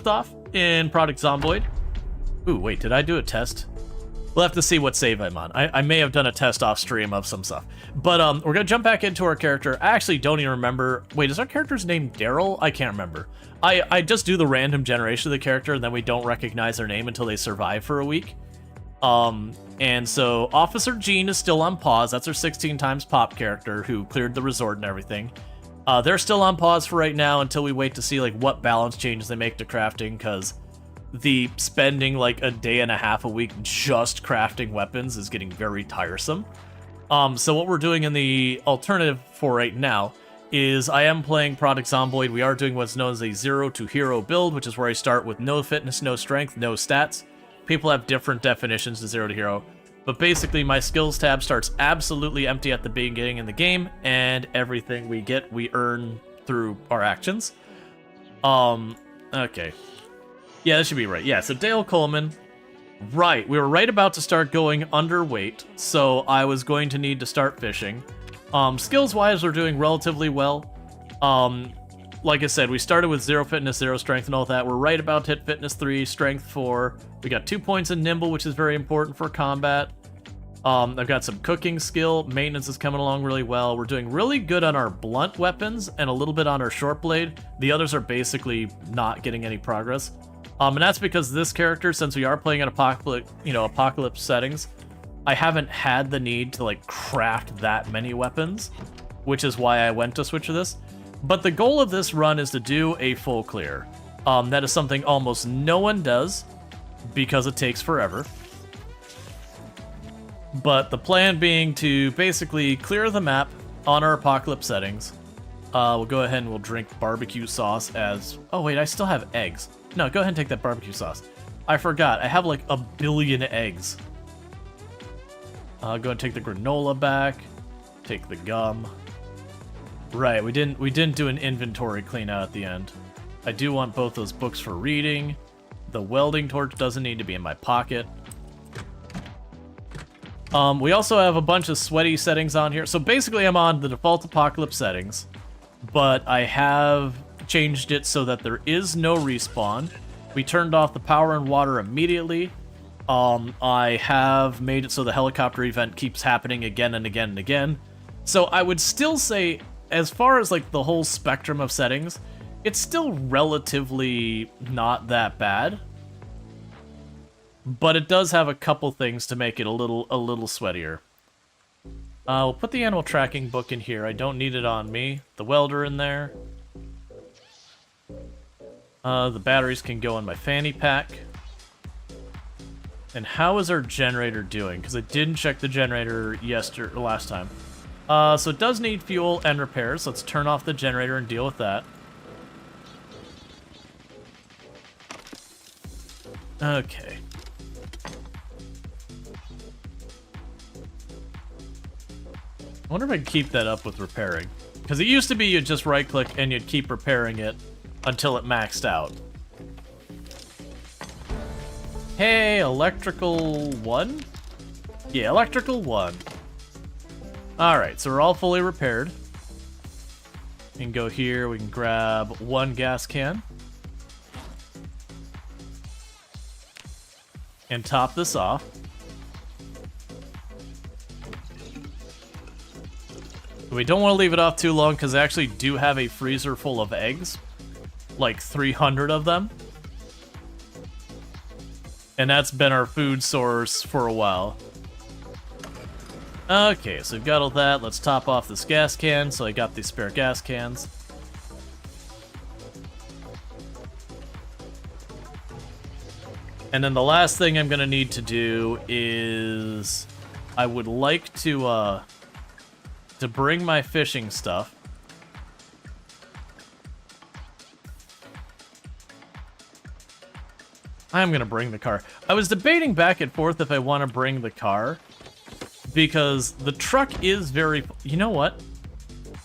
left off in Product Zomboid. Ooh, wait, did I do a test? We'll have to see what save I'm on. I may have done a test off stream of some stuff. But we're going to jump back into our character. I actually don't even remember. Wait, is our character's name Daryl? I can't remember. I just do the random generation of the character, and then we don't recognize their name until they survive for a week. And so Officer Jean is still on pause. That's our 16 times pop character who cleared the resort and everything. They're still on pause for right now until we wait to see like what balance changes they make to crafting, because the spending like a day and a half a week just crafting weapons is getting very tiresome. So what we're doing in the alternative for right now is I am playing Product Zomboid. We are doing what's known as a 0 to hero build, which is where I start with no fitness, no strength, no stats. People have different definitions to 0 to hero, but basically my skills tab starts absolutely empty at the beginning in the game, and everything we get we earn through our actions. Okay. Yeah, that should be right. Yeah, so Dale Coleman. Right, we were right about to start going underweight, so I was going to need to start fishing. Skills-wise, we're doing relatively well. Like I said, we started with 0 fitness, 0 strength, and all that. We're right about to hit fitness 3, strength 4. We got 2 points in nimble, which is very important for combat. I've got some cooking skill. Maintenance is coming along really well. We're doing really good on our blunt weapons and a little bit on our short blade. The others are basically not getting any progress. And that's because this character, since we are playing in apocalypse settings, I haven't had the need to like craft that many weapons, which is why I went to switch to this. But the goal of this run is to do a full clear. That is something almost no one does because it takes forever. But the plan being to basically clear the map on our apocalypse settings. We'll go ahead and we'll drink barbecue sauce as... Oh wait, I still have eggs. No, go ahead and take that barbecue sauce. I forgot, I have like a billion eggs. Go ahead and take the granola back. Take the gum. Right, we didn't do an inventory clean out at the end. I do want both those books for reading. The welding torch doesn't need to be in my pocket. We also have a bunch of sweaty settings on here. So basically I'm on the default apocalypse settings, but I have changed it so that there is no respawn. We turned off the power and water immediately. I have made it so the helicopter event keeps happening again and again and again. So I would still say, as far as like the whole spectrum of settings, it's still relatively not that bad. But it does have a couple things to make it a little sweatier. We'll put the animal tracking book in here. I don't need it on me. The welder in there. The batteries can go in my fanny pack. And how is our generator doing? Because I didn't check the generator last time. So it does need fuel and repairs. Let's turn off the generator and deal with that. Okay. I wonder if I can keep that up with repairing. Because it used to be you'd just right-click and you'd keep repairing it until it maxed out. Hey, electrical 1? Yeah, electrical 1. Alright, so we're all fully repaired. We can go here, we can grab 1 gas can. And top this off. We don't want to leave it off too long because I actually do have a freezer full of eggs. Like 300 of them. And that's been our food source for a while. Okay, so we've got all that. Let's top off this gas can. So I got these spare gas cans. And then the last thing I'm going to need to do is... I would like to bring my fishing stuff. I'm gonna bring the car. I was debating back and forth if I want to bring the car, because the truck is very... You know what?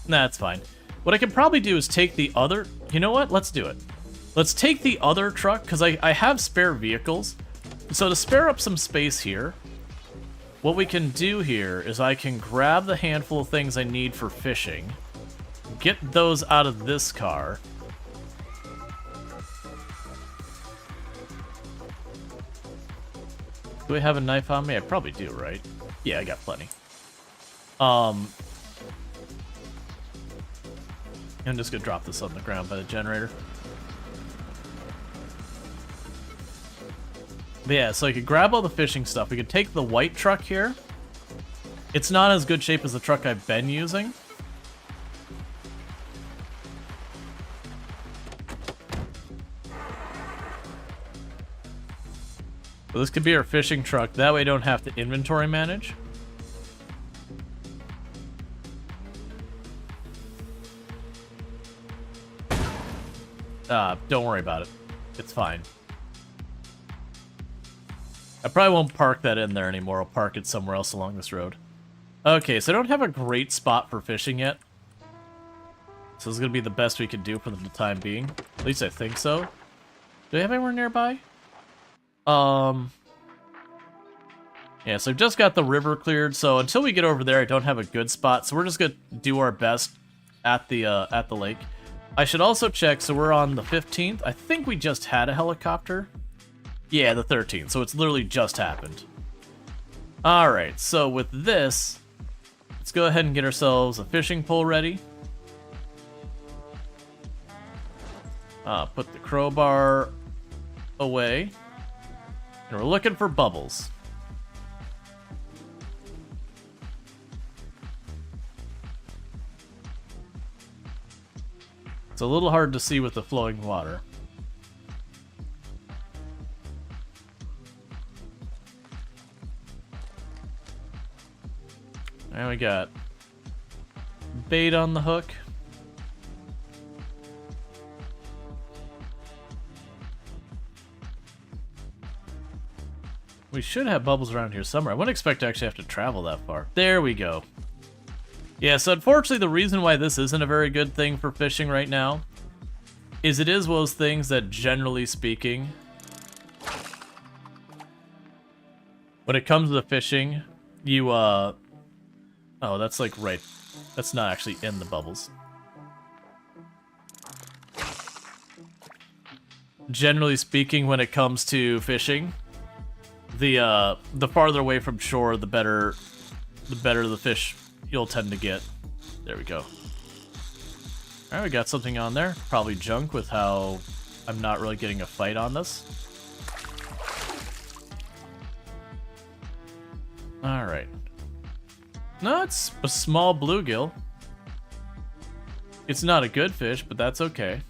Nah, it's fine. What I could probably do is take the other... You know what? Let's do it. Let's take the other truck, because I have spare vehicles. So to spare up some space here, what we can do here is I can grab the handful of things I need for fishing, get those out of this car, Do I have a knife on me? I probably do, right? Yeah, I got plenty. I'm just gonna drop this on the ground by the generator. But yeah, so I could grab all the fishing stuff. We could take the white truck here. It's not as good shape as the truck I've been using. So this could be our fishing truck. That way I don't have to inventory manage. Don't worry about it. It's fine. I probably won't park that in there anymore. I'll park it somewhere else along this road. Okay, so I don't have a great spot for fishing yet. So this is going to be the best we can do for the time being. At least I think so. Do I have anywhere nearby? Yeah, so I've just got the river cleared, so until we get over there, I don't have a good spot, so we're just gonna do our best at the lake. I should also check, so we're on the 15th. I think we just had a helicopter. Yeah, the 13th, so it's literally just happened. Alright, so with this, let's go ahead and get ourselves a fishing pole ready. Put the crowbar away. And we're looking for bubbles. It's a little hard to see with the flowing water. And we got bait on the hook. We should have bubbles around here somewhere. I wouldn't expect to actually have to travel that far. There we go. Yeah, so unfortunately the reason why this isn't a very good thing for fishing right now is it is one of those things that, generally speaking, when it comes to the fishing, you, oh, that's like right. That's not actually in the bubbles. Generally speaking, when it comes to fishing, the farther away from shore, the better the fish you'll tend to get. There we go. Alright, we got something on there. Probably junk with how I'm not really getting a fight on this. Alright. No, it's a small bluegill. It's not a good fish, but that's okay.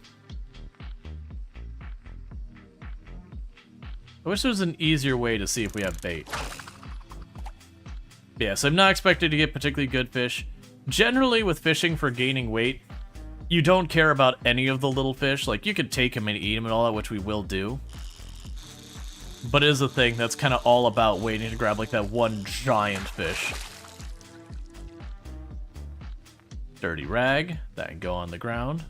I wish there was an easier way to see if we have bait. Yeah, so I'm not expected to get particularly good fish. Generally, with fishing for gaining weight, you don't care about any of the little fish. Like, you could take them and eat them and all that, which we will do. But it is a thing that's kind of all about waiting to grab, like, that one giant fish. Dirty rag. That can go on the ground.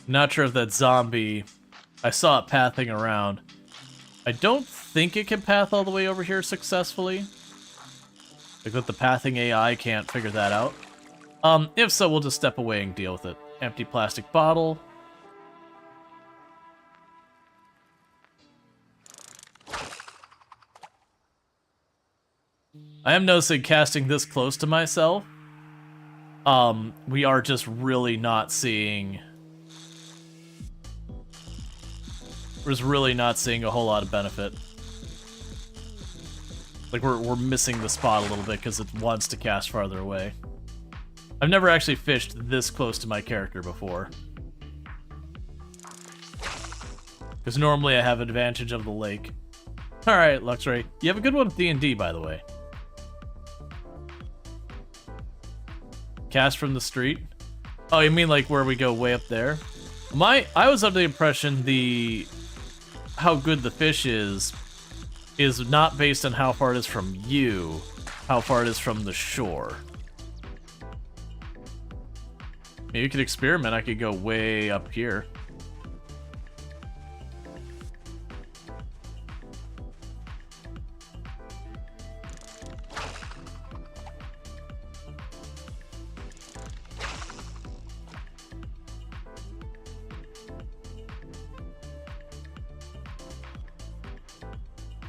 Not sure if that zombie... I saw it pathing around. I don't think it can path all the way over here successfully. Like that the pathing AI can't figure that out. If so, we'll just step away and deal with it. Empty plastic bottle. I am noticing casting this close to myself, we are just really not seeing... We're just really not seeing a whole lot of benefit. Like, we're missing the spot a little bit because it wants to cast farther away. I've never actually fished this close to my character before. Because normally I have advantage of the lake. Alright, Luxray. You have a good one with D&D, by the way. Cast from the street? Oh, you mean like where we go way up there? I was under the impression how good the fish is not based on how far it is from you, how far it is from the shore. Maybe you could experiment. I could go way up here.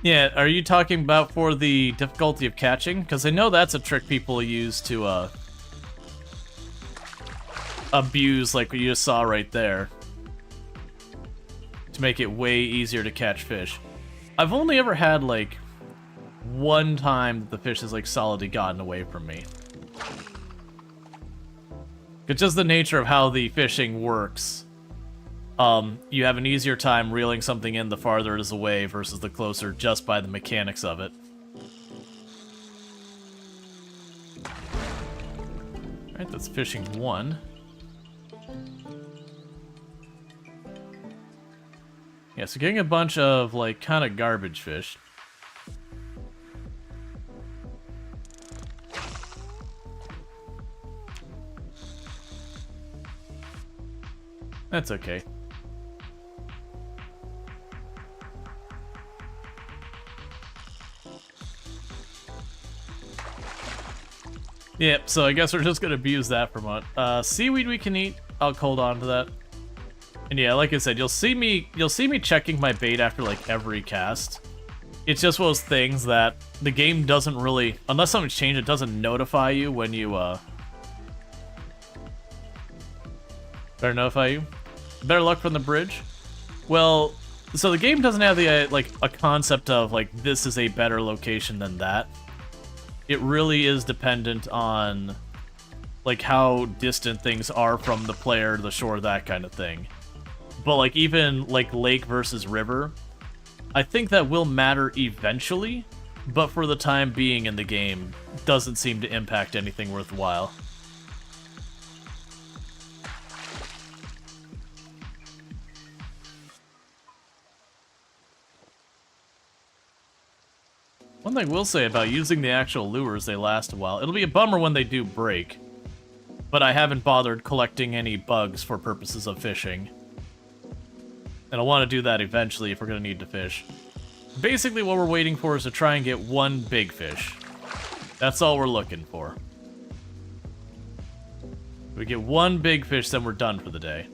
Yeah, are you talking about for the difficulty of catching? Because I know that's a trick people use to abuse, like what you just saw right there, to make it way easier to catch fish. I've only ever had like one time that the fish has like solidly gotten away from me. It's just the nature of how the fishing works. You have an easier time reeling something in the farther it is away versus the closer, just by the mechanics of it. Alright, that's fishing 1. Yeah, so getting a bunch of, like, kind of garbage fish. That's okay. Yep, so I guess we're just gonna abuse that for a moment. Seaweed we can eat. I'll hold on to that. And yeah, like I said, you'll see me checking my bait after like every cast. It's just one of those things that the game doesn't really, unless something's changed, it doesn't notify you when you better notify you. Better luck from the bridge. Well, so the game doesn't have the like a concept of like this is a better location than that. It really is dependent on like how distant things are from the player, the shore, that kind of thing. But like even like lake versus river, I think that will matter eventually, but for the time being in the game, doesn't seem to impact anything worthwhile. One thing I will say about using the actual lures, they last a while. It'll be a bummer when they do break, but I haven't bothered collecting any bugs for purposes of fishing. And I'll want to do that eventually if we're going to need to fish. Basically what we're waiting for is to try and get one big fish. That's all we're looking for. If we get one big fish, then we're done for the day.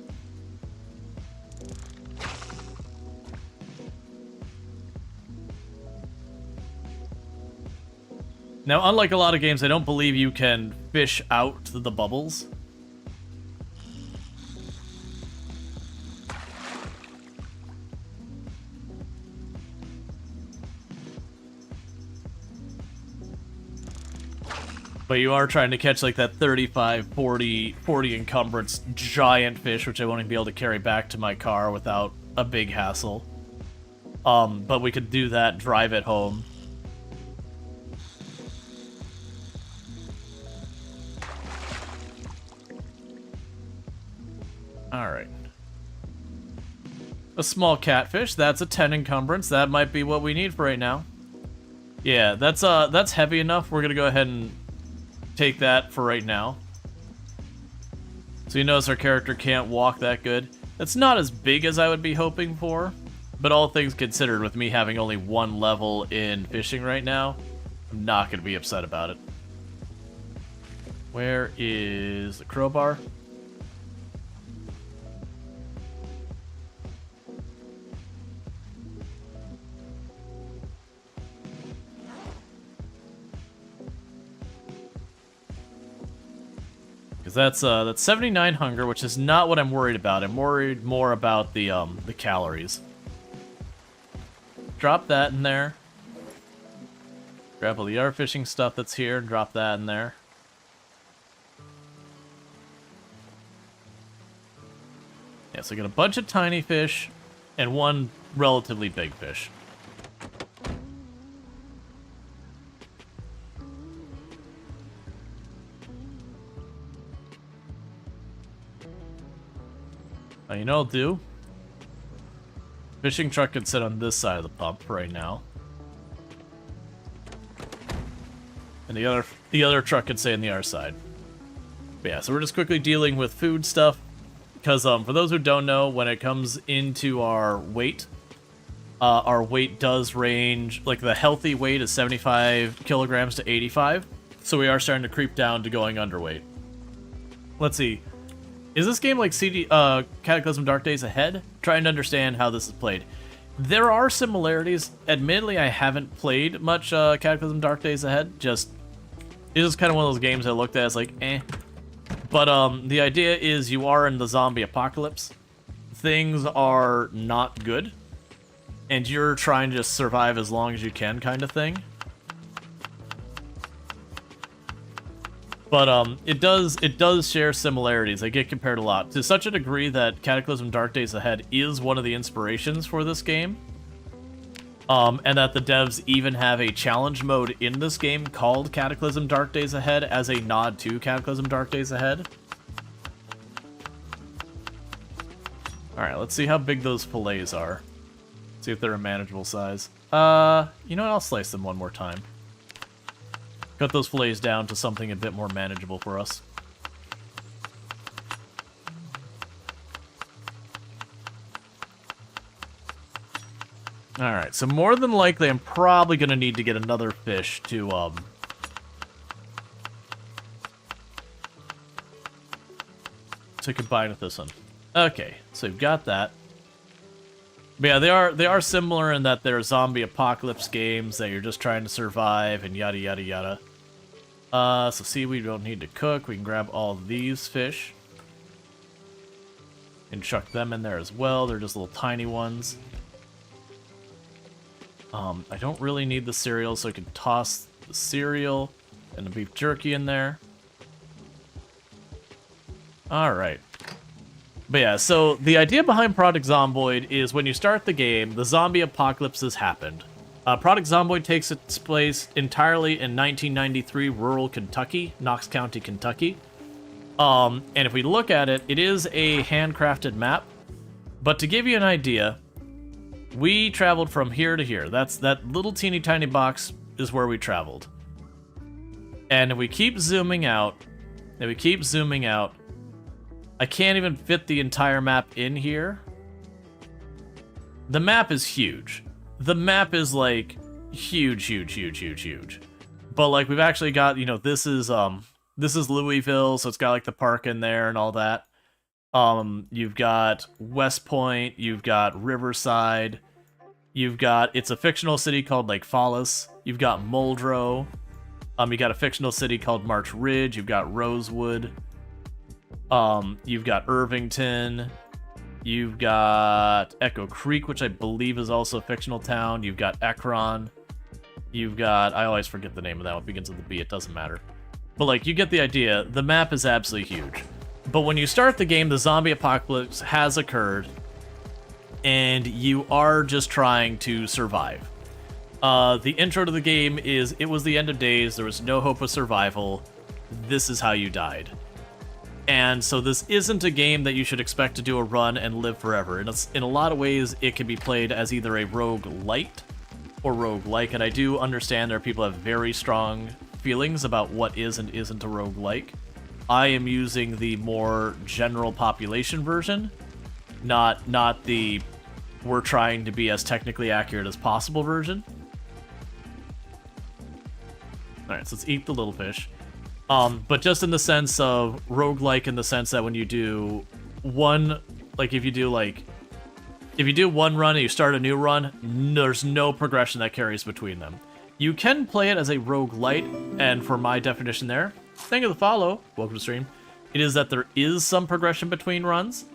Now, unlike a lot of games, I don't believe you can fish out the bubbles. But you are trying to catch like that 35, 40 encumbrance giant fish, which I won't even be able to carry back to my car without a big hassle. But we could do that, drive it home. Alright. A small catfish, that's a 10 encumbrance. That might be what we need for right now. Yeah, that's heavy enough. We're gonna go ahead and take that for right now. So you notice our character can't walk that good. That's not as big as I would be hoping for, but all things considered, with me having only one level in fishing right now, I'm not gonna be upset about it. Where is the crowbar? Because that's 79 hunger, which is not what I'm worried about. I'm worried more about the calories. Drop that in there. Grab all the other fishing stuff that's here and drop that in there. Yeah, so I got a bunch of tiny fish and one relatively big fish. Now, you know what I'll do? Fishing truck can sit on this side of the pump right now. And the other truck can stay on the other side. But yeah, so we're just quickly dealing with food stuff. Because for those who don't know, when it comes into our weight does range, like the healthy weight is 75 kilograms to 85. So we are starting to creep down to going underweight. Let's see. Is this game like Cataclysm Dark Days Ahead? Trying to understand how this is played. There are similarities. Admittedly, I haven't played much Cataclysm Dark Days Ahead. Just, it was kind of one of those games I looked at as like, eh. But the idea is you are in the zombie apocalypse. Things are not good. And you're trying to just survive as long as you can kind of thing. But it does share similarities. They get compared a lot, to such a degree that Cataclysm Dark Days Ahead is one of the inspirations for this game. And that the devs even have a challenge mode in this game called Cataclysm Dark Days Ahead as a nod to Cataclysm Dark Days Ahead. Alright, let's see how big those fillets are. See if they're a manageable size. You know what? I'll slice them one more time. Cut those fillets down to something a bit more manageable for us. Alright, so more than likely I'm probably going to need to get another fish to combine with this one. Okay, so we've got that. But yeah, they are similar in that they're zombie apocalypse games that you're just trying to survive and yada yada yada. So seaweed we don't need to cook. We can grab all these fish and chuck them in there as well. They're just little tiny ones. I don't really need the cereal, so I can toss the cereal and the beef jerky in there. Alright. But yeah, so the idea behind Project Zomboid is when you start the game, the zombie apocalypse has happened. Project Zomboid takes its place entirely in 1993 rural Kentucky, Knox County, Kentucky. And if we look at it, it is a handcrafted map. But to give you an idea, we traveled from here to here. That little teeny tiny box is where we traveled. And if we keep zooming out, I can't even fit the entire map in here. The map is huge. The map is like huge, huge, huge, huge, huge. But like we've actually got, you know, this is Louisville, so it's got like the park in there and all that. You've got West Point, you've got Riverside, it's a fictional city called Lake Fallis, you've got Muldrow, you got a fictional city called March Ridge, you've got Rosewood, you've got Irvington, you've got Echo Creek, which I believe is also a fictional town, you've got Ekron, you've got, I always forget the name of that one, it begins with a B, it doesn't matter. But like, you get the idea, the map is absolutely huge. But when you start the game, the zombie apocalypse has occurred, and you are just trying to survive. The intro to the game is, it was the end of days, there was no hope of survival, this is how you died. And so this isn't a game that you should expect to do a run and live forever. And in a lot of ways, it can be played as either a roguelite or roguelike, and I do understand there are people who have very strong feelings about what is and isn't a roguelike. I am using the more general population version, not the we're trying to be as technically accurate as possible version. Alright, so let's eat the little fish. But just in the sense of roguelike, in the sense that when you do one, like if you do one run and you start a new run, there's no progression that carries between them. You can play it as a roguelite, and for my definition there, thank you for the follow, welcome to stream, it is that there is some progression between runs.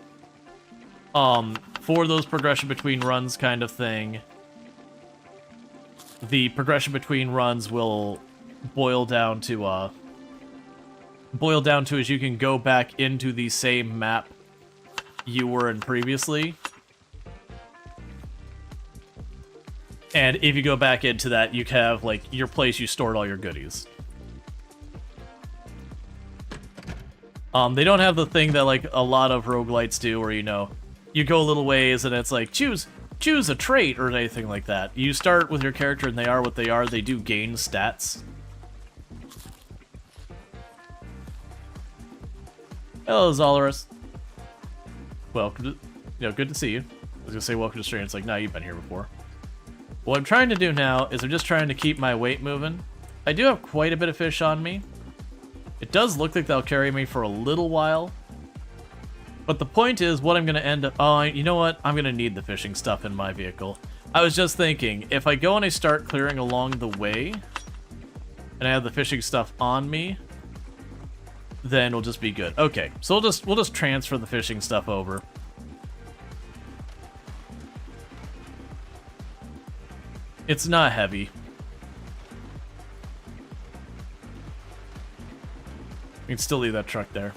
For those progression between runs kind of thing, the progression between runs will boil down to is you can go back into the same map you were in previously. And if you go back into that, you have, like, your place you stored all your goodies. They don't have the thing that, like, a lot of roguelites do, where, you know, you go a little ways and it's like, choose a trait or anything like that. You start with your character and they are what they are. They do gain stats. Hello, Zolorus. Welcome to, you know, good to see you. I was gonna say welcome to stream. It's like, no, you've been here before. What I'm trying to do now is I'm just trying to keep my weight moving. I do have quite a bit of fish on me. It does look like they'll carry me for a little while. But the point is, what I'm going to end up... Oh, you know what? I'm going to need the fishing stuff in my vehicle. I was just thinking, if I go and I start clearing along the way, and I have the fishing stuff on me, then it'll just be good. Okay, so we'll just transfer the fishing stuff over. It's not heavy. We can still leave that truck there.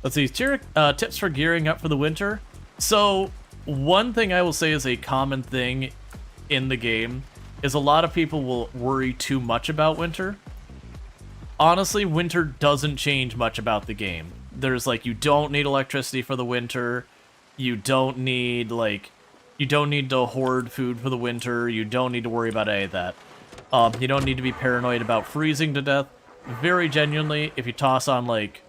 Let's see, tips for gearing up for the winter. So, one thing I will say is a common thing in the game is a lot of people will worry too much about winter. Honestly, winter doesn't change much about the game. There's like, you don't need electricity for the winter. You don't need to hoard food for the winter. You don't need to worry about any of that. You don't need to be paranoid about freezing to death. Very genuinely, if you toss on like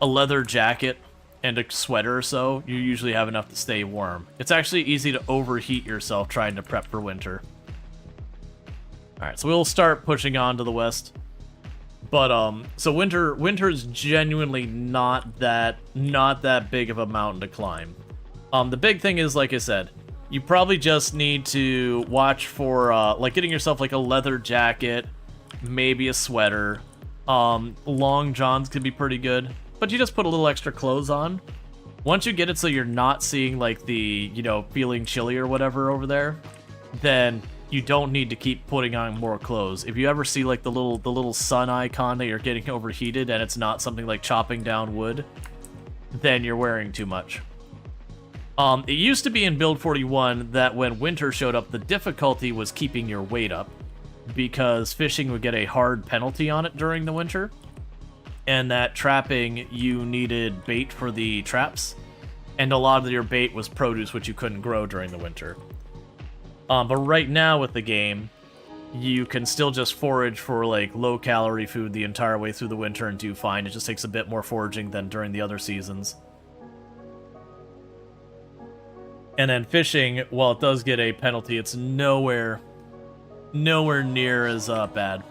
a leather jacket and a sweater or so, you usually have enough to stay warm. It's actually easy to overheat yourself trying to prep for winter. Alright, so we'll start pushing on to the west. But, so winter is genuinely not that big of a mountain to climb. The big thing is, like I said, you probably just need to watch for, like, getting yourself, like, a leather jacket, maybe a sweater. Long johns could be pretty good, but you just put a little extra clothes on. Once you get it so you're not seeing, like, the, you know, feeling chilly or whatever over there, then you don't need to keep putting on more clothes. If you ever see, like, the little sun icon that you're getting overheated and it's not something like chopping down wood, then you're wearing too much. It used to be in Build 41 that when winter showed up, the difficulty was keeping your weight up, because fishing would get a hard penalty on it during the winter, and that trapping, you needed bait for the traps, and a lot of your bait was produce which you couldn't grow during the winter. But right now with the game, you can still just forage for like low-calorie food the entire way through the winter and do fine. It just takes a bit more foraging than during the other seasons. And then fishing, while it does get a penalty, it's nowhere near as bad.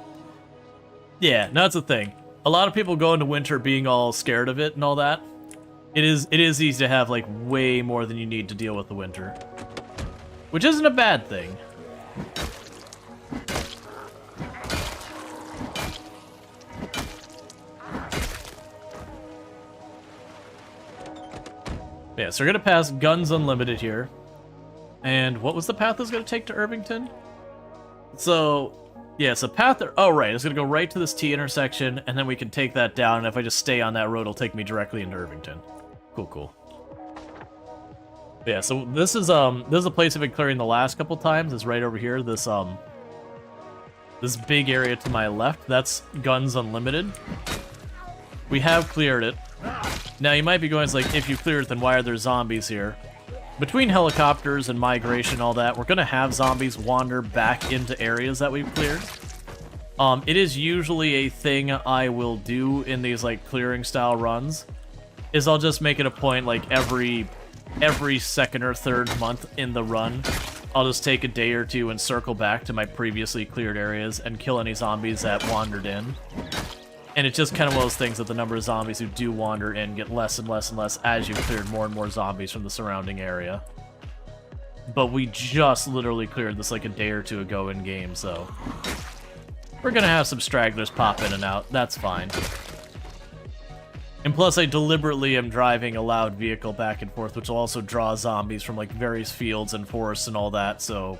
Yeah, that's the thing. A lot of people go into winter being all scared of it and all that. It is easy to have like way more than you need to deal with the winter, which isn't a bad thing. Yeah, so we're gonna pass Guns Unlimited here. And what was the path that's gonna take to Irvington? So, yeah, so path, oh right, it's gonna go right to this T intersection, and then we can take that down, and if I just stay on that road, it'll take me directly into Irvington. Cool. Yeah, so this is a place I've been clearing the last couple times. It's right over here. This big area to my left. That's Guns Unlimited. We have cleared it. Now you might be going, it's like, if you cleared it, then why are there zombies here? Between helicopters and migration and all that, we're gonna have zombies wander back into areas that we've cleared. It is usually a thing I will do in these like clearing style runs, is I'll just make it a point like every second or third month in the run, I'll just take a day or two and circle back to my previously cleared areas and kill any zombies that wandered in. And it's just kind of one of those things that the number of zombies who do wander in get less and less and less as you've cleared more and more zombies from the surrounding area. But we just literally cleared this like a day or two ago in game, so we're gonna have some stragglers pop in and out. That's fine. And plus, I deliberately am driving a loud vehicle back and forth, which will also draw zombies from like various fields and forests and all that, so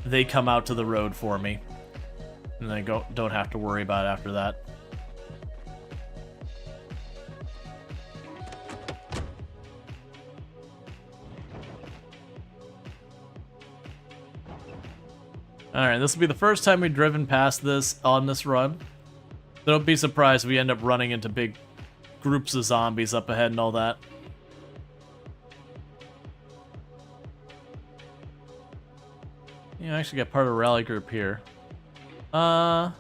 they come out to the road for me, and I don't have to worry about it after that. Alright, this will be the first time we've driven past this on this run. Don't be surprised if we end up running into big groups of zombies up ahead and all that. Yeah, I actually got part of a rally group here. I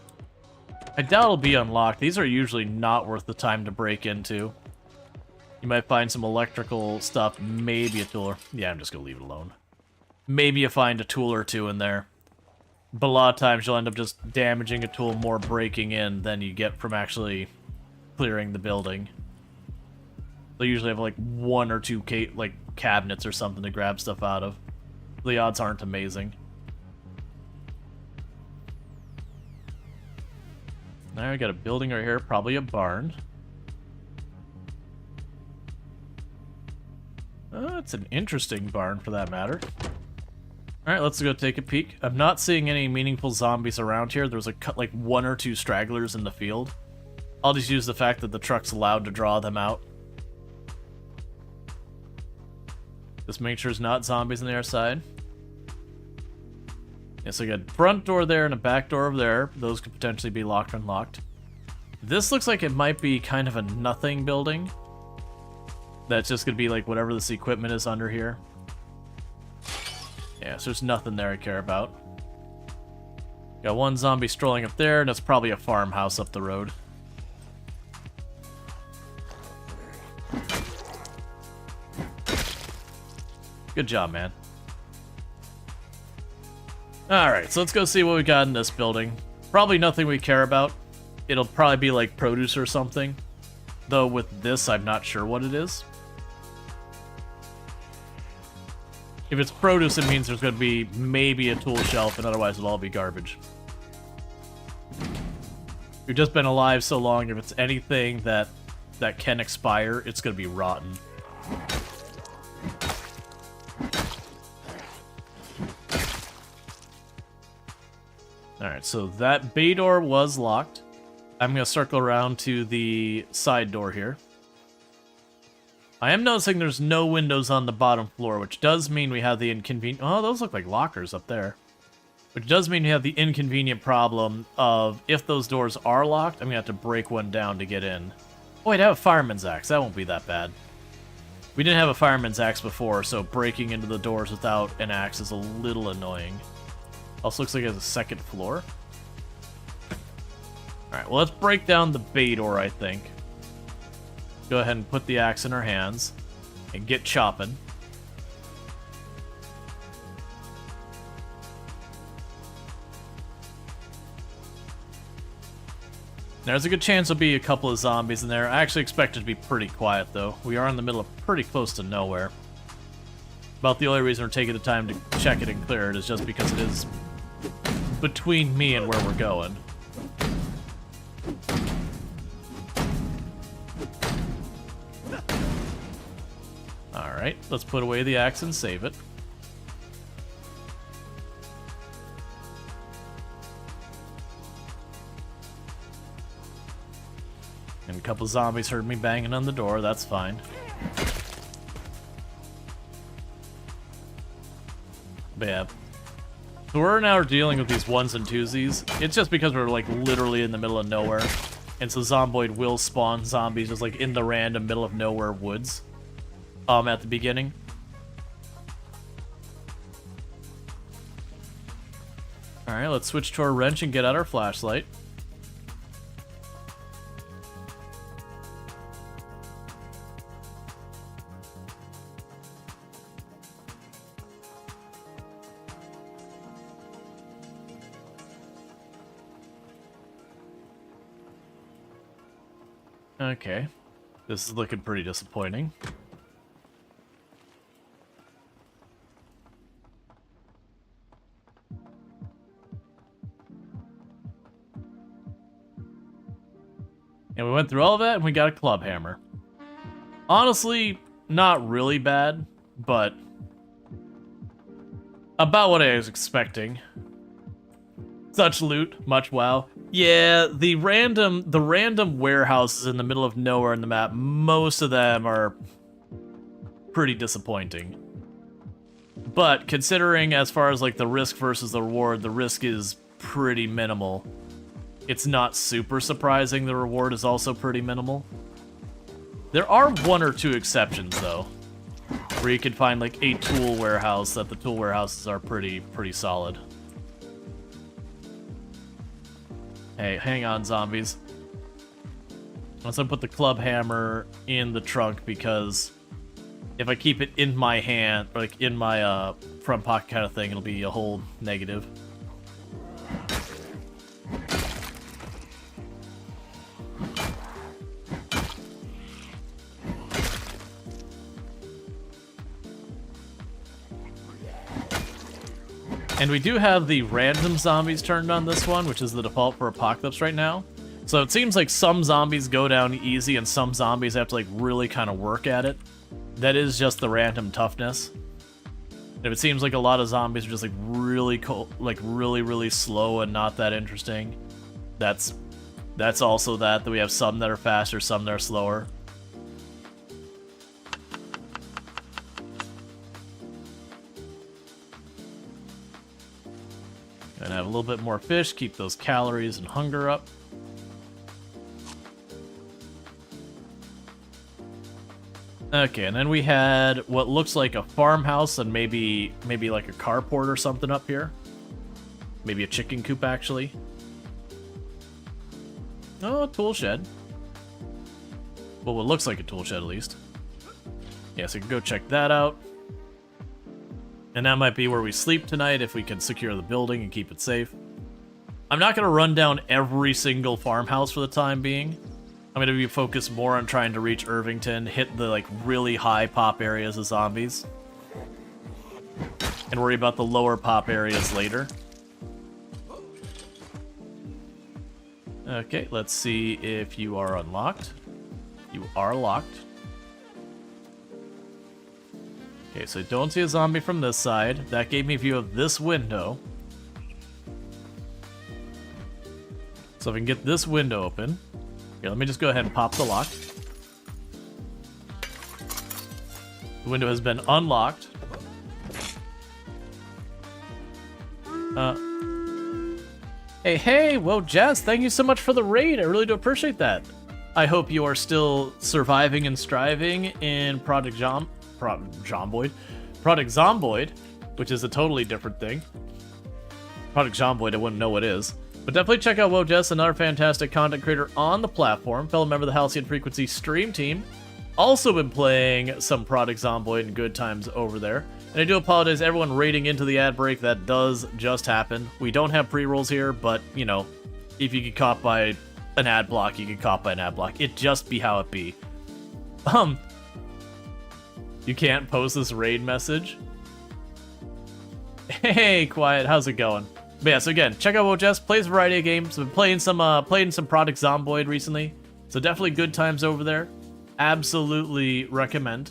doubt it'll be unlocked. These are usually not worth the time to break into. You might find some electrical stuff, maybe a tool or... Yeah, I'm just gonna leave it alone. Maybe you find a tool or two in there. But a lot of times you'll end up just damaging a tool more breaking in than you get from actually clearing the building. They usually have like one or two cabinets or something to grab stuff out of. The odds aren't amazing. Now we got a building right here, probably a barn. It's an interesting barn for that matter. Alright, let's go take a peek. I'm not seeing any meaningful zombies around here. There's like 1 or 2 stragglers in the field. I'll just use the fact that the truck's allowed to draw them out. Just make sure there's not zombies on the other side. Yeah, so we got a front door there and a back door over there. Those could potentially be locked or unlocked. This looks like it might be kind of a nothing building. That's just going to be like whatever this equipment is under here. Yeah, so there's nothing there I care about. Got 1 zombie strolling up there, and that's probably a farmhouse up the road. Good job, man. Alright, so let's go see what we got in this building. Probably nothing we care about. It'll probably be like produce or something. Though with this, I'm not sure what it is. If it's produce, it means there's going to be maybe a tool shelf, and otherwise it'll all be garbage. We've just been alive so long, if it's anything that can expire, it's going to be rotten. Alright, so that bay door was locked. I'm going to circle around to the side door here. I am noticing there's no windows on the bottom floor, which does mean we have the inconvenient... Oh, those look like lockers up there. Which does mean we have the inconvenient problem of, if those doors are locked, I'm going to have to break one down to get in. Oh, wait, I have a fireman's axe. That won't be that bad. We didn't have a fireman's axe before, so breaking into the doors without an axe is a little annoying. Also looks like it has a 2nd floor. Alright, well, let's break down the bay door, I think. Go ahead and put the axe in our hands and get chopping. There's a good chance there'll be a couple of zombies in there. I actually expect it to be pretty quiet, though. We are in the middle of pretty close to nowhere. About the only reason we're taking the time to check it and clear it is just because it is between me and where we're going. Alright, let's put away the axe and save it. And a couple zombies heard me banging on the door, that's fine. But yeah. So we're now dealing with these 1s and 2s. It's just because we're like literally in the middle of nowhere. And so Zomboid will spawn zombies just like in the random middle of nowhere woods. At the beginning. Alright, let's switch to our wrench and get out our flashlight. Okay. This is looking pretty disappointing. And we went through all of that, and we got a club hammer. Honestly, not really bad, but about what I was expecting. Such loot, much wow. Yeah, the random warehouses in the middle of nowhere in the map, most of them are pretty disappointing. But considering as far as like the risk versus the reward, the risk is pretty minimal. It's not super surprising the reward is also pretty minimal. There are 1 or 2 exceptions, though, where you can find like a tool warehouse that the tool warehouses are pretty solid. Hey, hang on, zombies. Let's put the club hammer in the trunk, because if I keep it in my hand, or like in my front pocket kind of thing, it'll be a whole negative. And we do have the random zombies turned on this one, which is the default for Apocalypse right now. So it seems like some zombies go down easy and some zombies have to like really kind of work at it. That is just the random toughness. And if it seems like a lot of zombies are just like really cold, like really slow and not that interesting, that's also that we have some that are faster, some that are slower. And have a little bit more fish, keep those calories and hunger up. Okay, and then we had what looks like a farmhouse and maybe like a carport or something up here. Maybe a chicken coop, actually. Oh, a tool shed. Well, what looks like a tool shed, at least. Yeah, so we can go check that out. And that might be where we sleep tonight if we can secure the building and keep it safe. I'm not going to run down every single farmhouse for the time being. I'm going to be focused more on trying to reach Irvington, hit the like really high pop areas of zombies, and worry about the lower pop areas later. Okay, let's see if you are unlocked. You are locked. Okay, so I don't see a zombie from this side. That gave me a view of this window. So if I can get this window open. Here, let me just go ahead and pop the lock. The window has been unlocked. Hey, whoa, Jazz, thank you so much for the raid. I really do appreciate that. I hope you are still surviving and striving in Project Zomboid, which is a totally different thing. Project Zomboid, I wouldn't know what is. But definitely check out Wojess, another fantastic content creator on the platform, fellow member of the Halcyon Frequency stream team. Also been playing some Project Zomboid and good times over there. And I do apologize everyone raiding into the ad break, that does just happen. We don't have pre-rolls here, but, you know, if you get caught by an ad block, you get caught by an ad block. It just be how it be. You can't post this raid message? Hey, Quiet, how's it going? But yeah, so again, check out Wojess, plays a variety of games. Been playing some Project Zomboid recently. So definitely good times over there. Absolutely recommend.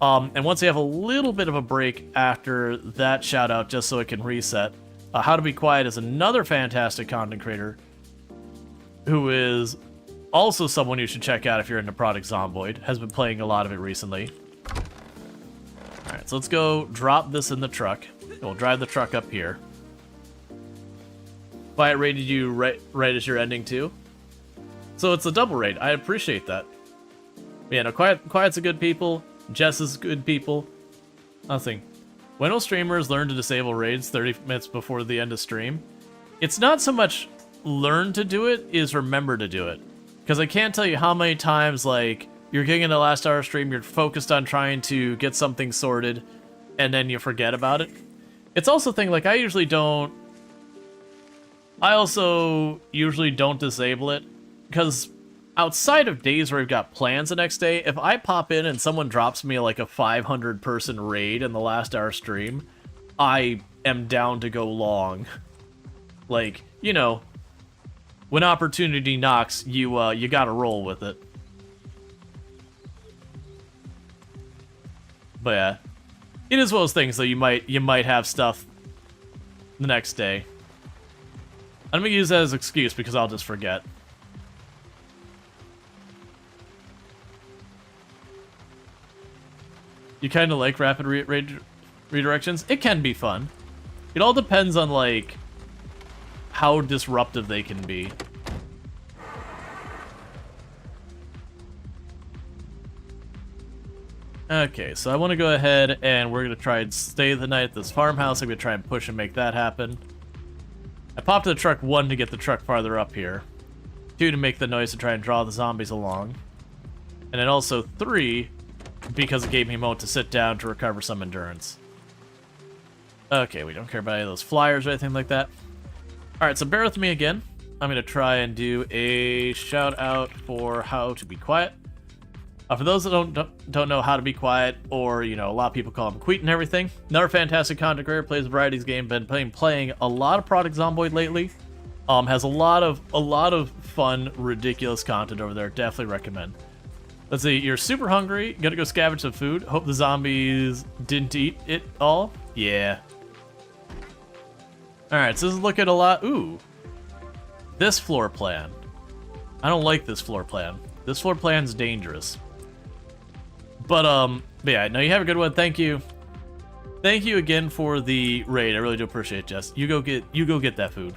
And once you have a little bit of a break after that shout out, just so it can reset, How to Be Quiet is another fantastic content creator who is also someone you should check out if you're into Project Zomboid. Has been playing a lot of it recently. Alright, so let's go drop this in the truck. We'll drive the truck up here. Quiet rated you right as your ending too. So it's a double raid. I appreciate that. Yeah, no, Quiet's a good people. Jess is good people. Nothing. When will streamers learn to disable raids 30 minutes before the end of stream? It's not so much learn to do it, is remember to do it. Because I can't tell you how many times, like, you're getting in the last hour stream, you're focused on trying to get something sorted, and then you forget about it. It's also a thing, like, I also usually don't disable it, because outside of days where I've got plans the next day, if I pop in and someone drops me like a 500-person raid in the last hour stream, I am down to go long. Like, you know, when opportunity knocks, you gotta roll with it. But yeah, it is one of those things though. You might have stuff the next day. I'm gonna use that as an excuse because I'll just forget. You kind of like rapid redirections? It can be fun. It all depends on, like, how disruptive they can be. Okay, so I want to go ahead and we're going to try and stay the night at this farmhouse. I'm going to try and push and make that happen. I popped the truck 1 to get the truck farther up here. 2 to make the noise to try and draw the zombies along. And then also 3... because it gave me a moment to sit down to recover some endurance. Okay, we don't care about any of those flyers or anything like that. Alright, so bear with me again. I'm going to try and do a shout out for How to Be Quiet. For those that don't know how to be quiet, or a lot of people call him Queet and everything, another fantastic content creator, plays a varieties game, been playing a lot of Product Zomboid lately. Has a lot of fun, ridiculous content over there. Definitely recommend. Let's see, you're super hungry, gonna go scavenge some food. Hope the zombies didn't eat it all. Yeah. Alright, so this is looking a lot. Ooh. This floor plan. I don't like this floor plan. This floor plan's dangerous. But yeah, no, you have a good one. Thank you. Thank you again for the raid. I really do appreciate it, Jess. You go get that food.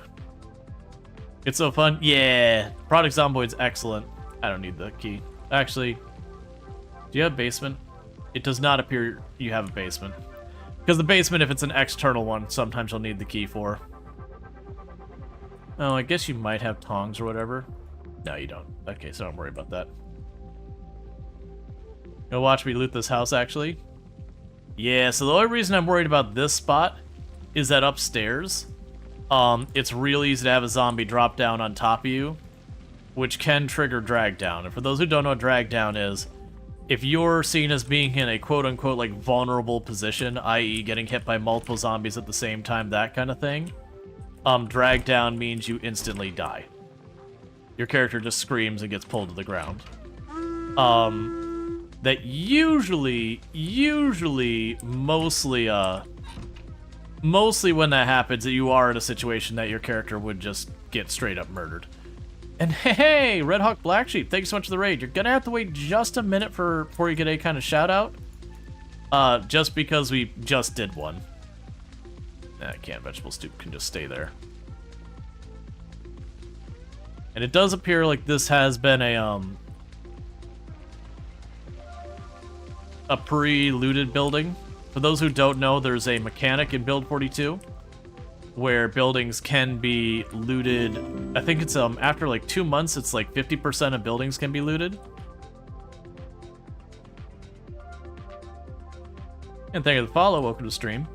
It's so fun. Yeah. Product Zomboid's excellent. I don't need the key. Actually, do you have a basement? It does not appear you have a basement. Because the basement, if it's an external one, sometimes you'll need the key for. Oh, I guess you might have tongs or whatever. No, you don't. Okay, so don't worry about that. You'll watch me loot this house, actually. Yeah, so the only reason I'm worried about this spot is that upstairs, it's real easy to have a zombie drop down on top of you, which can trigger drag down. And for those who don't know what drag down is, if you're seen as being in a quote-unquote like vulnerable position, i.e. getting hit by multiple zombies at the same time, that kind of thing, drag down means you instantly die. Your character just screams and gets pulled to the ground. That usually, mostly when that happens, that you are in a situation that your character would just get straight up murdered. And hey, Red Hawk Black Sheep, thanks so much for the raid. You're gonna have to wait just a minute before you get a kind of shout out. Just because we just did one. Nah, canned vegetable soup can just stay there. And it does appear like this has been a pre-looted building. For those who don't know, there's a mechanic in Build 42 where buildings can be looted. I think it's after like 2 months, it's like 50% of buildings can be looted. And thank you for the follow. Welcome to the stream.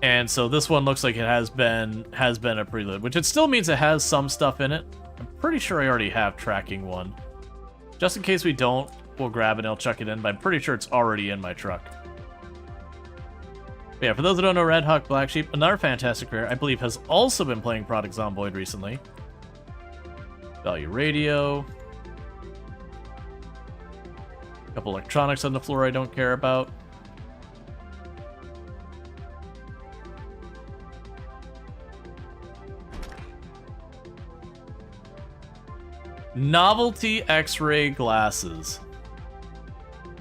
And so this one looks like it has been a preload, which it still means it has some stuff in it. I'm pretty sure I already have tracking one. Just in case we don't, we'll grab it and I'll chuck it in, but I'm pretty sure it's already in my truck. But yeah, for those who don't know, Red Hawk Black Sheep, another fantastic player, I believe has also been playing Product Zomboid recently. Value radio. A couple electronics on the floor I don't care about. Novelty X-ray glasses.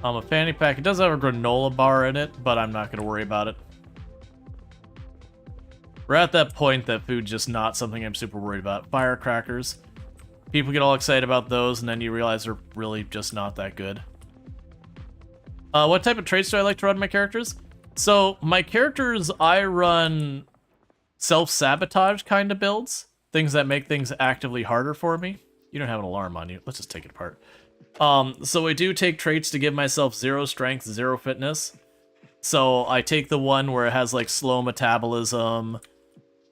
A fanny pack. It does have a granola bar in it, but I'm not going to worry about it. We're at that point that food's just not something I'm super worried about. Firecrackers. People get all excited about those, and then you realize they're really just not that good. What type of traits do I like to run my characters? So, my characters, I run self-sabotage kind of builds. Things that make things actively harder for me. You don't have an alarm on you. Let's just take it apart. So I do take traits to give myself 0 strength, 0 fitness. So I take the one where it has like slow metabolism.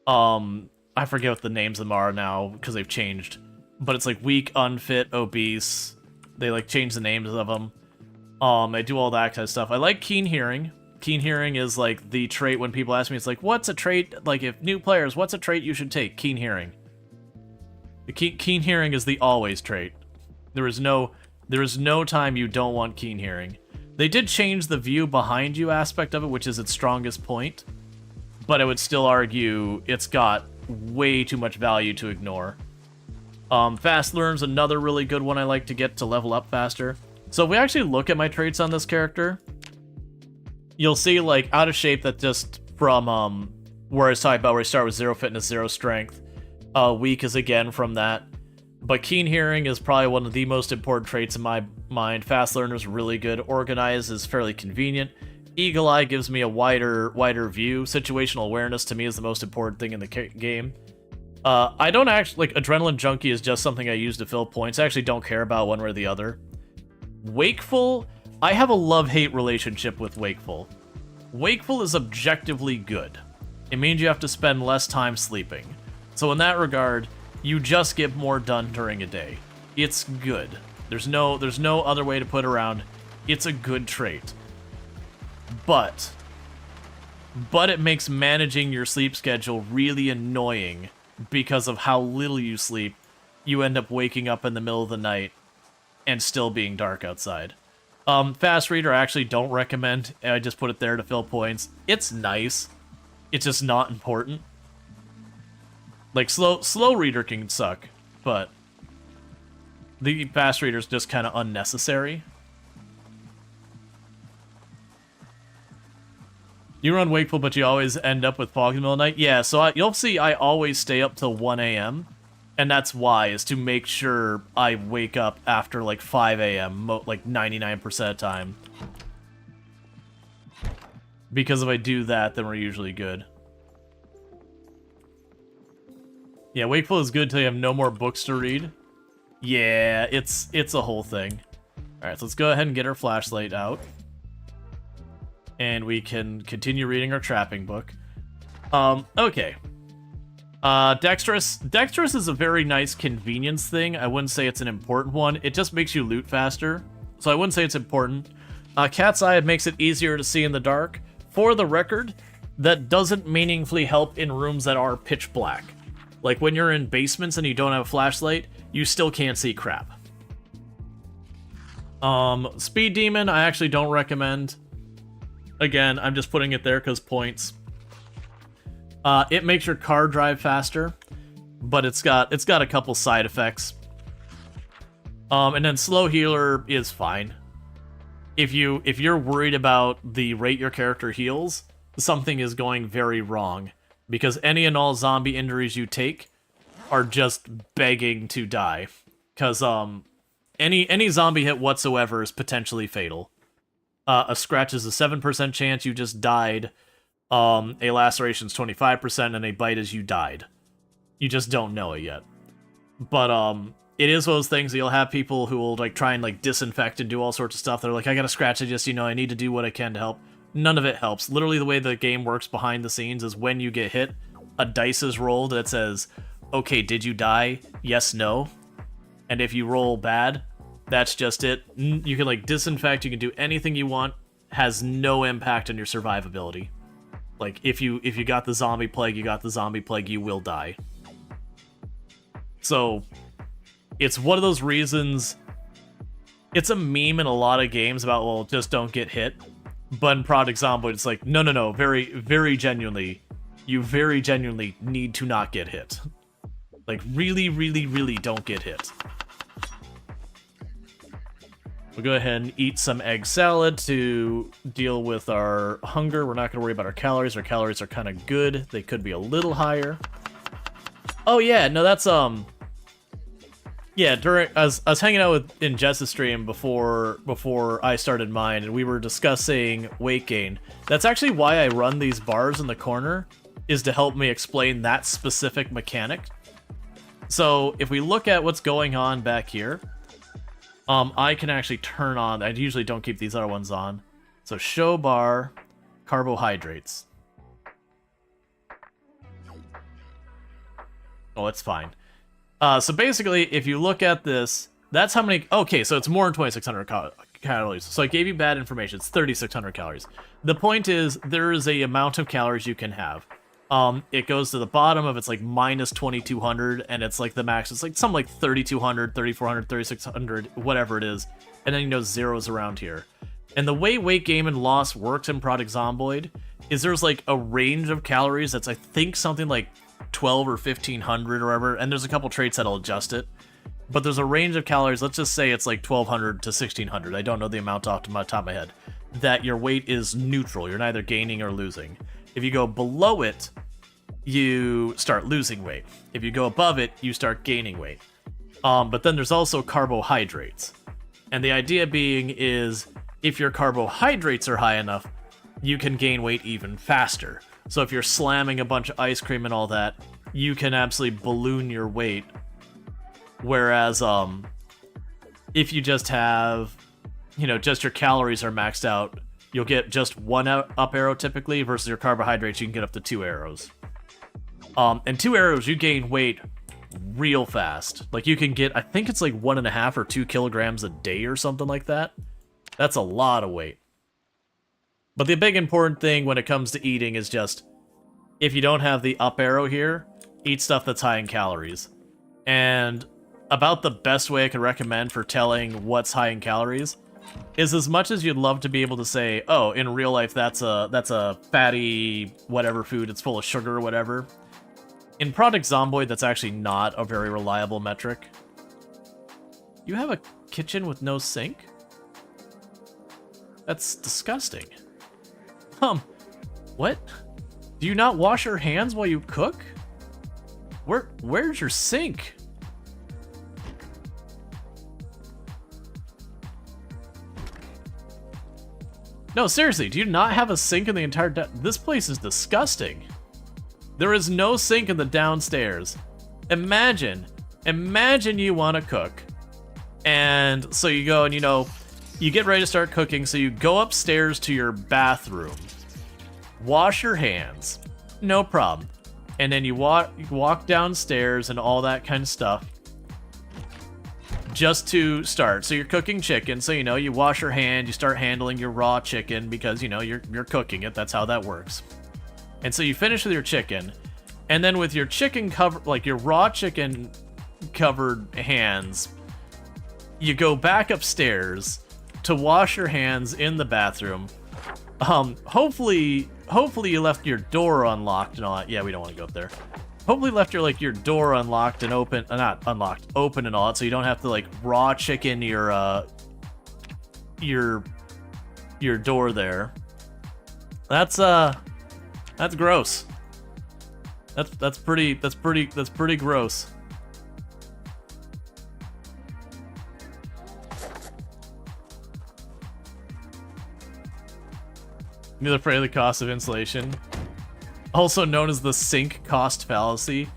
I forget what the names of them are now because they've changed. But it's like weak, unfit, obese. They like change the names of them. I do all that kind of stuff. I like keen hearing. Keen hearing is like the trait when people ask me, it's like, what's a trait? Like if new players, what's a trait you should take? Keen hearing. The keen hearing is the always trait. There is no time you don't want keen hearing. They did change the view behind you aspect of it, which is its strongest point, but I would still argue it's got way too much value to ignore. Fast learn's another really good one I like to get to level up faster. So if we actually look at my traits on this character, you'll see like out of shape that just from where I was talking about where I start with 0 fitness, 0 strength. Weak is again from that. But keen hearing is probably one of the most important traits in my mind. Fast learner is really good. Organize is fairly convenient. Eagle eye gives me a wider view. Situational awareness to me is the most important thing in the game. I don't actually like adrenaline junkie is just something I use to fill points. I actually don't care about one way or the other. Wakeful, I have a love-hate relationship with Wakeful. Wakeful is objectively good. It means you have to spend less time sleeping. So in that regard, you just get more done during a day. It's good. There's no other way to put it around. It's a good trait. But it makes managing your sleep schedule really annoying because of how little you sleep. You end up waking up in the middle of the night and still being dark outside. Fast reader I actually don't recommend. I just put it there to fill points. It's nice. It's just not important. Like, slow reader can suck, but the fast reader is just kind of unnecessary. You run wakeful, but you always end up with fog in the middle of the night? Yeah, so you'll see I always stay up till 1 a.m., and that's why, is to make sure I wake up after, like, 5 a.m., like, 99% of the time. Because if I do that, then we're usually good. Yeah, wakeful is good till you have no more books to read. Yeah, it's a whole thing. Alright, so let's go ahead and get our flashlight out. And we can continue reading our trapping book. Okay. Dexterous. Dexterous is a very nice convenience thing. I wouldn't say it's an important one. It just makes you loot faster. So I wouldn't say it's important. Cat's Eye makes it easier to see in the dark. For the record, that doesn't meaningfully help in rooms that are pitch black. Like when you're in basements and you don't have a flashlight, you still can't see crap. Speed Demon, I actually don't recommend. Again, I'm just putting it there because points. It makes your car drive faster, but it's got a couple side effects. And then Slow Healer is fine. If you're worried about the rate your character heals, something is going very wrong. Because any and all zombie injuries you take are just begging to die. Because any zombie hit whatsoever is potentially fatal. A scratch is a 7% chance you just died. A laceration is 25%, and a bite is you died. You just don't know it yet. But it is one of those things that you'll have people who will like try and like disinfect and do all sorts of stuff. They're like, I got a scratch, I need to do what I can to help. None of it helps. Literally, the way the game works behind the scenes is when you get hit, a dice is rolled that says, okay, did you die? Yes, no. And if you roll bad, that's just it. You can, like, disinfect, you can do anything you want, has no impact on your survivability. Like, if you got the zombie plague, you will die. So, it's one of those reasons... It's a meme in a lot of games about, well, just don't get hit. But in Project Zomboid, it's like, no, very, very genuinely, you very genuinely need to not get hit. Like, really, really, really don't get hit. We'll go ahead and eat some egg salad to deal with our hunger. We're not going to worry about our calories. Our calories are kind of good. They could be a little higher. Oh, yeah, no, that's, yeah, I was hanging out in Jess's stream before I started mine, and we were discussing weight gain. That's actually why I run these bars in the corner, is to help me explain that specific mechanic. So if we look at what's going on back here, I can actually turn on. I usually don't keep these other ones on. So show bar, carbohydrates. Oh, it's fine. So basically, if you look at this, that's how many... Okay, so it's more than 2,600 calories. So I gave you bad information. It's 3,600 calories. The point is, there is a amount of calories you can have. It goes to the bottom of it's like minus 2,200, and it's like the max. It's like something like 3,200, 3,400, 3,600, whatever it is. And then you know zeros around here. And the way weight gain and loss works in Project Zomboid is there's like a range of calories that's I think something like 12 or 1,500 or whatever, and there's a couple traits that'll adjust it. But there's a range of calories, let's just say it's like 1,200 to 1,600, I don't know the amount off the top of my head, that your weight is neutral, you're neither gaining or losing. If you go below it, you start losing weight. If you go above it, you start gaining weight. But then there's also carbohydrates. And the idea being is, if your carbohydrates are high enough, you can gain weight even faster. So if you're slamming a bunch of ice cream and all that, you can absolutely balloon your weight. Whereas, if you just have, you know, just your calories are maxed out, you'll get just one up arrow typically, versus your carbohydrates, you can get up to 2 arrows. And 2 arrows, you gain weight real fast. Like, you can get, I think it's like 1.5 or 2 kilograms a day or something like that. That's a lot of weight. But the big important thing when it comes to eating is just, if you don't have the up arrow here, eat stuff that's high in calories. And about the best way I could recommend for telling what's high in calories is, as much as you'd love to be able to say, oh, in real life that's a fatty whatever food, it's full of sugar or whatever. In Project Zomboid, that's actually not a very reliable metric. You have a kitchen with no sink? That's disgusting. What? Do you not wash your hands while you cook? Where's your sink? No, seriously, do you not have a sink in the entire... This place is disgusting. There is no sink in the downstairs. Imagine you want to cook. And so you go and, you know, you get ready to start cooking, so you go upstairs to your bathroom. Wash your hands. No problem. And then you walk downstairs and all that kind of stuff. Just to start. So you're cooking chicken, so, you know, you wash your hand, you start handling your raw chicken because, you know, you're cooking it. That's how that works. And so you finish with your chicken, and then with your chicken covered, like your raw chicken covered hands, you go back upstairs to wash your hands in the bathroom. Hopefully you left your door unlocked and all that. Yeah, we don't want to go up there. Hopefully left your door unlocked and open, not unlocked, open and all that, so you don't have to like raw chicken your door there. That's gross. That's pretty gross. Neither afraid of the cost of insulation. Also known as the sink cost fallacy.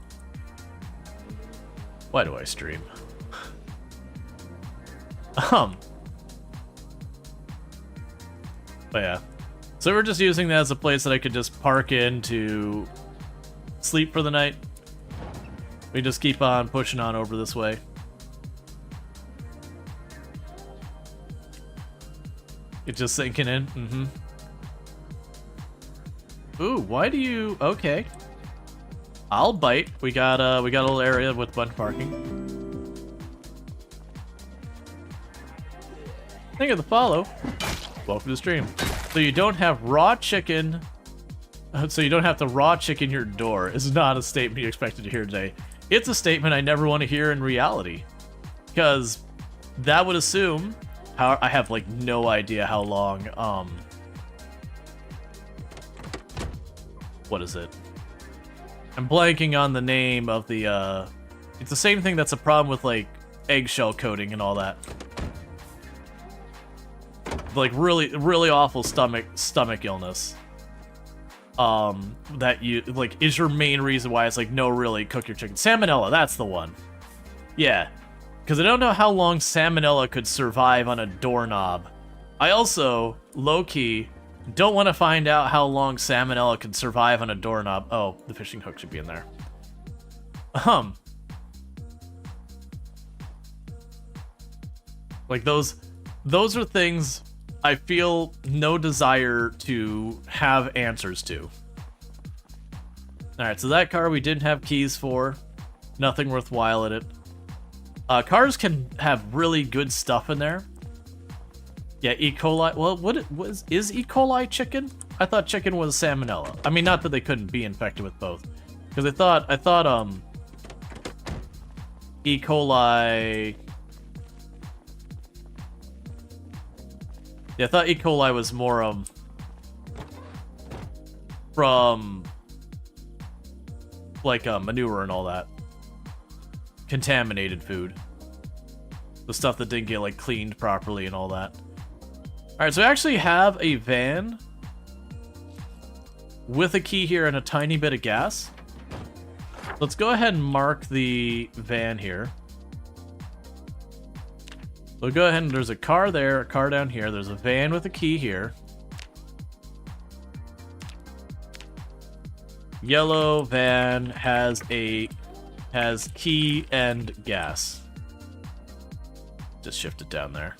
Why do I stream? But yeah. So we're just using that as a place that I could just park in to sleep for the night. We just keep on pushing on over this way. It's just sinking in. Mm-hmm. Ooh, why do you... Okay. I'll bite. We got a little area with a bunch of parking. Thank you for the follow. Welcome to the stream. So you don't have raw chicken... So you don't have to raw chicken your door. Is not a statement you expected to hear today. It's a statement I never want to hear in reality. Because that would assume... I have, like, no idea how long, what is it? I'm blanking on the name of the, it's the same thing that's a problem with, like, eggshell coating and all that. Like, really, really awful stomach illness. That you, like, is your main reason why it's like, no, really, cook your chicken. Salmonella, that's the one. Yeah. Because I don't know how long salmonella could survive on a doorknob. I also, low-key, don't want to find out how long salmonella can survive on a doorknob. Oh, the fishing hook should be in there. Like, those are things I feel no desire to have answers to. Alright, so that car we didn't have keys for. Nothing worthwhile in it. Cars can have really good stuff in there. Yeah, E. coli. Well, is E. coli chicken? I thought chicken was salmonella. I mean, not that they couldn't be infected with both, because I thought E. coli. Yeah, I thought E. coli was more from like manure and all that. Contaminated food. The stuff that didn't get like cleaned properly and all that. Alright, so I actually have a van with a key here and a tiny bit of gas. Let's go ahead and mark the van here. So go ahead and there's a car there, a car down here. There's a van with a key here. Yellow van has has key and gas. Just shift it down there.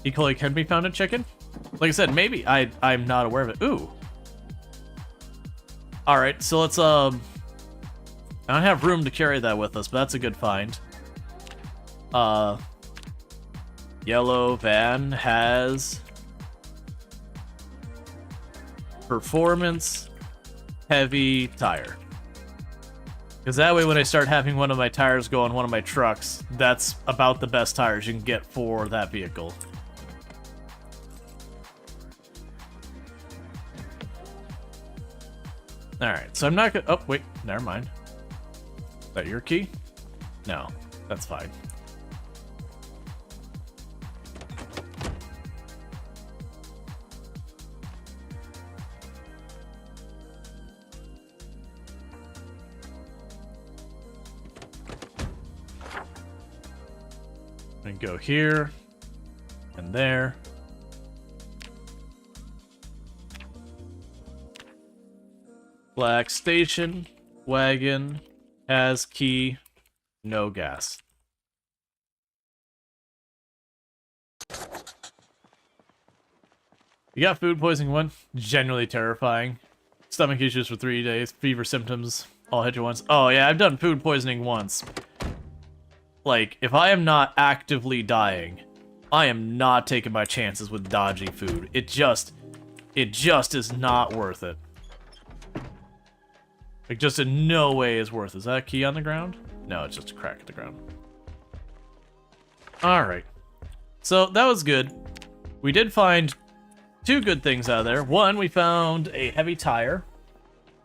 E. coli can be found in chicken? Like I said, maybe. I'm not aware of it. Ooh. Alright, so let's, I don't have room to carry that with us, but that's a good find. Yellow van has performance heavy tire. Because that way when I start having one of my tires go on one of my trucks, that's about the best tires you can get for that vehicle. Alright, so I'm not gonna... Oh, wait, never mind. Is that your key? No, that's fine. And go here and there. Black station wagon has key, no gas. You got food poisoning one, genuinely terrifying. Stomach issues for 3 days, fever symptoms, all hit you once. Oh yeah, I've done food poisoning once. Like, if I am not actively dying, I am not taking my chances with dodgy food. It just is not worth it. Like, just in no way is worth it. Is that a key on the ground? No, it's just a crack at the ground. Alright. So, that was good. We did find 2 good things out of there. One, we found a heavy tire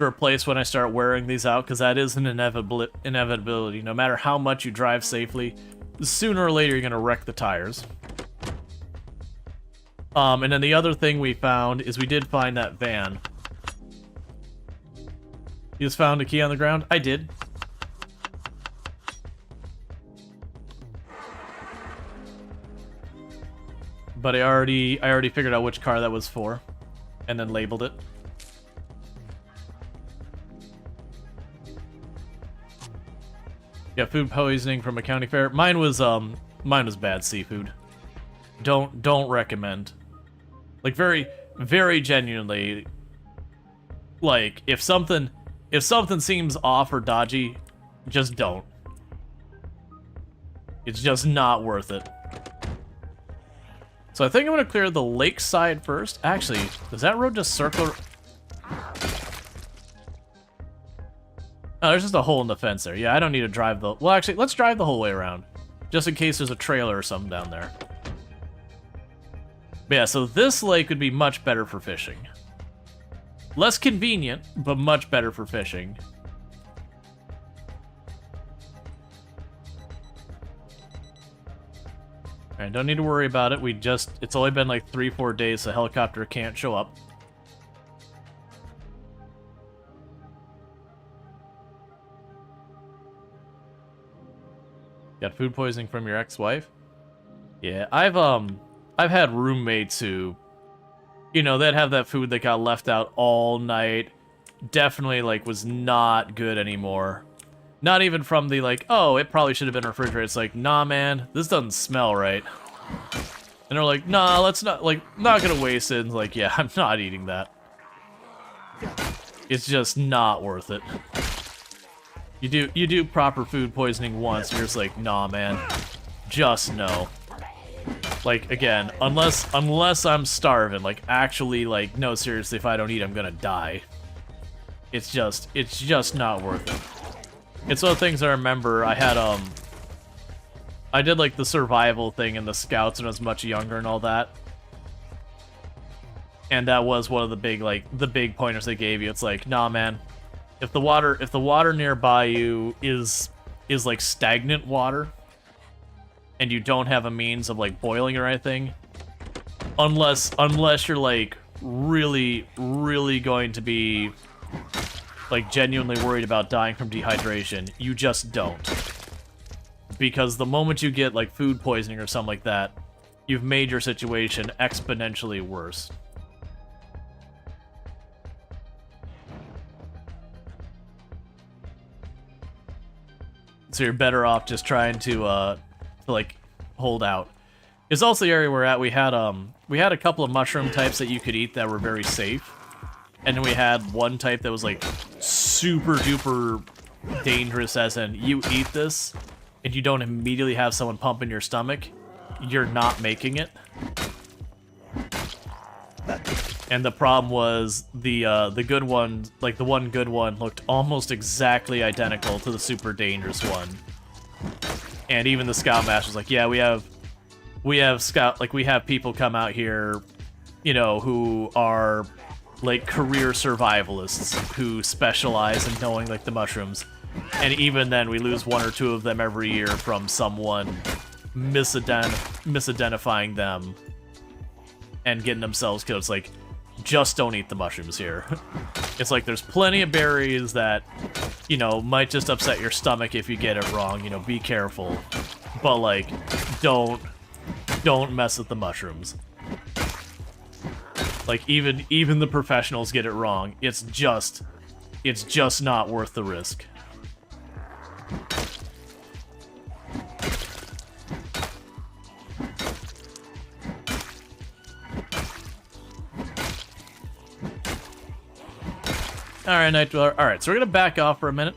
to replace when I start wearing these out, because that is an inevitability. No matter how much you drive safely, sooner or later you're going to wreck the tires. And then the other thing we found is we did find that van. You just found a key on the ground? I did. But I already figured out which car that was for, and then labeled it. Yeah, food poisoning from a county fair. Mine was bad seafood. Don't recommend. Like, very, very genuinely, like, if something seems off or dodgy, just don't. It's just not worth it. So I think I'm gonna clear the lakeside first. Actually, does that road just circle? Oh, there's just a hole in the fence there. Yeah, I don't need to drive the... Well, actually, let's drive the whole way around. Just in case there's a trailer or something down there. But yeah, so this lake would be much better for fishing. Less convenient, but much better for fishing. Alright, don't need to worry about it. It's only been like 3-4 days, so the helicopter can't show up. Got food poisoning from your ex-wife? Yeah, I've had roommates who, you know, they'd have that food that got left out all night. Definitely, like, was not good anymore. Not even from the, like, oh, it probably should have been refrigerated. It's like, nah, man, this doesn't smell right. And they're like, nah, let's not, like, not gonna waste it. And like, yeah, I'm not eating that. It's just not worth it. You do proper food poisoning once, and you're just like, nah, man, just no. Like, again, unless I'm starving, like, actually, like, no, seriously, if I don't eat, I'm gonna die. It's just not worth it. It's one of the things I remember. I had, I did, like, the survival thing in the Scouts when I was much younger and all that. And that was one of the big, like, the big pointers they gave you. It's like, nah, man, if the water nearby you is like stagnant water, and you don't have a means of, like, boiling or anything, unless you're, like, really going to be, like, genuinely worried about dying from dehydration, you just don't. Because the moment you get, like, food poisoning or something like that, you've made your situation exponentially worse. So you're better off just trying to like hold out. It's also the area we're at. We had a couple of mushroom types that you could eat that were very safe, and then we had one type that was like super duper dangerous, as in you eat this and you don't immediately have someone pump in your stomach, you're not making it. And the problem was the good one, like the one good one, looked almost exactly identical to the super dangerous one. And even the Scoutmaster's like, yeah, we have people come out here, you know, who are like career survivalists who specialize in knowing like the mushrooms. And even then, we lose 1 or 2 of them every year from someone misidentifying them and getting themselves killed. It's like, just don't eat the mushrooms here. It's like there's plenty of berries that, you know, might just upset your stomach if you get it wrong. You know, be careful. But like, don't mess with the mushrooms. Like even the professionals get it wrong. It's just not worth the risk. Alright, Night Dweller. Alright, so we're going to back off for a minute,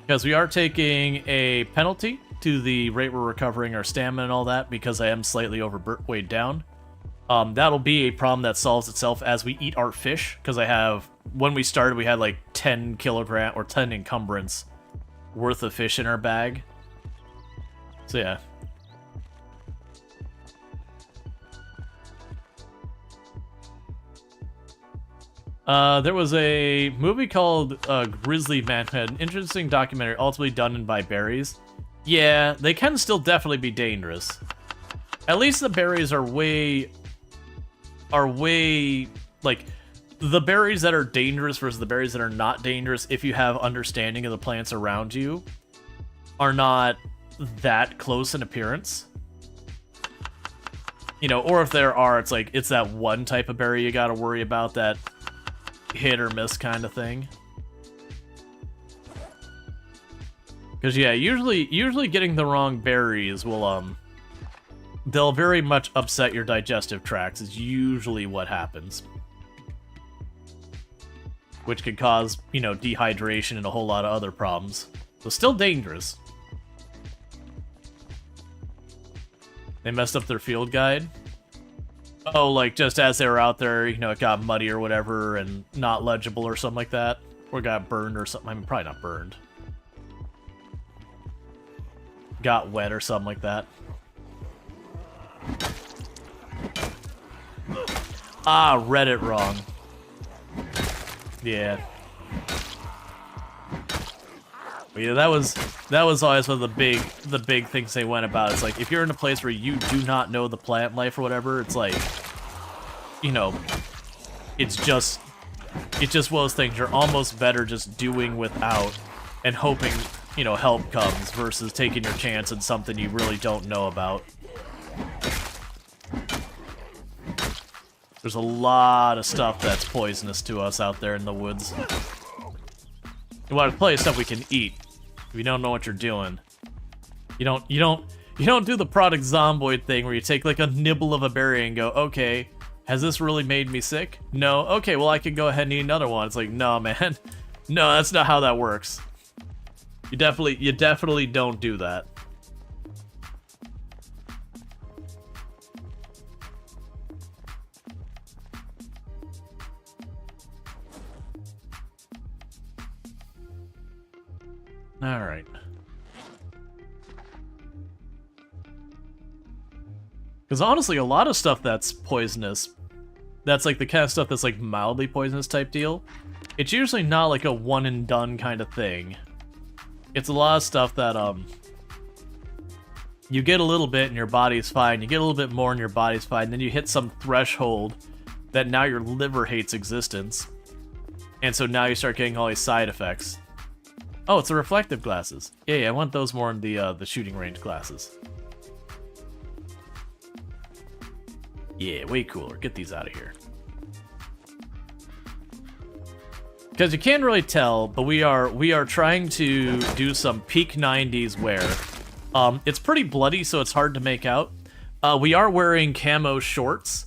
because we are taking a penalty to the rate we're recovering our stamina and all that, because I am slightly overweight down. That'll be a problem that solves itself as we eat our fish, because when we started, we had like 10 kilogram, or 10 encumbrance worth of fish in our bag. So yeah. There was a movie called Grizzly Man, an interesting documentary, ultimately done by berries. Yeah, they can still definitely be dangerous. At least the berries are way, like, the berries that are dangerous versus the berries that are not dangerous, if you have understanding of the plants around you, are not that close in appearance. You know, or if there are, it's like, it's that one type of berry you gotta worry about, that hit or miss kind of thing. Because yeah, usually getting the wrong berries will they'll very much upset your digestive tracts, is usually what happens, which could cause, you know, dehydration and a whole lot of other problems. So still dangerous. They messed up their field guide. Oh, like, just as they were out there, you know, it got muddy or whatever, and not legible or something like that? Or got burned or something. I mean, probably not burned. Got wet or something like that. Ah, read it wrong. Yeah. But yeah, that was always one of the big things they went about. It's like, if you're in a place where you do not know the plant life or whatever, it's like, you know, it's just one of those things. You're almost better just doing without and hoping, you know, help comes, versus taking your chance in something you really don't know about. There's a lot of stuff that's poisonous to us out there in the woods. You want to play stuff we can eat. If you don't know what you're doing, you don't do the product Zomboid thing where you take like a nibble of a berry and go, okay, has this really made me sick? No. Okay, well I can go ahead and eat another one. It's like, no, man, no, that's not how that works. You definitely don't do that. Alright. Because honestly, a lot of stuff that's poisonous, that's like the kind of stuff that's like mildly poisonous type deal, it's usually not like a one and done kind of thing. It's a lot of stuff that, you get a little bit and your body's fine, you get a little bit more and your body's fine, then you hit some threshold that now your liver hates existence. And so now you start getting all these side effects. Oh, it's the reflective glasses. Yeah, I want those more in the shooting range glasses. Yeah, way cooler. Get these out of here. Because you can't really tell, but we are trying to do some peak 90s wear. It's pretty bloody, so it's hard to make out. We are wearing camo shorts,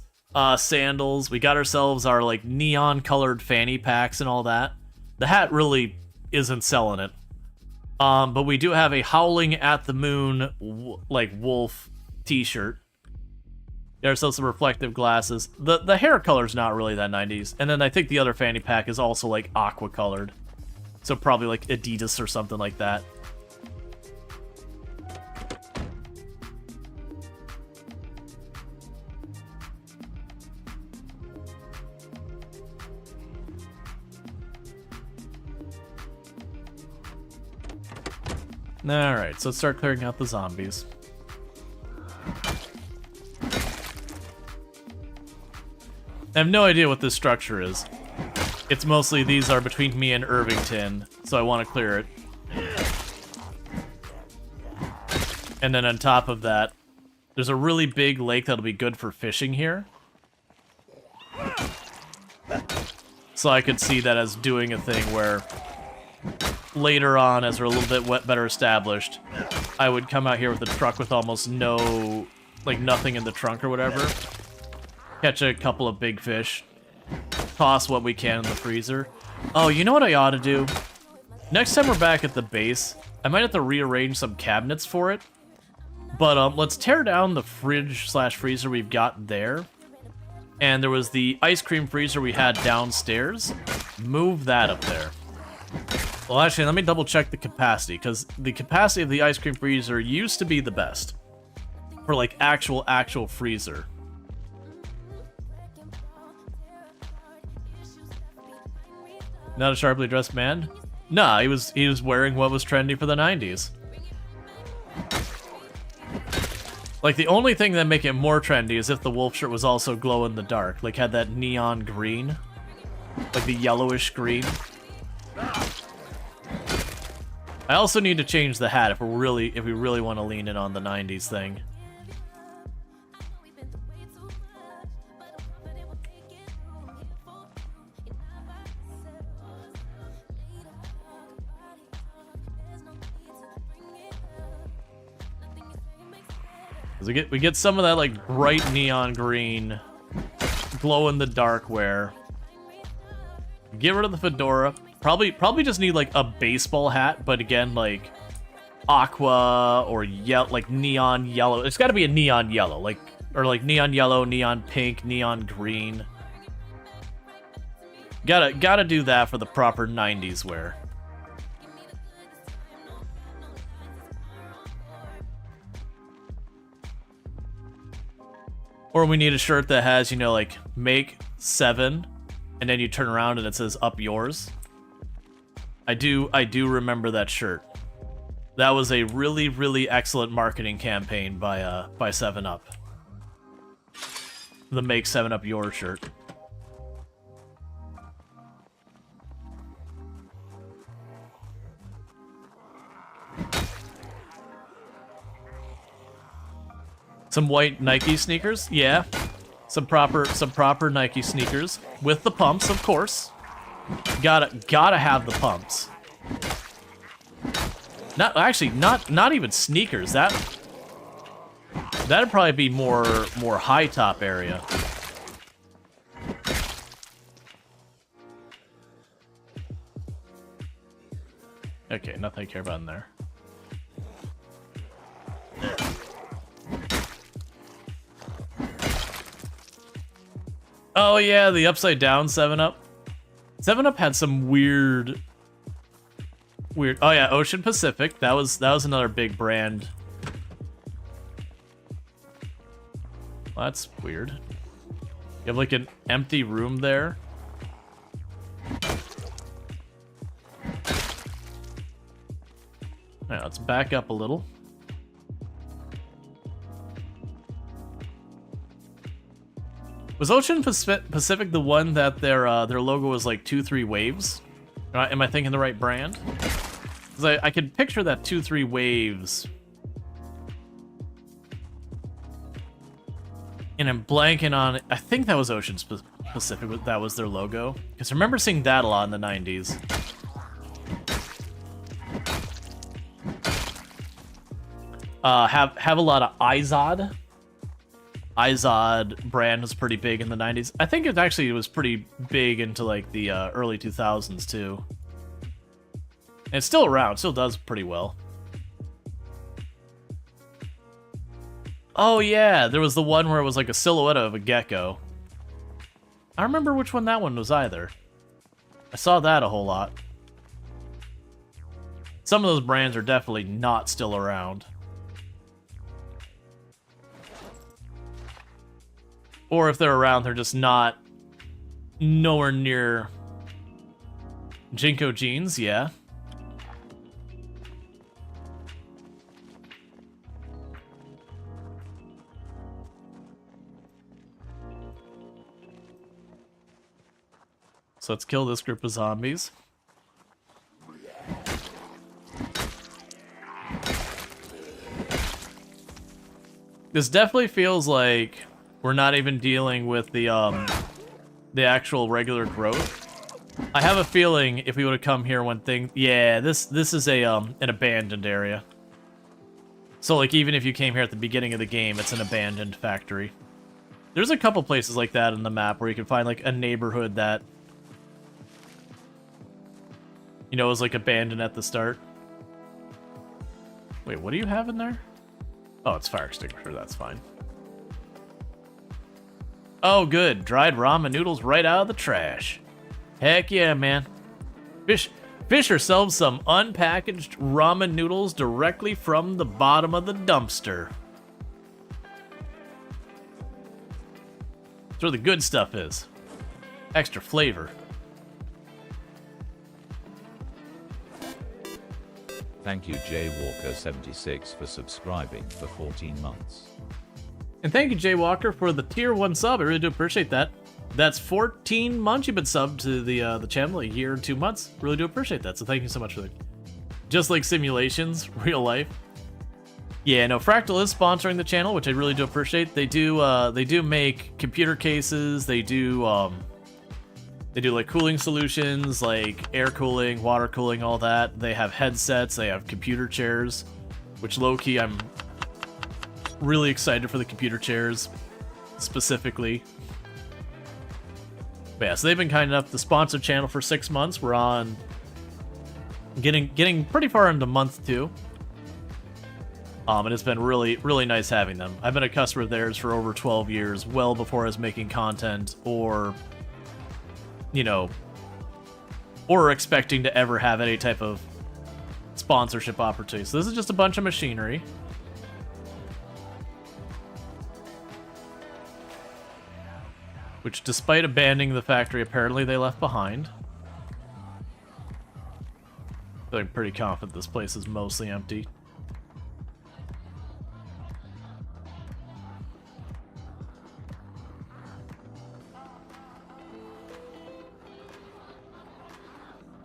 sandals. We got ourselves our like neon colored fanny packs and all that. The hat really isn't selling it. But we do have a Howling at the Moon like wolf t-shirt. Get ourselves some reflective glasses. The hair color's not really that 90s. And then I think the other fanny pack is also like aqua colored. So probably like Adidas or something like that. Alright, so let's start clearing out the zombies. I have no idea what this structure is. It's mostly these are between me and Irvington, so I want to clear it. And then on top of that, there's a really big lake that'll be good for fishing here. So I could see that as doing a thing where later on, as we're a little bit better established, I would come out here with a truck with almost no, like nothing in the trunk or whatever. Catch a couple of big fish. Toss what we can in the freezer. Oh, you know what I ought to do? Next time we're back at the base, I might have to rearrange some cabinets for it. But let's tear down the fridge/freezer we've got there. And there was the ice cream freezer we had downstairs. Move that up there. Well, actually, let me double check the capacity, because the capacity of the ice cream freezer used to be the best. For like actual freezer. Not a sharply dressed man? Nah, he was wearing what was trendy for the 90s. Like, the only thing that make it more trendy is if the wolf shirt was also glow in the dark. Like, had that neon green. Like, the yellowish green. I also need to change the hat if we really want to lean in on the 90s thing. We get some of that like bright neon green, glow in the dark wear. Get rid of the fedora. Probably just need like a baseball hat, but again like aqua or like neon yellow. It's got to be a neon yellow, like or like neon yellow, neon pink, neon green. Gotta do that for the proper 90s wear. Or we need a shirt that has, you know, like, make 7, and then you turn around and it says, up yours. I do remember that shirt. That was a really, really excellent marketing campaign by 7up. The make 7up yours shirt. Some white Nike sneakers, yeah. Some proper Nike sneakers with the pumps, of course. Gotta have the pumps. Not even sneakers. That'd probably be more high top area. Okay, nothing I care about in there. Oh yeah, the upside down 7up. 7up had some weird. Oh yeah, Ocean Pacific. That was another big brand. Well, that's weird. You have like an empty room there. Alright, let's back up a little. Was Ocean Pacific the one that their logo was like 2-3 waves? Am I thinking the right brand? Because I could picture that 2-3 waves And I'm blanking on... I think that was Ocean Pacific, but that was their logo. Because I remember seeing that a lot in the 90s. Have a lot of Izod. Izod brand was pretty big in the 90s. I think it actually was pretty big into like the early 2000s too. And it's still around, still does pretty well. Oh yeah, there was the one where it was like a silhouette of a gecko. I don't remember which one that one was either. I saw that a whole lot. Some of those brands are definitely not still around. Or if they're around, they're just not nowhere near Jinko jeans, yeah. So let's kill this group of zombies. This definitely feels like we're not even dealing with the actual regular growth. I have a feeling if we would have come here when things... Yeah, this is a an abandoned area. So like even if you came here at the beginning of the game, it's an abandoned factory. There's a couple places like that in the map where you can find like a neighborhood that, you know, was like abandoned at the start. Wait, what do you have in there? Oh, it's fire extinguisher, that's fine. Oh, good. Dried ramen noodles right out of the trash. Heck yeah, man. Fish yourselves some unpackaged ramen noodles directly from the bottom of the dumpster. That's where the good stuff is. Extra flavor. Thank you, Jaywalker76, for subscribing for 14 months. And thank you, Jay Walker, for the tier 1 sub. I really do appreciate that. That's 14 months you've been subbed to the channel, a year and 2 months. Really do appreciate that, so thank you so much for that. Just like simulations, real life. Yeah, no, Fractal is sponsoring the channel, which I really do appreciate. They do make computer cases. They do like cooling solutions, like air cooling, water cooling, all that. They have headsets. They have computer chairs, which low-key I'm really excited for the computer chairs, specifically. But yeah, so they've been kind enough to sponsor the channel for 6 months. We're on getting pretty far into month 2. And it's been really, really nice having them. I've been a customer of theirs for over 12 years, well before I was making content or, you know, or expecting to ever have any type of sponsorship opportunity. So this is just a bunch of machinery. Which, despite abandoning the factory, apparently they left behind. I'm pretty confident this place is mostly empty.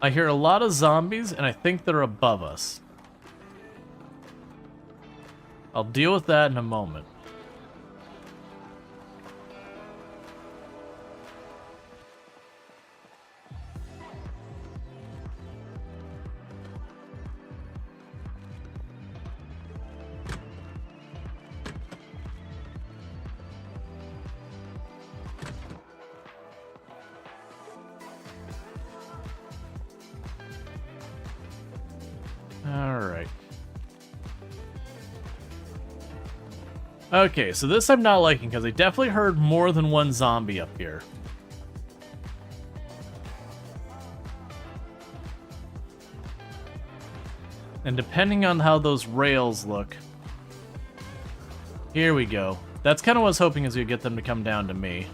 I hear a lot of zombies, and I think they're above us. I'll deal with that in a moment. Alright. Okay, so this I'm not liking, because I definitely heard more than one zombie up here. And depending on how those rails look... Here we go. That's kind of what I was hoping, is we'd get them to come down to me.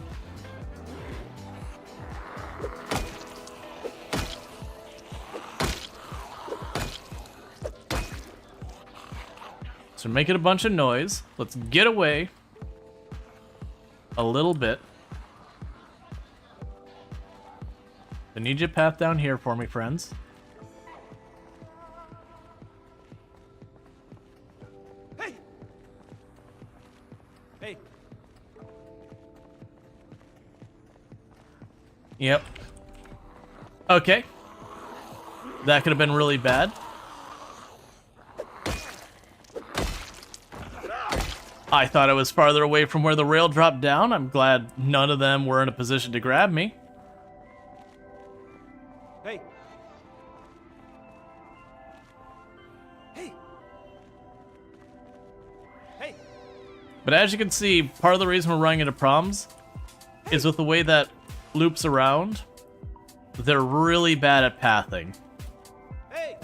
So making a bunch of noise. Let's get away a little bit. I need you to path down here for me, friends. Hey! Hey! Yep. Okay. That could have been really bad. I thought I was farther away from where the rail dropped down. I'm glad none of them were in a position to grab me. Hey. Hey. Hey. But as you can see, part of the reason we're running into problems is with the way that loops around. They're really bad at pathing. Hey.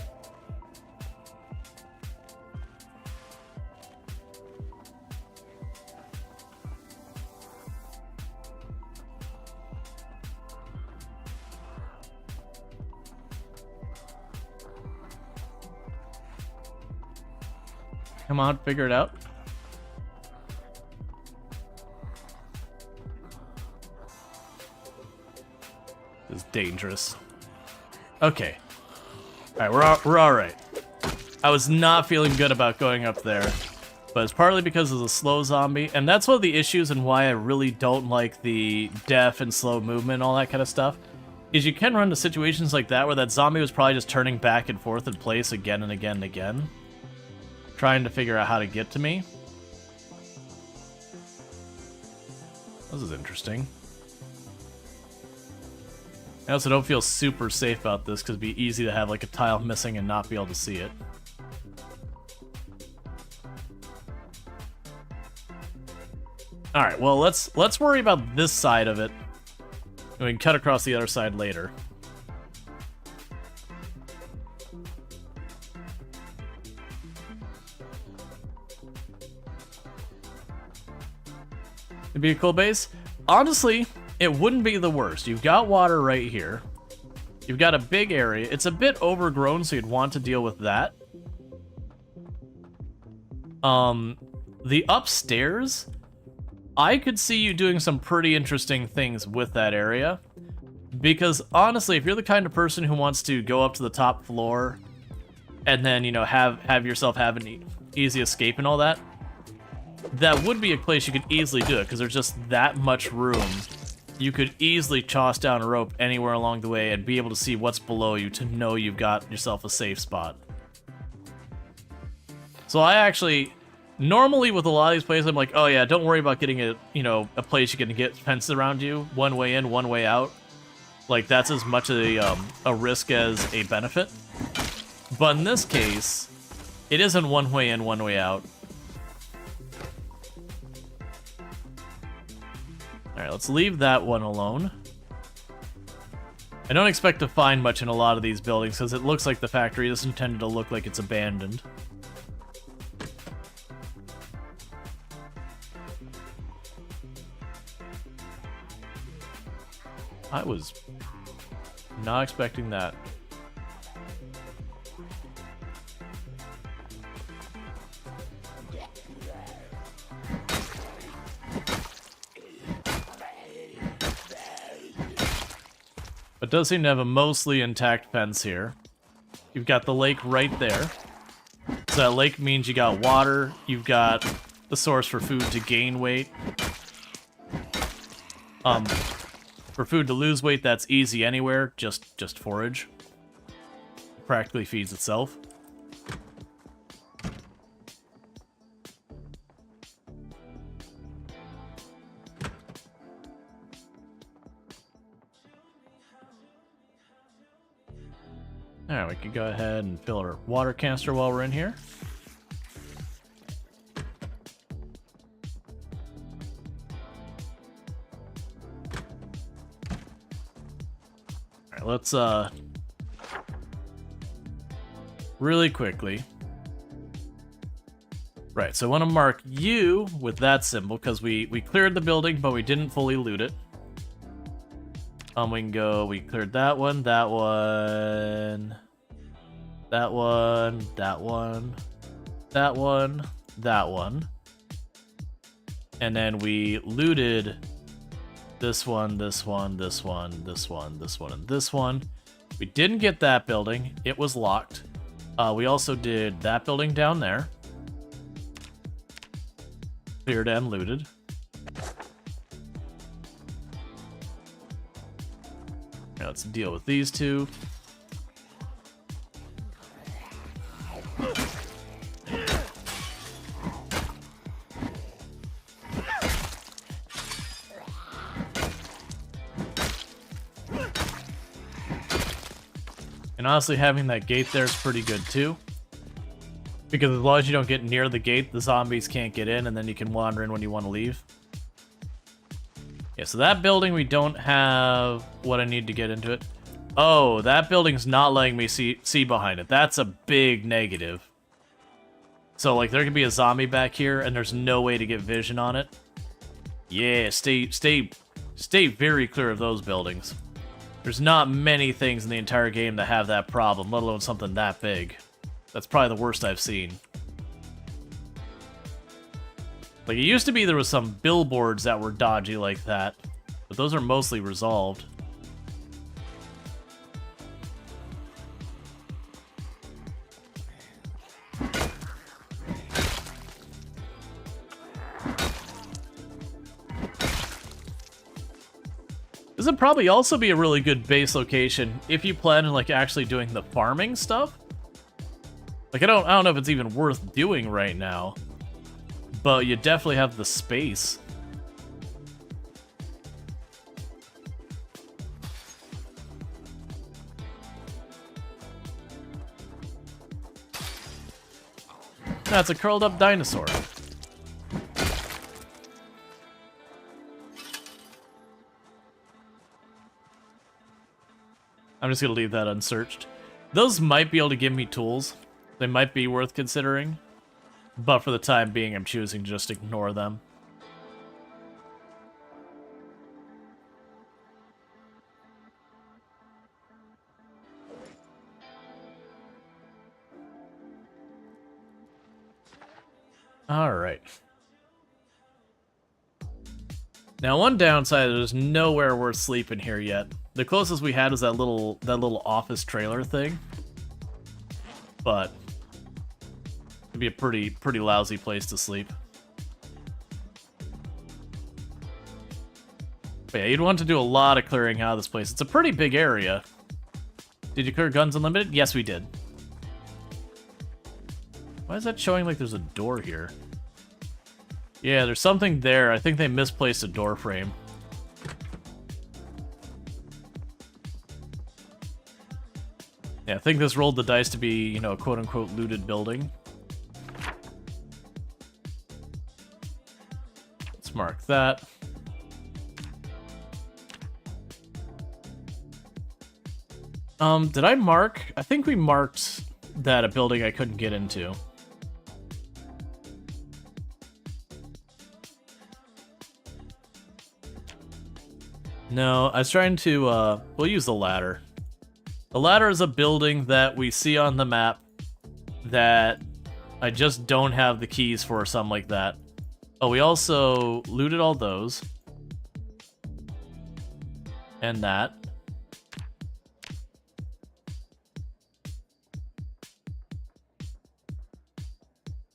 Come on, figure it out. This is dangerous. Okay. Alright, we're alright. I was not feeling good about going up there, but it's partly because of the slow zombie, and that's one of the issues and why I really don't like the deaf and slow movement and all that kind of stuff, is you can run into situations like that where that zombie was probably just turning back and forth in place again and again and again, trying to figure out how to get to me. This is interesting. I also don't feel super safe about this because it'd be easy to have like a tile missing and not be able to see it. Alright, well let's worry about this side of it. And we can cut across the other side later. It'd be a cool base. Honestly, it wouldn't be the worst. You've got water right here. You've got a big area. It's a bit overgrown, so you'd want to deal with that. The upstairs, I could see you doing some pretty interesting things with that area. Because honestly, if you're the kind of person who wants to go up to the top floor and then, you know, have yourself have an easy escape and all that, that would be a place you could easily do it, because there's just that much room. You could easily toss down a rope anywhere along the way and be able to see what's below you to know you've got yourself a safe spot. So I actually, normally with a lot of these places, I'm like, oh yeah, don't worry about getting a, you know, a place you can get fences around you, one way in, one way out. Like that's as much a risk as a benefit. But in this case, it isn't one way in, one way out. Alright, let's leave that one alone. I don't expect to find much in a lot of these buildings because it looks like the factory is intended to look like it's abandoned. I was not expecting that. It does seem to have a mostly intact fence here. You've got the lake right there. So that lake means you got water, you've got the source for food to gain weight. For food to lose weight, that's easy anywhere, just forage. It practically feeds itself. Alright, we could go ahead and fill our water canister while we're in here. Alright, let's really quickly. Right, so I want to mark you with that symbol because we cleared the building, but we didn't fully loot it. We can go, we cleared that one, that one, that one, that one, that one, that one. And then we looted this one, this one, this one, this one, this one, and this one. We didn't get that building. It was locked. We also did that building down there. Cleared and looted. Now let's deal with these two. And honestly, having that gate there is pretty good too. Because as long as you don't get near the gate, the zombies can't get in, and then you can wander in when you want to leave. Yeah, so that building, we don't have what I need to get into it. Oh, that building's not letting me see behind it. That's a big negative. So, like, there could be a zombie back here, and there's no way to get vision on it. Yeah, stay very clear of those buildings. There's not many things in the entire game that have that problem, let alone something that big. That's probably the worst I've seen. Like, it used to be there was some billboards that were dodgy like that, but those are mostly resolved. This would probably also be a really good base location if you plan on, like, actually doing the farming stuff. Like, I don't know if it's even worth doing right now, but you definitely have the space. That's a curled up dinosaur. I'm just gonna leave that unsearched. Those might be able to give me tools. They might be worth considering. But for the time being, I'm choosing to just ignore them. Alright. Now, one downside, there's nowhere worth sleeping here yet. The closest we had was that little office trailer thing. But it'd be a pretty lousy place to sleep. But yeah, you'd want to do a lot of clearing out of this place. It's a pretty big area. Did you clear Guns Unlimited? Yes, we did. Why is that showing like there's a door here? Yeah, there's something there. I think they misplaced a door frame. Yeah, I think this rolled the dice to be, you know, a quote-unquote looted building. Let's mark that. Did I mark? I think we marked that a building I couldn't get into. No, I was trying to, we'll use the ladder. The ladder is a building that we see on the map that I just don't have the keys for or something like that. Oh, we also looted all those. And that.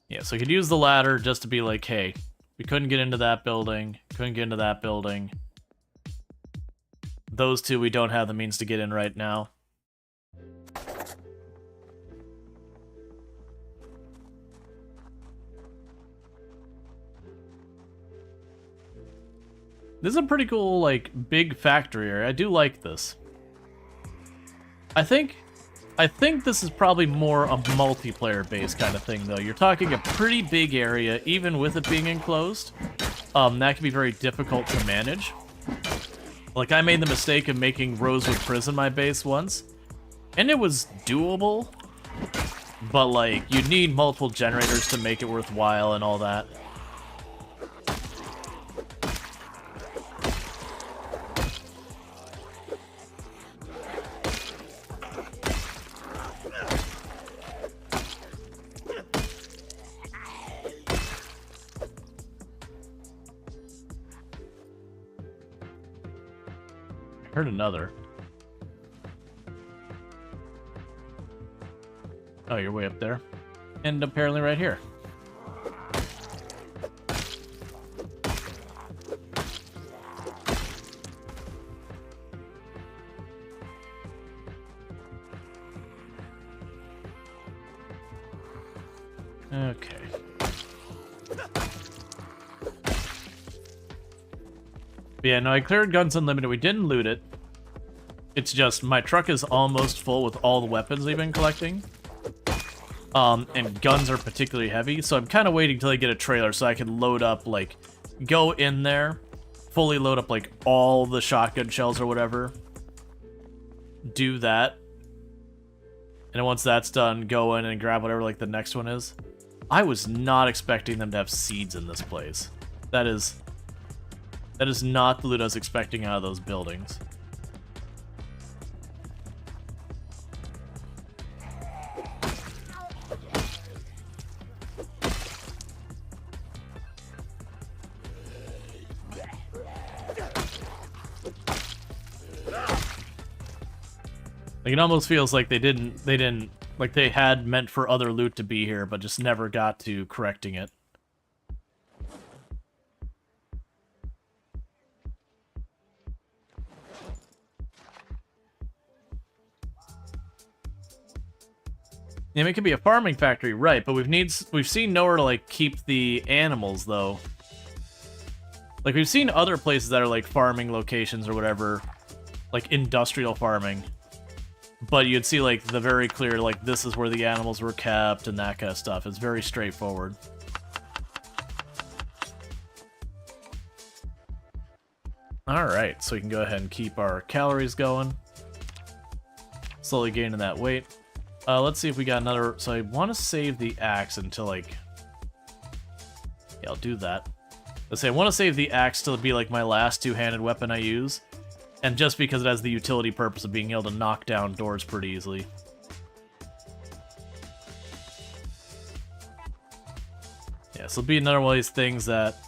Yeah, so I could use the ladder just to be like, hey, we couldn't get into that building, couldn't get into that building. Those two we don't have the means to get in right now. This is a pretty cool, like, big factory area. I do like this. I think this is probably more a multiplayer-based kind of thing, though. You're talking a pretty big area, even with it being enclosed. That can be very difficult to manage. Like, I made the mistake of making Rosewood Prison my base once, and it was doable, but, like, you need multiple generators to make it worthwhile and all that. Heard another. Oh, you're way up there. And apparently right here. Okay. But yeah, no, I cleared Guns Unlimited. We didn't loot it. It's just my truck is almost full with all the weapons we've been collecting. And guns are particularly heavy, so I'm kind of waiting till I get a trailer so I can load up, like, go in there, fully load up, like, all the shotgun shells or whatever. Do that. And then once that's done, go in and grab whatever, like, the next one is. I was not expecting them to have seeds in this place. That is not the loot I was expecting out of those buildings. Like, it almost feels like they didn't, like they had meant for other loot to be here, but just never got to correcting it. Yeah, I mean, it could be a farming factory, right, but we've seen nowhere to, like, keep the animals, though. Like, we've seen other places that are, like, farming locations or whatever, like, industrial farming. But you'd see, like, the very clear, like, this is where the animals were kept and that kind of stuff. It's very straightforward. Alright, so we can go ahead and keep our calories going. Slowly gaining that weight. Let's see if we got another... So I want to save the axe until, like... Yeah, I'll do that. Let's say I want to save the axe to be, like, my last two-handed weapon I use. And just because it has the utility purpose of being able to knock down doors pretty easily. Yeah, so it'll be another one of these things that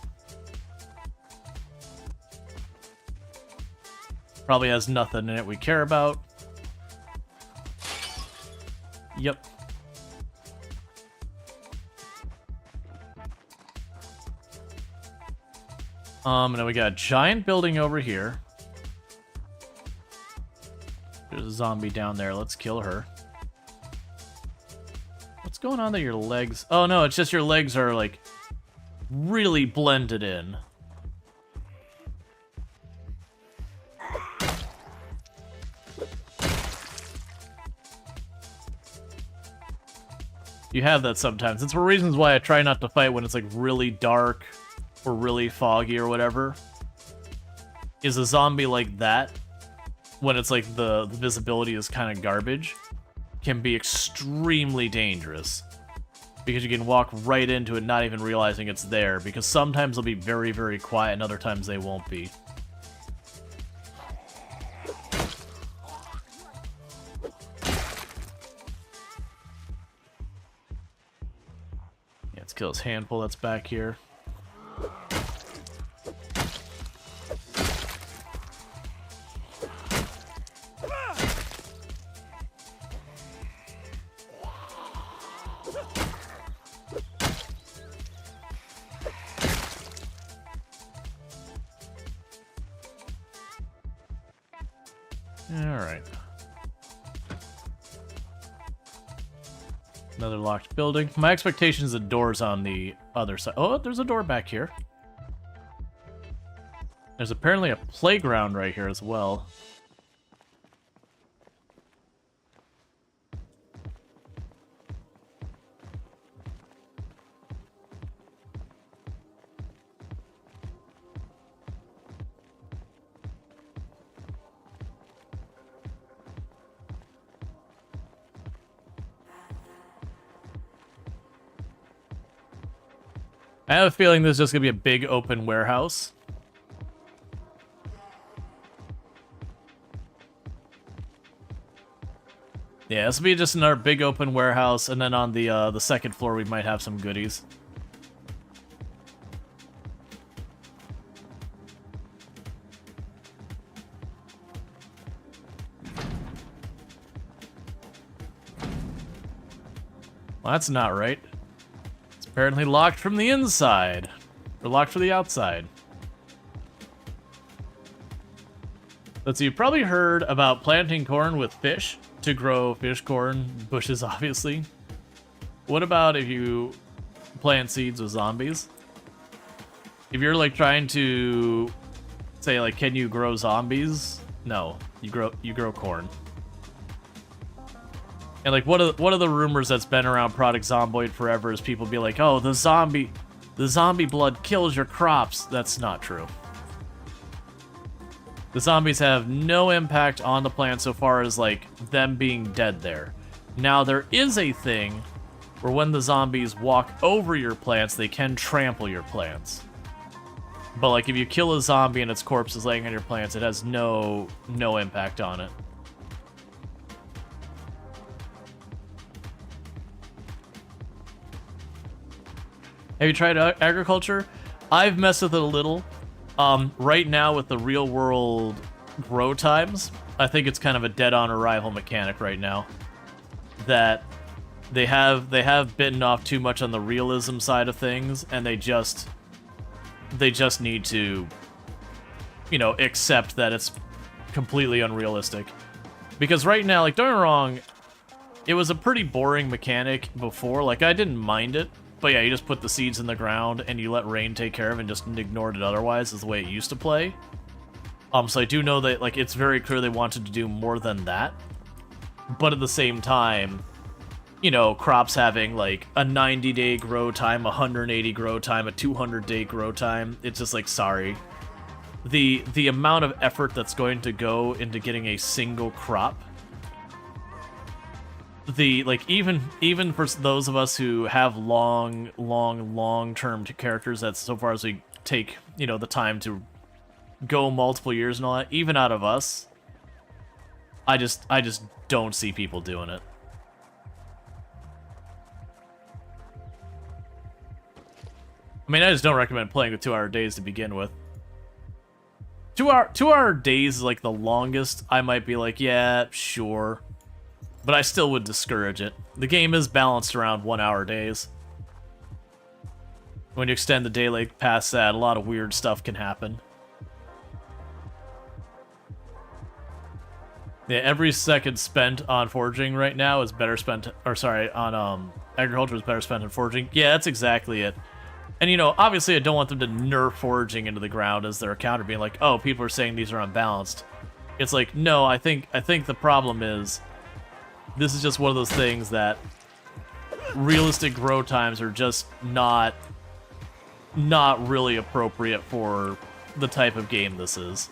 probably has nothing in it we care about. Yep. And then we got a giant building over here. There's a zombie down there. Let's kill her. What's going on there? Your legs... Oh, no, it's just your legs are, like, really blended in. You have that sometimes. It's for reasons why I try not to fight when it's, like, really dark or really foggy or whatever. Is a zombie like that, when it's like the visibility is kind of garbage, can be extremely dangerous. Because you can walk right into it not even realizing it's there, because sometimes they'll be very, very quiet and other times they won't be. Yeah, let's kill this handful that's back here. Alright. Another locked building. My expectation is the door's on the other side. Oh, there's a door back here. There's apparently a playground right here as well. I have a feeling this is just going to be a big open warehouse. Yeah, this will be just another big open warehouse, and then on the second floor we might have some goodies. Well, that's not right. Apparently locked from the inside. Or locked from the outside. Let's see, you've probably heard about planting corn with fish to grow fish corn bushes, obviously. What about if you plant seeds with zombies. If you're like trying to say like, can you grow zombies? No, you grow corn. And like one of the rumors that's been around Product Zomboid forever is people be like, oh, the zombie blood kills your crops. That's not true. The zombies have no impact on the plant so far as like them being dead there. Now there is a thing where when the zombies walk over your plants, they can trample your plants. But like if you kill a zombie and its corpse is laying on your plants, it has no impact on it. Have you tried agriculture? I've messed with it a little. Right now with the real world grow times, I think it's kind of a dead-on arrival mechanic right now. That they have bitten off too much on the realism side of things, and they just need to, you know, accept that it's completely unrealistic. Because right now, like, don't get me wrong, it was a pretty boring mechanic before. Like, I didn't mind it. But yeah, you just put the seeds in the ground and you let rain take care of it and just ignored it otherwise, is the way it used to play. So I do know that, like, it's very clear they wanted to do more than that. But at the same time, you know, crops having, like, a 90-day grow time, 180 grow time, a 200-day grow time, it's just like, sorry. The amount of effort that's going to go into getting a single crop, even for those of us who have long-term characters, that so far as we take, you know, the time to go multiple years and all that, even out of us, I just don't see people doing it. I mean, I just don't recommend playing with 2-hour days to begin with. 2-hour days is like the longest. I might be like, yeah, sure. But I still would discourage it. The game is balanced around 1-hour days. When you extend the day length past that, a lot of weird stuff can happen. Yeah, every second spent on foraging right now is better spent, or sorry, on agriculture is better spent on foraging. Yeah, that's exactly it. And, you know, obviously I don't want them to nerf foraging into the ground as their counter, being like, oh, people are saying these are unbalanced. It's like, no, I think the problem is, this is just one of those things that realistic grow times are just not really appropriate for the type of game this is.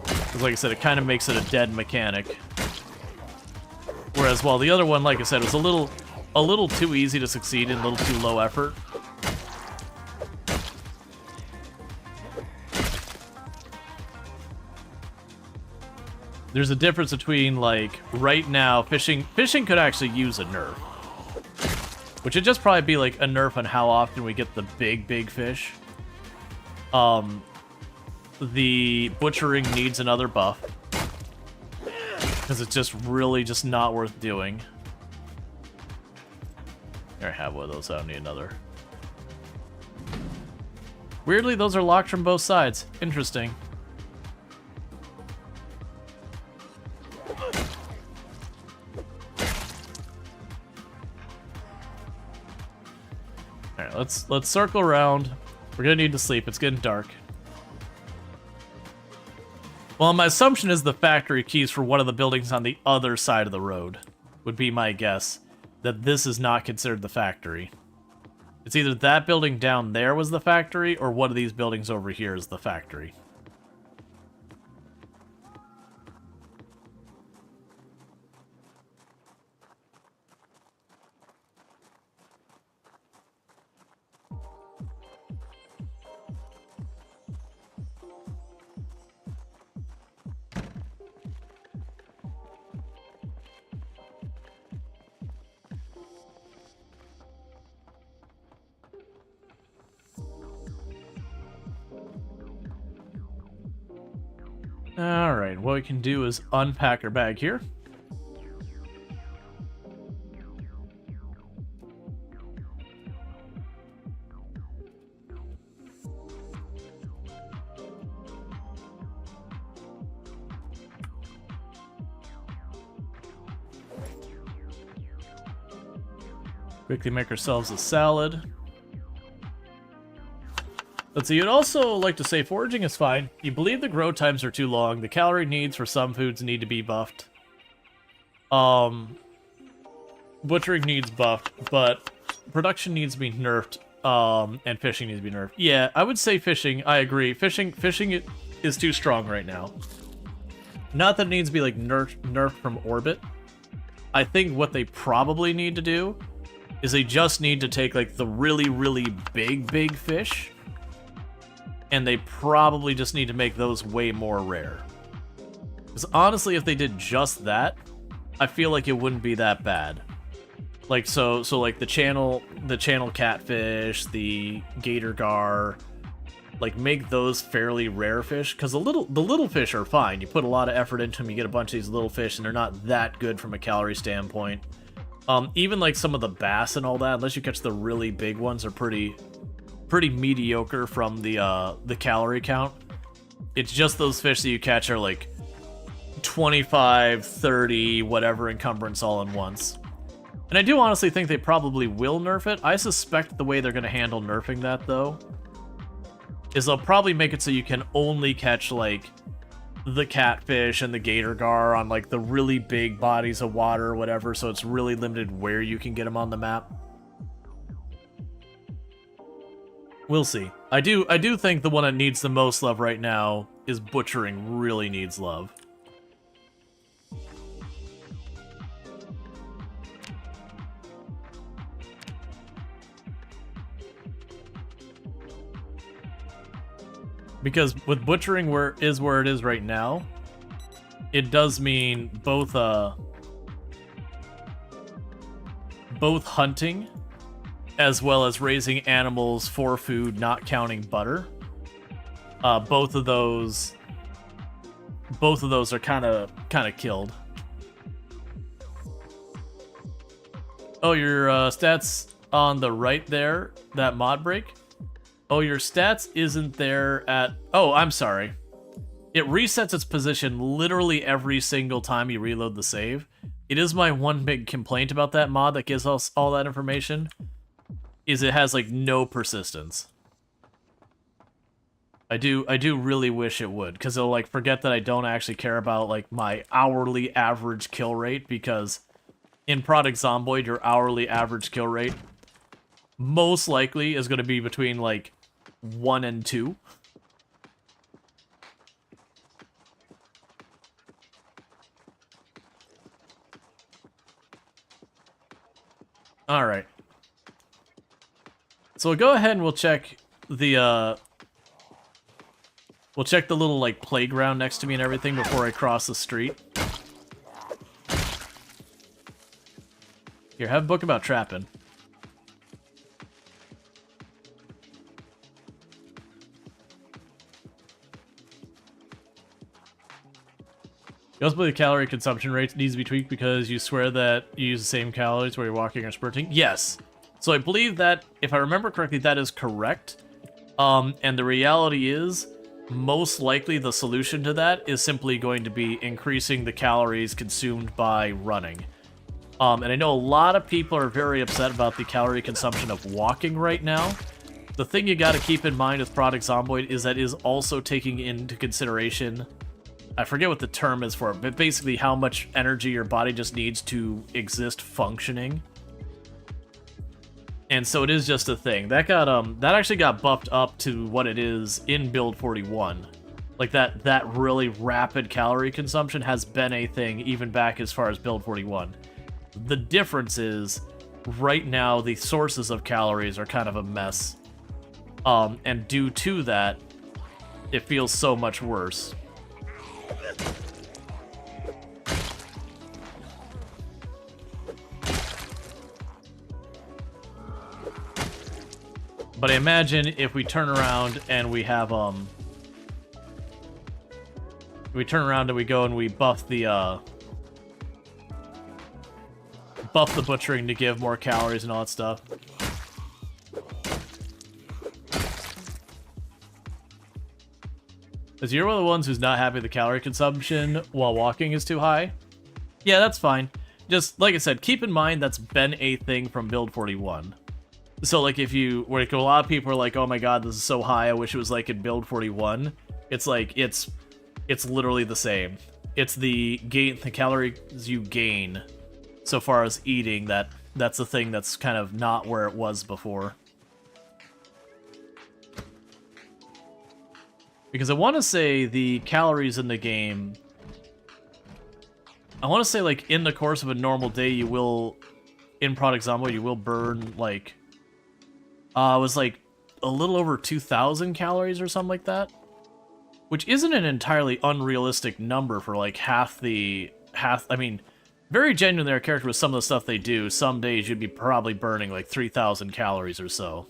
Because like I said, it kind of makes it a dead mechanic. Whereas while the other one, like I said, was a little too easy to succeed and a little too low effort. There's a difference between, like, right now, fishing could actually use a nerf. Which would just probably be, like, a nerf on how often we get the big fish. The butchering needs another buff. Because it's just really just not worth doing. Here, I have one of those, I don't need another. Weirdly, those are locked from both sides. Interesting. Alright, let's circle around. We're gonna need to sleep, it's getting dark. Well, my assumption is the factory keys for one of the buildings on the other side of the road. Would be my guess. That this is not considered the factory. It's either that building down there was the factory, or one of these buildings over here is the factory. Alright, what we can do is unpack our bag here. Quickly make ourselves a salad. Let's see, you'd also like to say foraging is fine. You believe the grow times are too long. The calorie needs for some foods need to be buffed. Butchering needs buffed, but production needs to be nerfed, and fishing needs to be nerfed. Yeah, I would say fishing, I agree. Fishing is too strong right now. Not that it needs to be, like, nerfed from orbit. I think what they probably need to do is they just need to take, like, the really, really big fish, and they probably just need to make those way more rare. Because honestly, if they did just that, I feel like it wouldn't be that bad. Like, so like the channel catfish, the gator gar, like, make those fairly rare fish, because the little fish are fine. You put a lot of effort into them, you get a bunch of these little fish, and they're not that good from a calorie standpoint. Even like some of the bass and all that, unless you catch the really big ones, are pretty mediocre from the calorie count. It's just those fish that you catch are like 25, 30, whatever encumbrance all in once. And I do honestly think they probably will nerf it. I suspect the way they're going to handle nerfing that, though, is they'll probably make it so you can only catch, like, the catfish and the gator gar on, like, the really big bodies of water or whatever, so it's really limited where you can get them on the map. We'll see. I do think the one that needs the most love right now is butchering really needs love. Because with butchering where it is right now, it does mean both hunting as well as raising animals for food, not counting butter. Both of those are kind of killed. Oh, your stats on the right there, that mod break. Oh, your stats isn't there at... Oh, I'm sorry. It resets its position literally every single time you reload the save. It is my one big complaint about that mod that gives us all that information, is it has, like, no persistence. I do really wish it would, because it'll, like, forget that I don't actually care about, like, my hourly average kill rate, because in Product Zomboid, your hourly average kill rate most likely is going to be between, like, 1 and 2. Alright. So we'll go ahead and we'll check the, we'll check the little, like, playground next to me and everything before I cross the street. Here, have a book about trapping. You also believe the calorie consumption rate needs to be tweaked because you swear that you use the same calories while you're walking or sprinting? Yes. So I believe that, if I remember correctly, that is correct. And the reality is, most likely the solution to that is simply going to be increasing the calories consumed by running. And I know a lot of people are very upset about the calorie consumption of walking right now. The thing you gotta keep in mind with Product Zomboid is that it is also taking into consideration... I forget what the term is for it, but basically how much energy your body just needs to exist functioning. And so it is just a thing. That got that actually got buffed up to what it is in build 41. Like that really rapid calorie consumption has been a thing even back as far as build 41. The difference is right now the sources of calories are kind of a mess. And due to that, it feels so much worse. But I imagine if we turn around and we have we turn around and we go and we buff the butchering to give more calories and all that stuff. Because you're one of the ones who's not happy the calorie consumption while walking is too high. Yeah, that's fine. just like I said, keep in mind that's been a thing from build 41. So like if you, like a lot of people are like, oh my god, this is so high, I wish it was like in build 41. It's like, it's literally the same. It's the calories you gain so far as eating that's the thing that's kind of not where it was before. Because I want to say the calories in the game, I want to say like in the course of a normal day you will, in Product Zomboid, you will burn like, it was like a little over 2,000 calories or something like that. Which isn't an entirely unrealistic number for like I mean, very genuinely our character with some of the stuff they do, some days you'd be probably burning like 3,000 calories or so.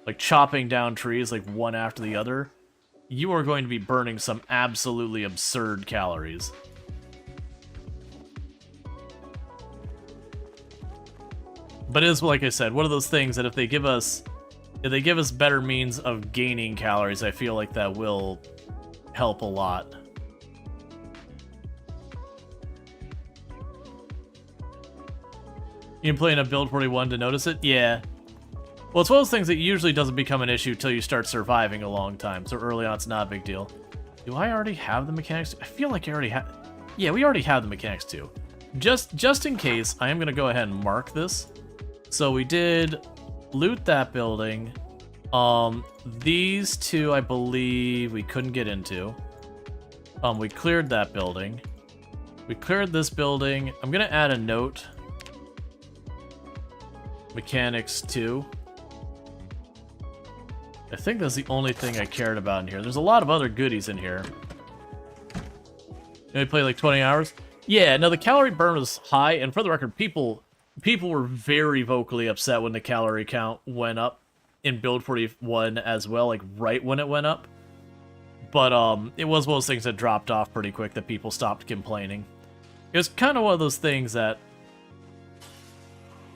Like chopping down trees like one after the other, you are going to be burning some absolutely absurd calories. But it is, like I said, one of those things that if they give us better means of gaining calories, I feel like that will help a lot. You can play in a build 41 to notice it? Yeah. Well, it's one of those things that usually doesn't become an issue till you start surviving a long time, so early on it's not a big deal. Do I already have the mechanics? I feel like I already have... Yeah, we already have the mechanics too. Just in case, I am going to go ahead and mark this. So we did loot that building. These two, I believe, we couldn't get into. We cleared that building. We cleared this building. I'm gonna add a note. Mechanics 2. I think that's the only thing I cared about in here. There's a lot of other goodies in here. We play like 20 hours? Yeah, no, the calorie burn was high, and for the record, people were very vocally upset when the calorie count went up in build 41 as well, like right when it went up. But it was one of those things that dropped off pretty quick that people stopped complaining. It was kind of one of those things that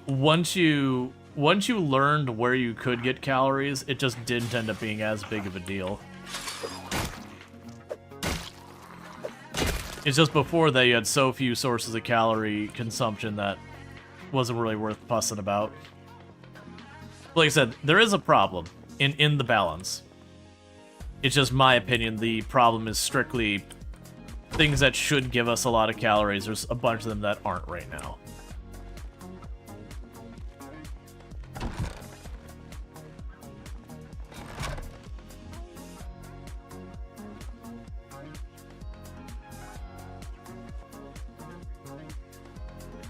once you learned where you could get calories, it just didn't end up being as big of a deal. It's just before that you had so few sources of calorie consumption that wasn't really worth fussing about. Like I said, there is a problem in the balance. It's just my opinion, the problem is strictly things that should give us a lot of calories. There's a bunch of them that aren't right now.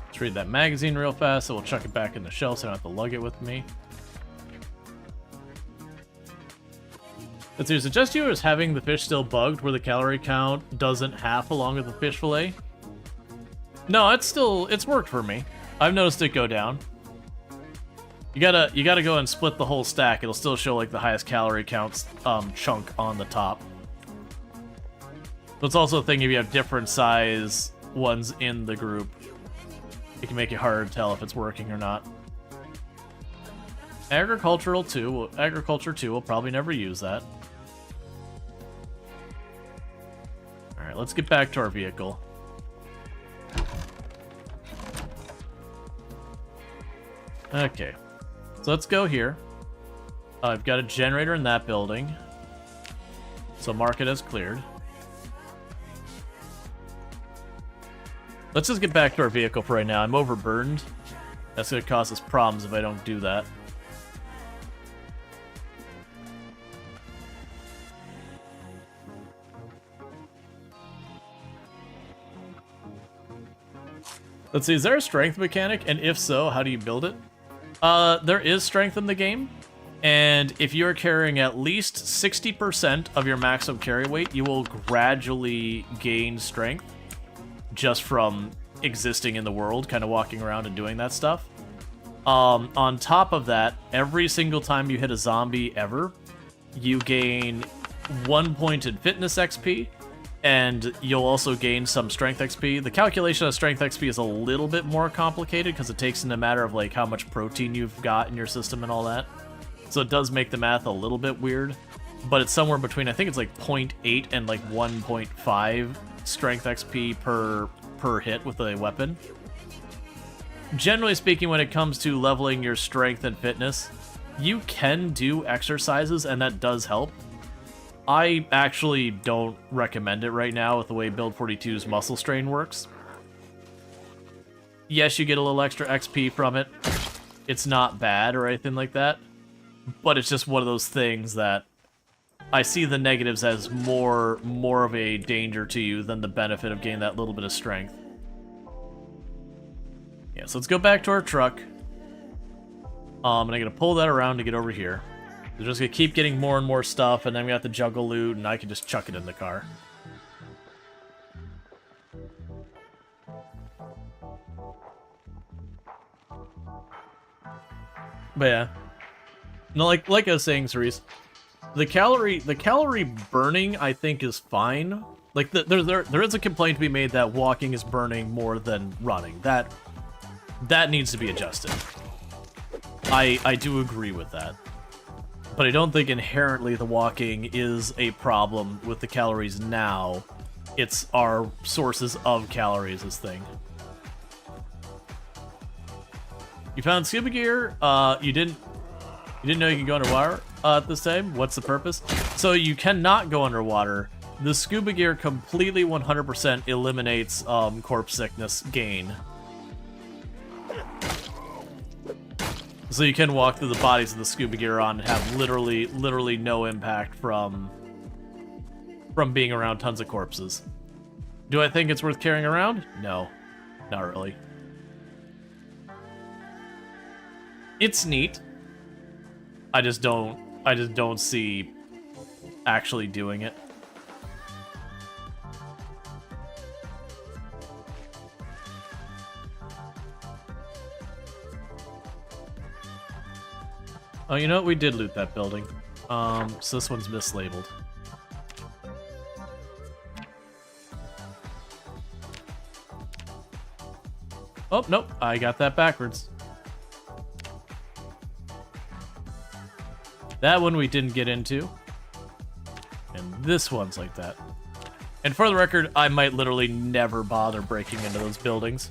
Let's read that magazine real fast, so we'll chuck it back in the shelf so I don't have to lug it with me. Let's see, suggest you as having the fish still bugged where the calorie count doesn't half along with the fish fillet. No, it's worked for me. I've noticed it go down. You gotta go and split the whole stack. It'll still show like the highest calorie counts chunk on the top. But it's also a thing if you have different size ones in the group. It can make it harder to tell if it's working or not. Agriculture 2 will probably never use that. Alright, let's get back to our vehicle. Okay, so let's go here. I've got a generator in that building, so mark it as cleared. Let's just get back to our vehicle for right now. I'm overburdened. That's going to cause us problems if I don't do that. Let's see, is there a strength mechanic? And if so, how do you build it? There is strength in the game. And if you're carrying at least 60% of your maximum carry weight, you will gradually gain strength just from existing in the world, kind of walking around and doing that stuff. On top of that, every single time you hit a zombie ever, you gain 1 point in fitness XP, and you'll also gain some strength XP. The calculation of strength XP is a little bit more complicated because it takes in a matter of like how much protein you've got in your system and all that. So it does make the math a little bit weird, but it's somewhere between, I think it's like 0.8 and like 1.5 strength XP per hit with a weapon. generally speaking, when it comes to leveling your strength and fitness, you can do exercises, and that does help. I actually don't recommend it right now with the way Build 42's muscle strain works. Yes, you get a little extra XP from it. It's not bad or anything like that, but it's just one of those things that I see the negatives as more of a danger to you than the benefit of getting that little bit of strength. Yeah, so let's go back to our truck. And I'm gonna pull that around to get over here. We're just gonna keep getting more and more stuff, and then we have to juggle loot, and I can just chuck it in the car. But yeah, no, like I was saying, Cerise, the calorie burning I think is fine. Like there is a complaint to be made that walking is burning more than running. That needs to be adjusted. I do agree with that. But I don't think inherently the walking is a problem with the calories now. It's our sources of calories this thing. You found scuba gear. You didn't know you could go underwater at this time? What's the purpose? So you cannot go underwater. The scuba gear completely 100% eliminates corpse sickness gain. So you can walk through the bodies of the scuba gear on and have literally no impact from being around tons of corpses. Do I think it's worth carrying around? No, not really. It's neat. I just don't see actually doing it. Oh, you know what? We did loot that building. So this one's mislabeled. Oh, nope. I got that backwards. That one we didn't get into. And this one's like that. And for the record, I might literally never bother breaking into those buildings.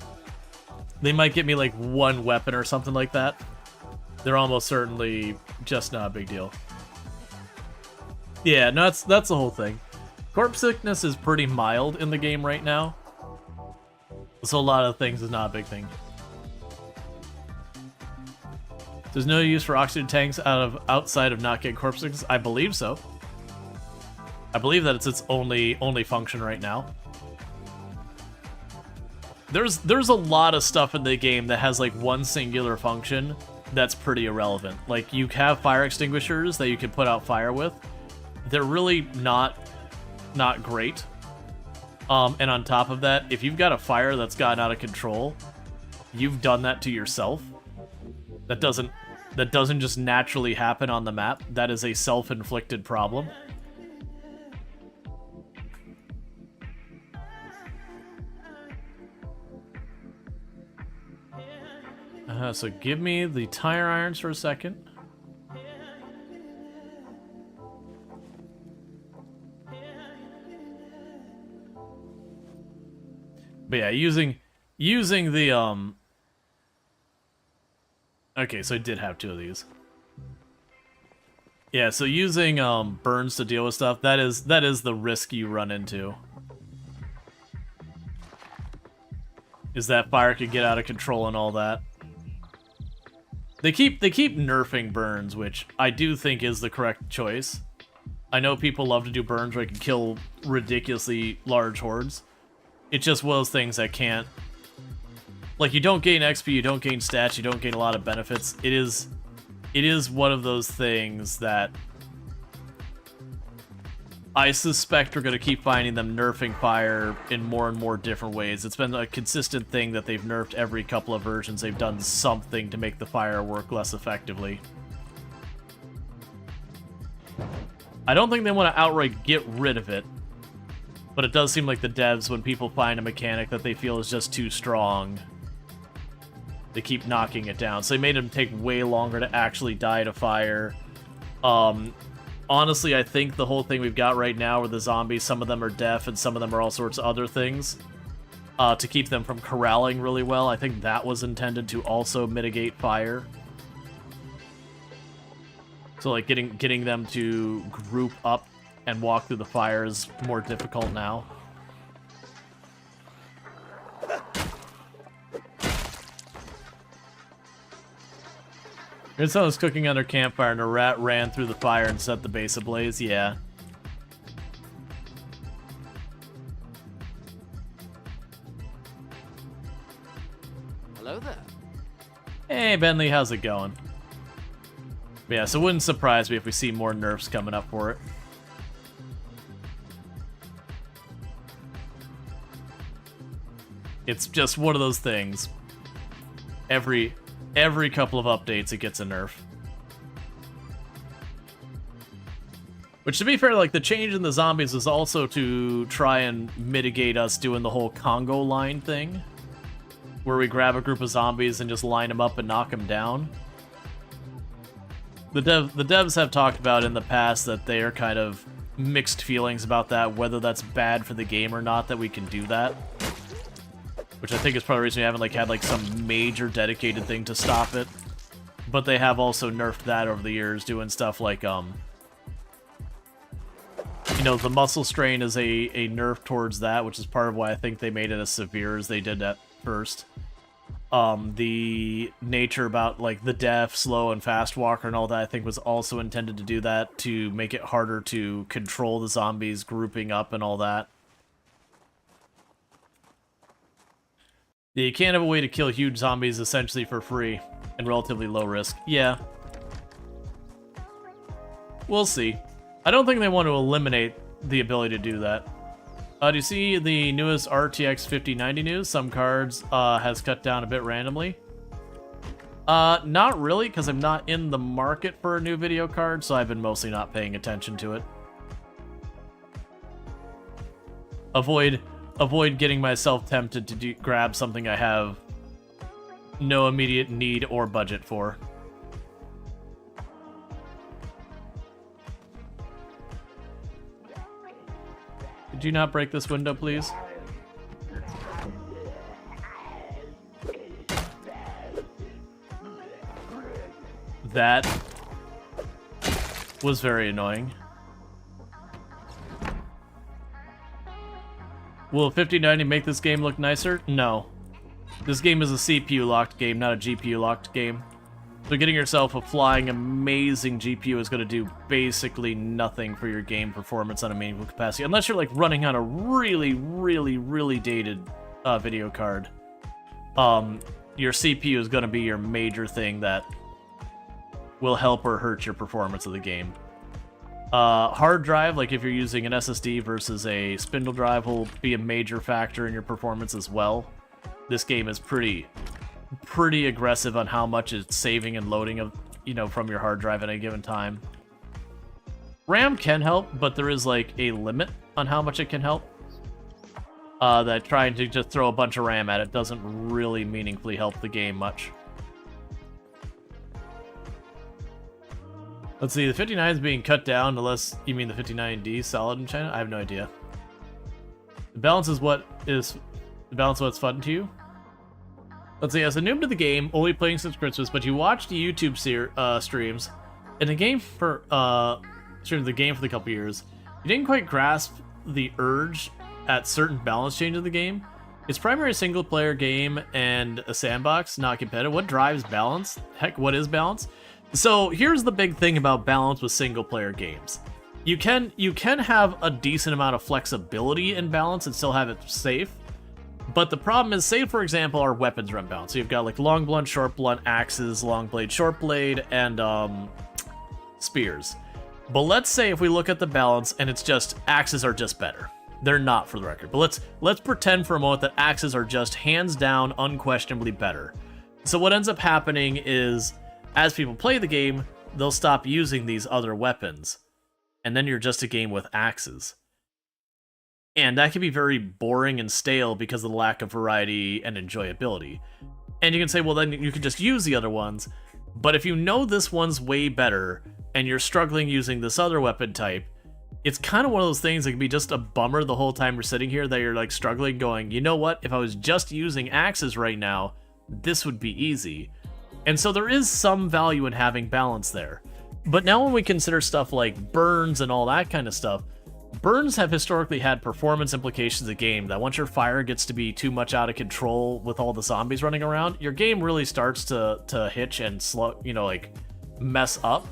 They might get me like one weapon or something like that. They're almost certainly just not a big deal. Yeah, no, that's the whole thing. Corpse sickness is pretty mild in the game right now. So a lot of things is not a big thing. There's no use for oxygen tanks outside of not getting corpse sickness? I believe so. I believe that it's its only function right now. There's a lot of stuff in the game that has like one singular function that's pretty irrelevant. Like, you have fire extinguishers that you can put out fire with. They're really not great. And on top of that, if you've got a fire that's gotten out of control, you've done that to yourself. That doesn't just naturally happen on the map. That is a self-inflicted problem. So give me the tire irons for a second. But yeah, using the okay, so I did have two of these. Yeah, so using burns to deal with stuff, that is the risk you run into. Is that fire could get out of control and all that. They keep nerfing burns, which I do think is the correct choice. I know people love to do burns where you can kill ridiculously large hordes. It's just one of those things that can't... Like, you don't gain XP, you don't gain stats, you don't gain a lot of benefits. It is one of those things that I suspect we're going to keep finding them nerfing fire in more and more different ways. It's been a consistent thing that they've nerfed every couple of versions. They've done something to make the fire work less effectively. I don't think they want to outright get rid of it, but it does seem like the devs, when people find a mechanic that they feel is just too strong, they keep knocking it down. So they made them take way longer to actually die to fire. Honestly, I think the whole thing we've got right now where the zombies, some of them are deaf and some of them are all sorts of other things, to keep them from corralling really well. I think that was intended to also mitigate fire. So like getting them to group up and walk through the fire is more difficult now. Someone was cooking under campfire and a rat ran through the fire and set the base ablaze. Yeah. Hello there. Hey, Bentley, how's it going? Yeah, so it wouldn't surprise me if we see more nerfs coming up for it. It's just one of those things. Every couple of updates, it gets a nerf. Which, to be fair, like, the change in the zombies was also to try and mitigate us doing the whole Congo line thing, where we grab a group of zombies and just line them up and knock them down. The devs have talked about in the past that they are kind of mixed feelings about that, whether that's bad for the game or not that we can do that. Which I think is probably the reason we haven't had like some major dedicated thing to stop it. But they have also nerfed that over the years, doing stuff like you know, the muscle strain is a nerf towards that, which is part of why I think they made it as severe as they did at first. The nature about like the deaf, slow, and fast walker and all that, I think was also intended to do that, to make it harder to control the zombies grouping up and all that. Yeah, you can't have a way to kill huge zombies essentially for free and relatively low risk. Yeah. We'll see. I don't think they want to eliminate the ability to do that. Do you see the newest RTX 5090 news? Some cards has cut down a bit randomly. Not really, because I'm not in the market for a new video card, so I've been mostly not paying attention to it. Avoid getting myself tempted to grab something I have no immediate need or budget for. Could you not break this window, please? That was very annoying. Will 5090 make this game look nicer? No. This game is a CPU-locked game, not a GPU-locked game. So getting yourself a flying, amazing GPU is going to do basically nothing for your game performance on a meaningful capacity. Unless you're, like, running on a really, really, really dated video card. Your CPU is going to be your major thing that will help or hurt your performance of the game. Hard drive, like if you're using an SSD versus a spindle drive, will be a major factor in your performance as well. This game is pretty aggressive on how much it's saving and loading of, you know, from your hard drive at any given time. RAM can help, but there is like a limit on how much it can help. That trying to just throw a bunch of RAM at it doesn't really meaningfully help the game much. Let's see, the 59 is being cut down, unless you mean the 59D solid in China? I have no idea. The balance is what's fun to you? Let's see, as a noob to the game, only playing since Christmas, but you watched the YouTube streams, and the game for the couple years, you didn't quite grasp the urge at certain balance changes of the game. It's primarily a single-player game and a sandbox, not competitive. What drives balance? Heck, what is balance? So here's the big thing about balance with single-player games. You can have a decent amount of flexibility in balance and still have it safe. But the problem is, say for example, our weapons are unbalanced. So you've got like long blunt, short blunt, axes, long blade, short blade, and spears. But let's say if we look at the balance and it's just axes are just better. They're not, for the record. But let's pretend for a moment that axes are just hands down, unquestionably better. So what ends up happening is, as people play the game, they'll stop using these other weapons. And then you're just a game with axes. And that can be very boring and stale because of the lack of variety and enjoyability. And you can say, well, then you can just use the other ones. But if you know this one's way better, and you're struggling using this other weapon type, it's kind of one of those things that can be just a bummer the whole time you're sitting here that you're like struggling going, you know what, if I was just using axes right now, this would be easy. And so there is some value in having balance there. But now when we consider stuff like burns and all that kind of stuff, burns have historically had performance implications in the game that once your fire gets to be too much out of control with all the zombies running around, your game really starts to hitch and slow, you know, like mess up.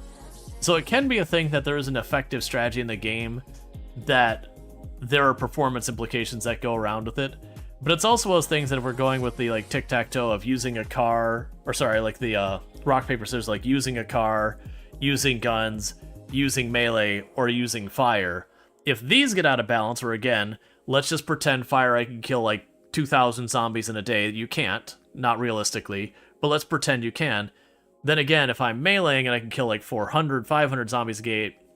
So it can be a thing that there is an effective strategy in the game that there are performance implications that go around with it. But it's also those things that if we're going with the like tic-tac-toe of using a car, or sorry, like the rock, paper, scissors, like using a car, using guns, using melee, or using fire. If these get out of balance, or again, let's just pretend fire I can kill like 2,000 zombies in a day. You can't, not realistically, but let's pretend you can. Then again, if I'm meleeing and I can kill like 400, 500 zombies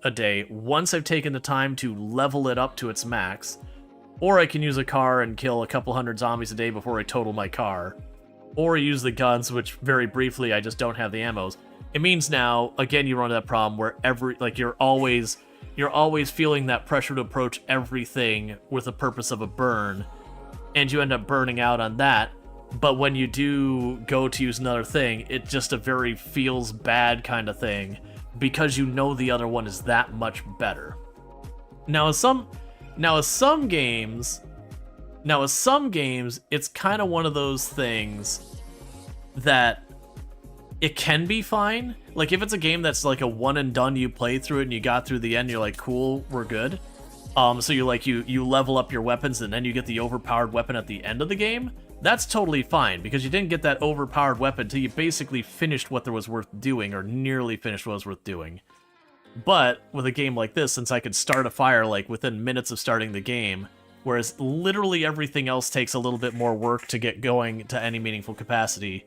a day, once I've taken the time to level it up to its max, or I can use a car and kill a couple hundred zombies a day before I total my car, or use the guns, which very briefly I just don't have the ammos. It means now, again, you run into that problem where you're always feeling that pressure to approach everything with the purpose of a burn, and you end up burning out on that. But when you do go to use another thing, it's just a very feels bad kind of thing, because you know the other one is that much better. Now, as some games, it's kind of one of those things that it can be fine. Like, if it's a game that's like a one and done, you play through it and you got through the end, you're like, cool, we're good. So you level up your weapons and then you get the overpowered weapon at the end of the game. That's totally fine, because you didn't get that overpowered weapon until you basically finished what there was worth doing, or nearly finished what was worth doing. But with a game like this, since I could start a fire like within minutes of starting the game, whereas literally everything else takes a little bit more work to get going to any meaningful capacity,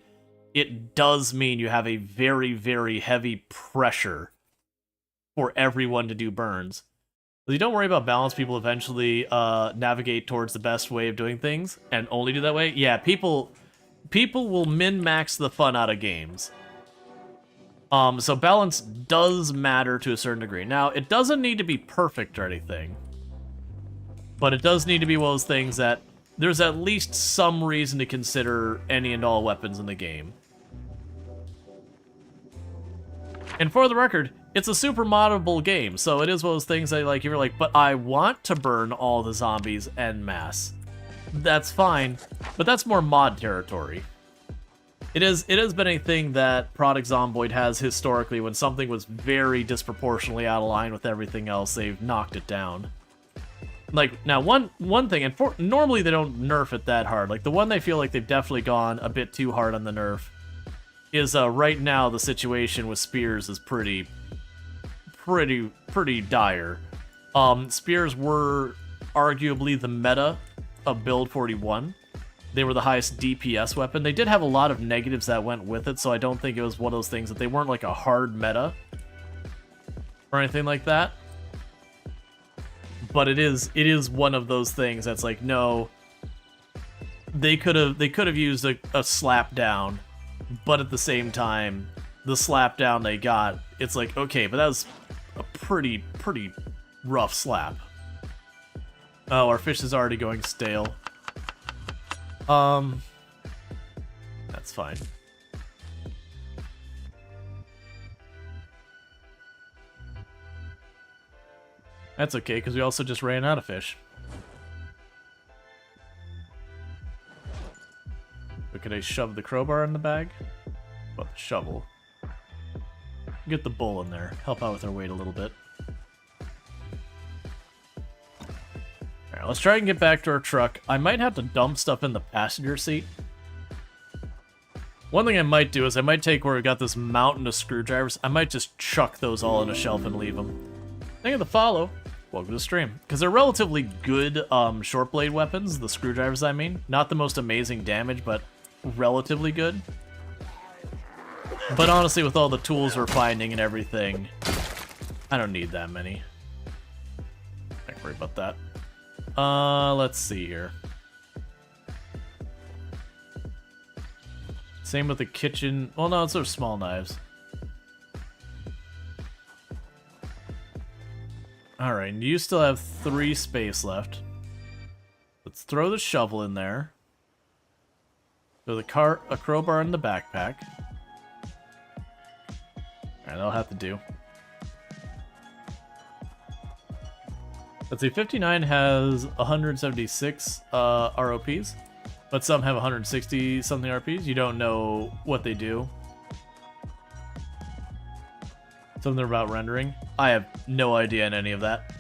it does mean you have a very, very heavy pressure for everyone to do burns. You don't worry about balance. People eventually navigate towards the best way of doing things and only do that way. Yeah, people will min-max the fun out of games. So balance does matter to a certain degree. Now, it doesn't need to be perfect or anything, but it does need to be one of those things that there's at least some reason to consider any and all weapons in the game. And for the record, it's a super moddable game, so it is one of those things that, like, you're like, but I want to burn all the zombies en masse. That's fine, but that's more mod territory. It has been a thing that Product Zomboid has historically. When something was very disproportionately out of line with everything else, they've knocked it down. Like, now, one thing, and normally they don't nerf it that hard. Like, the one they feel like they've definitely gone a bit too hard on the nerf is right now the situation with spears is pretty dire. Spears were arguably the meta of build 41. They were the highest DPS weapon. They did have a lot of negatives that went with it, so I don't think it was one of those things that they weren't like a hard meta or anything like that. But it is one of those things that's like, no, they could have used a slap down, but at the same time, the slap down they got, it's like, okay, but that was a pretty rough slap. Oh, our fish is already going stale. That's fine. That's okay, because we also just ran out of fish. But could I shove the crowbar in the bag? Well, the shovel. Get the bull in there. Help out with our weight a little bit. Alright, let's try and get back to our truck. I might have to dump stuff in the passenger seat. One thing I might do is I might take where we got this mountain of screwdrivers. I might just chuck those all in a shelf and leave them. Thank you for the follow. Welcome to the stream. Because they're relatively good short blade weapons, the screwdrivers I mean. Not the most amazing damage, but relatively good. But honestly, with all the tools we're finding and everything, I don't need that many. Don't worry about that. Let's see here. Same with the kitchen. Well, no, it's those small knives. Alright, you still have 3 space left. Let's throw the shovel in there. Throw a crowbar in the backpack. Alright, that'll have to do. Let's see, 59 has 176 ROPs, but some have 160 something RPs. You don't know what they do. Something about rendering. I have no idea in any of that.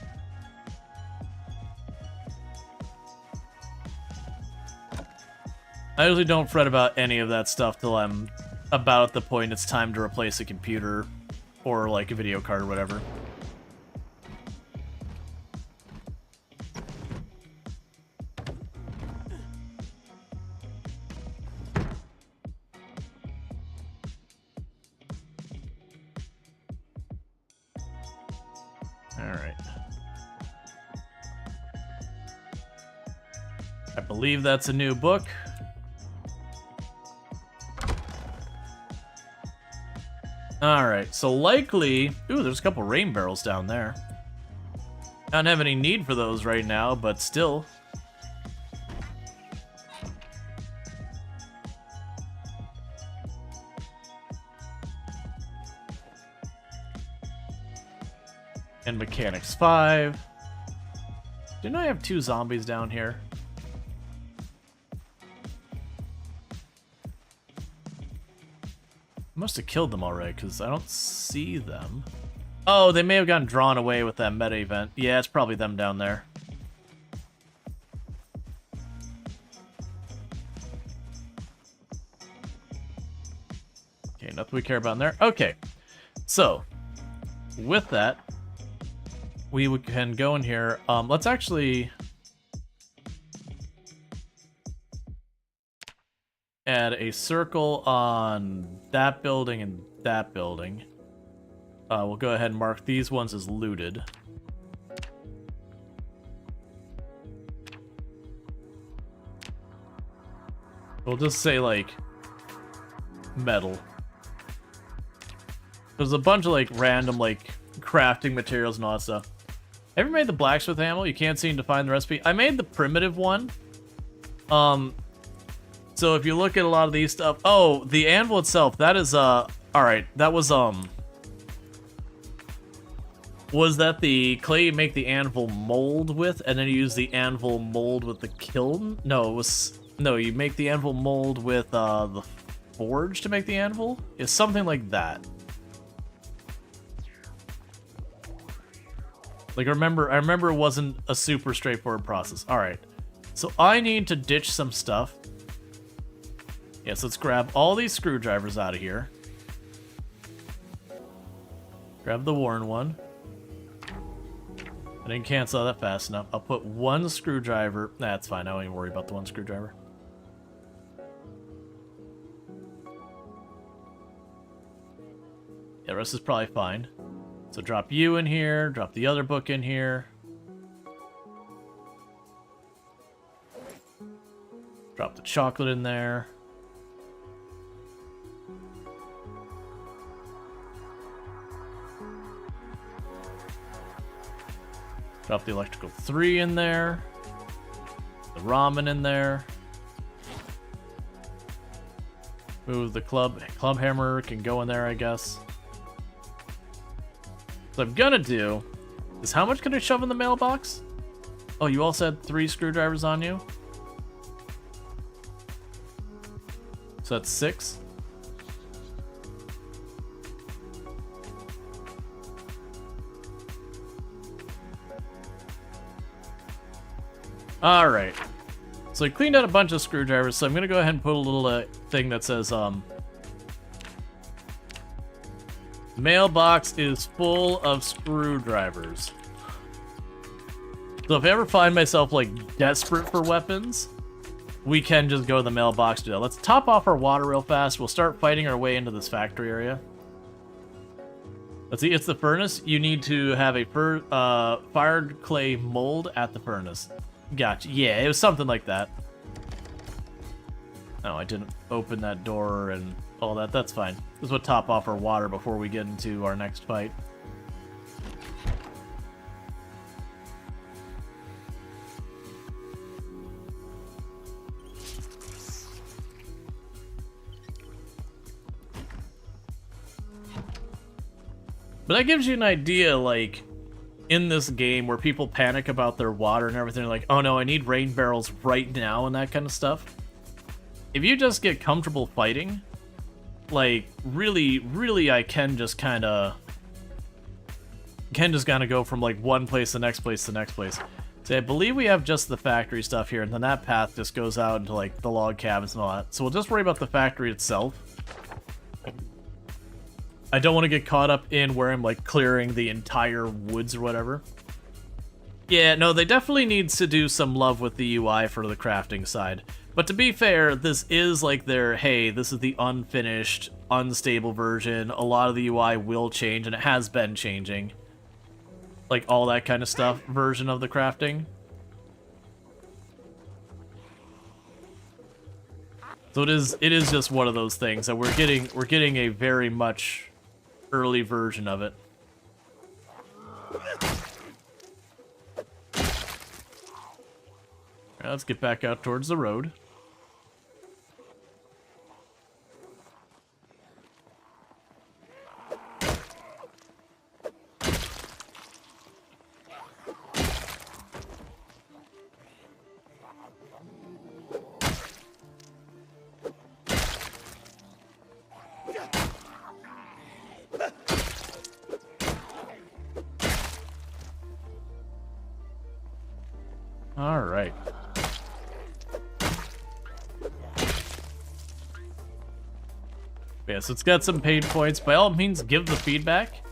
I usually don't fret about any of that stuff till I'm about at the point it's time to replace a computer or like a video card or whatever. Alright. I believe that's a new book. Alright, so likely... Ooh, there's a couple rain barrels down there. I don't have any need for those right now, but still. And Mechanics 5. Didn't I have 2 zombies down here? Must have killed them already, because I don't see them. Oh, they may have gotten drawn away with that meta event. Yeah, it's probably them down there. Okay, nothing we care about in there. Okay, so, with that, we can go in here. Let's actually add a circle on that building and that building. We'll go ahead and mark these ones as looted. We'll just say, like, metal. There's a bunch of, like, random, like, crafting materials and all that stuff. Ever made the blacksmith ammo? You can't seem to find the recipe. I made the primitive one. So if you look at a lot of these stuff... Oh, the anvil itself, that is, alright, that was, was that the clay you make the anvil mold with, and then you use the anvil mold with the kiln? No, it was... No, you make the anvil mold with, the forge to make the anvil? It's something like that. Like, I remember it wasn't a super straightforward process. Alright. So I need to ditch some stuff. Yes, let's grab all these screwdrivers out of here. Grab the worn one. I didn't cancel that fast enough. I'll put one screwdriver. That's fine. I don't even worry about the one screwdriver. Yeah, the rest is probably fine. So drop you in here, drop the other book in here. Drop the chocolate in there. Drop the electrical 3 in there. The ramen in there. Move the club hammer can go in there, I guess. What I'm gonna do is, how much can I shove in the mailbox? Oh, you also had 3 screwdrivers on you? So that's 6. Alright. So I cleaned out a bunch of screwdrivers, so I'm gonna go ahead and put a little thing that says, mailbox is full of screwdrivers. So if I ever find myself, like, desperate for weapons, we can just go to the mailbox to do that. Let's top off our water real fast. We'll start fighting our way into this factory area. Let's see, it's the furnace. You need to have a fired clay mold at the furnace. Gotcha. Yeah, it was something like that. No, I didn't open that door and all that. That's fine. This will top off our water before we get into our next fight. But that gives you an idea, like, in this game where people panic about their water and everything, like, oh no, I need rain barrels right now and that kind of stuff. If you just get comfortable fighting, like, really I can just kind of go from, like, one place to the next place to the next place. So I believe we have just the factory stuff here, and then that path just goes out into, like, the log cabins and all that. So we'll just worry about the factory itself. I don't want to get caught up in where I'm, like, clearing the entire woods or whatever. Yeah, no, they definitely need to do some love with the UI for the crafting side. But to be fair, this is, like, their, hey, this is the unfinished, unstable version. A lot of the UI will change, and it has been changing. Like, all that kind of stuff, version of the crafting. So it is just one of those things that we're getting a very much early version of it. Alright, let's get back out towards the road. Alright. Yeah, so it's got some pain points. By all means, give the feedback.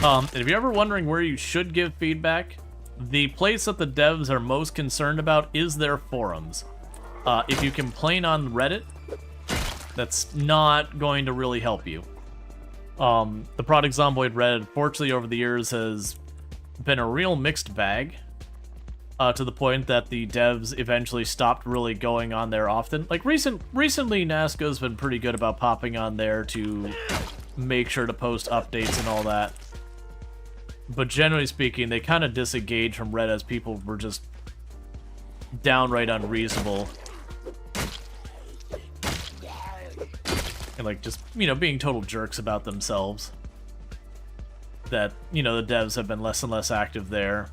And if you're ever wondering where you should give feedback, the place that the devs are most concerned about is their forums. If you complain on Reddit, that's not going to really help you. The product Zomboid Reddit, unfortunately, over the years has been a real mixed bag. To the point that the devs eventually stopped really going on there often. Like, recently, NASCO's been pretty good about popping on there to make sure to post updates and all that. But generally speaking, they kind of disengaged from Reddit as people were just downright unreasonable. And, like, just, you know, being total jerks about themselves. That, you know, the devs have been less and less active there.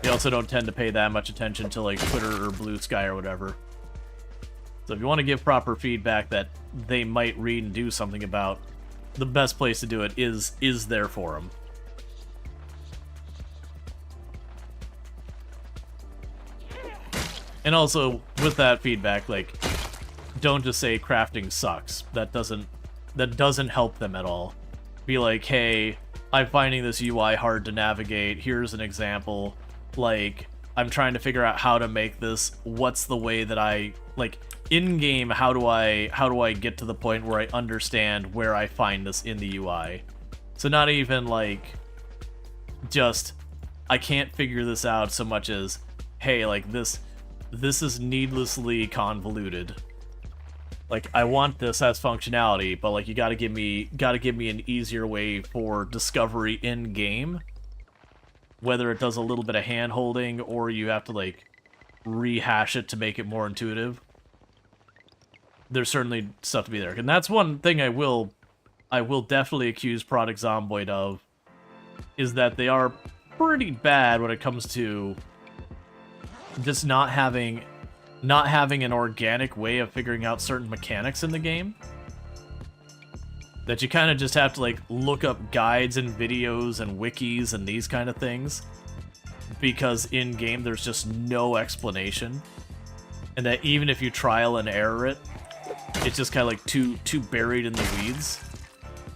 They also don't tend to pay that much attention to, like, Twitter or Blue Sky or whatever. So if you want to give proper feedback that they might read and do something about, the best place to do it is their forum. And also, with that feedback, like, don't just say crafting sucks. That doesn't help them at all. Be like, hey, I'm finding this UI hard to navigate. Here's an example. Like, I'm trying to figure out how to make this. What's the way that I, like, in-game, how do I get to the point where I understand where I find this in the UI? So not even, like, just, I can't figure this out so much as, hey, like, this is needlessly convoluted. Like, I want this as functionality, but, like, you gotta give me an easier way for discovery in-game. Whether it does a little bit of hand-holding, or you have to, like, rehash it to make it more intuitive. There's certainly stuff to be there. And that's one thing I will definitely accuse Product Zomboid of, is that they are pretty bad when it comes to just not having an organic way of figuring out certain mechanics in the game. That you kind of just have to, like, look up guides and videos and wikis and these kind of things. Because in-game there's just no explanation. And that even if you trial and error it, it's just kind of, like, too buried in the weeds.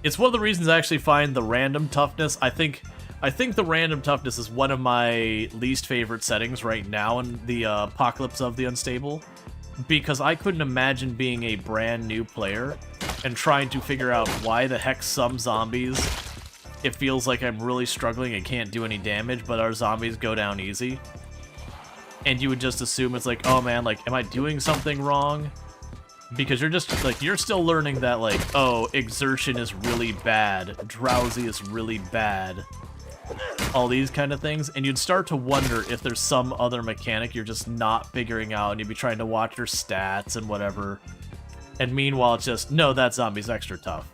It's one of the reasons I actually find the random toughness, I think the random toughness is one of my least favorite settings right now in the Apocalypse of the Unstable. Because I couldn't imagine being a brand new player and trying to figure out why the heck some zombies, it feels like I'm really struggling and can't do any damage, but our zombies go down easy. And you would just assume it's like, oh man, like, am I doing something wrong? Because you're just, like, you're still learning that, like, oh, exertion is really bad, drowsy is really bad. All these kind of things, and you'd start to wonder if there's some other mechanic you're just not figuring out, and you'd be trying to watch your stats and whatever. And meanwhile, it's just, no, that zombie's extra tough.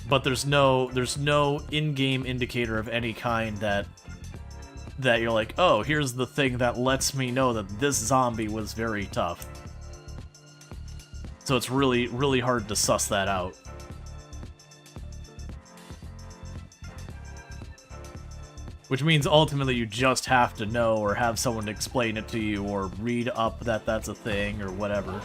but there's no in-game indicator of any kind that you're like, oh, here's the thing that lets me know that this zombie was very tough. So it's really, really hard to suss that out. Which means ultimately you just have to know or have someone explain it to you or read up that that's a thing or whatever.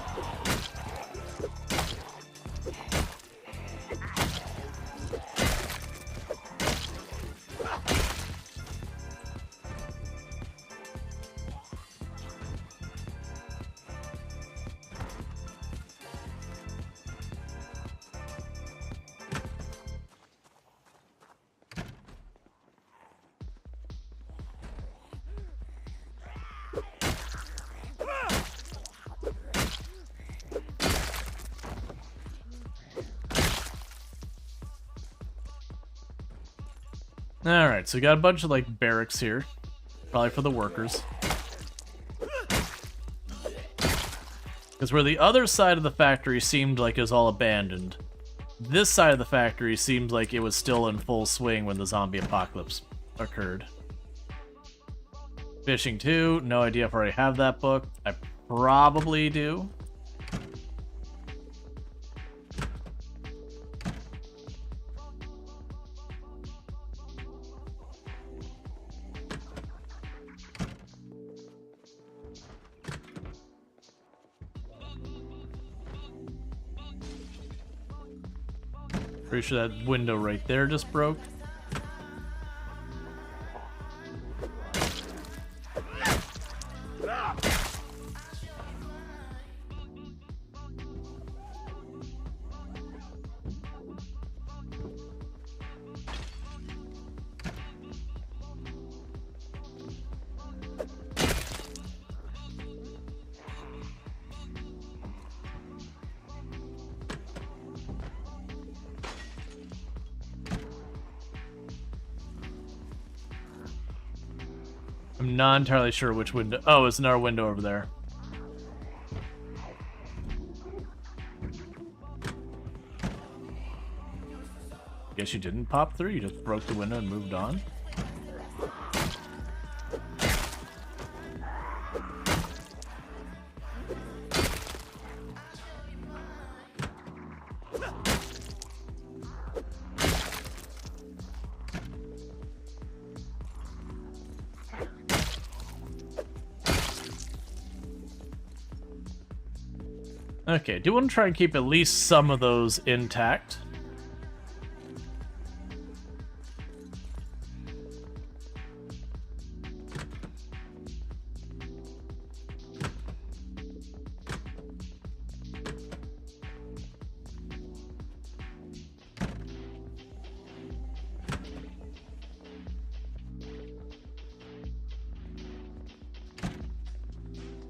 Alright, so we got a bunch of, like, barracks here. Probably for the workers. Because where the other side of the factory seemed like it was all abandoned, this side of the factory seemed like it was still in full swing when the zombie apocalypse occurred. Fishing 2, no idea if I already have that book. I probably do. Pretty sure that window right there just broke. I'm not entirely sure which window. Oh, it's another window over there. Guess you didn't pop through, you just broke the window and moved on. Okay, do want to try and keep at least some of those intact.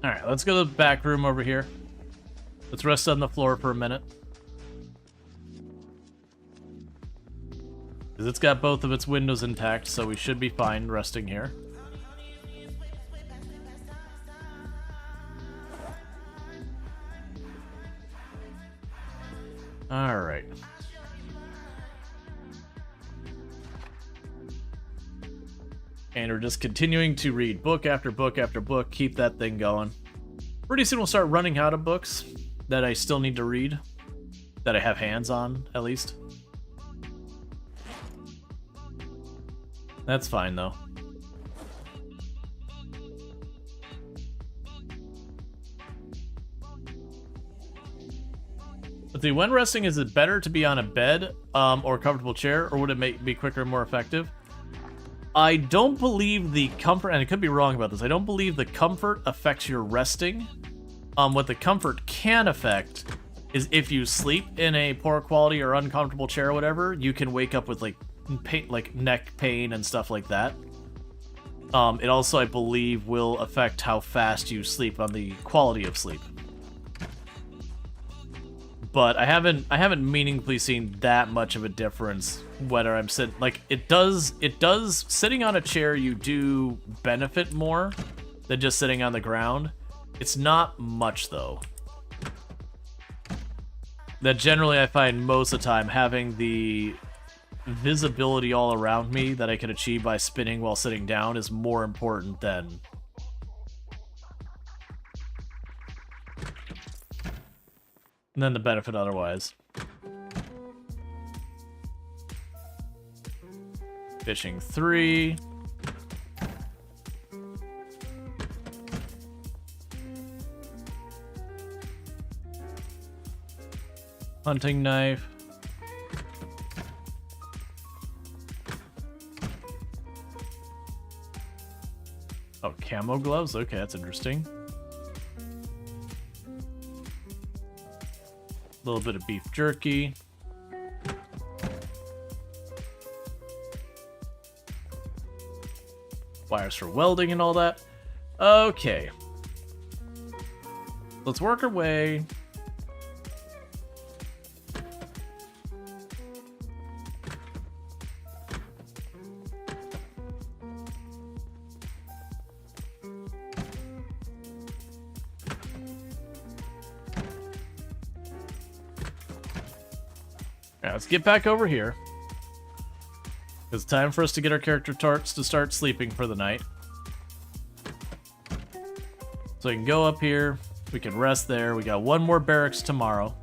Alright, let's go to the back room over here. Let's rest on the floor for a minute. Because it's got both of its windows intact, so we should be fine resting here. Alright. And we're just continuing to read book after book after book, keep that thing going. Pretty soon we'll start running out of books that I still need to read, that I have hands on, at least. That's fine, though. But the when resting, is it better to be on a bed or a comfortable chair, or would it be quicker and more effective? I don't believe the comfort, and I could be wrong about this, I don't believe the comfort affects your resting. What the comfort can affect is if you sleep in a poor quality or uncomfortable chair or whatever, you can wake up with like neck pain and stuff like that. It also, I believe, will affect how fast you sleep on the quality of sleep. But I haven't meaningfully seen that much of a difference whether I'm sitting, like, it does sitting on a chair, you do benefit more than just sitting on the ground. It's not much though. that generally I find most of the time having the visibility all around me that I can achieve by spinning while sitting down is more important than the benefit otherwise. Fishing 3. Hunting knife. Oh, camo gloves? Okay, that's interesting. A little bit of beef jerky. Wires for welding and all that. Okay. Let's work our way. Now, let's get back over here. It's time for us to get our character tarts to start sleeping for the night. So we can go up here. We can rest there. We got one more barracks tomorrow.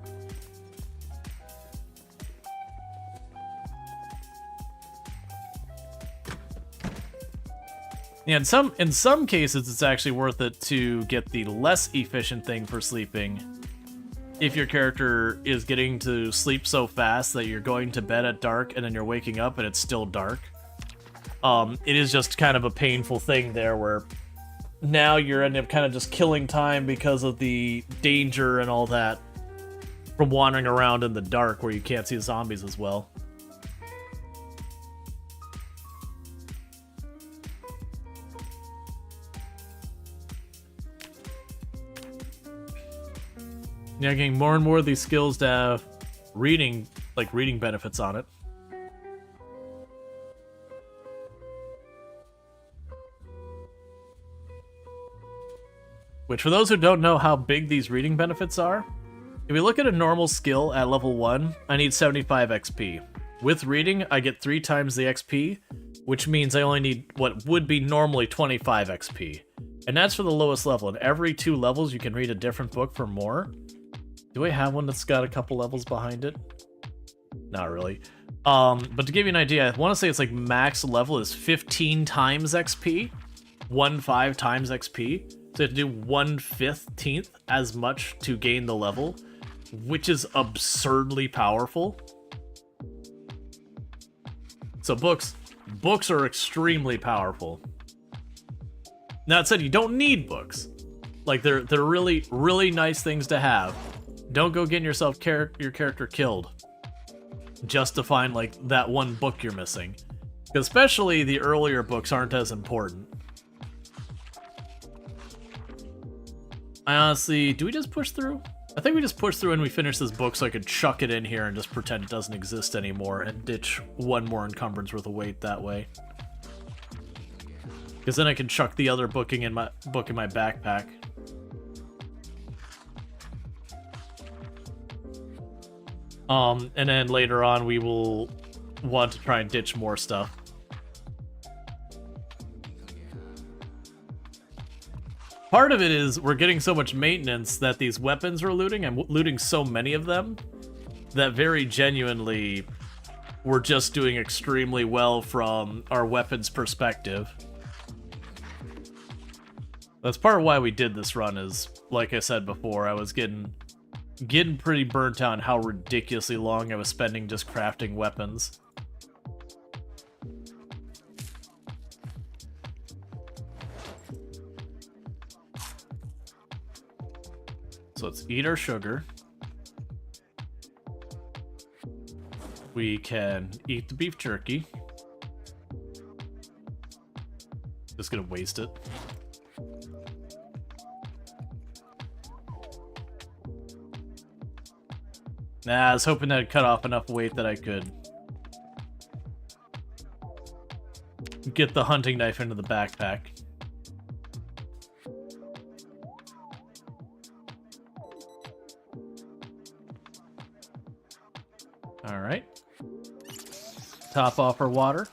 Yeah, in some cases, it's actually worth it to get the less efficient thing for sleeping. If your character is getting to sleep so fast that you're going to bed at dark and then you're waking up and it's still dark. It is just kind of a painful thing there where now you're ending up kind of just killing time because of the danger and all that from wandering around in the dark where you can't see the zombies as well. Yeah, getting more and more of these skills to have reading benefits on it. Which, for those who don't know how big these reading benefits are, if we look at a normal skill at level 1, I need 75 XP. With reading, I get 3 times the XP, which means I only need what would be normally 25 XP. And that's for the lowest level, and every 2 levels you can read a different book for more. Do I have one that's got a couple levels behind it? Not really. But to give you an idea, I want to say it's like max level is 15 times XP. 15 times XP. So you have to do 1/15th as much to gain the level, which is absurdly powerful. So books are extremely powerful. That said, you don't need books. Like they're really, really nice things to have. Don't go getting yourself your character killed just to find like that one book you're missing. Especially the earlier books aren't as important. I honestly, do we just push through? I think we just push through and we finish this book so I could chuck it in here and just pretend it doesn't exist anymore and ditch one more encumbrance worth of weight that way. Because then I can chuck the other book in my backpack. And then later on we will want to try and ditch more stuff. Part of it is we're getting so much maintenance that these weapons we're looting, I'm looting so many of them, that very genuinely we're just doing extremely well from our weapons perspective. That's part of why we did this run is, like I said before, I was getting pretty burnt out on how ridiculously long I was spending just crafting weapons. So let's eat our sugar. We can eat the beef jerky. Just gonna waste it. Nah, I was hoping I'd cut off enough weight that I could get the hunting knife into the backpack. All right. Top off our water.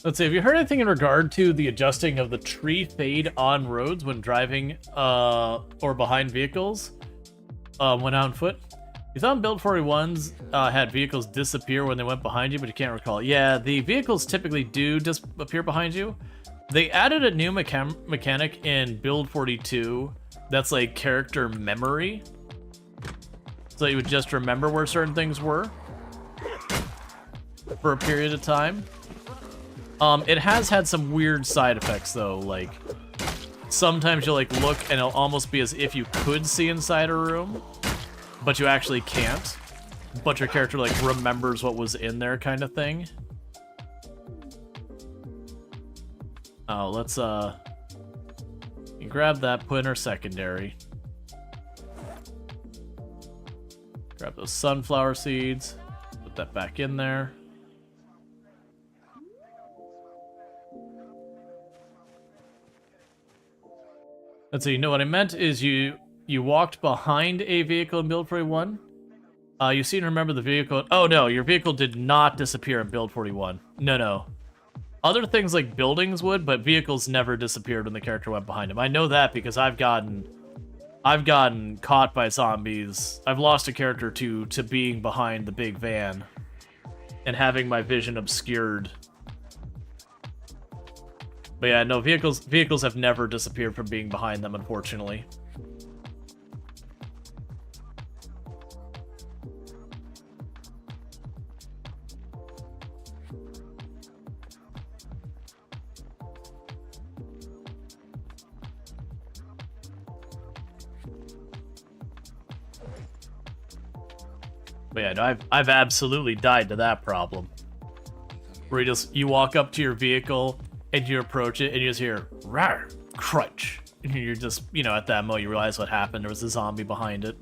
Let's see, have you heard anything in regard to the adjusting of the tree fade on roads when driving or behind vehicles when on foot? You thought Build 41s had vehicles disappear when they went behind you, but you can't recall. Yeah, the vehicles typically do disappear behind you. They added a new mechanic in Build 42 that's like character memory. So you would just remember where certain things were for a period of time. It has had some weird side effects though, like sometimes you'll like look and it'll almost be as if you could see inside a room, but you actually can't. But your character like remembers what was in there kind of thing. Oh, let's grab that, put in our secondary. Grab those sunflower seeds, put that back in there. And so you know what I meant is you walked behind a vehicle in Build 41. You seem to remember the vehicle. Oh no, your vehicle did not disappear in Build 41. No. Other things like buildings would, but vehicles never disappeared when the character went behind him. I know that because I've gotten caught by zombies. I've lost a character to being behind the big van and having my vision obscured. But yeah, no, vehicles have never disappeared from being behind them, unfortunately. But yeah, no, I've absolutely died to that problem. Where you walk up to your vehicle and you approach it and you just hear rawr, crunch. And you're just, you know, at that moment you realize what happened. There was a zombie behind it.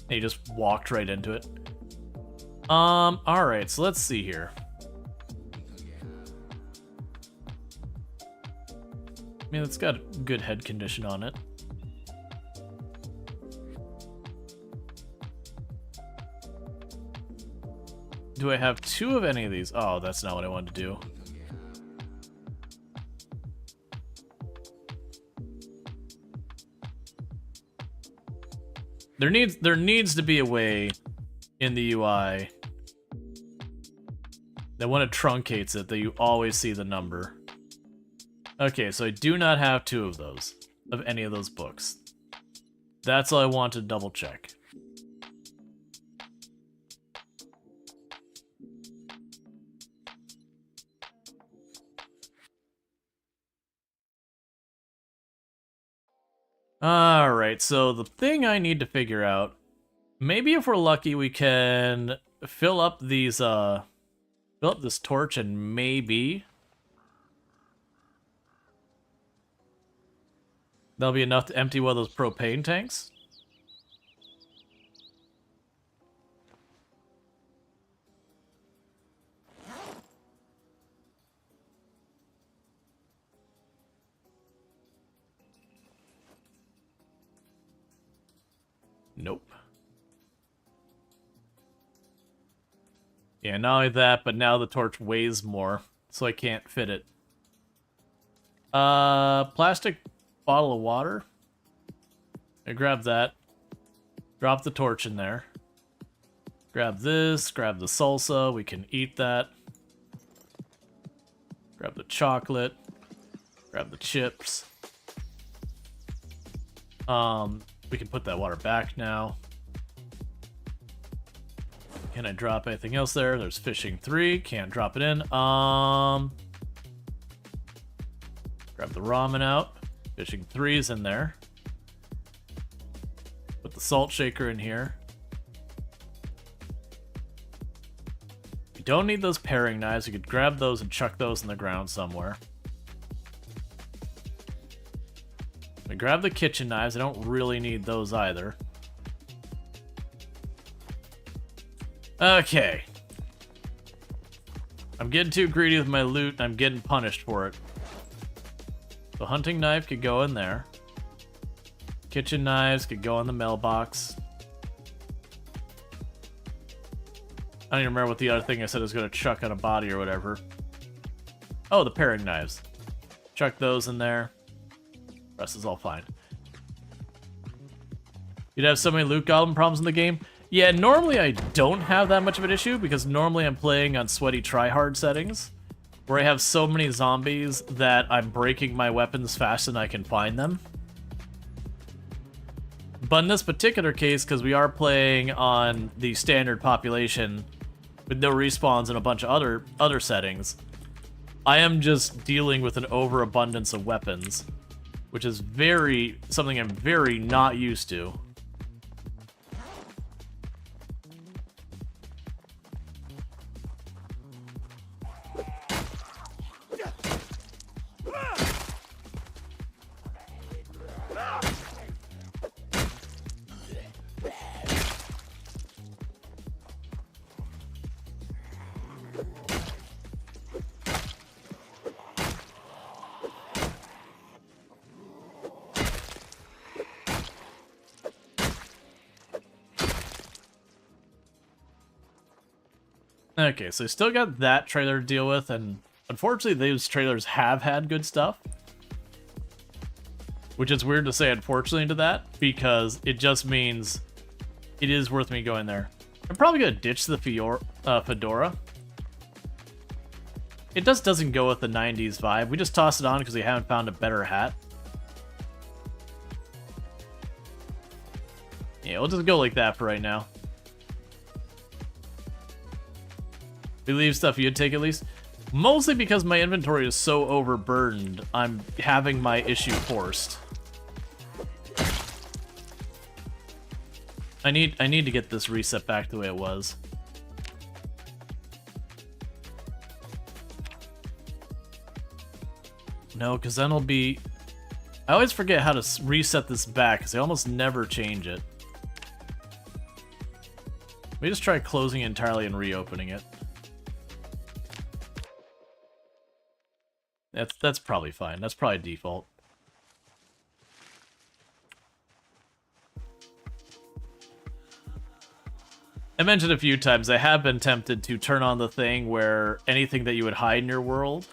And you just walked right into it. Alright, so let's see here. I mean, it's got good head condition on it. Do I have 2 of any of these? Oh, that's not what I wanted to do. There needs to be a way in the UI that when it truncates it, that you always see the number. Okay, so I do not have 2 of those, of any of those books. That's all I want to double check. Alright, so the thing I need to figure out, maybe if we're lucky we can fill up these, fill up this torch and maybe that'll be enough to empty one of those propane tanks. Nope. Yeah, not only that, but now the torch weighs more, so I can't fit it. Plastic bottle of water. I grab that. Drop the torch in there. Grab this, grab the salsa, we can eat that. Grab the chocolate. Grab the chips. We can put that water back now. Can I drop anything else there? There's fishing 3. Can't drop it in. Grab the ramen out. Fishing 3 is in there. Put the salt shaker in here. We don't need those paring knives. We could grab those and chuck those in the ground somewhere. We grab the kitchen knives. I don't really need those either. Okay. I'm getting too greedy with my loot, and I'm getting punished for it. So hunting knife could go in there. Kitchen knives could go in the mailbox. I don't even remember what the other thing I said I was going to chuck on a body or whatever. Oh, the paring knives. Chuck those in there. Rest is all fine. You'd have so many loot goblin problems in the game. Yeah, normally I don't have that much of an issue because normally I'm playing on sweaty tryhard settings where I have so many zombies that I'm breaking my weapons faster than I can find them. But in this particular case, because we are playing on the standard population with no respawns and a bunch of other settings, I am just dealing with an overabundance of weapons, which is something I'm very not used to. Okay, so still got that trailer to deal with, and unfortunately those trailers have had good stuff. Which is weird to say unfortunately to that, because it just means it is worth me going there. I'm probably going to ditch the fedora. It just doesn't go with the 90s vibe. We just tossed it on because we haven't found a better hat. Yeah, we'll just go like that for right now. We leave stuff you'd take at least. Mostly because my inventory is so overburdened, I'm having my issue forced. I need to get this reset back the way it was. No, because then it'll be... I always forget how to reset this back, because I almost never change it. Let me just try closing it entirely and reopening it. That's probably fine. That's probably default. I mentioned a few times I have been tempted to turn on the thing where anything that you would hide in your world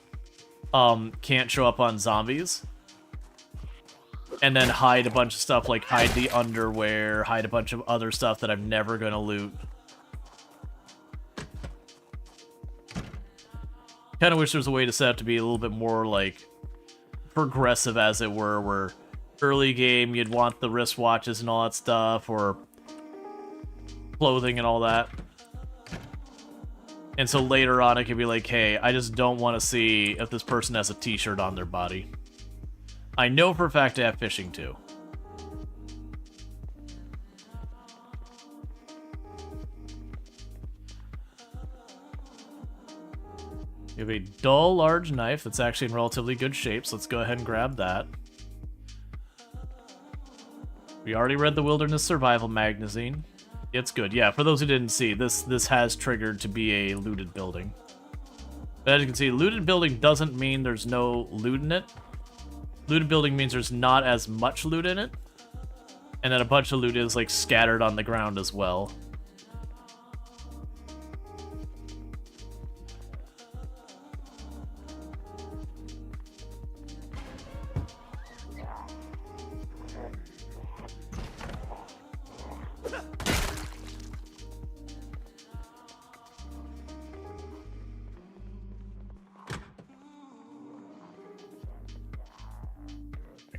can't show up on zombies. And then hide a bunch of stuff like hide the underwear, hide a bunch of other stuff that I'm never going to loot. Kind of wish there was a way to set up to be a little bit more, like, progressive, as it were, where early game you'd want the wristwatches and all that stuff, or clothing and all that. And so later on it could be like, hey, I just don't want to see if this person has a t-shirt on their body. I know for a fact I have fishing too. We have a dull, large knife that's actually in relatively good shape, so let's go ahead and grab that. We already read the Wilderness Survival magazine. It's good. Yeah, for those who didn't see, this has triggered to be a looted building. But as you can see, looted building doesn't mean there's no loot in it. Looted building means there's not as much loot in it. And then a bunch of loot is, like, scattered on the ground as well.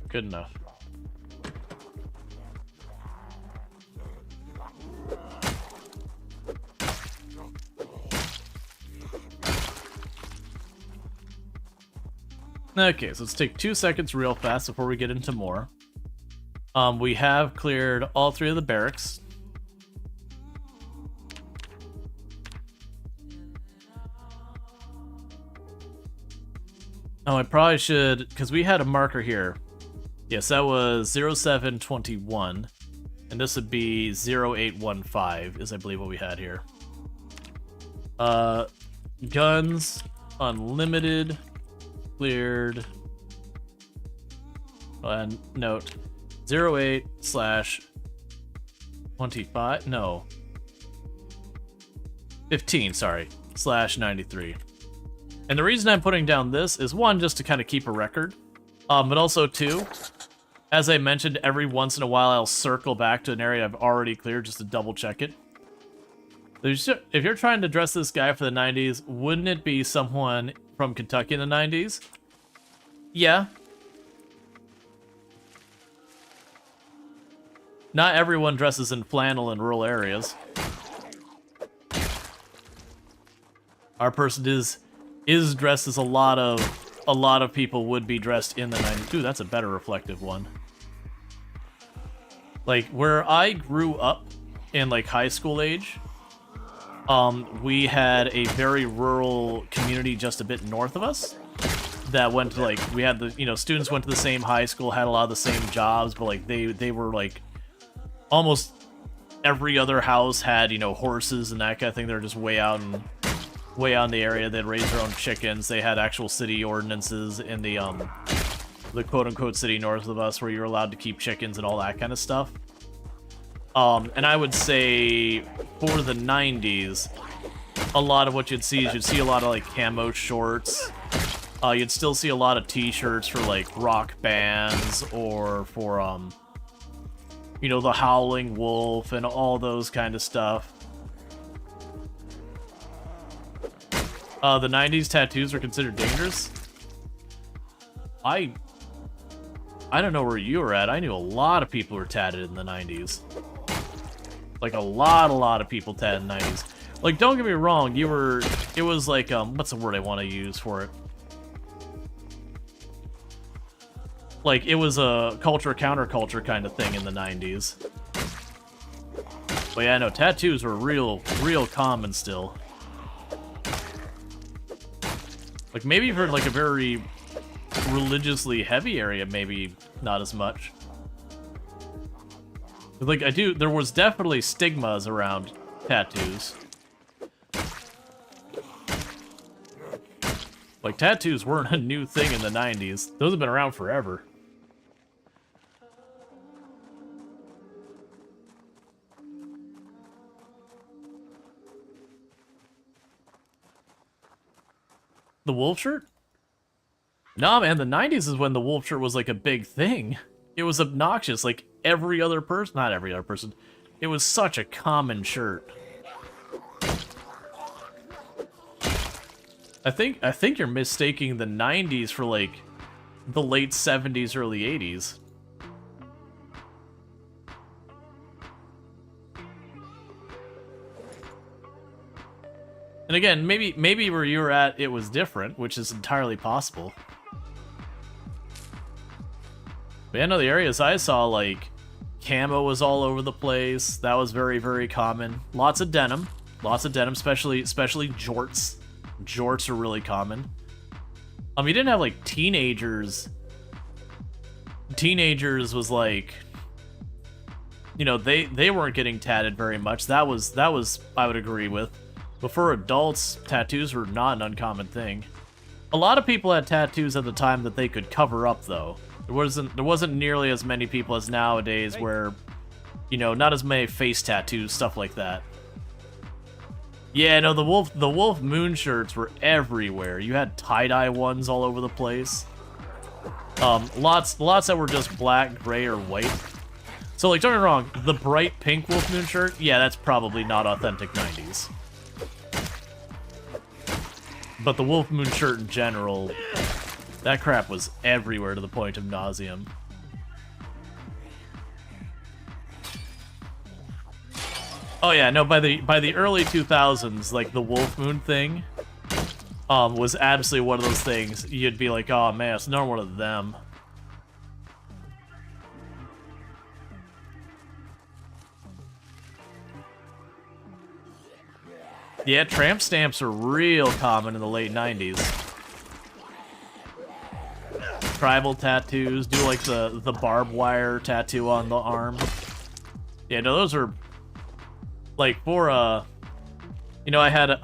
Good enough. Okay, so let's take 2 seconds real fast before we get into more. We have cleared all 3 of the barracks. Oh, I probably should, because we had a marker here. Yes, that was 0721, and this would be 0815, is I believe what we had here. Guns, unlimited, cleared. And note 08/25. No. 15, sorry. /93. And the reason I'm putting down this is one, just to kind of keep a record. But also two, as I mentioned, every once in a while I'll circle back to an area I've already cleared just to double check it. If you're trying to dress this guy for the 90s, wouldn't it be someone from Kentucky in the 90s? Yeah. Not everyone dresses in flannel in rural areas. Our person is dressed as a lot of people would be dressed in the 90s. Dude, that's a better reflective one. Like, where I grew up in, like, high school age, we had a very rural community just a bit north of us that went to, like, we had the, you know, students went to the same high school, had a lot of the same jobs, but, like, they were, like, almost every other house had, you know, horses and that kind of thing. They were just way out in the area. They'd raise their own chickens. They had actual city ordinances in the quote-unquote city north of us where you're allowed to keep chickens and all that kind of stuff. And I would say for the 90s, a lot of what you'd see is you'd see a lot of, like, camo shorts. You'd still see a lot of t-shirts for, like, rock bands or for, you know, the Howling Wolf and all those kind of stuff. The 90s tattoos are considered dangerous. I don't know where you were at. I knew a lot of people who were tatted in the 90s. Like, a lot of people tatted in the 90s. Like, don't get me wrong, it was like, what's the word I want to use for it? Like, it was a culture counterculture kind of thing in the 90s. But yeah, no, tattoos were real common still. Like, maybe for, like, a very religiously heavy area, maybe not as much. But, like, there was definitely stigmas around tattoos. Like, tattoos weren't a new thing in the 90s. Those have been around forever. The wolf shirt? Nah, man, the 90s is when the wolf shirt was, like, a big thing. It was obnoxious, like, every other person... Not every other person. It was such a common shirt. I think you're mistaking the 90s for, like, the late 70s, early 80s. And again, maybe where you were at, it was different, which is entirely possible. But yeah, no, the areas I saw, like, camo was all over the place. That was very, very common. Lots of denim, especially jorts. Jorts are really common. You didn't have, like, teenagers. Teenagers was like, you know, they weren't getting tatted very much. That was I would agree with. But for adults, tattoos were not an uncommon thing. A lot of people had tattoos at the time that they could cover up, though. There wasn't nearly as many people as nowadays where, you know, not as many face tattoos, stuff like that. Yeah, no, the wolf moon shirts were everywhere. You had tie-dye ones all over the place. Lots that were just black, gray, or white. So, like, don't get me wrong, the bright pink wolf moon shirt, yeah, that's probably not authentic 90s. But the wolf moon shirt in general, that crap was everywhere to the point of nauseam. Oh yeah, no, by the early 2000s, like, the wolf moon thing was absolutely one of those things you'd be like, oh man, it's not one of them. Yeah, tramp stamps are real common in the late 90s. Tribal tattoos, do like the barbed wire tattoo on the arm. Yeah, no, those are like for You know, I had a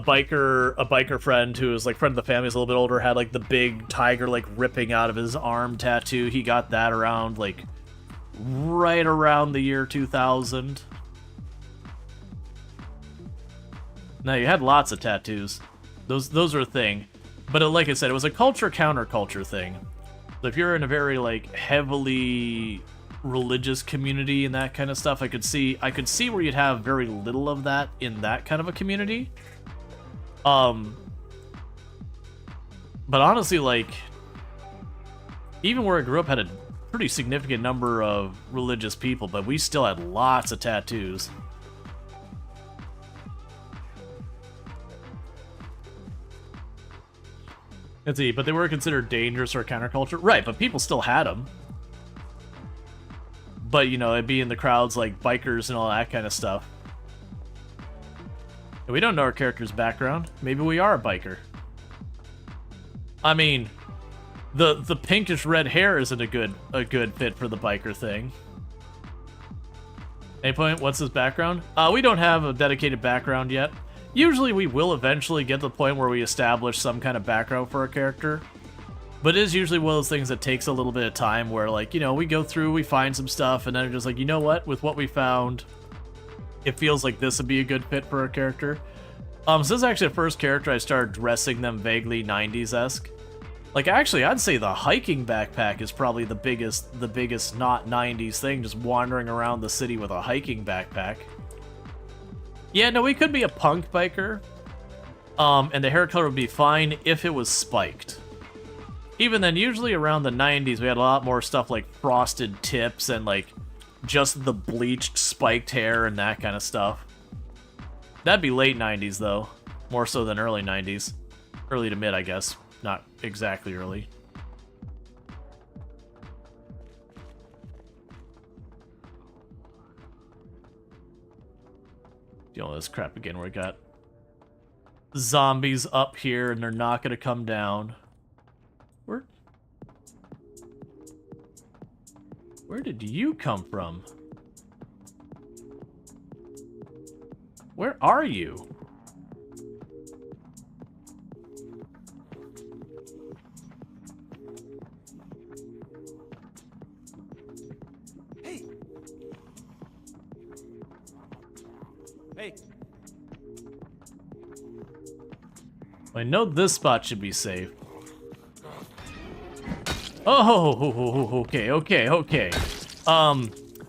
biker friend who was like friend of the family, was a little bit older, had like the big tiger like ripping out of his arm tattoo. He got that around like right around the year 2000. Now you had lots of tattoos. Those are a thing. But like I said, it was a culture counterculture thing. So if you're in a very like heavily religious community and that kind of stuff, I could see where you'd have very little of that in that kind of a community. But honestly, like, even where I grew up had a pretty significant number of religious people, but we still had lots of tattoos. Let's see, but they were considered dangerous or counterculture, right? But people still had them. But, you know, it'd be in the crowds like bikers and all that kind of stuff. And we don't know our character's background. Maybe we are a biker. I mean, the pinkish red hair isn't a good fit for the biker thing. Any point? What's his background? We don't have a dedicated background yet. Usually we will eventually get to the point where we establish some kind of background for a character. But it is usually one of those things that takes a little bit of time where, like, you know, we go through, we find some stuff, and then it's just like, you know what? With what we found, it feels like this would be a good fit for a character. So this is actually the first character I started dressing them vaguely 90s-esque. Like, actually, I'd say the hiking backpack is probably the biggest not 90s thing, just wandering around the city with a hiking backpack. Yeah, no, we could be a punk biker, and the hair color would be fine if it was spiked. Even then, usually around the 90s, we had a lot more stuff like frosted tips and, like, just the bleached spiked hair and that kind of stuff. That'd be late 90s, though. More so than early 90s. Early to mid, I guess. Not exactly early. Dealing with this crap again where we got zombies up here and they're not going to come down. Where did you come from? Where are you? Hey. Hey. I know this spot should be safe. Oh, okay.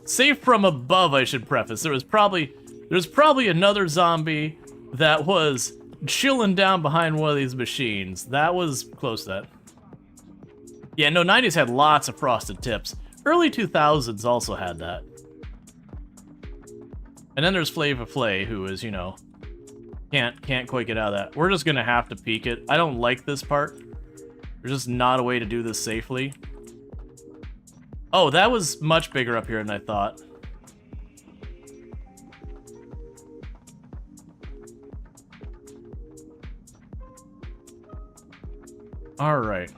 Safe from above, I should preface. There's probably another zombie that was chilling down behind one of these machines. That was close to that. Yeah, no, 90s had lots of frosted tips. Early 2000s also had that. And then there's Flava Flay, who is, you know, can't quite get out of that. We're just gonna have to peek it. I don't like this part. There's just not a way to do this safely. Oh, that was much bigger up here than I thought. Alright.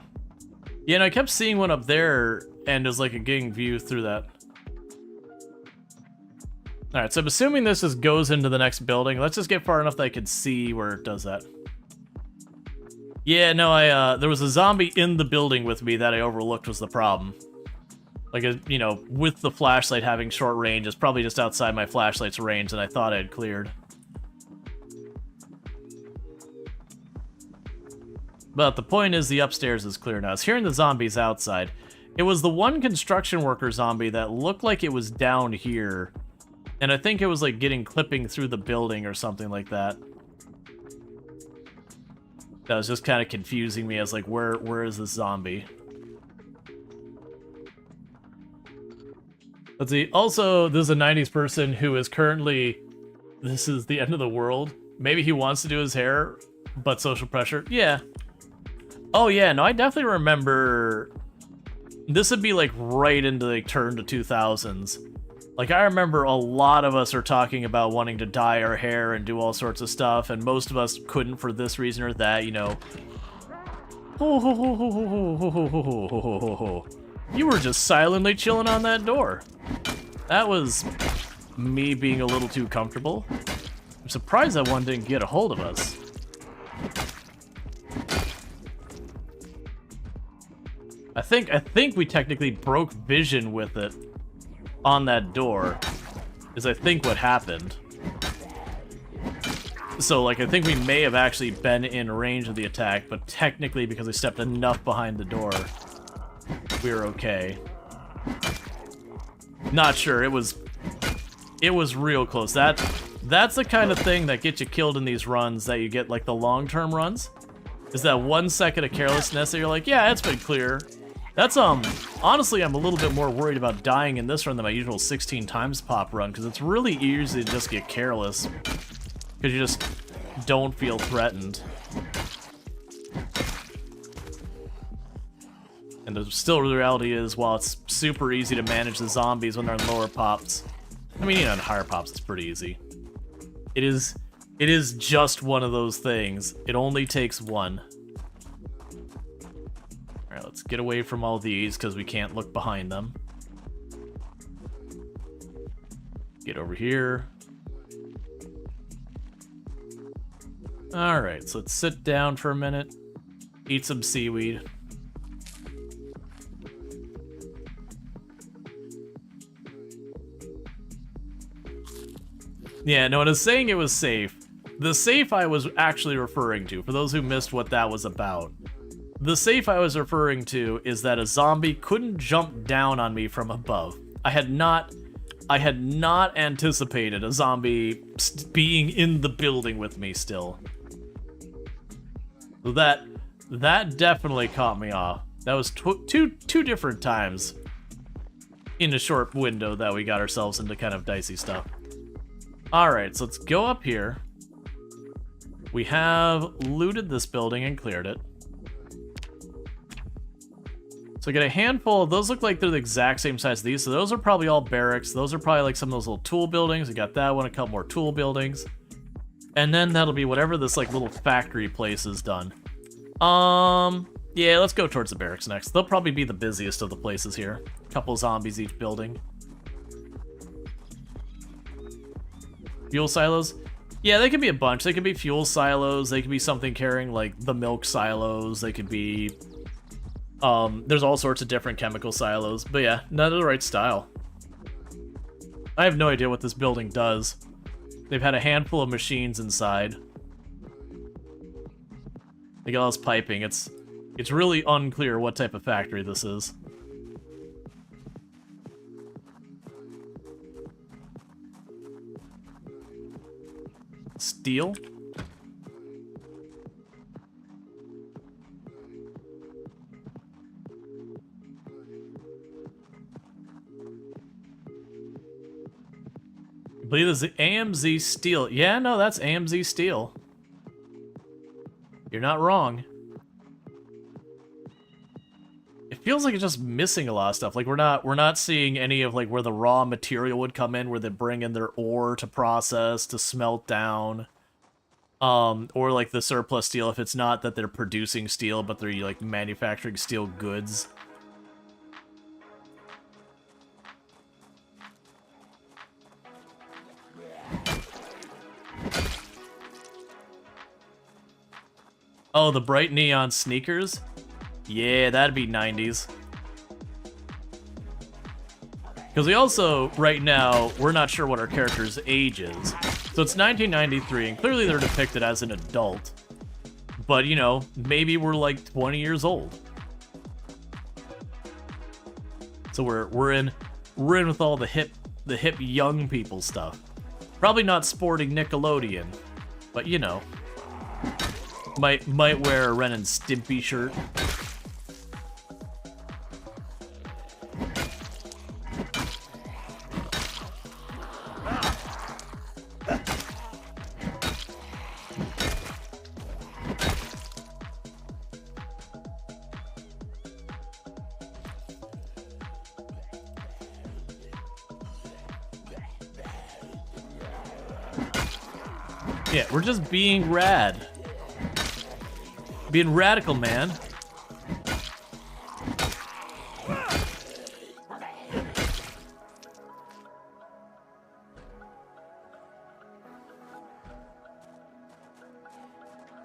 Yeah, and I kept seeing one up there, and there's like a getting view through that. Alright, so I'm assuming this just goes into the next building. Let's just get far enough that I can see where it does that. Yeah, no, there was a zombie in the building with me that I overlooked was the problem. Like, you know, with the flashlight having short range, it's probably just outside my flashlight's range, and I thought I had cleared. But the point is the upstairs is clear now. I was hearing the zombies outside. It was the one construction worker zombie that looked like it was down here. And I think it was, like, clipping through the building or something like that. That was just kind of confusing me as like, where is this zombie? Let's see. Also, this is a 90s person who is currently... This is the end of the world. Maybe he wants to do his hair, but social pressure. Yeah. Oh, yeah. No, I definitely remember... This would be like right into the turn to 2000s. Like, I remember a lot of us are talking about wanting to dye our hair and do all sorts of stuff, and most of us couldn't for this reason or that, you know. You were just silently chilling on that door. That was me being a little too comfortable. surprised that one didn't get a hold of us. I think we technically broke vision with it on that door, is I think what happened. So, like, I think we may have actually been in range of the attack, but technically, because we stepped enough behind the door, we were okay. Not sure. It was real close. That's the kind of thing that gets you killed in these runs, that you get, like, the long-term runs. Is that 1 second of carelessness that you're like, yeah, it's been clear. That's, honestly, I'm a little bit more worried about dying in this run than my usual 16 times pop run, because it's really easy to just get careless. Because you just don't feel threatened. And the reality is, while it's super easy to manage the zombies when they're in lower pops, I mean, you know, in higher pops, it's pretty easy. It is just one of those things. It only takes one. Alright, let's get away from all these, because we can't look behind them. Get over here. Alright, so let's sit down for a minute. Eat some seaweed. Yeah, no, when I was saying it was safe, the safe I was actually referring to, for those who missed what that was about, the safe I was referring to is that a zombie couldn't jump down on me from above. I had not anticipated a zombie being in the building with me still. That definitely caught me off. That was two different times in a short window that we got ourselves into kind of dicey stuff. Alright, so let's go up here. We have looted this building and cleared it. So I get a handful. Those look like they're the exact same size as these, so those are probably all barracks. Those are probably like some of those little tool buildings. We got that one, a couple more tool buildings. And then that'll be whatever this like little factory place is done. Yeah, let's go towards the barracks next. They'll probably be the busiest of the places here. A couple zombies each building. Fuel silos? Yeah, they could be a bunch. They could be fuel silos. They could be something carrying like the milk silos. They could be... there's all sorts of different chemical silos. But yeah, none of the right style. I have no idea what this building does. They've had a handful of machines inside. They got all this piping. It's really unclear what type of factory this is. Steel? I believe this is AMZ Steel. Yeah, no, that's AMZ Steel. You're not wrong. It feels like it's just missing a lot of stuff. Like we're not seeing any of like where the raw material would come in, where they bring in their ore to process, to smelt down. Or like the surplus steel, if it's not that they're producing steel, but they're like manufacturing steel goods. Oh, the bright neon sneakers? Yeah, that'd be 90s. Because we also, right now, we're not sure what our character's age is. So it's 1993, and clearly they're depicted as an adult. But, you know, maybe we're like 20 years old. So we're in with all the hip young people stuff. Probably not sporting Nickelodeon, but you know. Might wear a Ren and Stimpy shirt. Yeah, we're just being rad. Being radical, man.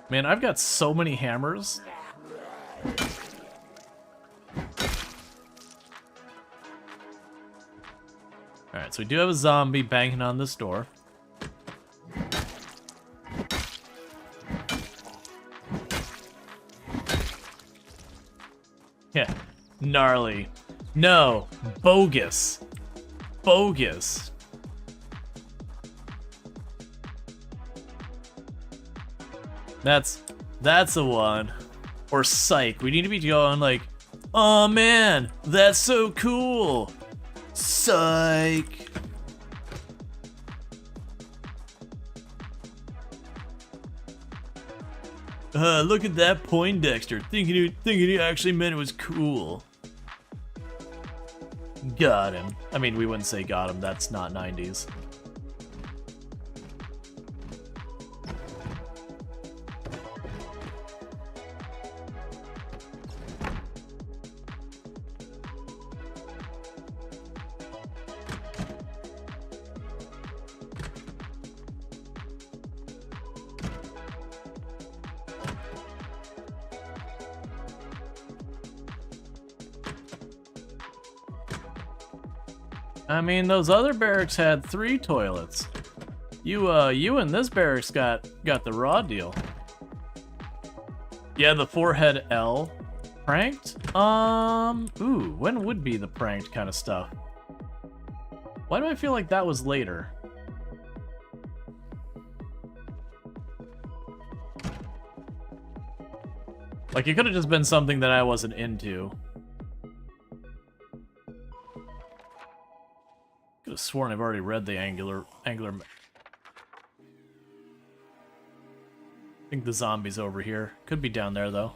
Man, I've got so many hammers. Alright, so we do have a zombie banging on this door. Yeah, gnarly. No, bogus. Bogus. That's the one. Or psych. We need to be going like, oh man, that's so cool. Psych. Look at that Poindexter, thinking he actually meant it was cool. Got him. I mean, we wouldn't say got him, that's not 90s. I mean, those other barracks had 3 toilets. You and this barracks got the raw deal. Yeah, the forehead L. Pranked? Ooh, when would be the pranked kind of stuff? Why do I feel like that was later? Like, it could have just been something that I wasn't into. Could have sworn I've already read the angular. I think the zombie's over here. Could be down there though.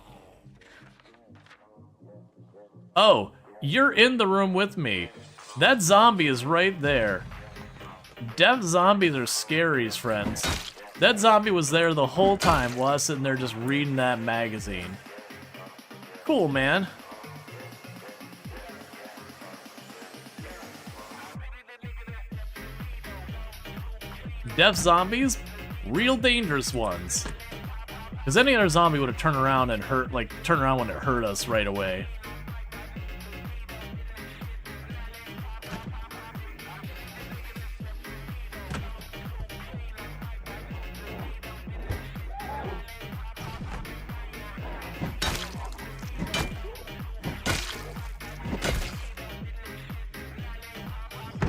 Oh, you're in the room with me. That zombie is right there. Deaf zombies are scaries, friends. That zombie was there the whole time while I was sitting there just reading that magazine. Cool, man. Deaf zombies, real dangerous ones. Because any other zombie would have turned around and turn around when it hurt us right away.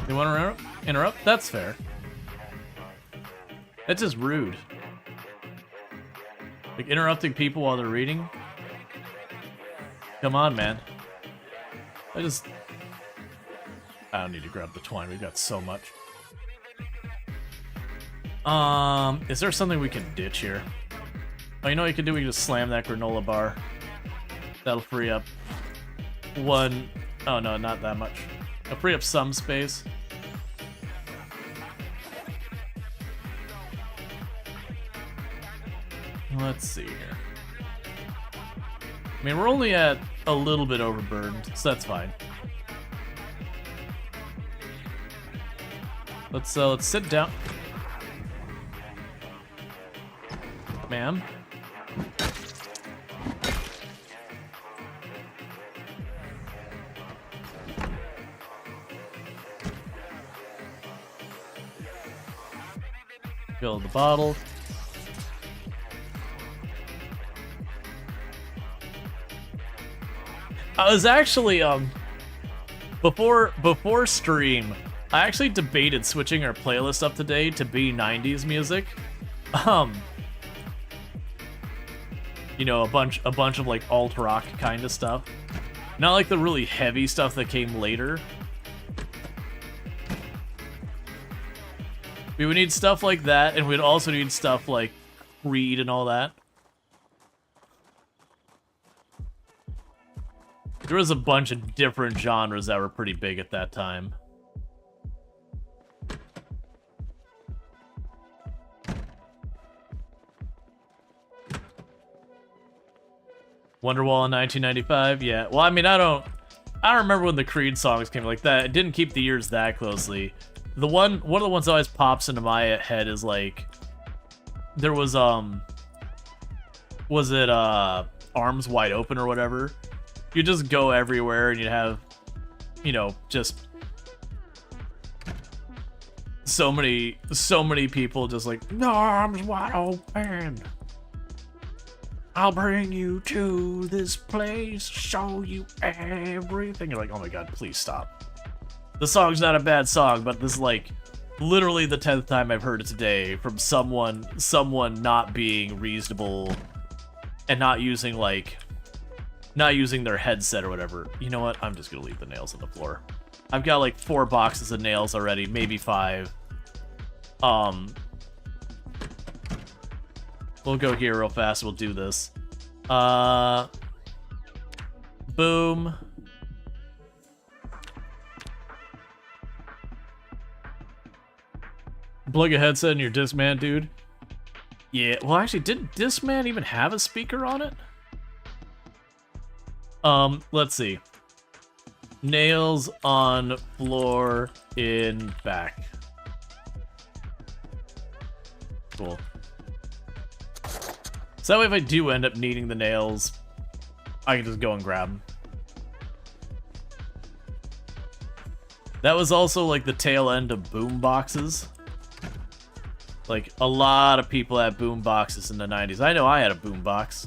You want to interrupt? That's fair. That's just rude. Like, interrupting people while they're reading? Come on, man. I don't need to grab the twine, we've got so much. Is there something we can ditch here? Oh, you know what you can do? We can just slam that granola bar. That'll free up one... Oh no, not that much. It'll free up some space. Let's see here. I mean, we're only at a little bit overburdened, so that's fine. Let's sit down. Ma'am. Fill the bottle. I was actually, before stream, I actually debated switching our playlist up today to be 90s music. You know, a bunch of like alt rock kind of stuff. Not like the really heavy stuff that came later. We would need stuff like that, and we'd also need stuff like Creed and all that. There was a bunch of different genres that were pretty big at that time. Wonderwall in 1995, yeah. Well, I mean, I don't remember when the Creed songs came like that. It didn't keep the years that closely. One of the ones that always pops into my head is like, there was was it Arms Wide Open or whatever? You just go everywhere and you'd have, you know, just so many people just like, arms wide open. I'll bring you to this place, show you everything. You're like, oh my god, please stop. The song's not a bad song, but this is like literally the 10th time I've heard it today from someone not being reasonable and not using their headset or whatever. You know what? I'm just gonna leave the nails on the floor. I've got like 4 boxes of nails already, maybe 5. We'll go here real fast. We'll do this. Boom. Plug a headset in your Discman, dude. Yeah, well, actually, didn't Discman even have a speaker on it? Let's see. Nails on floor in back. Cool. So that way if I do end up needing the nails, I can just go and grab them. That was also like the tail end of boom boxes. Like a lot of people had boom boxes in the 90s. I know I had a boom box.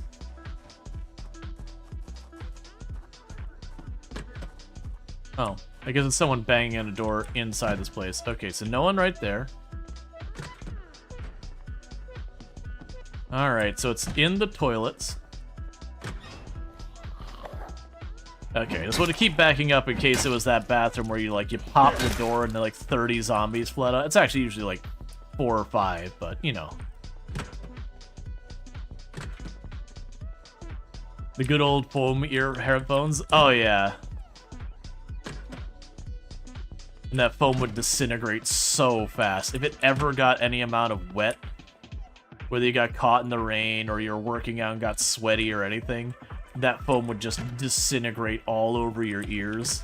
Oh, I guess it's someone banging on a door inside this place. Okay, so no one right there. Alright, so it's in the toilets. Okay, I just want to keep backing up in case it was that bathroom where you pop the door and then like 30 zombies flood out. It's actually usually like 4 or 5, but you know. The good old foam ear headphones. Oh yeah. And that foam would disintegrate so fast. If it ever got any amount of wet, whether you got caught in the rain or you're working out and got sweaty or anything, that foam would just disintegrate all over your ears.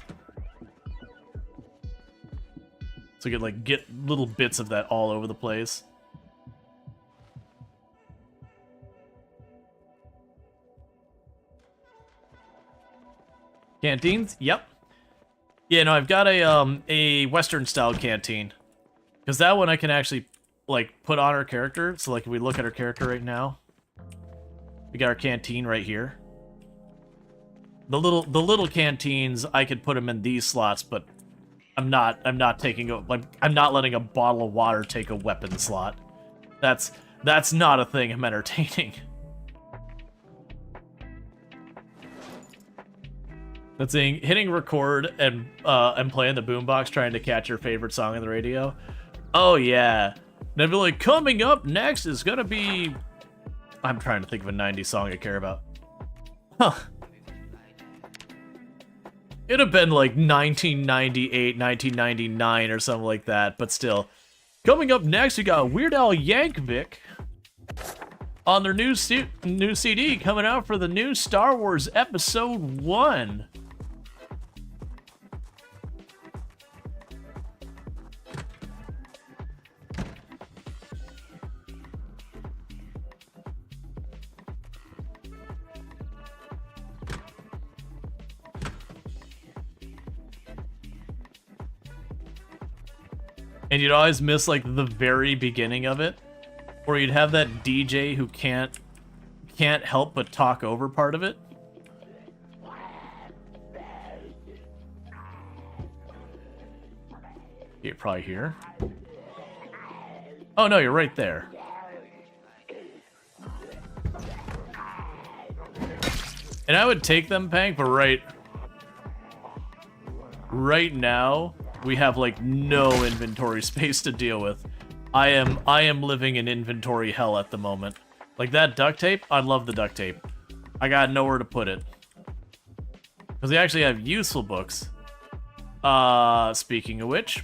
So you could like get little bits of that all over the place. Canteens? Yep. Yeah, no, I've got a Western style canteen. Because that one I can actually like put on our character. So like if we look at our character right now, we got our canteen right here. The little canteens, I could put them in these slots, but I'm not letting a bottle of water take a weapon slot. That's not a thing I'm entertaining. That's saying hitting record and playing the boombox trying to catch your favorite song on the radio. Oh yeah. And I'd be like, coming up next is gonna be, I'm trying to think of a 90s song I care about. Huh. It'd have been like 1998, 1999 or something like that, but still. Coming up next, we got Weird Al Yankovic on their new CD coming out for the new Star Wars Episode 1. And you'd always miss like the very beginning of it, or you'd have that DJ who can't help but talk over part of it. You're probably here. Oh no, you're right there. And I would take them, Pank, but right now we have like no inventory space to deal with. I am living in inventory hell at the moment. Like that duct tape, I love the duct tape. I got nowhere to put it. Because they actually have useful books. Speaking of which,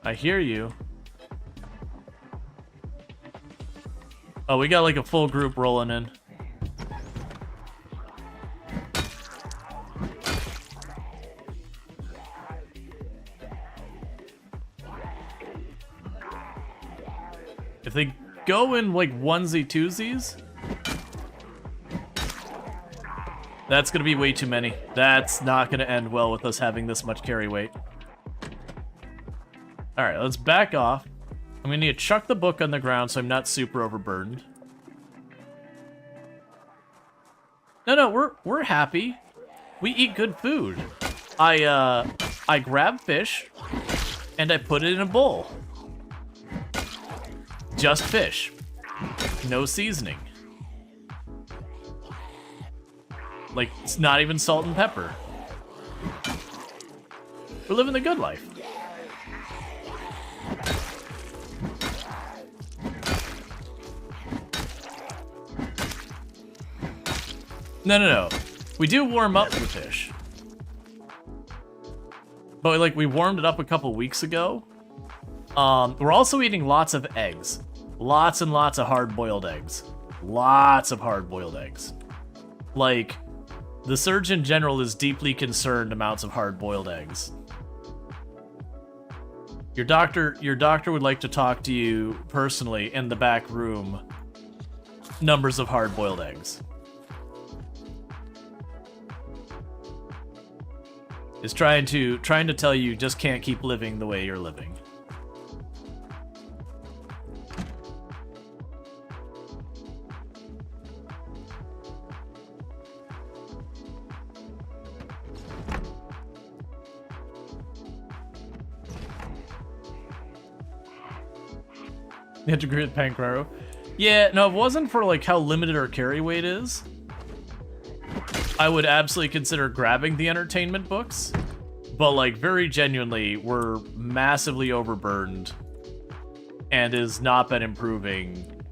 I hear you. Oh, we got like a full group rolling in. go in like onesie twosies. That's gonna be way too many. That's not gonna end well with us having this much carry weight. Alright, let's back off. I'm gonna need to chuck the book on the ground so I'm not super overburdened. No, we're happy. We eat good food. I grab fish and I put it in a bowl. Just fish. No seasoning. Like, it's not even salt and pepper. We're living the good life. No. We do warm up the fish. But, like, we warmed it up a couple weeks ago. We're also eating lots of eggs. Lots and lots of hard-boiled eggs. Lots of hard-boiled eggs. Like, the Surgeon General is deeply concerned amounts of hard-boiled eggs. Your doctor would like to talk to you personally in the back room. Numbers of hard-boiled eggs. Is trying to tell you just can't keep living the way you're living. You have to agree with Pancraro. Yeah, no, if it wasn't for like how limited our carry weight is, I would absolutely consider grabbing the entertainment books. But like very genuinely, we're massively overburdened and has not been improving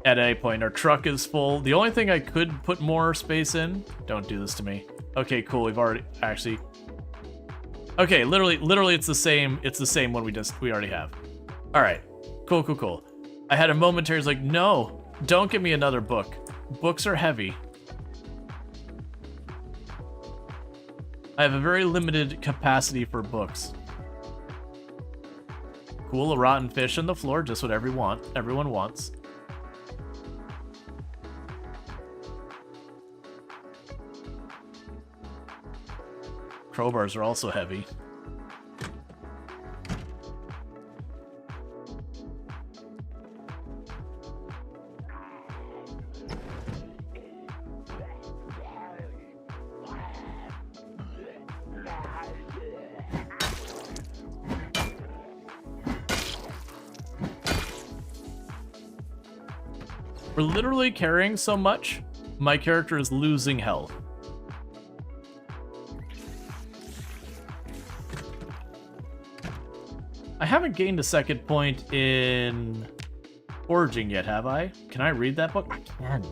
at any point. Our truck is full. The only thing I could put more space in, don't do this to me. Okay, cool, we've already actually. Okay, literally it's the same one we already have. All right. Cool. I had a momentary, like, no, don't give me another book. Books are heavy. I have a very limited capacity for books. Cool, a rotten fish on the floor, just what everyone wants. Crowbars are also heavy. We're literally carrying so much, my character is losing health. I haven't gained a second point in foraging yet, have I? Can I read that book? I can.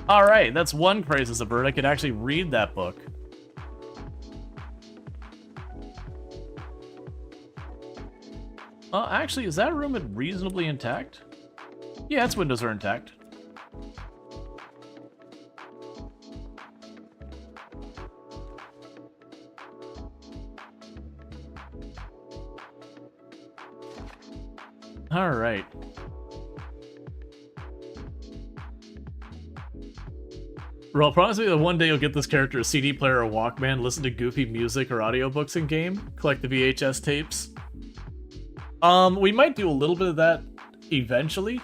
Alright, that's one praise as a bird. I could actually read that book. Actually, is that room reasonably intact? Yeah, its windows are intact. All right. Rual, promise me that one day you'll get this character a CD player or Walkman, listen to goofy music or audiobooks in game, collect the VHS tapes. We might do a little bit of that eventually.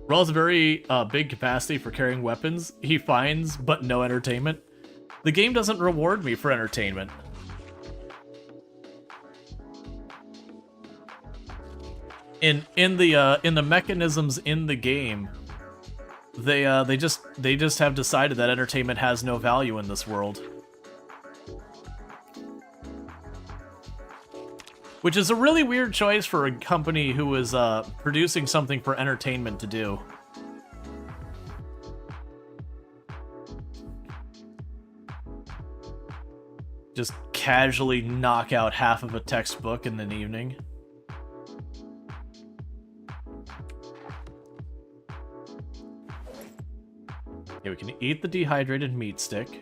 Rual has a very big capacity for carrying weapons. He finds, but no entertainment. The game doesn't reward me for entertainment. In the mechanisms in the game, they just have decided that entertainment has no value in this world. Which is a really weird choice for a company who is producing something for entertainment to do. Just casually knock out half of a textbook in an evening. Okay, we can eat the dehydrated meat stick.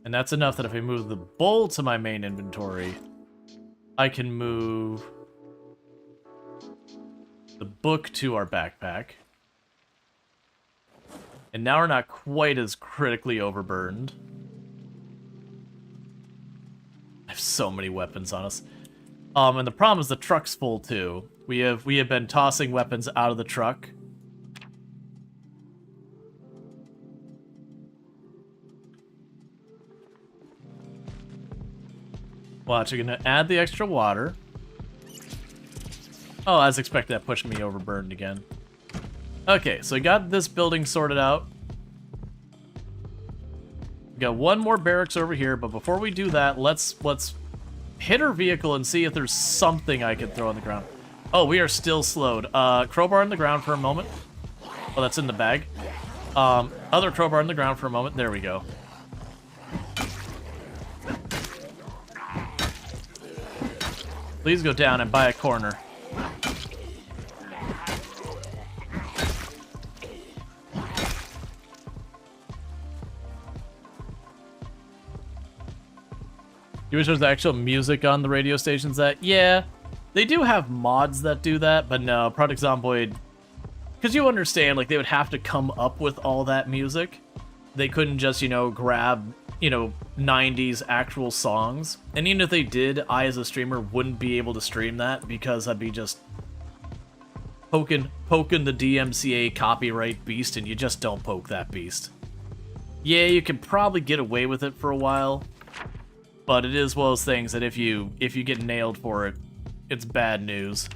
And that's enough that if I move the bowl to my main inventory, I can move the book to our backpack. And now we're not quite as critically overburdened. I have so many weapons on us. And the problem is the truck's full too. We have been tossing weapons out of the truck. Watch, I'm gonna add the extra water. Oh, as expected, that pushed me overburdened again. Okay, so we got this building sorted out. We got one more barracks over here, but before we do that, let's hit our vehicle and see if there's something I can throw on the ground. Oh, we are still slowed. Crowbar in the ground for a moment. Oh, that's in the bag. Other crowbar in the ground for a moment. There we go. Please go down and buy a corner. You wish there was actual music on the radio stations that... Yeah, they do have mods that do that, but no, Project Zomboid... Because you understand, like, they would have to come up with all that music. They couldn't just, you know, grab, you know, 90s actual songs. And even if they did, I, as a streamer, wouldn't be able to stream that because I'd be just poking the DMCA copyright beast, and you just don't poke that beast. Yeah, you can probably get away with it for a while, but it is one of those things that if you get nailed for it, it's bad news.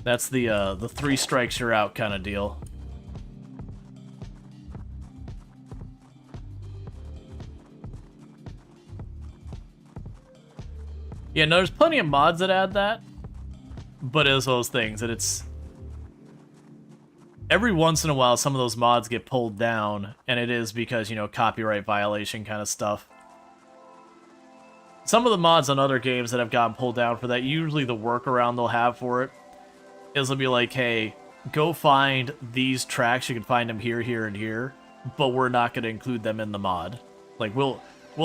That's the 3 strikes you're out kind of deal. Yeah, no, there's plenty of mods that add that, but it's those things that it's... Every once in a while, some of those mods get pulled down, and it is because, you know, copyright violation kind of stuff. Some of the mods on other games that have gotten pulled down for that, usually the workaround they'll have for it is they'll be like, hey, go find these tracks, you can find them here, here, and here, but we're not going to include them in the mod. Like, we'll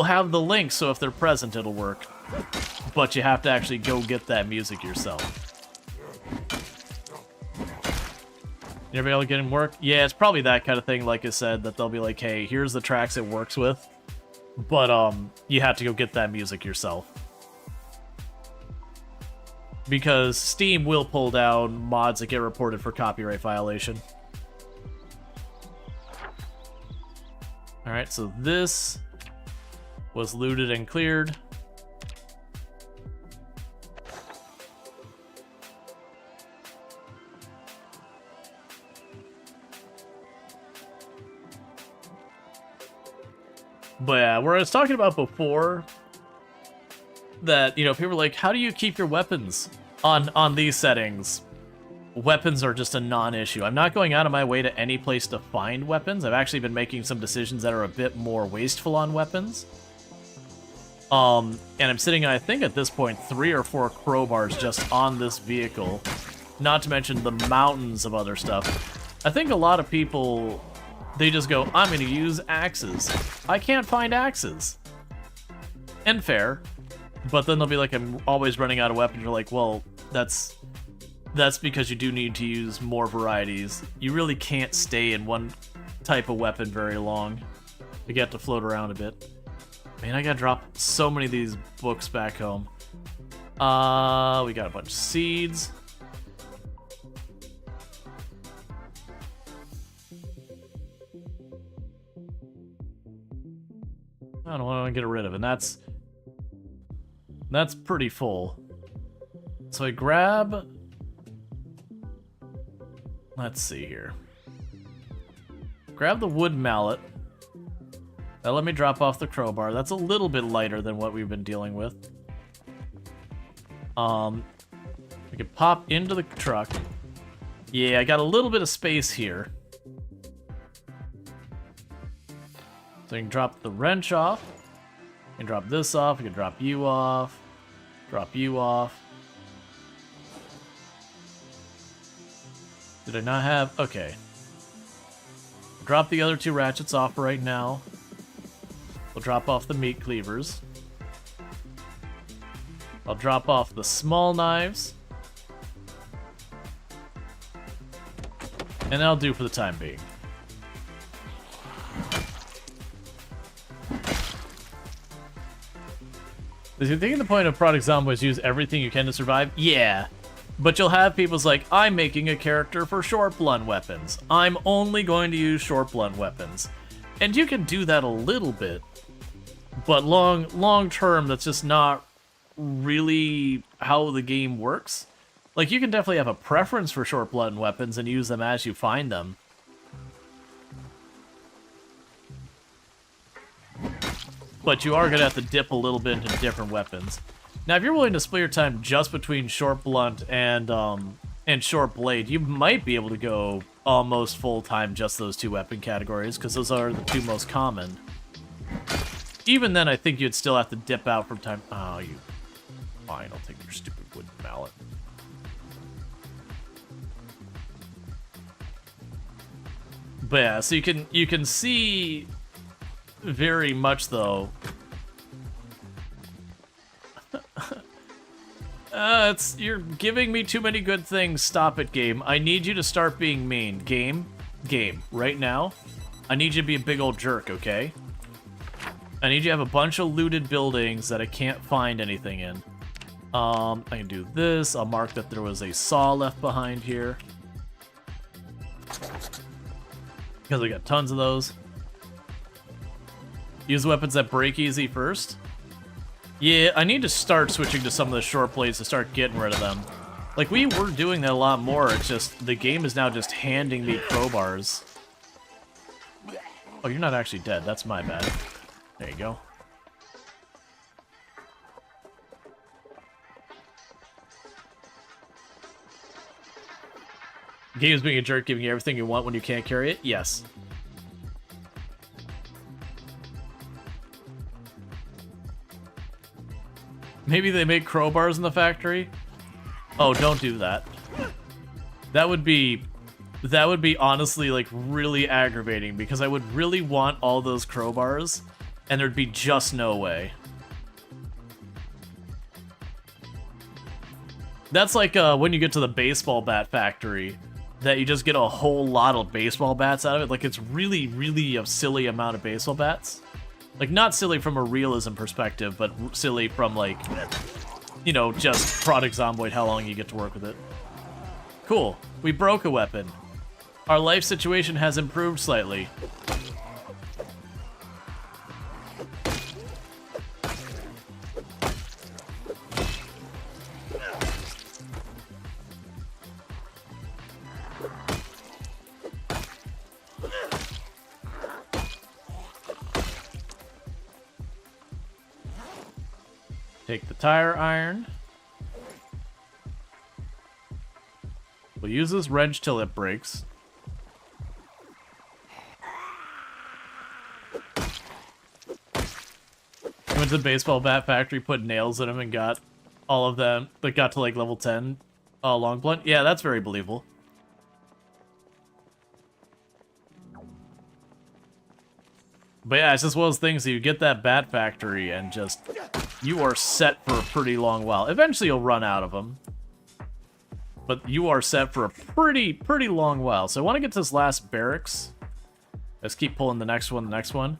have the links, so if they're present, it'll work. But you have to actually go get that music yourself. You ever able to get in work? Yeah, it's probably that kind of thing, like I said, that they'll be like, hey, here's the tracks it works with, but you have to go get that music yourself. Because Steam will pull down mods that get reported for copyright violation. Alright, so this was looted and cleared. But yeah, where I was talking about before, that, you know, people are like, how do you keep your weapons on these settings? Weapons are just a non-issue. I'm not going out of my way to any place to find weapons. I've actually been making some decisions that are a bit more wasteful on weapons. And I'm sitting, I think at this point, 3 or 4 crowbars just on this vehicle. Not to mention the mountains of other stuff. I think a lot of people... They just go, I'm going to use axes. I can't find axes. And fair. But then they'll be like, I'm always running out of weapons. You're like, well, that's because you do need to use more varieties. You really can't stay in one type of weapon very long. You get to float around a bit. Man, I gotta drop so many of these books back home. We got a bunch of seeds. I don't want to get rid of it. That's pretty full. So I grab... Let's see here. Grab the wood mallet. That'll let me drop off the crowbar. That's a little bit lighter than what we've been dealing with. We can pop into the truck. Yeah, I got a little bit of space here. So you can drop the wrench off. You can drop this off. You can drop you off. Drop you off. Did I not have... Okay. Drop the other 2 ratchets off right now. We'll drop off the meat cleavers. I'll drop off the small knives. And that'll do for the time being. Is you thinking the point of Product Zomboid is use everything you can to survive? Yeah. But you'll have people's like, I'm making a character for short blunt weapons. I'm only going to use short blunt weapons. And you can do that a little bit. But long term, that's just not really how the game works. Like, you can definitely have a preference for short blunt weapons and use them as you find them. But you are going to have to dip a little bit into different weapons. Now, if you're willing to split your time just between short blunt and short blade, you might be able to go almost full-time just those two weapon categories, because those are the two most common. Even then, I think you'd still have to dip out from time... Oh, you... Fine, I'll take your stupid wooden mallet. But yeah, so you can see very much, though... you're giving me too many good things. Stop it, game. I need you to start being mean. Game, right now. I need you to be a big old jerk, okay? I need you to have a bunch of looted buildings that I can't find anything in. I can do this. I'll mark that there was a saw left behind here. Because I got tons of those. Use weapons that break easy first. Yeah, I need to start switching to some of the short blades to start getting rid of them. Like, we were doing that a lot more, it's just, the game is now just handing me crowbars. Oh, you're not actually dead, that's my bad. There you go. Game's being a jerk, giving you everything you want when you can't carry it? Yes. Maybe they make crowbars in the factory? Oh, don't do that. That would be honestly, like, really aggravating, because I would really want all those crowbars, and there'd be just no way. That's like when you get to the baseball bat factory, that you just get a whole lot of baseball bats out of it. Like, it's really, really a silly amount of baseball bats. Like, not silly from a realism perspective, but silly from, like, you know, just Product Zomboid, how long you get to work with it. Cool. We broke a weapon. Our life situation has improved slightly. Take the tire iron. We'll use this wrench till it breaks. I went to the baseball bat factory, put nails in them, and got all of them. But got to like level 10 long blunt. Yeah, that's very believable. But yeah, it's just one of those things that you get that bat factory and just, you are set for a pretty long while. Eventually you'll run out of them. But you are set for a pretty long while. So I want to get to this last barracks. Let's keep pulling the next one,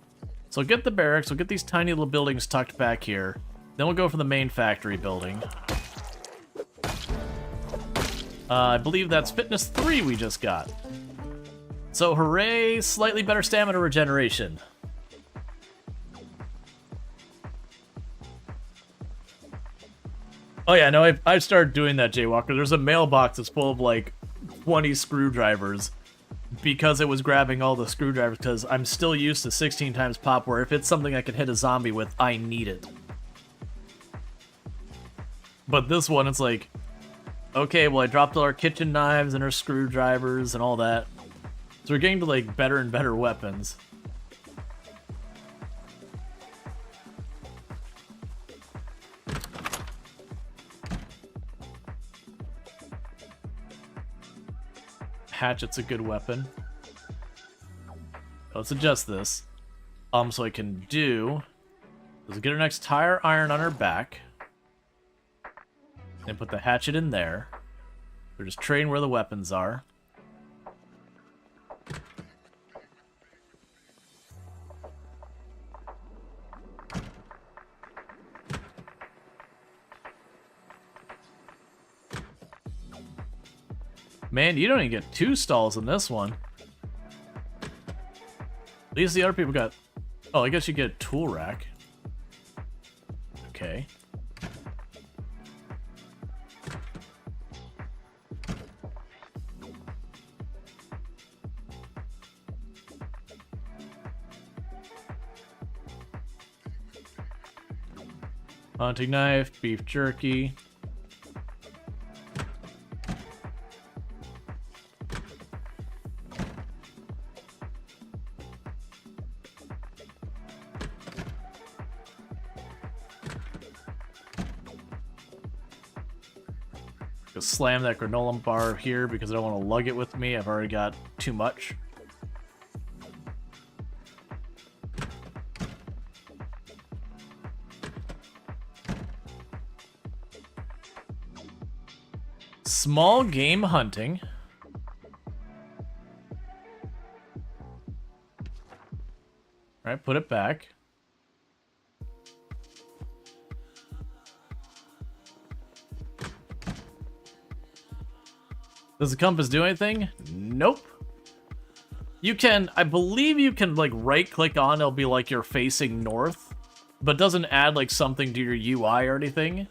So get the barracks, we'll get these tiny little buildings tucked back here. Then we'll go for the main factory building. I believe that's fitness 3 we just got. So hooray, slightly better stamina regeneration. Oh yeah, no, I've started doing that, Jaywalker. There's a mailbox that's full of, like, 20 screwdrivers because it was grabbing all the screwdrivers, because I'm still used to 16 times pop, where if it's something I can hit a zombie with, I need it. But this one, it's like, okay, well, I dropped all our kitchen knives and our screwdrivers and all that. So we're getting to, like, better and better weapons. Hatchet's a good weapon. Let's adjust this. So I can do is get our next tire iron on her back. And put the hatchet in there. We're just trading where the weapons are. Man, you don't even get 2 stalls in this one. At least the other people got... Oh, I guess you get a tool rack. Okay. Hunting knife, beef jerky. Go slam that granola bar here because I don't want to lug it with me. I've already got too much. Small game hunting. Alright, put it back. Does the compass do anything? Nope. You can, I believe you can like right click on, it'll be like you're facing north, but doesn't add like something to your UI or anything.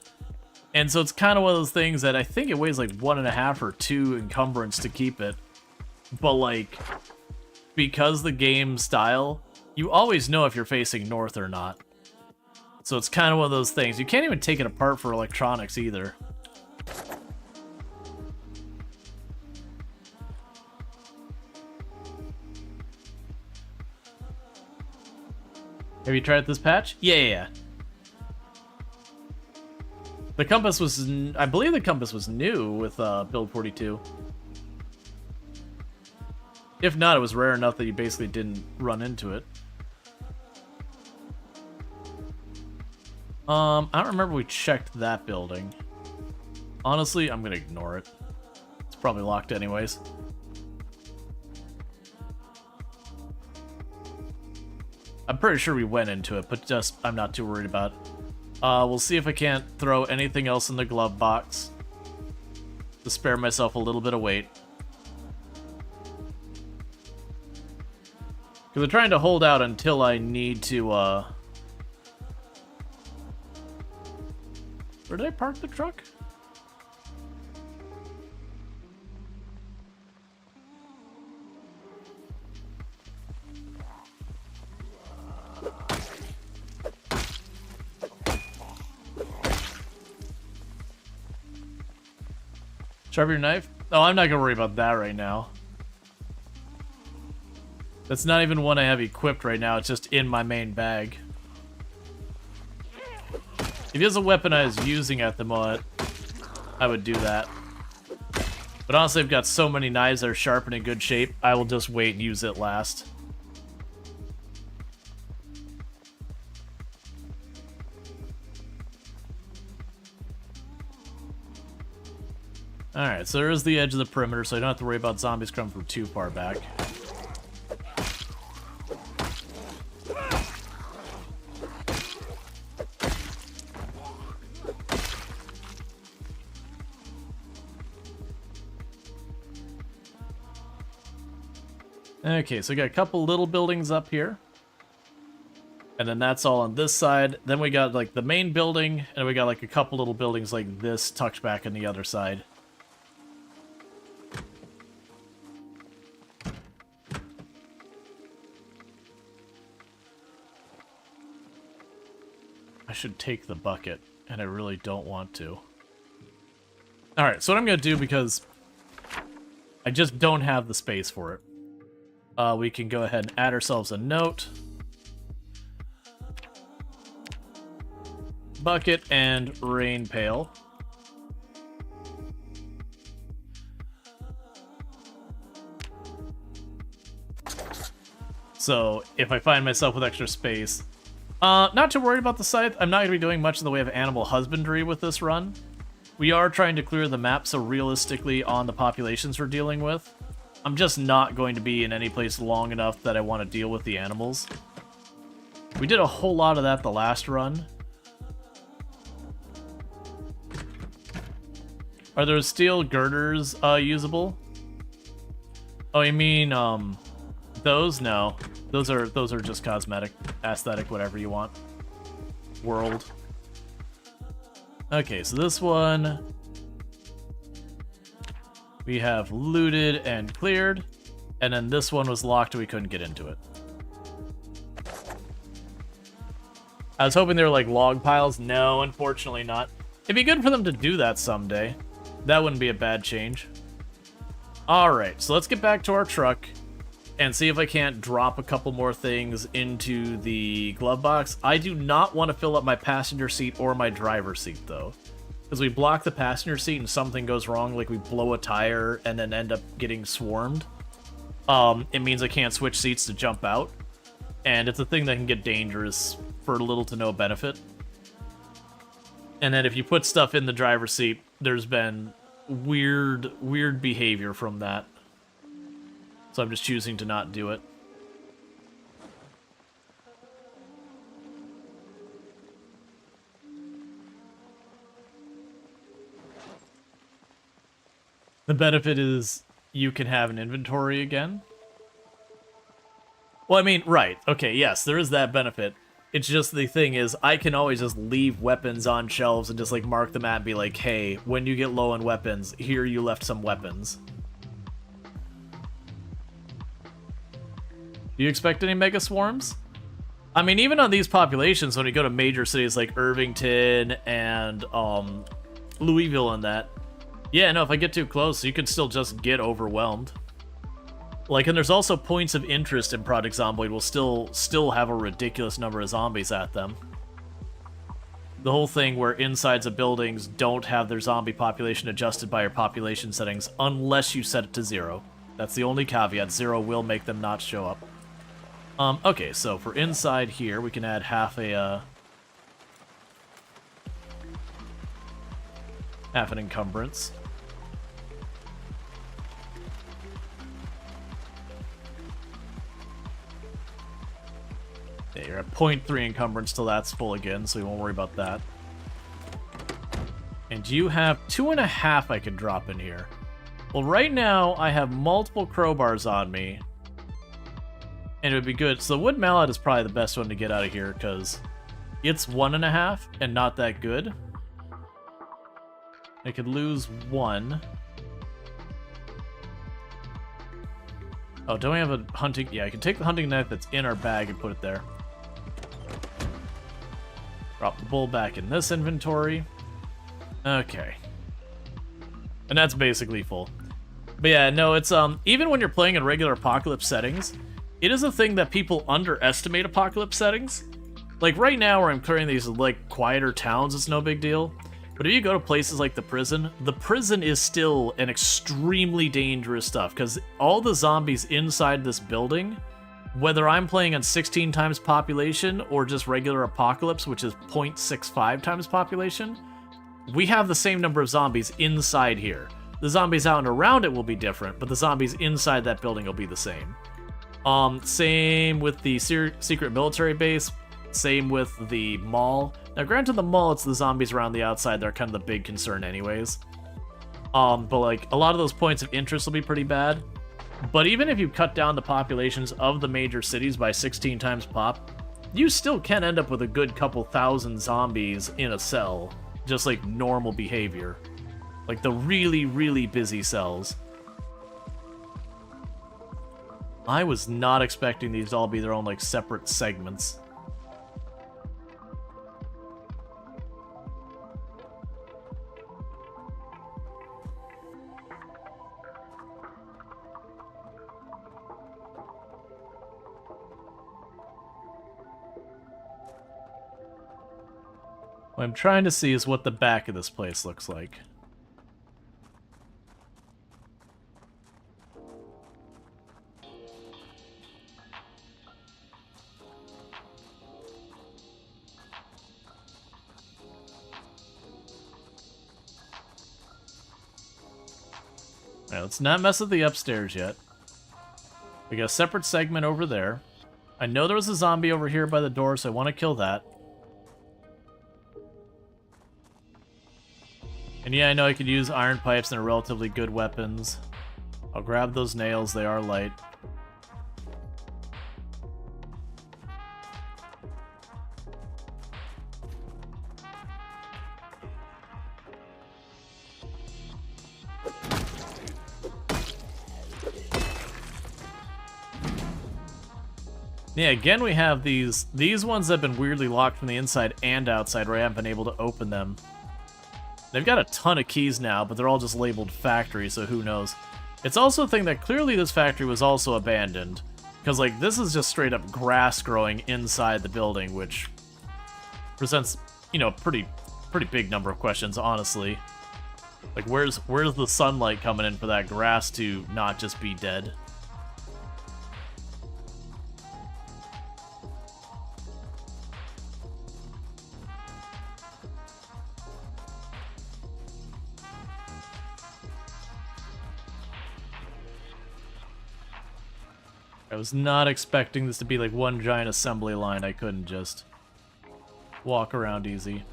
And so it's kind of one of those things that I think it weighs like 1.5 or 2 encumbrance to keep it. But like, because the game style, you always know if you're facing north or not. So it's kind of one of those things. You can't even take it apart for electronics either. Have you tried this patch? Yeah. The compass was, I believe the compass was new with build 42. If not, it was rare enough that you basically didn't run into it. I don't remember we checked that building. Honestly, I'm gonna ignore it. It's probably locked anyways. I'm pretty sure we went into it, but just, I'm not too worried about it. We'll see if I can't throw anything else in the glove box to spare myself a little bit of weight. Because I'm trying to hold out until I need to, Where did I park the truck? Sharpen your knife? Oh, I'm not gonna worry about that right now. That's not even one I have equipped right now, it's just in my main bag. If he has a weapon I was using at the moment, I would do that. But honestly, I've got so many knives that are sharp and in good shape, I will just wait and use it last. Alright, so there is the edge of the perimeter, so I don't have to worry about zombies coming from too far back. Okay, so we got a couple little buildings up here. And then that's all on this side. Then we got like the main building, and we got like a couple little buildings like this tucked back on the other side. I should take the bucket, and I really don't want to. Alright, so what I'm going to do, because I just don't have the space for it. We can go ahead and add ourselves a note. Bucket and rain pail. So, if I find myself with extra space... not too worried about the scythe. I'm not going to be doing much in the way of animal husbandry with this run. We are trying to clear the map, so realistically on the populations we're dealing with, I'm just not going to be in any place long enough that I want to deal with the animals. We did a whole lot of that the last run. Are those steel girders usable? Oh, you mean those? No. Those are just cosmetic, aesthetic, whatever you want. World. Okay, so this one we have looted and cleared, and then this one was locked and we couldn't get into it. I was hoping they were like log piles. No, unfortunately not. It'd be good for them to do that someday. That wouldn't be a bad change. Alright, so let's get back to our truck and see if I can't drop a couple more things into the glove box. I do not want to fill up my passenger seat or my driver's seat, though. Because we block the passenger seat and something goes wrong, like we blow a tire and then end up getting swarmed. It means I can't switch seats to jump out. And it's a thing that can get dangerous for little to no benefit. And then if you put stuff in the driver's seat, there's been weird behavior from that. So I'm just choosing to not do it. The benefit is you can have an inventory again. Well, I mean, right. Okay, yes, there is that benefit. It's just the thing is, I can always just leave weapons on shelves and just, like, mark them out and be like, hey, when you get low on weapons, here you left some weapons. Do you expect any mega swarms? I mean, even on these populations, when you go to major cities like Irvington and Louisville and that, yeah, no, if I get too close, you can still just get overwhelmed. Like, and there's also points of interest in Project Zomboid will still have a ridiculous number of zombies at them. The whole thing where insides of buildings don't have their zombie population adjusted by your population settings unless you set it to 0. That's the only caveat. 0 will make them not show up. Okay, so for inside here, we can add half an encumbrance. Yeah, you're at 0.3 encumbrance till that's full again, so we won't worry about that. And you have 2.5 I can drop in here. Well, right now, I have multiple crowbars on me. And it would be good. So the wood mallet is probably the best one to get out of here, because it's 1.5 and not that good. I could lose 1. Oh, don't we have a hunting? Yeah, I can take the hunting knife that's in our bag and put it there. Drop the bull back in this inventory. Okay. And that's basically full. But yeah, no, it's even when you're playing in regular apocalypse settings, it is a thing that people underestimate apocalypse settings. Like right now where I'm clearing these like quieter towns, it's no big deal. But if you go to places like the prison is still an extremely dangerous stuff, because all the zombies inside this building, whether I'm playing on 16 times population or just regular apocalypse, which is 0.65 times population, we have the same number of zombies inside here. The zombies out and around it will be different, but the zombies inside that building will be the same. Same with the secret military base, same with the mall. Now, granted, the mall, it's the zombies around the outside that are kind of the big concern anyways. But, like, a lot of those points of interest will be pretty bad. But even if you cut down the populations of the major cities by 16 times pop, you still can end up with a good couple thousand zombies in a cell. Just, like, normal behavior. Like, the really, really busy cells. I was not expecting these to all be their own, like, separate segments. What I'm trying to see is what the back of this place looks like. Alright, let's not mess with the upstairs yet. We got a separate segment over there. I know there was a zombie over here by the door, so I want to kill that. And yeah, I know I could use iron pipes and they're relatively good weapons. I'll grab those nails, they are light. Yeah, again we have these ones that have been weirdly locked from the inside and outside where I haven't been able to open them. They've got a ton of keys now, but they're all just labeled factory, so who knows. It's also a thing that clearly this factory was also abandoned. Because, like, this is just straight up grass growing inside the building, which presents, you know, pretty big number of questions, honestly. Like, where's the sunlight coming in for that grass to not just be dead? I was not expecting this to be like one giant assembly line. I couldn't just walk around easy.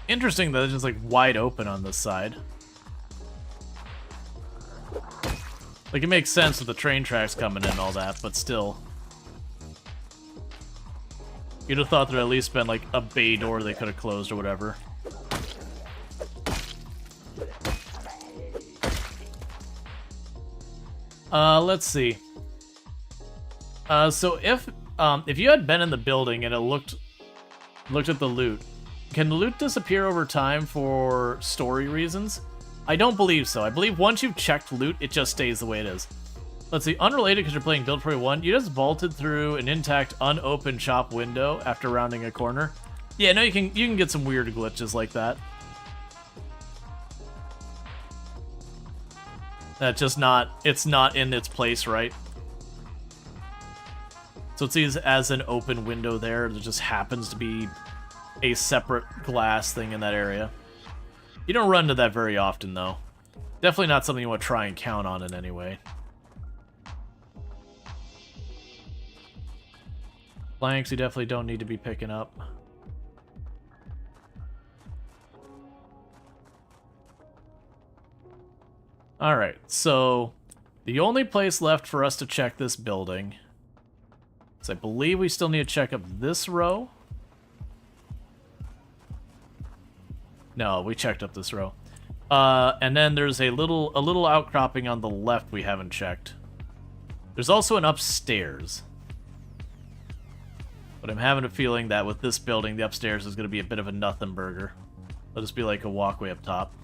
Interesting that it's just like wide open on this side. Like it makes sense with the train tracks coming in and all that, but still. You'd have thought there'd at least been like a bay door they could have closed or whatever. Let's see. So if you had been in the building and it looked at the loot, can the loot disappear over time for story reasons? I don't believe so. I believe once you've checked loot, it just stays the way it is. Let's see, unrelated because you're playing Build Prey 1, you just vaulted through an intact, unopened shop window after rounding a corner. Yeah, no, you can get some weird glitches like that. That's just it's not in its place, right? So it sees as an open window there just happens to be a separate glass thing in that area. You don't run into that very often, though. Definitely not something you want to try and count on in any way. Planks you definitely don't need to be picking up. Alright, so the only place left for us to check this building is I believe we still need to check up this row. No, we checked up this row. And then there's a little outcropping on the left we haven't checked. There's also an upstairs. But I'm having a feeling that with this building, the upstairs is going to be a bit of a nothing burger. It'll just be like a walkway up top.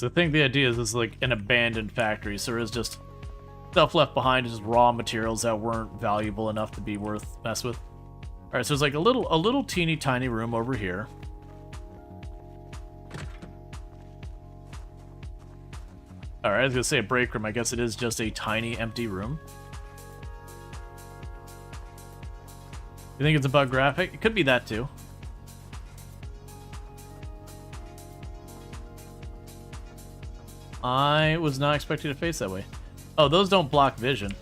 I think the idea is it's like an abandoned factory, so there is just stuff left behind, just raw materials that weren't valuable enough to be worth mess with. All right, so there's like a little teeny tiny room over here. All right, I was gonna say a break room. I guess it is just a tiny empty room. You think it's a bug graphic? It could be that too. I was not expecting to face that way. Oh, those don't block vision.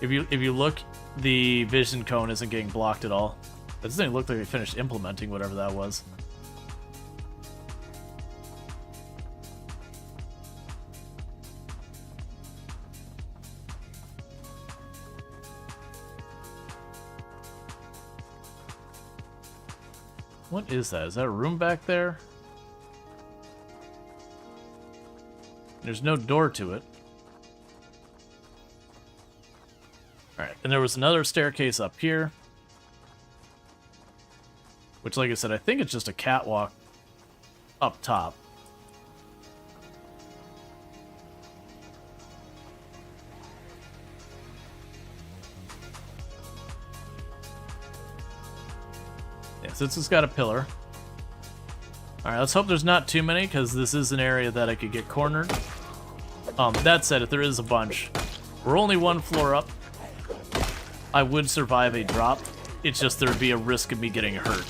If you look, the vision cone isn't getting blocked at all. That doesn't even look like they finished implementing whatever that was. What is that? Is that a room back there? There's no door to it. Alright, and there was another staircase up here. Which, like I said, I think it's just a catwalk. up top. Yeah, so it's got a pillar. Alright, let's hope there's not too many, because this is an area that I could get cornered. That said, if there is a bunch, we're only one floor up. I would survive a drop. It's just there would be a risk of me getting hurt.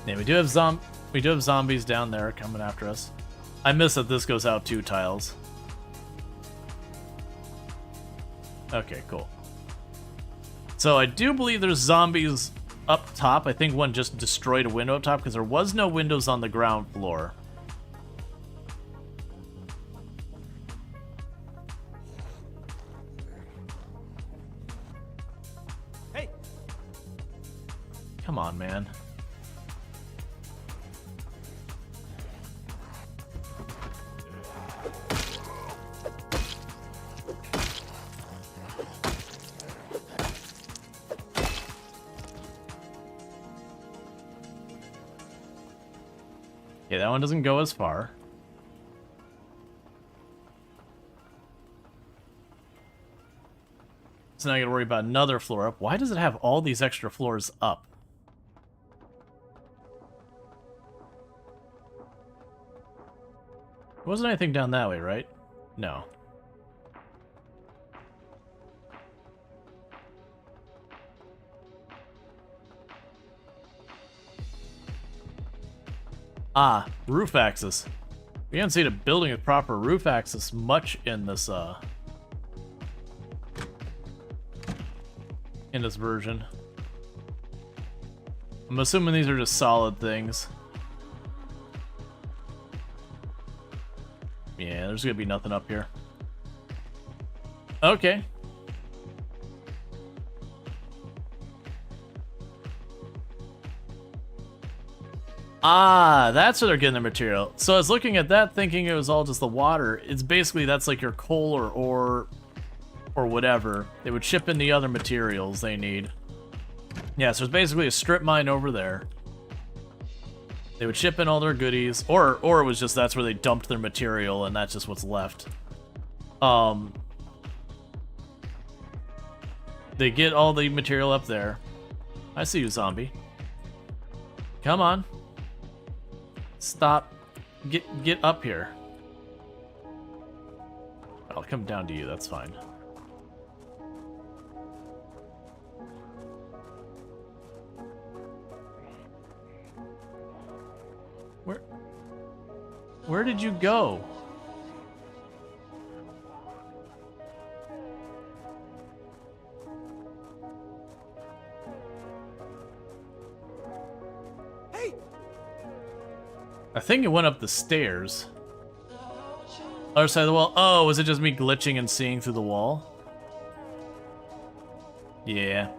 Yeah, we do have zombies down there coming after us. I miss that this goes out 2 tiles. Okay, cool. So I do believe there's zombies up top. I think one just destroyed a window up top because there was no windows on the ground floor. Hey! Come on, man. Yeah, that one doesn't go as far. So now I gotta worry about another floor up. Why does it have all these extra floors up? There wasn't anything down that way, right? No. Ah, roof access. We haven't seen a building with proper roof access much in this version. I'm assuming these are just solid things. Yeah, there's gonna be nothing up here. Okay. Ah, that's where they're getting their material. So I was looking at that thinking it was all just the water. It's basically, that's like your coal or ore or whatever. They would ship in the other materials they need. Yeah, so it's basically a strip mine over there. They would ship in all their goodies, or it was just that's where they dumped their material and that's just what's left. They get all the material up there. I see you, zombie. Come on. Stop. Get up here. I'll come down to you, that's fine. Where did you go? Hey! I think it went up the stairs. Other side of the wall. Oh, was it just me glitching and seeing through the wall? Yeah.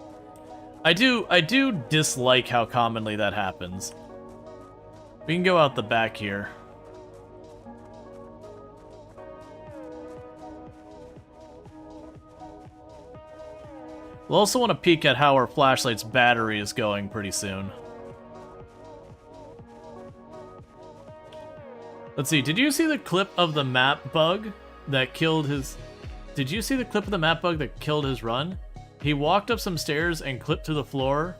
I do dislike how commonly that happens. We can go out the back here. We'll also want to peek at how our flashlight's battery is going pretty soon. Let's see, did you see the clip of the map bug that killed his... Did you see the clip of the map bug that killed his run? He walked up some stairs and clipped through the floor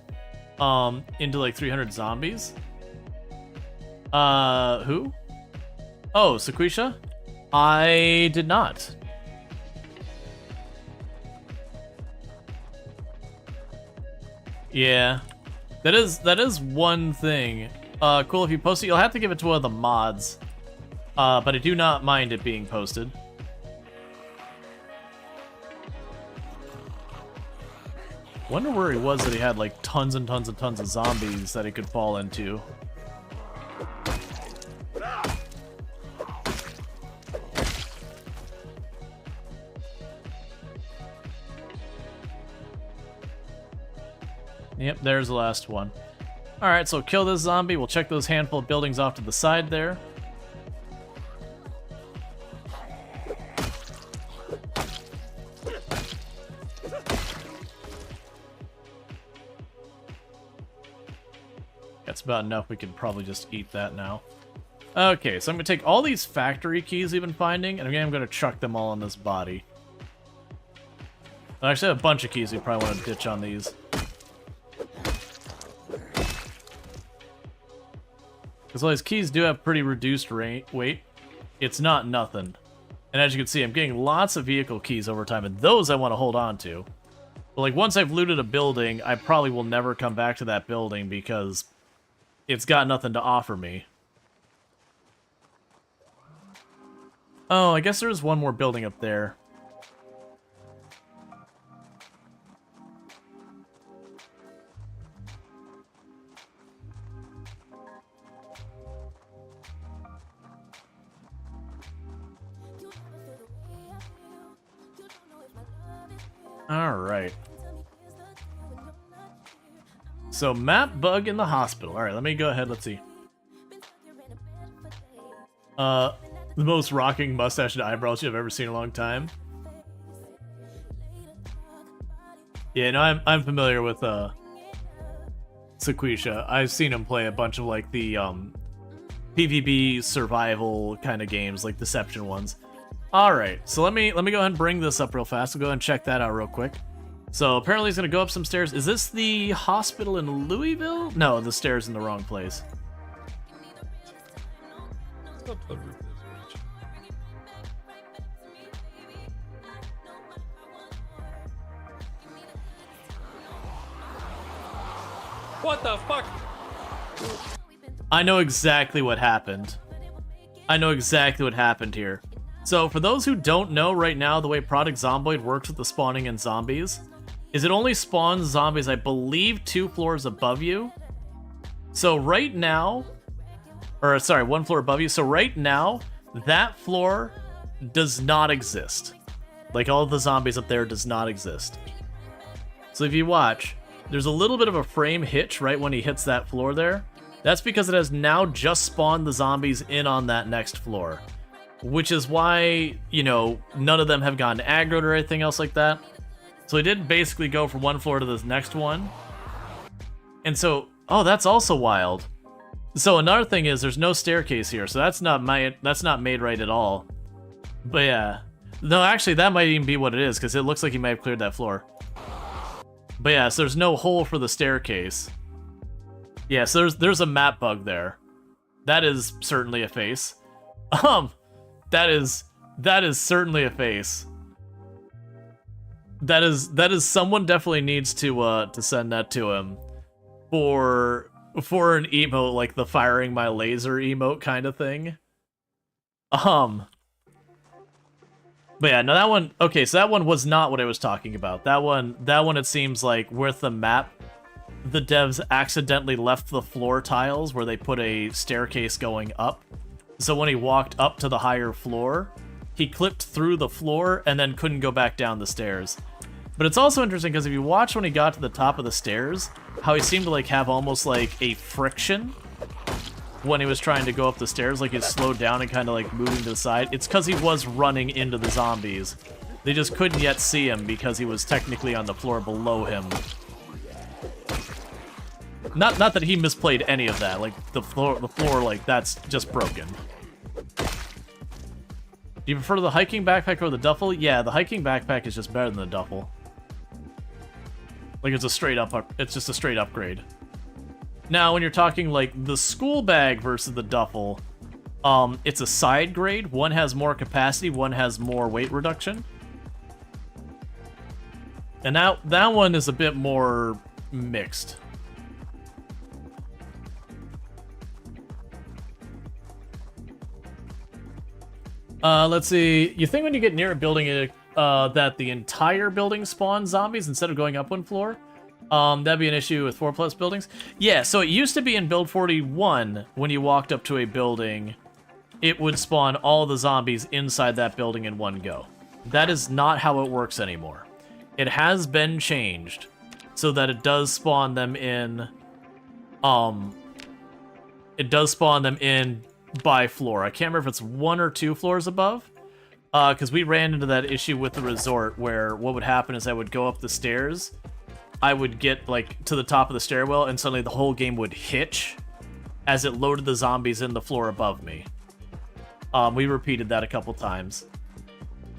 into like 300 zombies. Who? Oh, Sequisha? I did not. Yeah. That is one thing. Cool, if you post it, you'll have to give it to one of the mods. But I do not mind it being posted. Wonder where he was that he had like tons and tons and tons of zombies that he could fall into. Yep, there's the last one. Alright, so kill this zombie. We'll check those handful of buildings off to the side there. That's about enough. We can probably just eat that now. Okay, so I'm going to take all these factory keys we've been finding, and again, I'm going to chuck them all on this body. I actually have a bunch of keys we probably want to ditch on these. Because all these keys do have pretty reduced weight. It's not nothing. And as you can see, I'm getting lots of vehicle keys over time, and those I want to hold on to. But like, once I've looted a building, I probably will never come back to that building because it's got nothing to offer me. Oh, I guess there's one more building up there. Alright. So, map bug in the hospital. Alright, let me go ahead, let's see. The most rocking mustache and eyebrows you've ever seen in a long time. Yeah, no, I'm familiar with, Sequisha. I've seen him play a bunch of, like, the, PvP survival kind of games, like Deception ones. Alright, so let me go ahead and bring this up real fast. We'll go ahead and check that out real quick. So apparently he's gonna go up some stairs. Is this the hospital in Louisville? No, the stairs in the wrong place. What the fuck? I know exactly what happened. I know exactly what happened here. So, for those who don't know right now, the way Product Zomboid works with the spawning in zombies is it only spawns zombies, I believe, 2 floors above you. So right now, or sorry, 1 floor above you. So right now, that floor does not exist. Like, all of the zombies up there does not exist. So if you watch, there's a little bit of a frame hitch right when he hits that floor there. That's because it has now just spawned the zombies in on that next floor. Which is why, you know, none of them have gotten aggroed or anything else like that. So he did basically go from 1 floor to this next one. And so, oh, that's also wild. So another thing is there's no staircase here, so that's not made right at all. But yeah. No, actually, that might even be what it is, because it looks like he might have cleared that floor. But yeah, so there's no hole for the staircase. Yeah, so there's a map bug there. That is certainly a face. That is certainly a face. That is someone definitely needs to send that to him for an emote like the firing my laser emote kind of thing. But yeah, no, that one, okay, so that one was not what I was talking about. That one it seems like with the map, the devs accidentally left the floor tiles where they put a staircase going up. So when he walked up to the higher floor, he clipped through the floor and then couldn't go back down the stairs. But it's also interesting because if you watch when he got to the top of the stairs, how he seemed to like have almost like a friction when he was trying to go up the stairs, like he slowed down and kind of like moving to the side. It's because he was running into the zombies. They just couldn't yet see him because he was technically on the floor below him. Not that he misplayed any of that. Like the floor, like that's just broken. Do you prefer the hiking backpack or the duffel? Yeah, the hiking backpack is just better than the duffel. Like it's just a straight upgrade. Now, when you're talking like the school bag versus the duffel, it's a side grade. One has more capacity, one has more weight reduction. And that one is a bit more mixed. Let's see. You think when you get near a building that the entire building spawns zombies instead of going up 1 floor? That'd be an issue with 4+ buildings. Yeah, so it used to be in build 41, when you walked up to a building, it would spawn all the zombies inside that building in one go. That is not how it works anymore. It has been changed. so that it does spawn them in, it does spawn them in by floor. I can't remember if it's 1 or 2 floors above, because we ran into that issue with the resort where what would happen is I would go up the stairs, I would get like to the top of the stairwell, and suddenly the whole game would hitch as it loaded the zombies in the floor above me. We repeated that a couple times.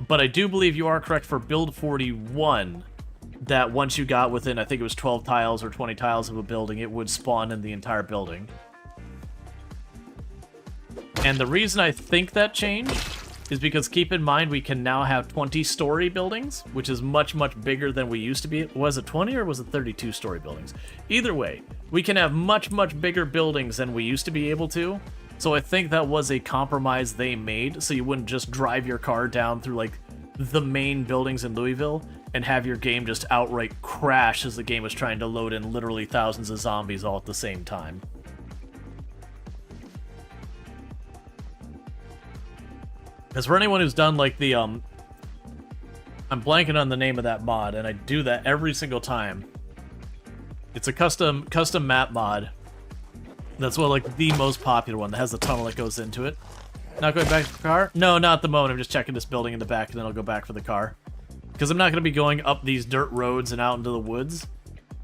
But I do believe you are correct for build 41, that once you got within, I think it was 12 tiles or 20 tiles of a building, it would spawn in the entire building. And the reason I think that changed is because, keep in mind, we can now have 20-story buildings, which is much, much bigger than we used to be. Was it 20 or was it 32-story buildings? Either way, we can have much, much bigger buildings than we used to be able to. So I think that was a compromise they made, so you wouldn't just drive your car down through, like, the main buildings in Louisville and have your game just outright crash as the game was trying to load in literally thousands of zombies all at the same time. As for anyone who's done, like, the, I'm blanking on the name of that mod, and I do that every single time. It's a custom map mod. That's one, like, the most popular one that has the tunnel that goes into it. Not going back to the car? No, not at the moment. I'm just checking this building in the back, and then I'll go back for the car. Because I'm not going to be going up these dirt roads and out into the woods.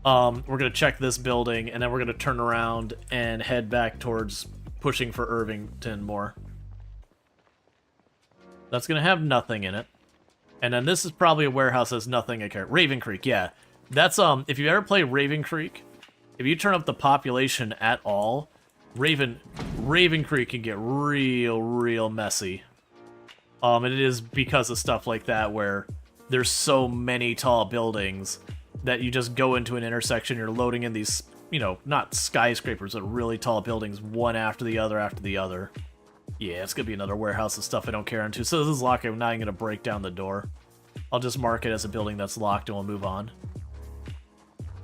We're going to check this building, and then we're going to turn around and head back towards pushing for Irvington more. That's going to have nothing in it. And then this is probably a warehouse that has nothing in it. Raven Creek, yeah. That's, if you ever play Raven Creek, if you turn up the population at all, Raven Creek can get real messy. And it is because of stuff like that where there's so many tall buildings that you just go into an intersection, you're loading in these, you know, not skyscrapers, but really tall buildings, one after the other after the other. Yeah, it's gonna be another warehouse of stuff I don't care into. So this is locked. I'm not even gonna break down the door. I'll just mark it as a building that's locked and we'll move on.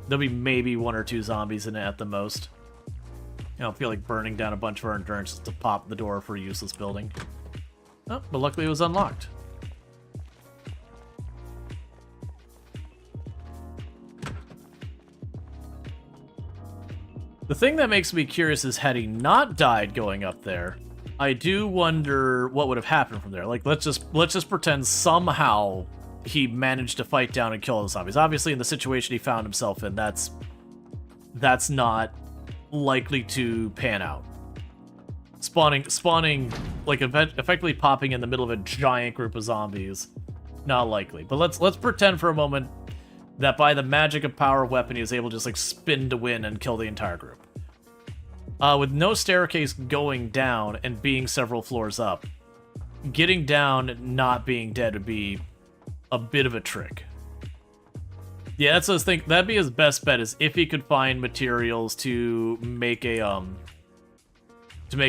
There'll be maybe 1 or 2 zombies in it at the most. I don't feel like burning down a bunch of our endurance to pop the door for a useless building. Oh, but luckily it was unlocked. The thing that makes me curious is, had he not died going up there, I do wonder what would have happened from there. Like, let's just pretend somehow he managed to fight down and kill the zombies. Obviously, in the situation he found himself in, that's not likely to pan out. Spawning, like, effectively popping in the middle of a giant group of zombies, not likely. But let's pretend for a moment that by the magic of power of weapon, he was able to just, like, spin to win and kill the entire group. With no staircase going down and being several floors up, getting down not being dead would be a bit of a trick. Yeah, that's what I was thinking. That'd be his best bet, is if he could find materials to make a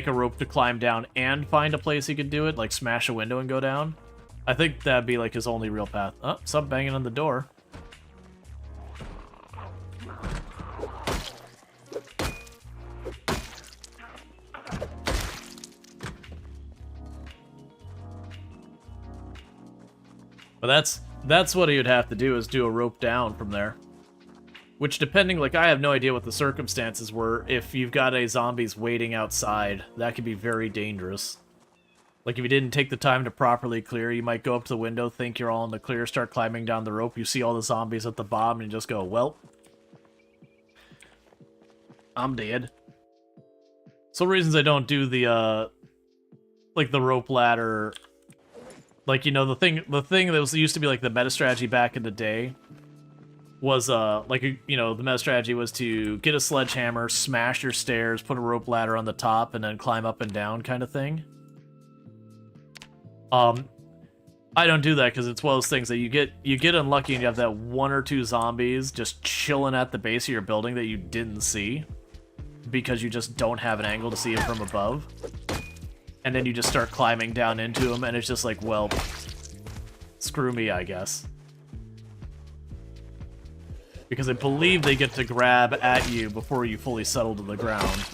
rope to climb down and find a place he could do it, like smash a window and go down. I think that'd be like his only real path. Oh, some banging on the door. But that's what he would have to do, is do a rope down from there. Which, depending, like, I have no idea what the circumstances were. If you've got a zombies waiting outside, that could be very dangerous. Like, if you didn't take the time to properly clear, you might go up to the window, think you're all in the clear, start climbing down the rope, you see all the zombies at the bottom, and you just go, well, I'm dead. So reasons I don't do the, like, the rope ladder. Like, you know, the thing that was used to be, like, the meta strategy back in the day was, like, you know, the meta strategy was to get a sledgehammer, smash your stairs, put a rope ladder on the top, and then climb up and down kind of thing. I don't do that because it's one of those things that you get unlucky and you have that 1 or 2 zombies just chilling at the base of your building that you didn't see because you just don't have an angle to see them from above. And then you just start climbing down into them, and it's just like, well, screw me, I guess. Because I believe they get to grab at you before you fully settle to the ground.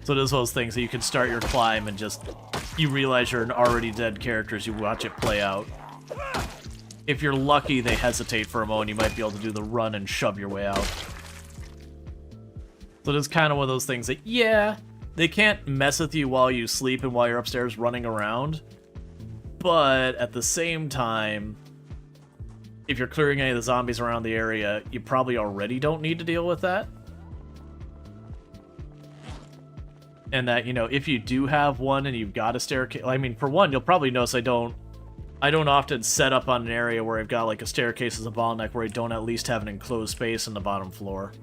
So it is one of those things that you can start your climb and just, you realize you're an already dead character as you watch it play out. If you're lucky, they hesitate for a moment. You might be able to do the run and shove your way out. So it's kind of one of those things that, yeah, they can't mess with you while you sleep and while you're upstairs running around. But at the same time, if you're clearing any of the zombies around the area, you probably already don't need to deal with that. And that, you know, if you do have one and you've got a staircase, I mean, for one, you'll probably notice I don't often set up on an area where I've got like a staircase as a bottleneck where I don't at least have an enclosed space in the bottom floor.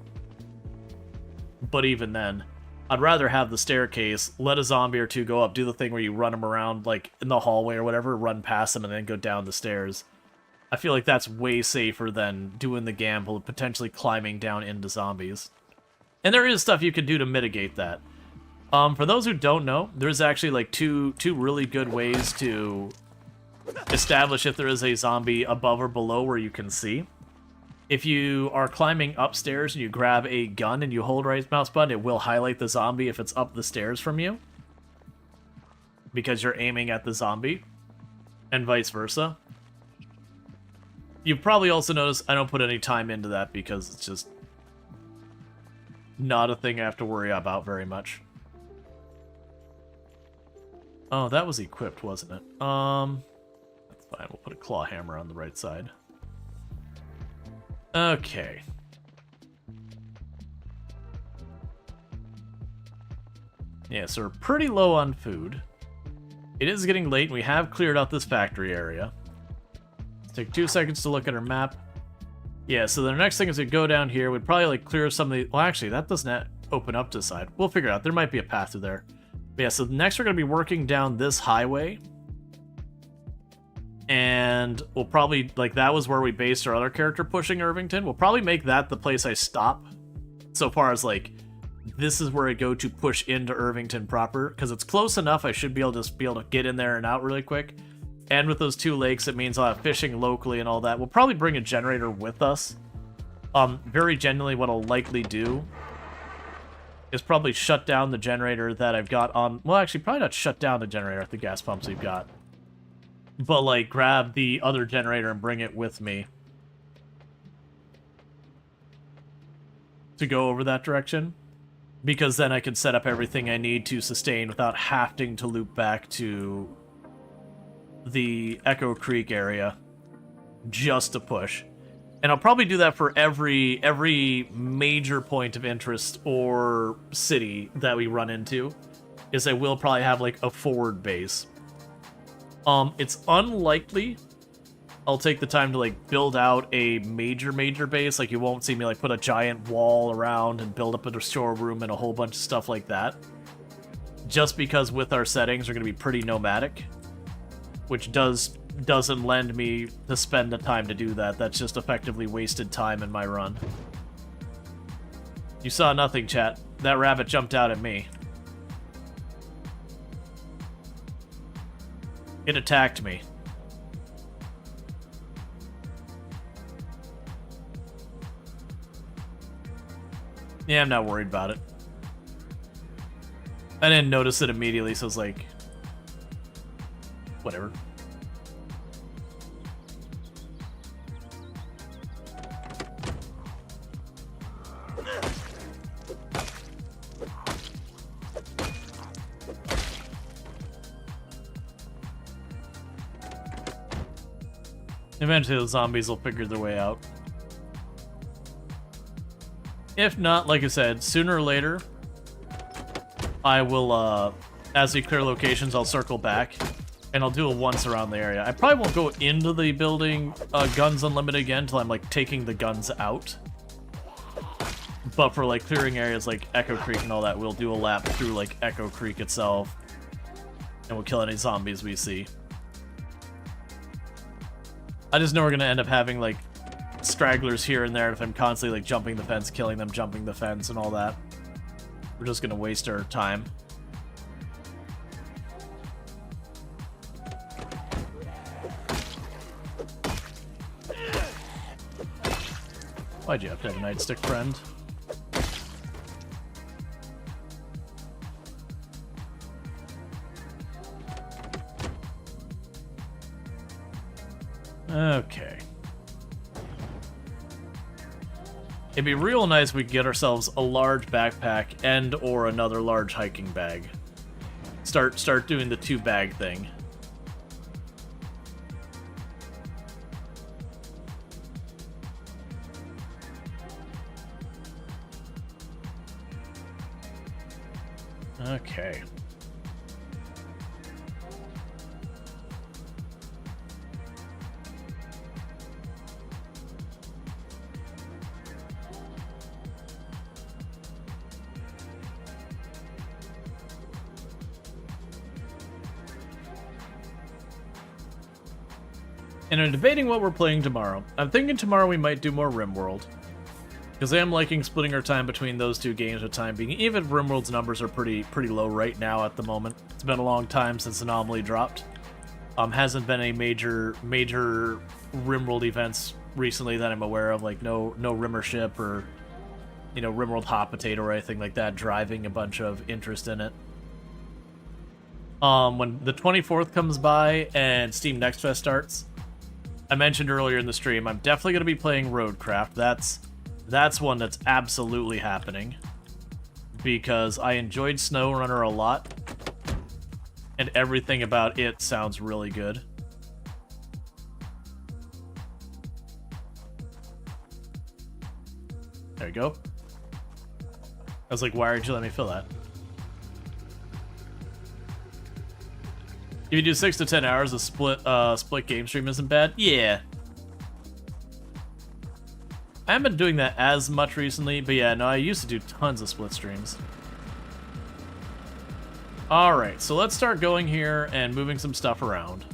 But even then, I'd rather have the staircase, let a zombie or two go up, do the thing where you run them around like in the hallway or whatever, run past them and then go down the stairs. I feel like that's way safer than doing the gamble of potentially climbing down into zombies. And there is stuff you can do to mitigate that. For those who don't know, there's actually like two really good ways to establish if there is a zombie above or below where you can see. If you are climbing upstairs and you grab a gun and you hold right mouse button, it will highlight the zombie if it's up the stairs from you, because you're aiming at the zombie, and vice versa. You've probably also noticed I don't put any time into that because it's just not a thing I have to worry about very much. Oh, that was equipped, wasn't it? That's fine. We'll put a claw hammer on the right side. Okay. Yeah, so we're pretty low on food. It is getting late, and we have cleared out this factory area. Let's take 2 seconds to look at our map. Yeah, so the next thing is we go down here. We'd probably like clear some of the... Well, actually, that doesn't open up to the side. We'll figure it out. There might be a path through there. But yeah, so next we're going to be working down this highway. And we'll probably, like, that was where we based our other character pushing Irvington. We'll probably make that the place I stop. So far as, like, this is where I go to push into Irvington proper. Because it's close enough, I should be able to get in there and out really quick. And with those 2 lakes, it means I'll have fishing locally and all that. We'll probably bring a generator with us. Very genuinely, what I'll likely do is probably shut down the generator that I've got on... Well, actually, probably not shut down the generator at the gas pumps we've got. But, like, grab the other generator and bring it with me to go over that direction. Because then I can set up everything I need to sustain without having to loop back to the Echo Creek area just to push. And I'll probably do that for every major point of interest or city that we run into, is I will probably have, like, a forward base. It's unlikely I'll take the time to, like, build out a major base. Like, you won't see me, like, put a giant wall around and build up a storeroom and a whole bunch of stuff like that. Just because with our settings, we're going to be pretty nomadic, which doesn't lend me to spend the time to do that. That's just effectively wasted time in my run. You saw nothing, chat. That rabbit jumped out at me. It attacked me. Yeah, I'm not worried about it. I didn't notice it immediately, so I was like, whatever. Eventually the zombies will figure their way out. If not, like I said, sooner or later, I will, as we clear locations, I'll circle back, and I'll do a once around the area. I probably won't go into the building Guns Unlimited again until I'm, like, taking the guns out. But for, like, clearing areas like Echo Creek and all that, we'll do a lap through, like, Echo Creek itself, and we'll kill any zombies we see. I just know we're going to end up having, like, stragglers here and there if I'm constantly, like, jumping the fence, killing them, jumping the fence, and all that. We're just going to waste our time. Why'd you have to have a nightstick, friend? Okay. It'd be real nice if we could get ourselves a large backpack and or another large hiking bag. Start doing the 2-bag thing. Okay. And I'm debating what we're playing tomorrow. I'm thinking tomorrow we might do more RimWorld. Because I am liking splitting our time between those two games for time being. Even if RimWorld's numbers are pretty low right now at the moment. It's been a long time since Anomaly dropped. Hasn't been any major RimWorld events recently that I'm aware of. Like no Rimmership or, you know, RimWorld Hot Potato or anything like that driving a bunch of interest in it. When the 24th comes by and Steam Next Fest starts, I mentioned earlier in the stream, I'm definitely going to be playing Roadcraft. That's one that's absolutely happening. Because I enjoyed SnowRunner a lot. And everything about it sounds really good. There you go. I was like, why aren't you letting me fill that? If you do 6 to 10 hours, a split game stream isn't bad. Yeah. I haven't been doing that as much recently, but yeah, no, I used to do tons of split streams. Alright, so let's start going here and moving some stuff around.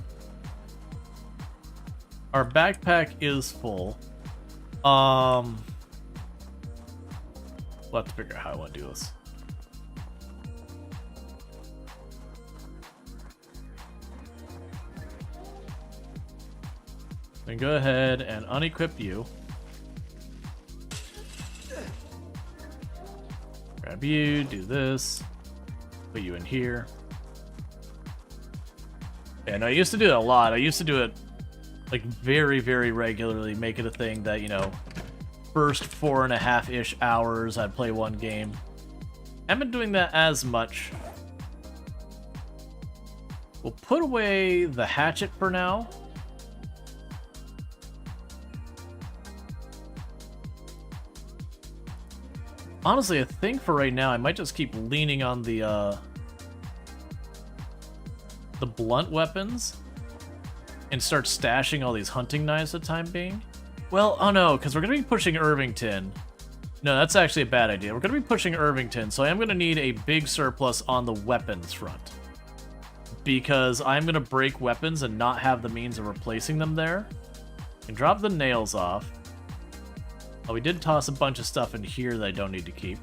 Our backpack is full. We'll have to figure out how I want to do this. Then go ahead and unequip you. Grab you, do this. Put you in here. And I used to do it a lot. I used to do it like very, very regularly. Make it a thing that, you know, first 4.5-ish hours I'd play one game. I haven't been doing that as much. We'll put away the hatchet for now. Honestly, I think for right now, I might just keep leaning on the blunt weapons and start stashing all these hunting knives for the time being. Well, oh no, because we're going to be pushing Irvington. No, that's actually a bad idea. We're going to be pushing Irvington, so I am going to need a big surplus on the weapons front. Because I'm going to break weapons and not have the means of replacing them there. And drop the nails off. Oh, we did toss a bunch of stuff in here that I don't need to keep.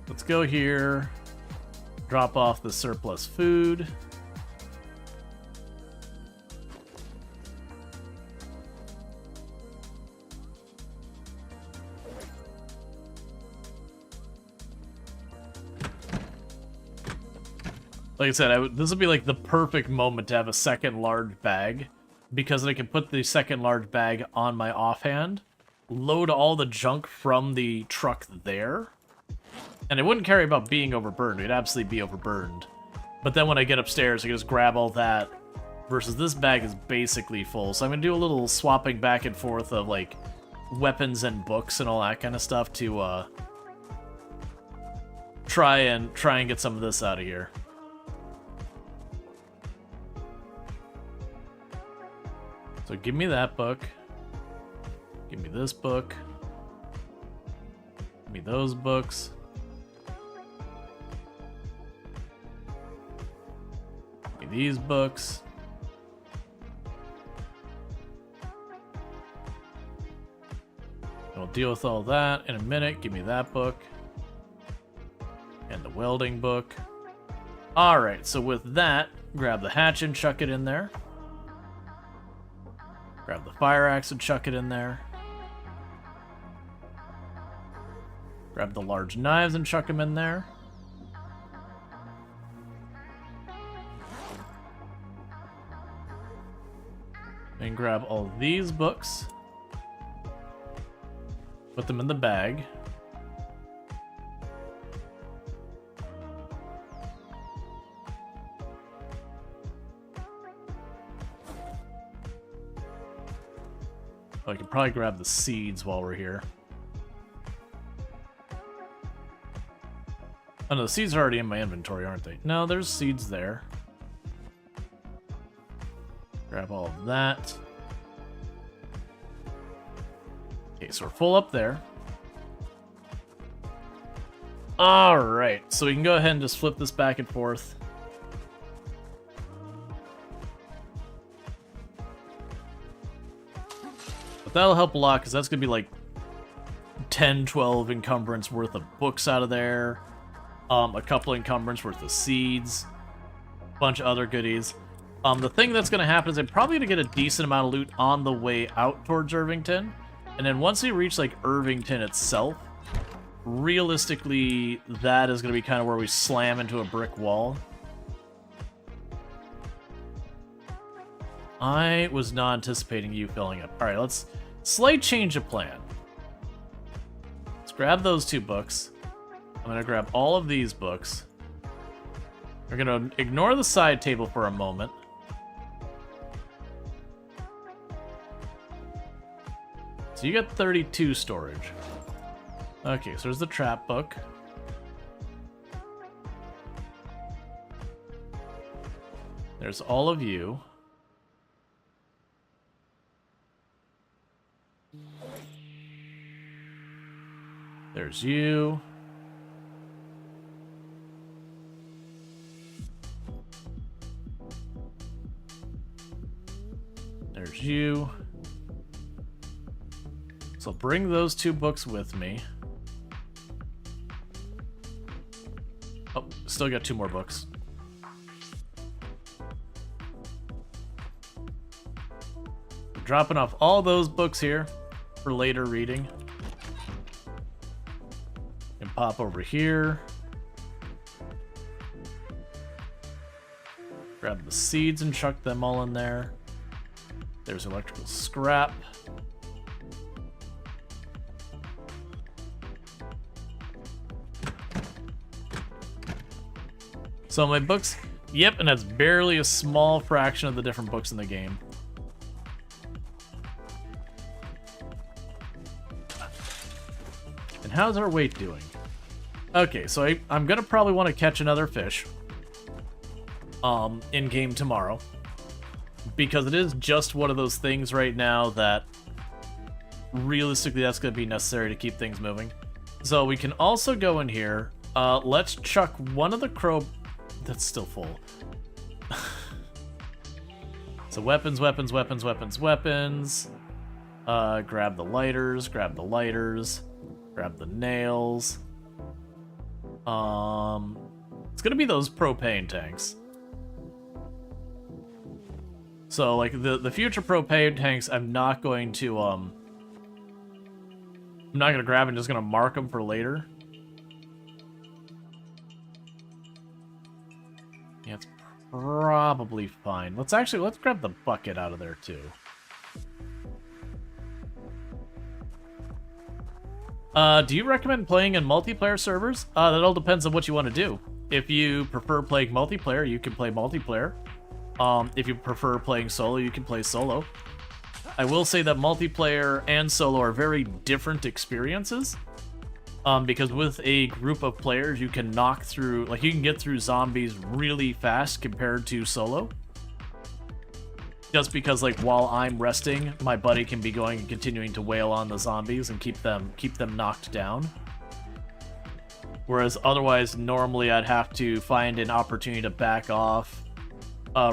Let's go here. Drop off the surplus food. Like I said, this would be like the perfect moment to have a second large bag. Because I can put the second large bag on my offhand, load all the junk from the truck there, and it wouldn't care about being overburdened. It'd absolutely be overburdened. But then when I get upstairs, I can just grab all that, versus this bag is basically full. So I'm going to do a little swapping back and forth of, like, weapons and books and all that kind of stuff to try and get some of this out of here. So give me that book. Give me this book. Give me those books. Give me these books. We'll deal with all that in a minute. Give me that book. And the welding book. Alright, so with that, grab the hatchet and chuck it in there. Grab the fire axe and chuck it in there. Grab the large knives and chuck them in there. grab all these books. Put them in the bag. Oh, I can probably grab the seeds while we're here. Oh no, the seeds are already in my inventory, aren't they? No, there's seeds there. Grab all of that. Okay, so we're full up there. Alright, so we can go ahead and just flip this back and forth. But that'll help a lot, because that's going to be like 10, 12 encumbrance worth of books out of there. A couple encumbrance worth of seeds. A bunch of other goodies. The thing that's going to happen is I'm probably going to get a decent amount of loot on the way out towards Irvington. And then once we reach, like, Irvington itself, realistically, that is going to be kind of where we slam into a brick wall. I was not anticipating you filling up. Alright, let's... Slight change of plan. Let's grab those 2 books. I'm going to grab all of these books. We're going to ignore the side table for a moment. So you got 32 storage. Okay, so there's the trap book. There's all of you. There's you. There's you. So bring those 2 books with me. Oh, still got 2 more books. Dropping off all those books here for later reading. And pop over here. Grab the seeds and chuck them all in there. There's electrical scrap. So my books, yep, and that's barely a small fraction of the different books in the game. And how's our weight doing? Okay, so I'm gonna probably want to catch another fish in game tomorrow, because it is just one of those things right now that realistically that's gonna be necessary to keep things moving. So we can also go in here. Let's chuck one of the crow. That's still full. So weapons, weapons, weapons, weapons, weapons. Grab the lighters, grab the lighters, grab the nails. It's gonna be those propane tanks. So like the future propane tanks, I'm not going to I'm not gonna grab and just gonna mark them for later. Yeah, it's probably fine. Let's grab the bucket out of there too. Do you recommend playing in multiplayer servers? That all depends on what you want to do. If you prefer playing multiplayer, you can play multiplayer. If you prefer playing solo, you can play solo. I will say that multiplayer and solo are very different experiences. Because with a group of players, you can knock through, like you can get through zombies really fast compared to solo. Just because, like, while I'm resting, my buddy can be going and continuing to wail on the zombies and keep them knocked down. Whereas otherwise, normally I'd have to find an opportunity to back off,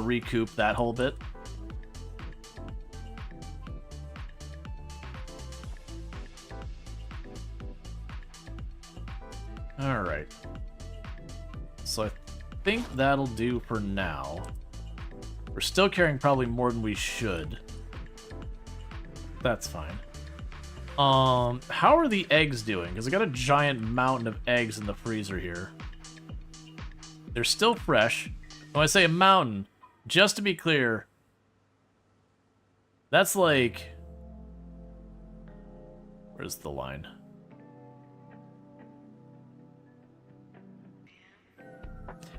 recoup that whole bit. Alright. So I think that'll do for now. We're still carrying probably more than we should. That's fine. How are the eggs doing? Because I got a giant mountain of eggs in the freezer here. They're still fresh. When I say a mountain, just to be clear, That's like... Where's the line?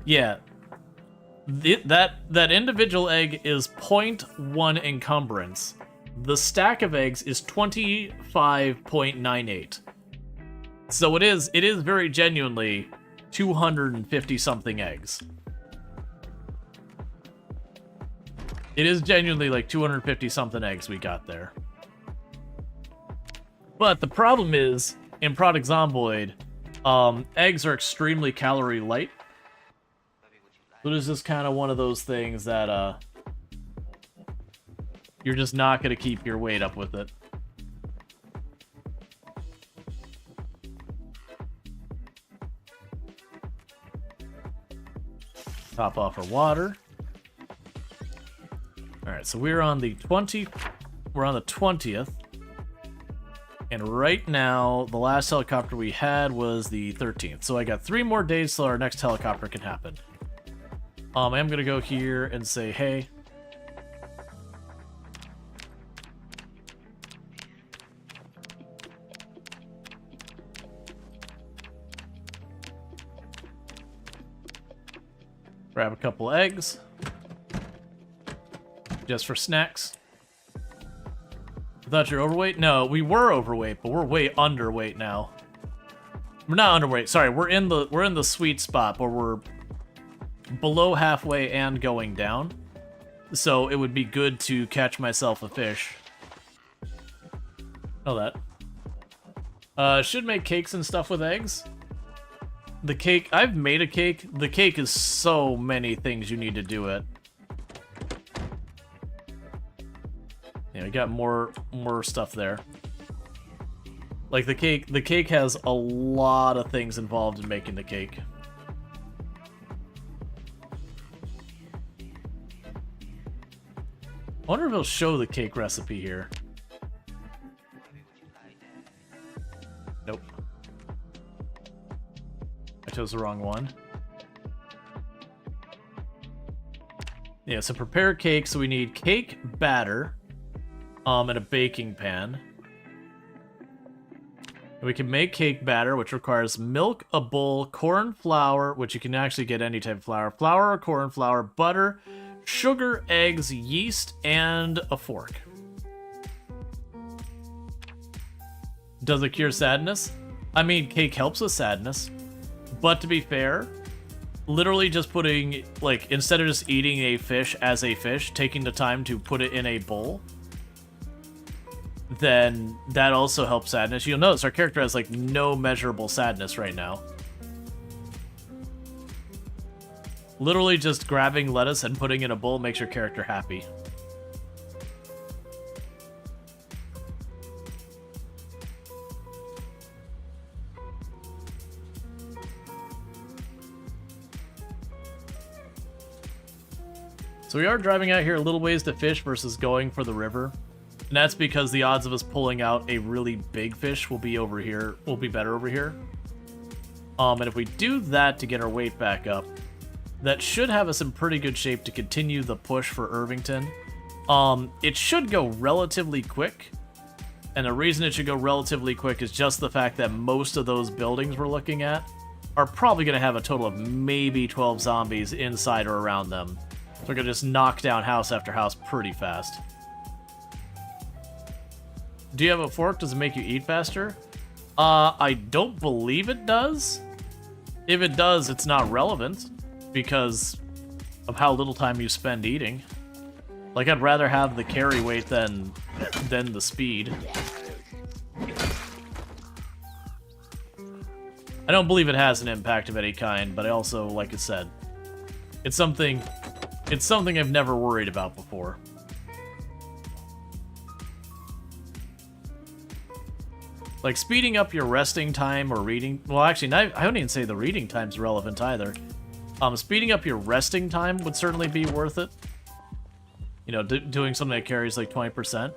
Yeah. That individual egg is 0.1 encumbrance. The stack of eggs is 25.98. So it is very genuinely 250 something eggs. It is genuinely like 250 something eggs we got there. But the problem is, in Product Zomboid, eggs are extremely calorie light. So this is kind of one of those things that you're just not going to keep your weight up with it. Top off our water. Alright, so we're on the 20th. And right now, the last helicopter we had was the 13th. So I got 3 more days till our next helicopter can happen. I am gonna go here and say, hey. Grab a couple eggs. Just for snacks. I thought you're overweight? No, we were overweight, but we're way underweight now. We're not underweight, sorry, we're in the sweet spot, but we're below halfway and going down. So it would be good to catch myself a fish. Know that. Should make cakes and stuff with eggs. The cake, I've made a cake. The cake is so many things you need to do it. Yeah, we got more stuff there. Like the cake has a lot of things involved in making the cake. I wonder if it'll show the cake recipe here. Nope. I chose the wrong one. Yeah, so prepare cake. So we need cake batter, and a baking pan. And we can make cake batter, which requires milk, a bowl, corn flour, which you can actually get any type of flour, flour or corn flour, butter, sugar, eggs, yeast, and a fork. Does it cure sadness? I mean, cake helps with sadness. But to be fair, literally just putting, like, instead of just eating a fish as a fish, taking the time to put it in a bowl, then that also helps sadness. You'll notice our character has, like, no measurable sadness right now. Literally just grabbing lettuce and putting in a bowl makes your character happy. So we are driving out here a little ways to fish versus going for the river. And that's because the odds of us pulling out a really big fish will be over here, will be better over here. And if we do that to get our weight back up, that should have us in pretty good shape to continue the push for Irvington. It should go relatively quick. And the reason it should go relatively quick is just the fact that most of those buildings we're looking at are probably going to have a total of maybe 12 zombies inside or around them. So we're going to just knock down house after house pretty fast. Do you have a fork? Does it make you eat faster? I don't believe it does. If it does, it's not relevant because of how little time you spend eating. Like, I'd rather have the carry weight than the speed. I don't believe it has an impact of any kind, but I also, like I said, it's something I've never worried about before. Like, speeding up your resting time or reading... Well, actually, I don't even say the reading time's relevant either. Speeding up your resting time would certainly be worth it. You know, doing something that carries, like, 20%.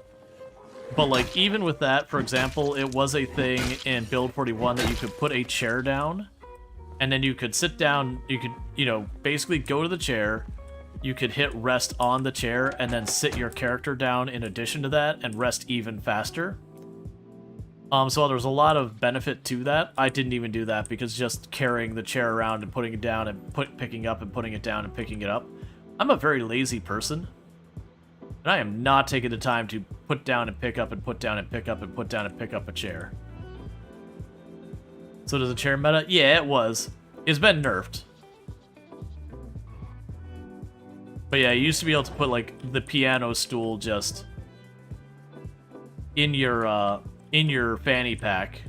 But, like, even with that, for example, it was a thing in Build 41 that you could put a chair down, and then you could sit down, you could, you know, basically go to the chair, you could hit rest on the chair and then sit your character down in addition to that and rest even faster. So while there's a lot of benefit to that, I didn't even do that because just carrying the chair around and putting it down and picking up and putting it down and picking it up. I'm a very lazy person. And I am not taking the time to put down and pick up and put down and pick up and put down and pick up a chair. So does the chair meta? Yeah, it was. It's been nerfed. But yeah, you used to be able to put, like, the piano stool just in your fanny pack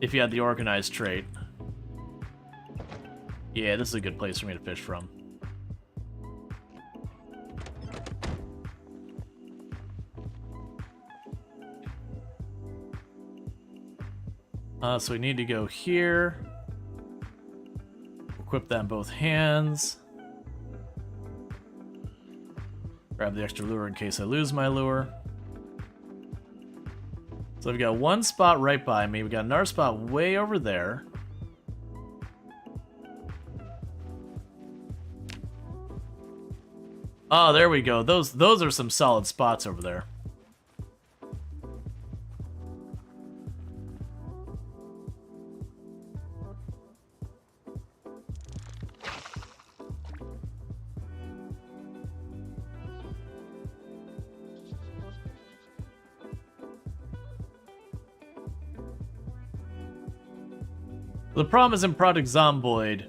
if you had the organized trait. Yeah, this is a good place for me to fish from. So we need to go here. Equip that in both hands. Grab the extra lure in case I lose my lure. So we've got one spot right by me. We got another spot way over there. Oh, there we go. Those are some solid spots over there. The problem is in Project Zomboid,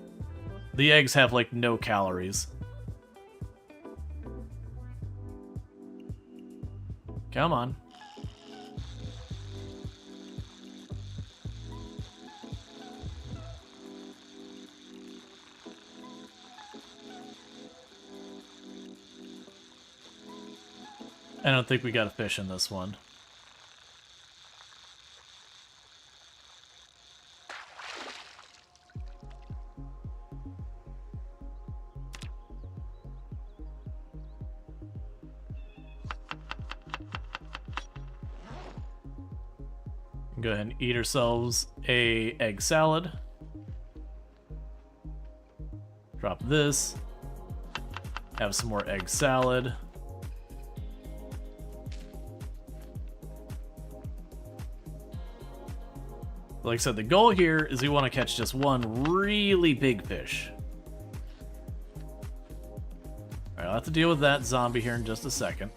the eggs have, like, no calories. Come on. I don't think we got a fish in this one. Go ahead and eat ourselves a egg salad. Drop this. Have some more egg salad. Like I said, the goal here is we want to catch just one really big fish. Alright, I'll have to deal with that zombie here in just a second.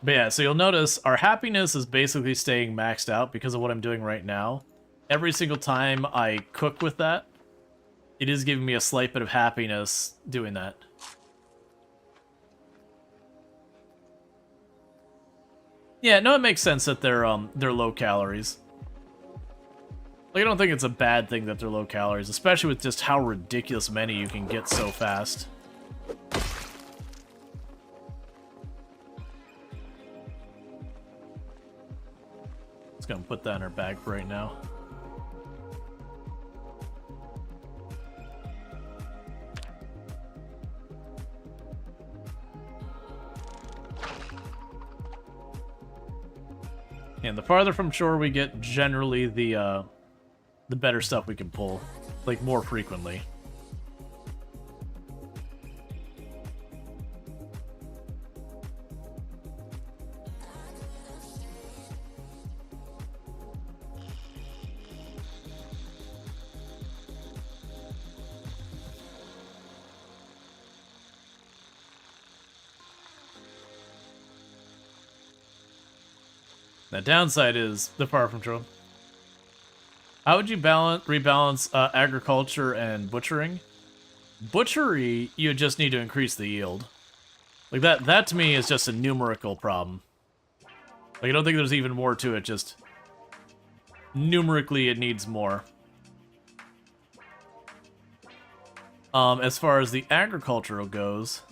But yeah, so you'll notice our happiness is basically staying maxed out because of what I'm doing right now. Every single time I cook with that, it is giving me a slight bit of happiness doing that. Yeah, no, it makes sense that they're low calories. Like, I don't think it's a bad thing that they're low calories, especially with just how ridiculous many you can get so fast. Gonna put that in our bag for right now. And the farther from shore we get, generally the better stuff we can pull, like more frequently. The downside is the far from shore. How would you rebalance agriculture and butchering? Butchery, you just need to increase the yield. Like that to me is just a numerical problem. Like, I don't think there's even more to it, just numerically it needs more. As far as the agricultural goes,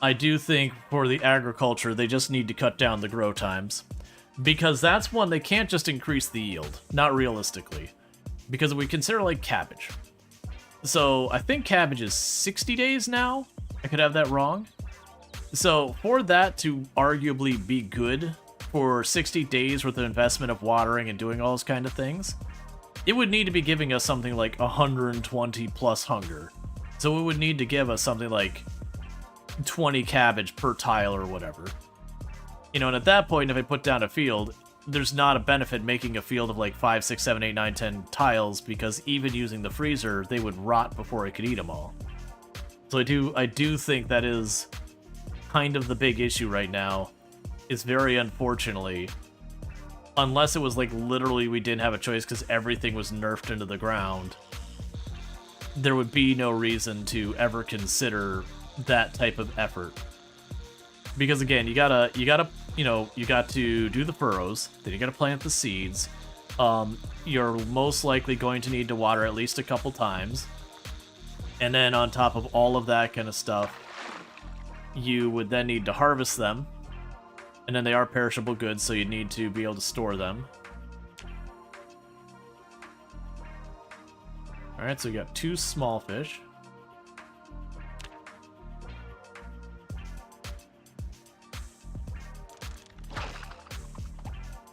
I do think for the agriculture, they just need to cut down the grow times. Because that's one, they can't just increase the yield. Not realistically. Because if we consider, like, cabbage. So I think cabbage is 60 days now. I could have that wrong. So for that to arguably be good for 60 days worth of investment of watering and doing all those kind of things, it would need to be giving us something like 120 plus hunger. So it would need to give us something like 20 cabbage per tile or whatever. You know, and at that point, if I put down a field, there's not a benefit making a field of like 5, 6, 7, 8, 9, 10 tiles, because even using the freezer, they would rot before I could eat them all. So I do think that is kind of the big issue right now. Is very unfortunately, unless it was like literally we didn't have a choice because everything was nerfed into the ground, there would be no reason to ever consider that type of effort. Because again, you got to do the furrows, then you gotta plant the seeds. You're most likely going to need to water at least a couple times. And then on top of all of that kind of stuff, you would then need to harvest them. And then they are perishable goods, so you need to be able to store them. Alright, so we got 2 small fish.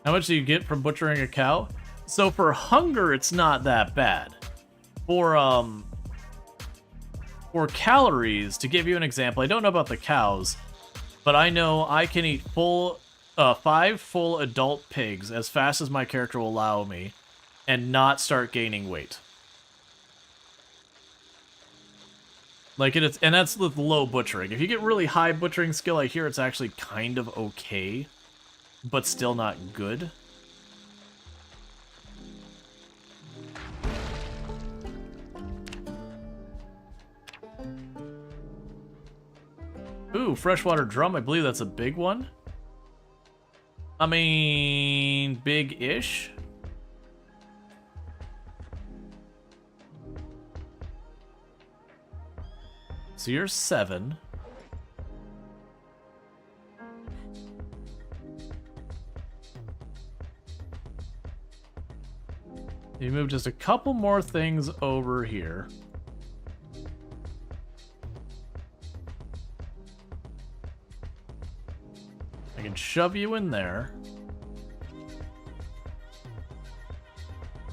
How much do you get from butchering a cow? So for hunger, it's not that bad. For calories, to give you an example, I don't know about the cows, but I know I can eat 5 full adult pigs as fast as my character will allow me, and not start gaining weight. Like and that's with low butchering. If you get really high butchering skill, I hear it's actually kind of okay, but still not good. Ooh, freshwater drum. I believe that's a big one. I mean, big-ish. So you're 7. You move just a couple more things over here. I can shove you in there.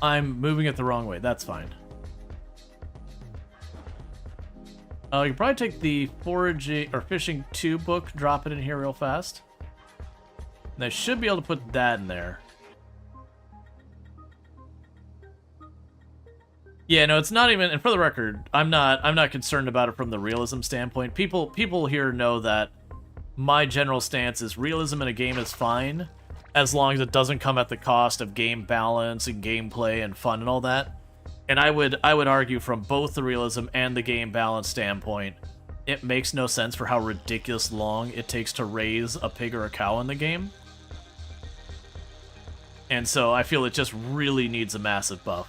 I'm moving it the wrong way. That's fine. You can probably take the foraging or fishing 2 book, drop it in here real fast. And I should be able to put that in there. Yeah, no, it's not even. And for the record, I'm not concerned about it from the realism standpoint. People here know that my general stance is realism in a game is fine, as long as it doesn't come at the cost of game balance and gameplay and fun and all that. And I would argue from both the realism and the game balance standpoint, it makes no sense for how ridiculous long it takes to raise a pig or a cow in the game. And so I feel it just really needs a massive buff.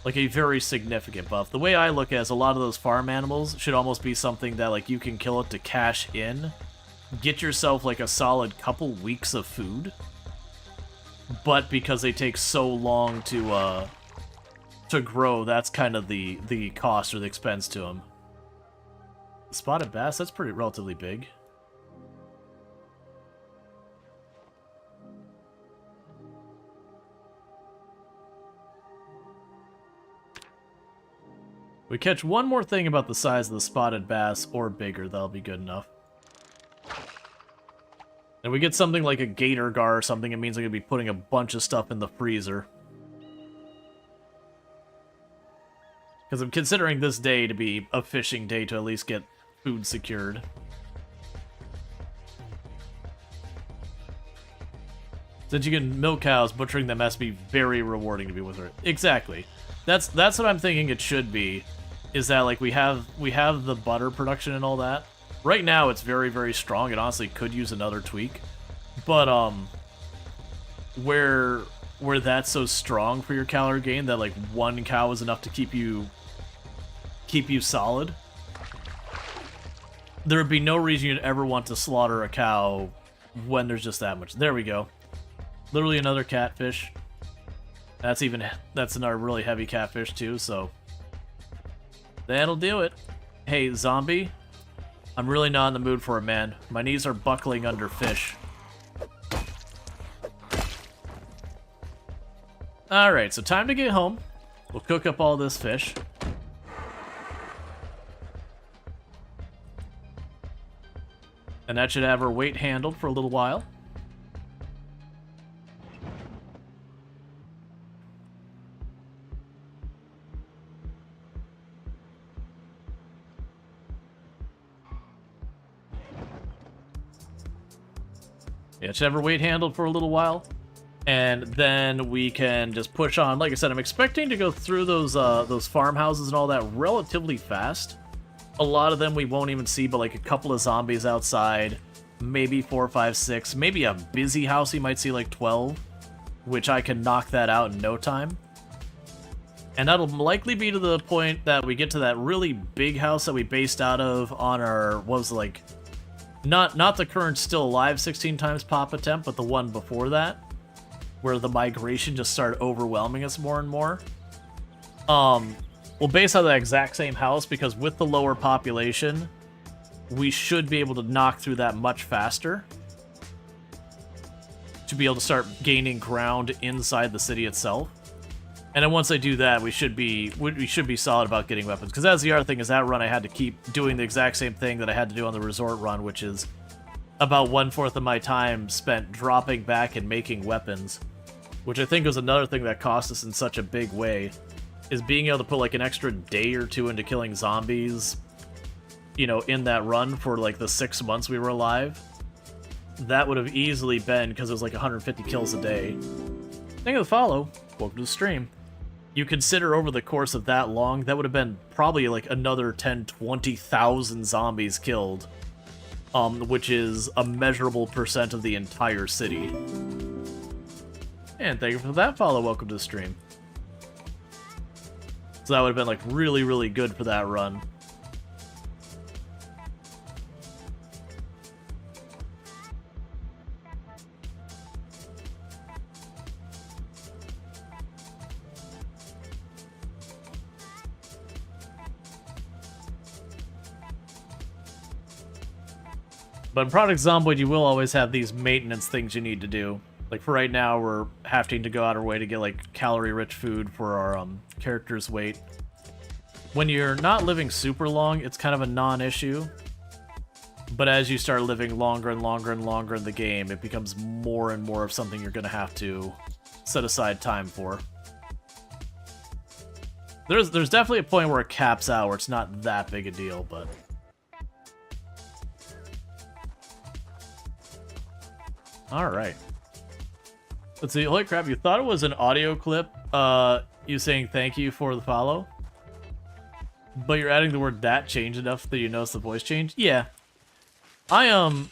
Like a very significant buff. The way I look at it is a lot of those farm animals should almost be something that like you can kill it to cash in. Get yourself like a solid couple weeks of food. But because they take so long to grow, that's kind of the cost or the expense to them. Spotted bass, that's pretty relatively big. We catch one more thing about the size of the spotted bass or bigger, that'll be good enough. And we get something like a gator gar or something, it means I'm going to be putting a bunch of stuff in the freezer. Because I'm considering this day to be a fishing day to at least get food secured. Since you can milk cows, butchering them has to be very rewarding to be with her. Exactly. That's what I'm thinking it should be. Is that like we have the butter production and all that. Right now it's very, very strong. It honestly could use another tweak. But where that's so strong for your calorie gain that like 1 cow is enough to keep you solid, there would be no reason you'd ever want to slaughter a cow when there's just that much. There we go. Literally another catfish. That's another really heavy catfish too, so That'll do it. Hey, zombie. I'm really not in the mood for it, man. My knees are buckling under fish. Alright, so time to get home. We'll cook up all this fish. And that should have our weight handled for a little while. Yeah, it should have our weight handled for a little while. And then we can just push on. Like I said, I'm expecting to go through those farmhouses and all that relatively fast. A lot of them we won't even see, but like a couple of zombies outside, maybe 4, 5, 6, maybe a busy house you might see like 12, which I can knock that out in no time. And that'll likely be to the point that we get to that really big house that we based out of on our, what was it, like, not the current still alive 16 times pop attempt, but the one before that, where the migration just started overwhelming us more and more. We'll base out of that exact same house, because with the lower population, we should be able to knock through that much faster. To be able to start gaining ground inside the city itself. And then once I do that, we should be solid about getting weapons. Because that's the other thing, is that run I had to keep doing the exact same thing that I had to do on the resort run, which is about 1/4 of my time spent dropping back and making weapons. Which I think was another thing that cost us in such a big way, is being able to put like an extra day or two into killing zombies, you know, in that run for like the 6 months we were alive. That would have easily been, because it was like 150 kills a day. Thank you for the follow. Welcome to the stream. You consider over the course of that long, that would have been probably like another 10, 20,000 zombies killed. Which is a measurable percent of the entire city. And thank you for that follow. Welcome to the stream. So that would have been like really, really good for that run. But in Project Zomboid, you will always have these maintenance things you need to do. Like for right now, we're having to go out our way to get like calorie-rich food for our character's weight. When you're not living super long, it's kind of a non-issue. But as you start living longer and longer and longer in the game, it becomes more and more of something you're going to have to set aside time for. There's definitely a point where it caps out, where it's not that big a deal, but... Alright. Let's see, holy crap, you thought it was an audio clip, you saying thank you for the follow? But you're adding the word "that" change enough that you notice the voice change? Yeah. Like, don't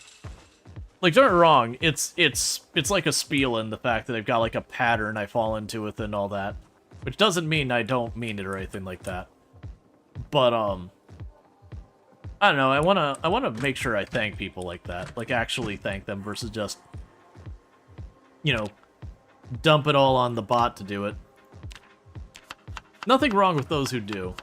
get me wrong, it's like a spiel in the fact that they've got like a pattern I fall into with and all that. Which doesn't mean I don't mean it or anything like that. But, I don't know, I wanna make sure I thank people like that. Like, actually thank them versus just, you know, dump it all on the bot to do it. Nothing wrong with those who do.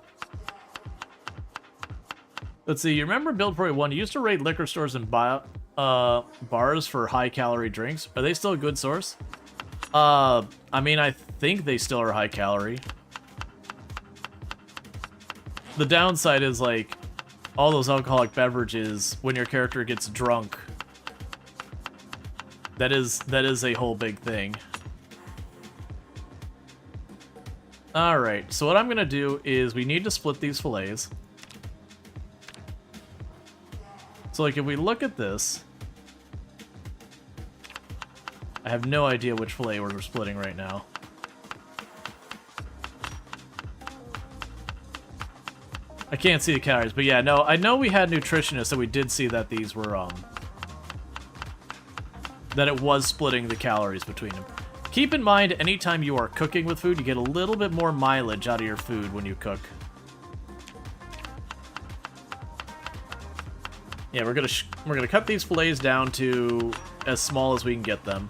Let's see, you remember Build 41? You used to rate liquor stores and bars for high-calorie drinks. Are they still a good source? I mean, I think they still are high-calorie. The downside is, like, all those alcoholic beverages, when your character gets drunk, that is a whole big thing. Alright, so what I'm gonna do is we need to split these fillets. So, like, if we look at this, I have no idea which fillet we're splitting right now. I can't see the calories, but yeah, no, I know we had nutritionists, so we did see that these were, that it was splitting the calories between them. Keep in mind, anytime you are cooking with food, you get a little bit more mileage out of your food when you cook. Yeah, we're gonna cut these fillets down to as small as we can get them.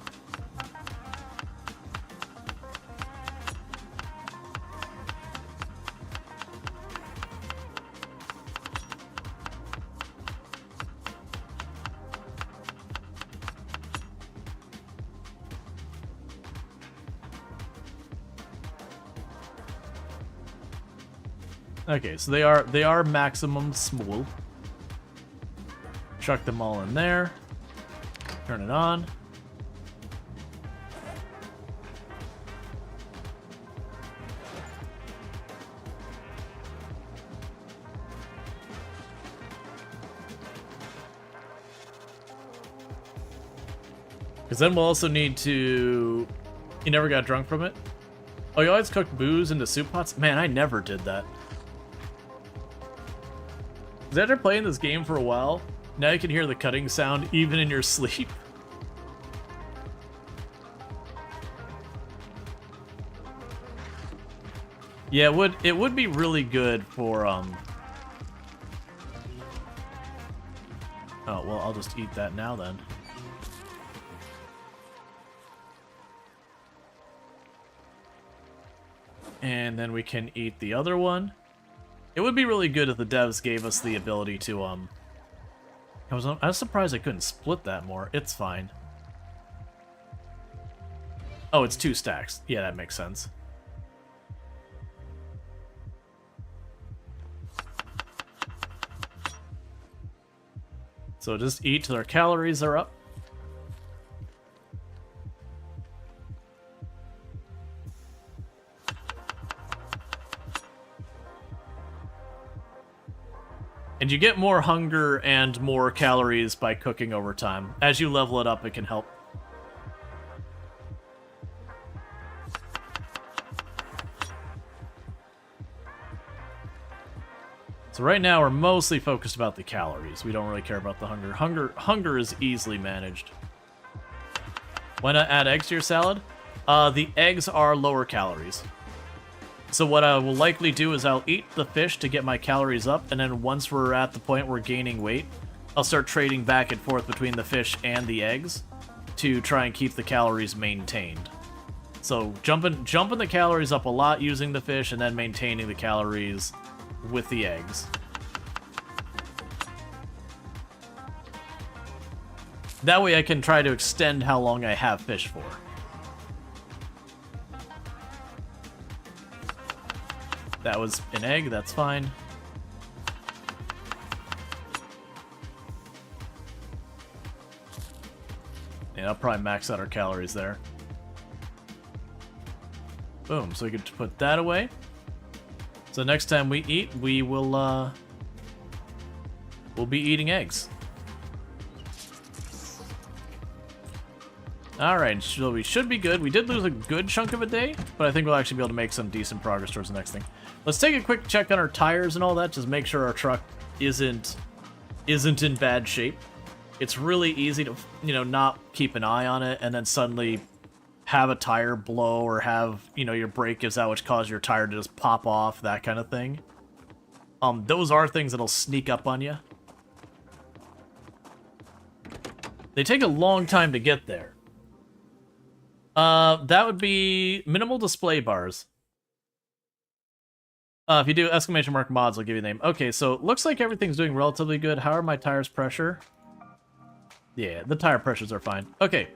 Okay, so they are maximum small. Chuck them all in there. Turn it on. Because then we'll also need to... You never got drunk from it? Oh, you always cooked booze into soup pots? Man, I never did that. Because after playing this game for a while, now you can hear the cutting sound even in your sleep. Yeah, it would be really good for, Oh, well, I'll just eat that now then. And then we can eat the other one. It would be really good if the devs gave us the ability to, I was surprised I couldn't split that more. It's fine. Oh, it's 2 stacks. Yeah, that makes sense. So just eat till our calories are up. And you get more hunger and more calories by cooking over time. As you level it up, it can help. So right now, we're mostly focused about the calories. We don't really care about the hunger. Hunger is easily managed. Why not add eggs to your salad? The eggs are lower calories. So what I will likely do is I'll eat the fish to get my calories up, and then once we're at the point we're gaining weight, I'll start trading back and forth between the fish and the eggs to try and keep the calories maintained. So jumping the calories up a lot using the fish, and then maintaining the calories with the eggs. That way I can try to extend how long I have fish for. That was an egg, that's fine. Yeah, I'll probably max out our calories there. Boom, so we could put that away. So next time we eat, we will, we'll be eating eggs. Alright, so we should be good. We did lose a good chunk of a day, but I think we'll actually be able to make some decent progress towards the next thing. Let's take a quick check on our tires and all that, just make sure our truck isn't in bad shape. It's really easy to, you know, not keep an eye on it and then suddenly have a tire blow or have, you know, your brake gives out, which causes your tire to just pop off, that kind of thing. Those are things that'll sneak up on you. They take a long time to get there. That would be minimal display bars. If you do exclamation mark mods, I'll give you the name. Okay, so it looks like everything's doing relatively good. How are my tires pressure? Yeah, the tire pressures are fine. Okay.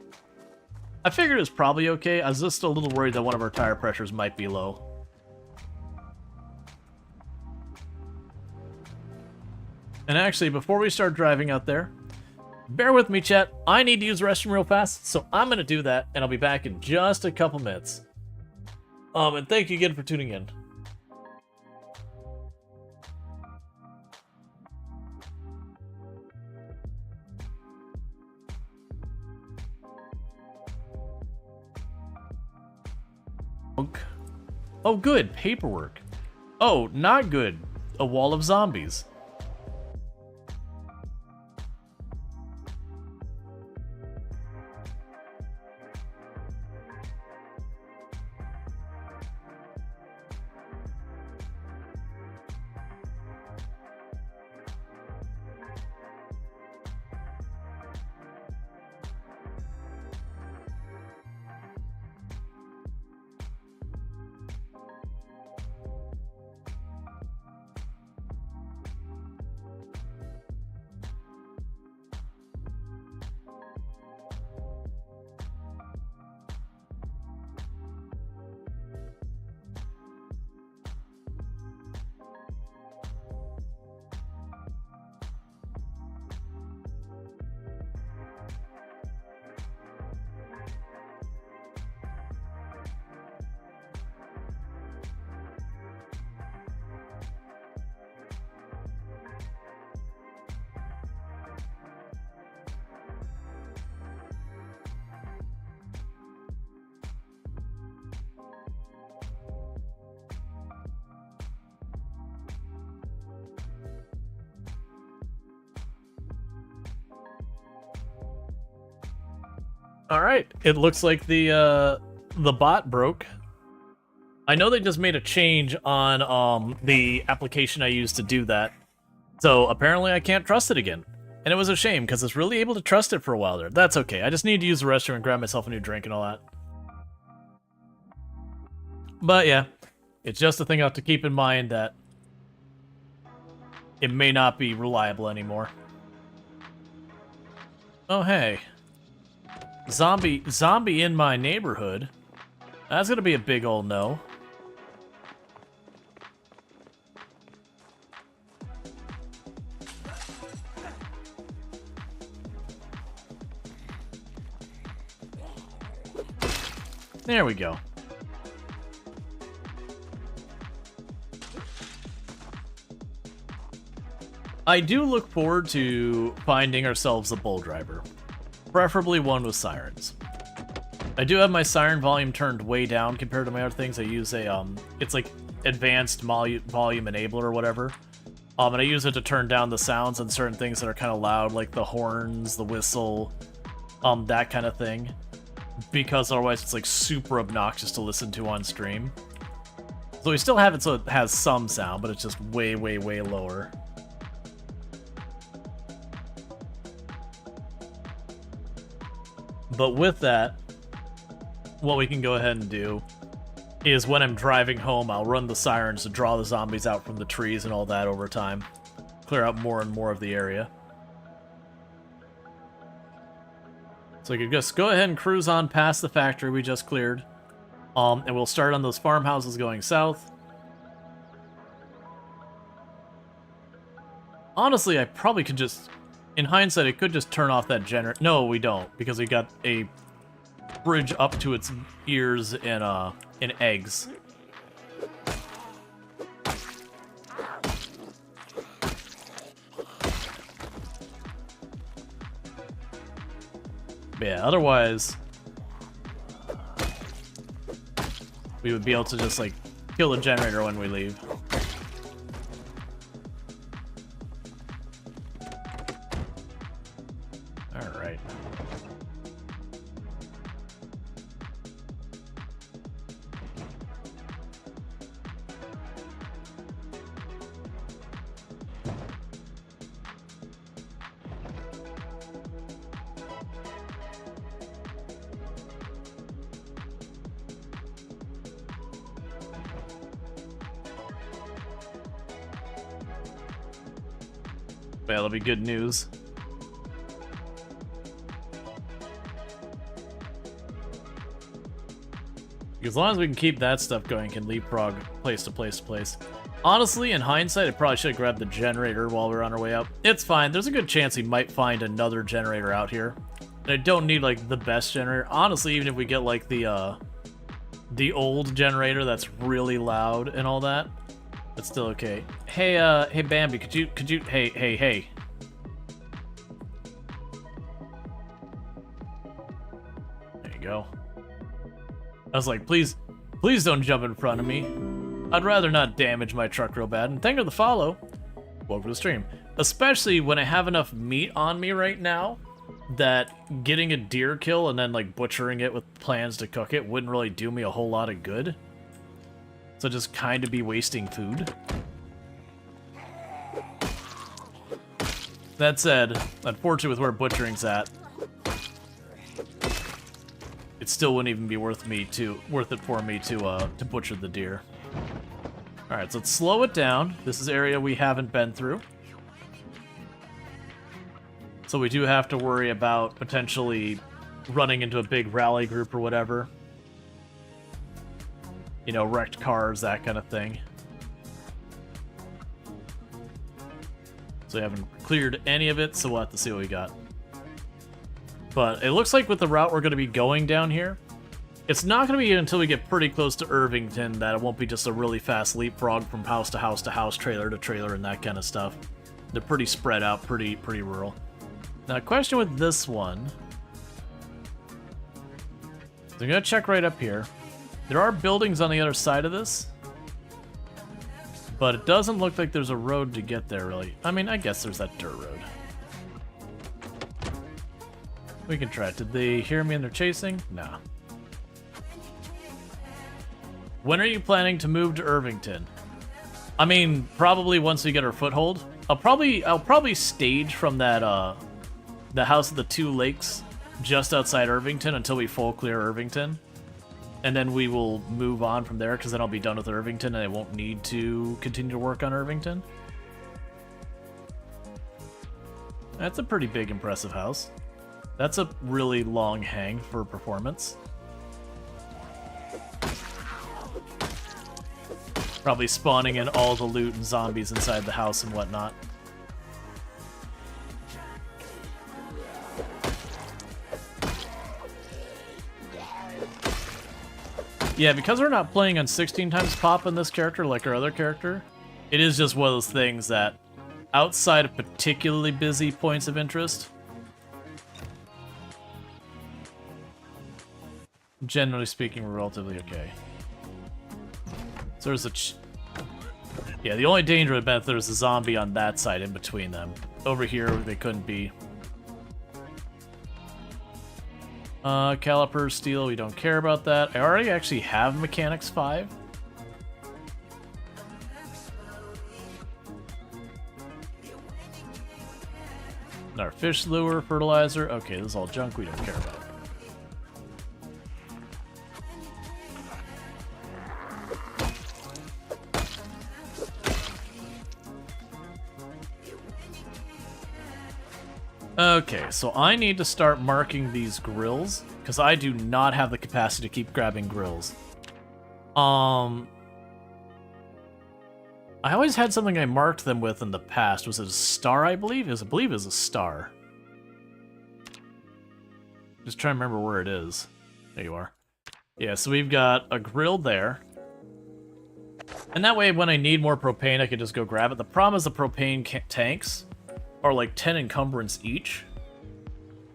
I figured it was probably okay. I was just a little worried that one of our tire pressures might be low. And actually, before we start driving out there, bear with me, chat. I need to use the restroom real fast, so I'm going to do that, and I'll be back in just a couple minutes. And thank you again for tuning in. Oh, good. Paperwork. Oh, not good. A wall of zombies. All right, it looks like the bot broke. I know they just made a change on the application I used to do that, so apparently I can't trust it again. And it was a shame, because I was really able to trust it for a while there. That's okay, I just need to use the restroom and grab myself a new drink and all that. But yeah, it's just a thing I have to keep in mind that it may not be reliable anymore. Oh hey. Zombie in my neighborhood? That's gonna be a big old no. There we go. I do look forward to finding ourselves a bull driver. Preferably one with sirens. I do have my siren volume turned way down compared to my other things. I use a, it's like advanced volume enabler or whatever. And I use it to turn down the sounds on certain things that are kind of loud, like the horns, the whistle, that kind of thing. Because otherwise it's like super obnoxious to listen to on stream. So we still have it so it has some sound, but it's just way, way, way lower. But with that, what we can go ahead and do is when I'm driving home, I'll run the sirens to draw the zombies out from the trees and all that over time. Clear out more and more of the area. So we could just go ahead and cruise on past the factory we just cleared. And we'll start on those farmhouses going south. Honestly, I probably could just... In hindsight, I could just turn off that generator. No, we don't, because we got a bridge up to its ears in eggs. But yeah, otherwise, we would be able to just, like, kill the generator when we leave. Alright. Yeah, that'll be good news. As long as we can keep that stuff going, can leapfrog place to place to place. Honestly, in hindsight, I probably should have grabbed the generator while we were on our way up. It's fine. There's a good chance we might find another generator out here. And I don't need, like, the best generator. Honestly, even if we get, like, the old generator that's really loud and all that, it's still okay. Hey, hey, Bambi, could you, hey. There you go. I was like, please don't jump in front of me. I'd rather not damage my truck real bad. And thank you for the follow. Welcome to the stream. Especially when I have enough meat on me right now that getting a deer kill and then, like, butchering it with plans to cook it wouldn't really do me a whole lot of good. So just kind of be wasting food. That said, unfortunately with where butchering's at, it still wouldn't even be worth it for me to butcher the deer. All right, so let's slow it down. This is area we haven't been through, so we do have to worry about potentially running into a big rally group or whatever. You know, wrecked cars, that kind of thing. So we haven't cleared any of it, so we'll have to see what we got. But it looks like with the route we're going to be going down here, it's not going to be until we get pretty close to Irvington that it won't be just a really fast leapfrog from house to house to house, trailer to trailer, and that kind of stuff. They're pretty spread out, pretty rural. Now, a question with this one. So I'm going to check right up here. There are buildings on the other side of this, but it doesn't look like there's a road to get there, really. I mean, I guess there's that dirt road. We can try it. Did they hear me and they're chasing? Nah. When are you planning to move to Irvington? I mean, probably once we get our foothold. I'll probably stage from that the house of the two lakes just outside Irvington until we full clear Irvington. And then we will move on from there, because then I'll be done with Irvington and I won't need to continue to work on Irvington. That's a pretty big, impressive house. That's a really long hang for performance. Probably spawning in all the loot and zombies inside the house and whatnot. Yeah, because we're not playing on 16 times pop in this character like our other character, it is just one of those things that, outside of particularly busy points of interest, generally speaking, we're relatively okay. So there's a... yeah, the only danger would have been if there was a zombie on that side in between them. Over here, they couldn't be. Caliper, steel, we don't care about that. I already actually have Mechanics 5. Our fish lure, fertilizer. Okay, this is all junk we don't care about. Okay, so I need to start marking these grills, because I do not have the capacity to keep grabbing grills. I always had something I marked them with in the past. Was it a star, I believe? I believe it was a star. Just trying to remember where it is. There you are. Yeah, so we've got a grill there. And that way, when I need more propane, I can just go grab it. The problem is the propane tanks are like 10 encumbrance each.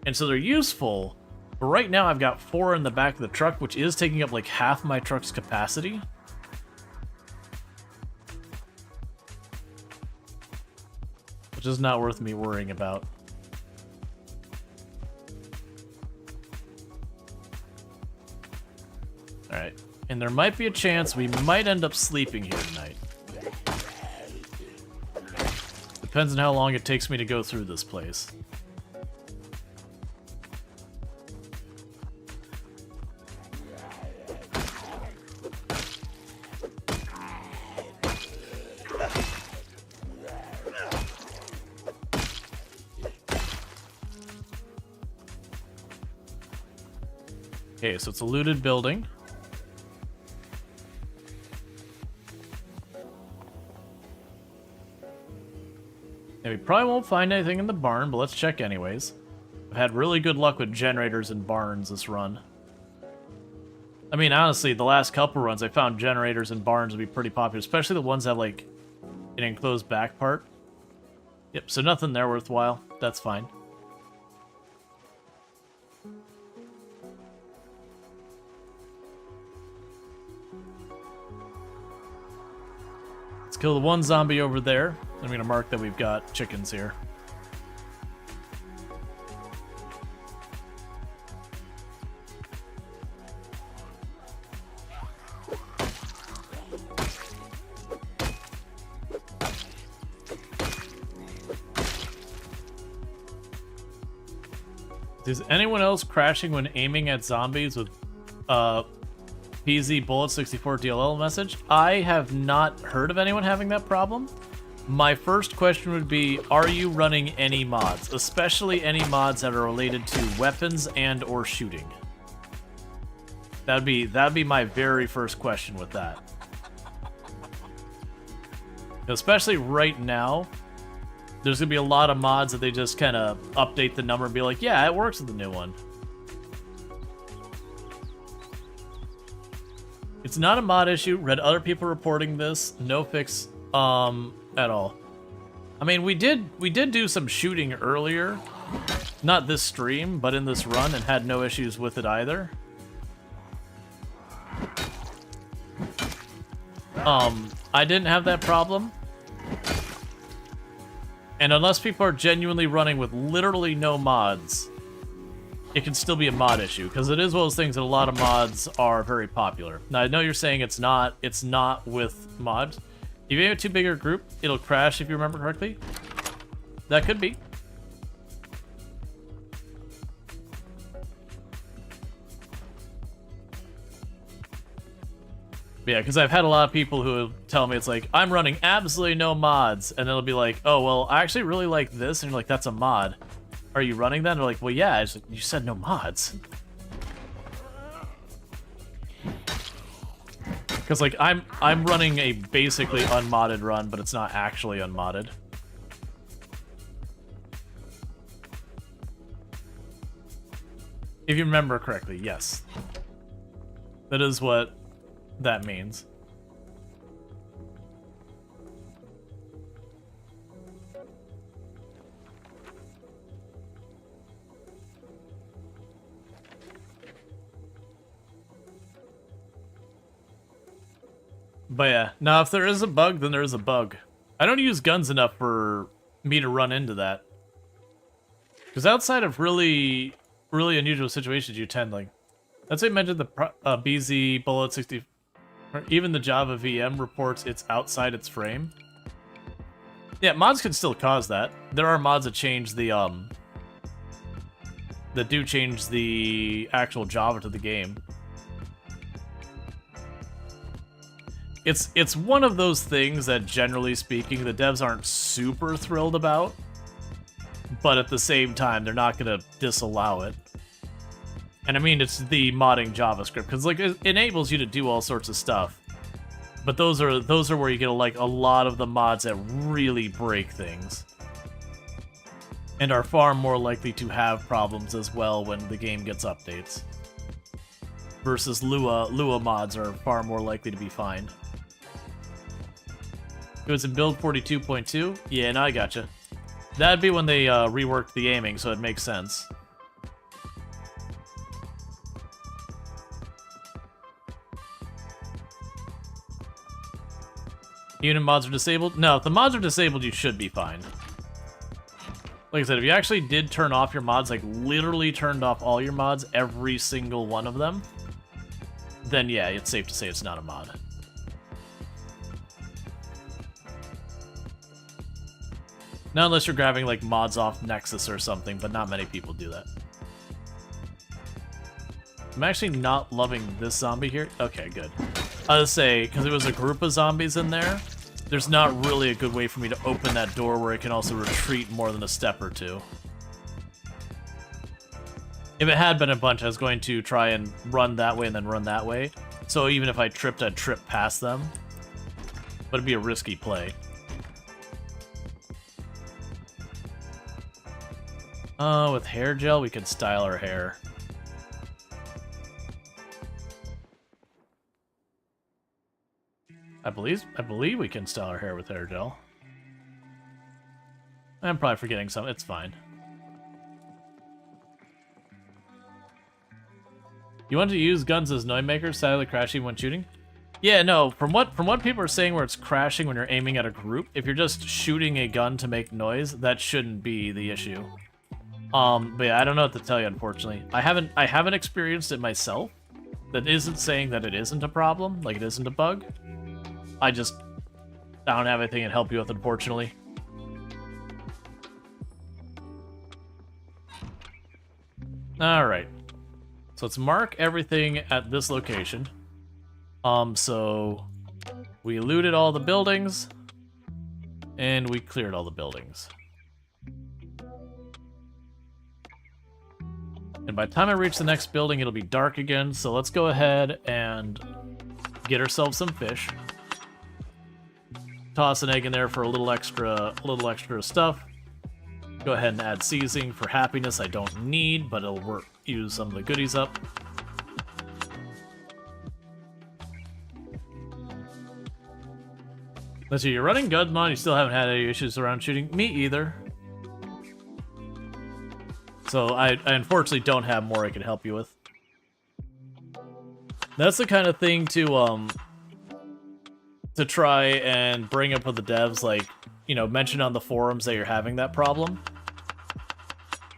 And so they're useful, but right now I've got 4 in the back of the truck, which is taking up like half my truck's capacity. Which is not worth me worrying about. Alright, and there might be a chance we might end up sleeping here tonight. Depends on how long it takes me to go through this place. Okay, so it's a looted building. And we probably won't find anything in the barn, but let's check anyways. I've had really good luck with generators and barns this run. I mean, honestly, the last couple runs I found generators and barns would be pretty popular, especially the ones that have, like, an enclosed back part. Yep, so nothing there worthwhile. That's fine. Let's kill the one zombie over there. I'm going to mark that we've got chickens here. Is anyone else crashing when aiming at zombies with PZ Bullet 64 DLL message? I have not heard of anyone having that problem. My first question would be, are you running any mods? Especially any mods that are related to weapons and or shooting. That'd be my very first question with that. Especially right now, there's gonna be a lot of mods that they just kind of update the number and be like, yeah, it works with the new one. It's not a mod issue. Read other people reporting this. No fix at all. I mean, we did do some shooting earlier. Not this stream, but in this run, and had no issues with it either. I didn't have that problem. And unless people are genuinely running with literally no mods, it can still be a mod issue, because it is one of those things that a lot of mods are very popular. Now, I know you're saying it's not with mods. If you have a too big a group, it'll crash if you remember correctly. That could be. Yeah, because I've had a lot of people who tell me it's like, I'm running absolutely no mods, and it'll be like, oh, well, I actually really like this, and you're like, that's a mod. Are you running that? And they're like, well, yeah. It's like, you said no mods. Because like I'm running a basically unmodded run, but it's not actually unmodded. If you remember correctly, yes. That is what that means. But yeah, now if there is a bug, then there is a bug. I don't use guns enough for me to run into that. Because outside of really unusual situations, you tend like... That's why I mentioned the BZ Bullet 60... Or even the Java VM reports it's outside its frame. Yeah, mods can still cause that. There are mods that change the, that do change the actual Java to the game. It's one of those things that, generally speaking, the devs aren't super thrilled about. But at the same time, they're not going to disallow it. And I mean, it's the modding JavaScript, because like it enables you to do all sorts of stuff. But those are where you get like a lot of the mods that really break things, and are far more likely to have problems as well when the game gets updates. Versus Lua mods are far more likely to be fine. It was in build 42.2? Yeah, no, I gotcha. That'd be when they reworked the aiming, so it makes sense. Even if mods are disabled? No, if the mods are disabled, you should be fine. Like I said, if you actually did turn off your mods, like literally turned off all your mods, every single one of them, then yeah, it's safe to say it's not a mod. Not unless you're grabbing like mods off Nexus or something, but not many people do that. I'm actually not loving this zombie here. Okay, good. I was say, because there was a group of zombies in there, there's not really a good way for me to open that door where it can also retreat more than a step or two. If it had been a bunch, I was going to try and run that way and then run that way. So even if I tripped, I'd trip past them. But it'd be a risky play. With hair gel, we could style our hair. I believe we can style our hair with hair gel. I'm probably forgetting some. It's fine. You want to use guns as noise makers, sadly crashing when shooting? Yeah, no. From what people are saying, where it's crashing when you're aiming at a group, if you're just shooting a gun to make noise, that shouldn't be the issue. But yeah, I don't know what to tell you, unfortunately. I haven't experienced it myself. That isn't saying that it isn't a problem, like it isn't a bug. I don't have anything to help you with, unfortunately. Alright. So let's mark everything at this location. So we looted all the buildings, and we cleared all the buildings. And by the time I reach the next building, it'll be dark again, so let's go ahead and get ourselves some fish. Toss an egg in there for a little extra stuff. Go ahead and add seasoning for happiness I don't need, but it'll work. Use some of the goodies up. Let's see, you're running guns mod, you still haven't had any issues around shooting? Me either. So I unfortunately don't have more I can help you with. That's the kind of thing to try and bring up with the devs, like, you know, mention on the forums that you're having that problem.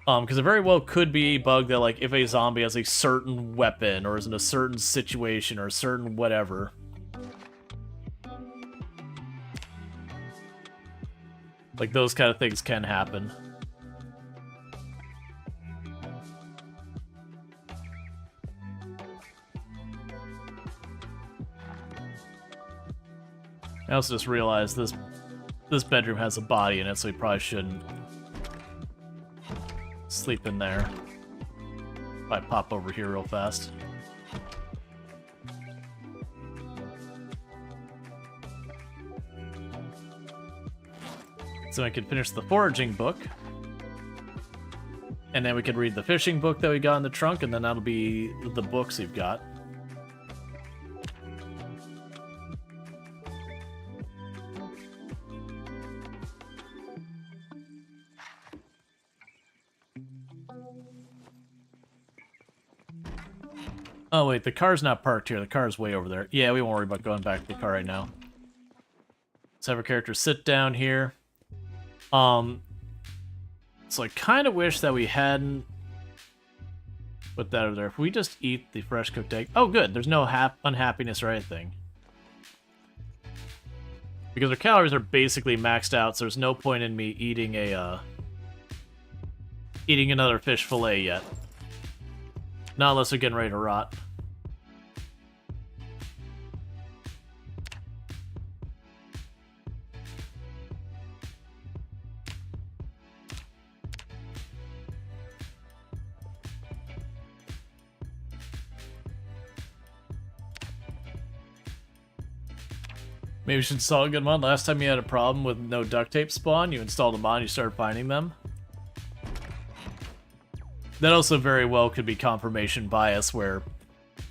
Because it very well could be a bug that, like, if a zombie has a certain weapon or is in a certain situation or a certain whatever. Like, those kind of things can happen. I also just realized this bedroom has a body in it, so we probably shouldn't sleep in there. If I pop over here real fast. So I could finish the foraging book. And then we could read the fishing book that we got in the trunk, and then that'll be the books we've got. Oh wait, the car's not parked here. The car's way over there. Yeah, we won't worry about going back to the car right now. Let's have our character sit down here. So I kind of wish that we hadn't put that over there. If we just eat the fresh cooked egg... Oh, good. There's no unhappiness or anything. Because our calories are basically maxed out, so there's no point in me eating a, eating another fish fillet yet. Not unless they're getting ready to rot. Maybe we should install a good mod. Last time you had a problem with no duct tape spawn, you installed a mod and you started finding them. That also very well could be confirmation bias, where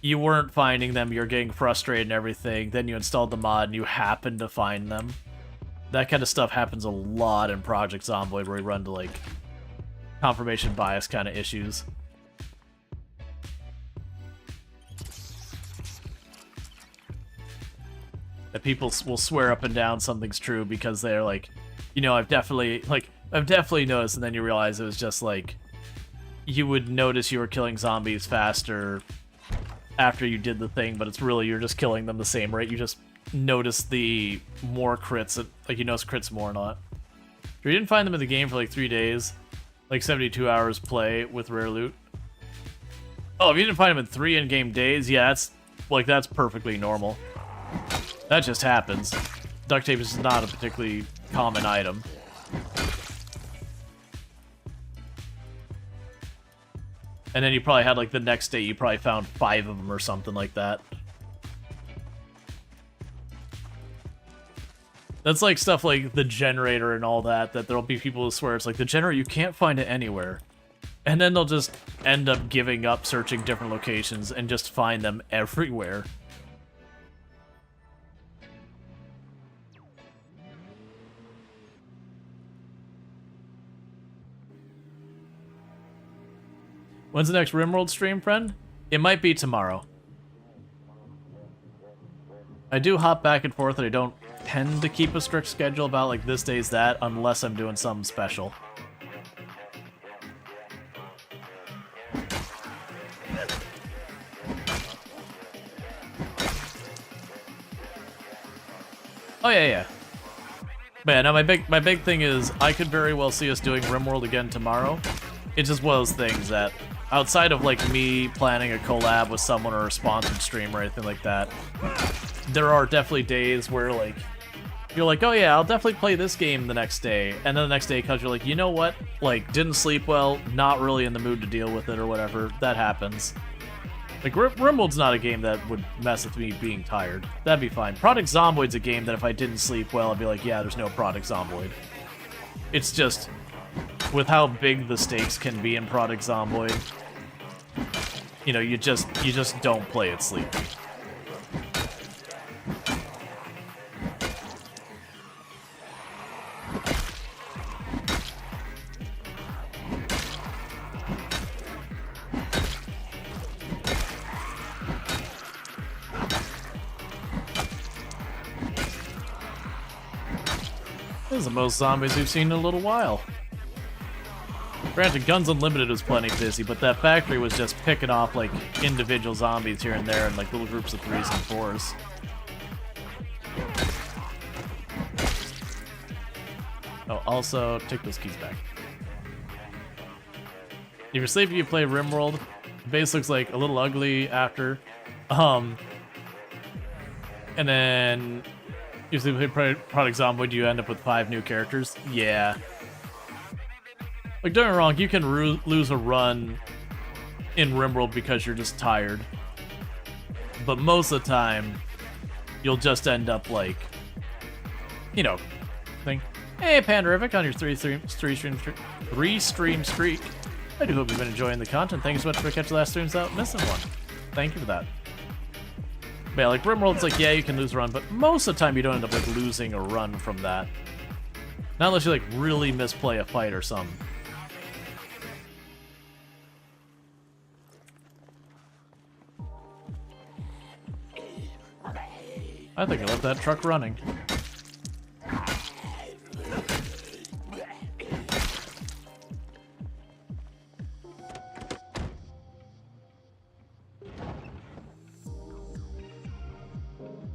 you weren't finding them, you're getting frustrated and everything, then you installed the mod and you happen to find them. That kind of stuff happens a lot in Project Zomboid, where we run to, like, confirmation bias kind of issues. That people will swear up and down something's true because they're like, you know, I've definitely noticed, and then you realize it was just like, you would notice you were killing zombies faster after you did the thing, but it's really you're just killing them the same rate. You just notice the more crits, like you notice crits more not. If you didn't find them in the game for like 3 days, like 72 hours play with rare loot. Oh, if you didn't find them in 3 in-game days, yeah, that's perfectly normal. That just happens. Duct tape is not a particularly common item. And then you probably had, like, the next day you probably found 5 of them or something like that. That's like stuff like the generator and all that there'll be people who swear it's like, the generator, you can't find it anywhere. And then they'll just end up giving up searching different locations and just find them everywhere. When's the next RimWorld stream, friend? It might be tomorrow. I do hop back and forth, and I don't tend to keep a strict schedule about, like, this day's that, unless I'm doing something special. Oh, yeah. But yeah, no, my big thing is, I could very well see us doing RimWorld again tomorrow. It's just one of those things that, outside of, like, me planning a collab with someone or a sponsored stream or anything like that, there are definitely days where, like, you're like, oh yeah, I'll definitely play this game the next day, and then the next day comes, you're like, you know what, like, didn't sleep well, not really in the mood to deal with it or whatever, that happens. Like, RimWorld's not a game that would mess with me being tired. That'd be fine. Project Zomboid's a game that if I didn't sleep well, I'd be like, yeah, there's no Project Zomboid. It's just, with how big the stakes can be in Project Zomboid, you know, you just don't play it sleepy. This is the most zombies we've seen in a little while. Granted, Guns Unlimited was plenty busy, but that factory was just picking off, like, individual zombies here and there in, like, little groups of 3s and 4s. Oh, also, take those keys back. If you're sleepy, you play RimWorld. The base looks like a little ugly after. And then usually play Product Zomboid, you end up with 5 new characters. Yeah. Like, don't get me wrong, you can lose a run in RimWorld because you're just tired. But most of the time, you'll just end up like, you know, think, hey, Panderific on your 3-stream streak. I do hope you've been enjoying the content. Thank you so much for catching the last streams without missing one. Thank you for that. But yeah, like RimWorld's like, yeah, you can lose a run, but most of the time you don't end up like losing a run from that. Not unless you like really misplay a fight or something. I think I left that truck running.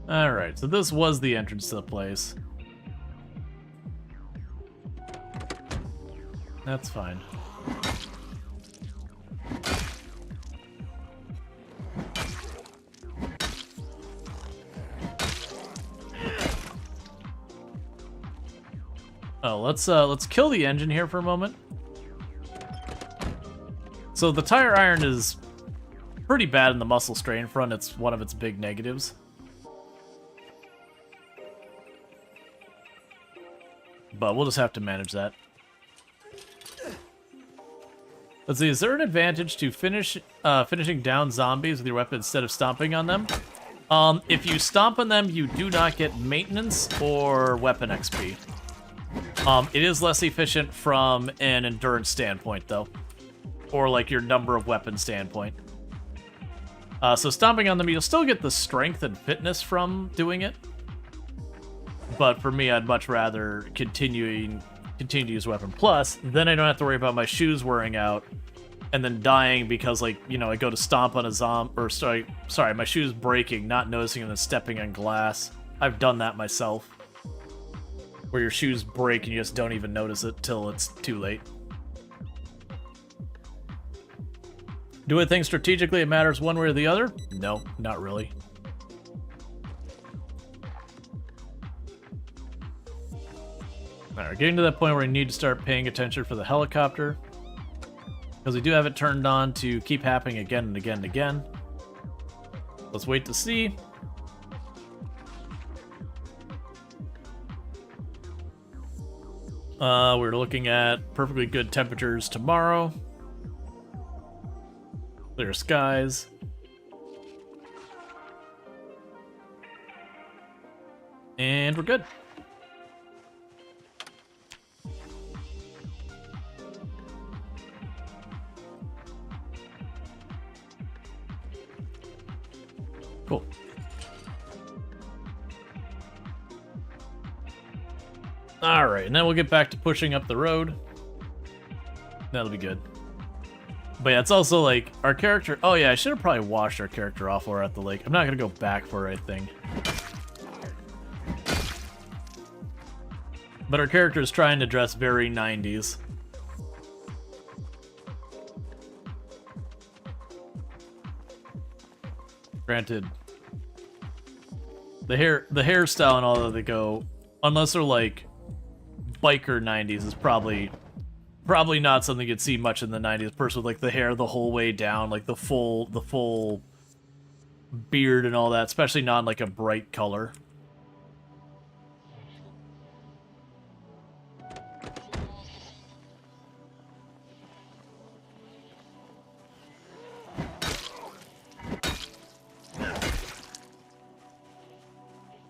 Alright, so this was the entrance to the place. That's fine. Oh, let's kill the engine here for a moment. So the tire iron is pretty bad in the muscle strain front. It's one of its big negatives. But we'll just have to manage that. Let's see, is there an advantage to finishing down zombies with your weapon instead of stomping on them? If you stomp on them, you do not get maintenance or weapon XP. It is less efficient from an endurance standpoint, though. Or, like, your number of weapons standpoint. So stomping on them, you'll still get the strength and fitness from doing it. But for me, I'd much rather continue to use weapon. Plus, then I don't have to worry about my shoes wearing out and then dying because, like, you know, I go to stomp on a sorry, my shoes breaking, not noticing and then stepping on glass. I've done that myself. Where your shoes break and you just don't even notice it till it's too late. Do I think strategically it matters one way or the other? No, not really. Alright, getting to that point where we need to start paying attention for the helicopter. Because we do have it turned on to keep happening again and again and again. Let's wait to see. We're looking at perfectly good temperatures tomorrow. Clear skies. And we're good. Cool. Alright, and then we'll get back to pushing up the road. That'll be good. But yeah, it's also like, our character... Oh yeah, I should have probably washed our character off while we're at the lake. I'm not going to go back for it, I think. But our character is trying to dress very 90s. Granted, the hairstyle and all that they go, unless they're like biker 90s, is probably not something you'd see much in the 90s. A person with like the hair the whole way down, like the full beard and all that, especially not in like a bright color.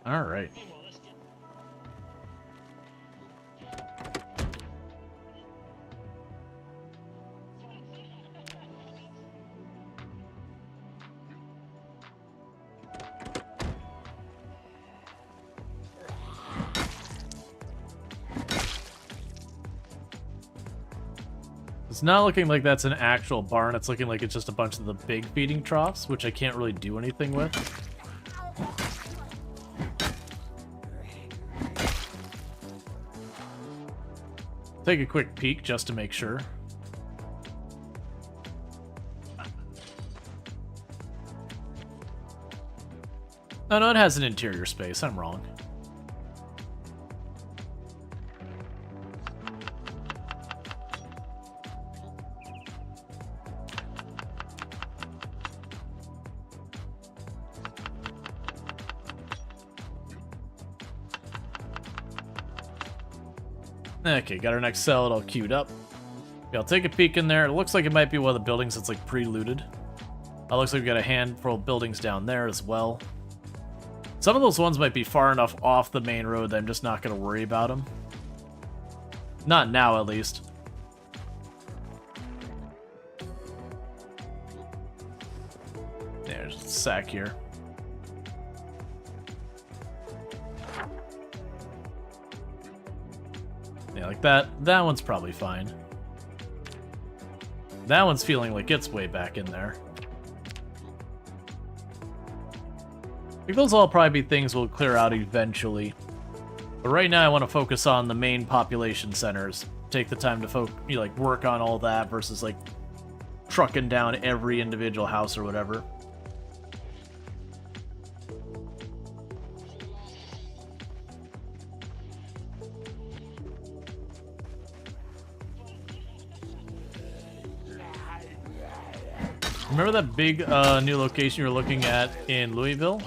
All right. It's not looking like that's an actual barn. It's looking like it's just a bunch of the big feeding troughs, which I can't really do anything with. Take a quick peek just to make sure. Oh, no, it has an interior space. I'm wrong. Okay, got our next cell. It all queued up. Yeah, I'll take a peek in there. It looks like it might be one of the buildings that's like pre-looted. It looks like we've got a handful of buildings down there as well. Some of those ones might be far enough off the main road that I'm just not going to worry about them. Not now, at least. There's a sack here. Yeah, like that. That one's probably fine. That one's feeling like it's way back in there. I think those will all probably be things we'll clear out eventually. But right now I want to focus on the main population centers. Take the time to like work on all that versus like trucking down every individual house or whatever. Remember that big new location you were looking at in Louisville?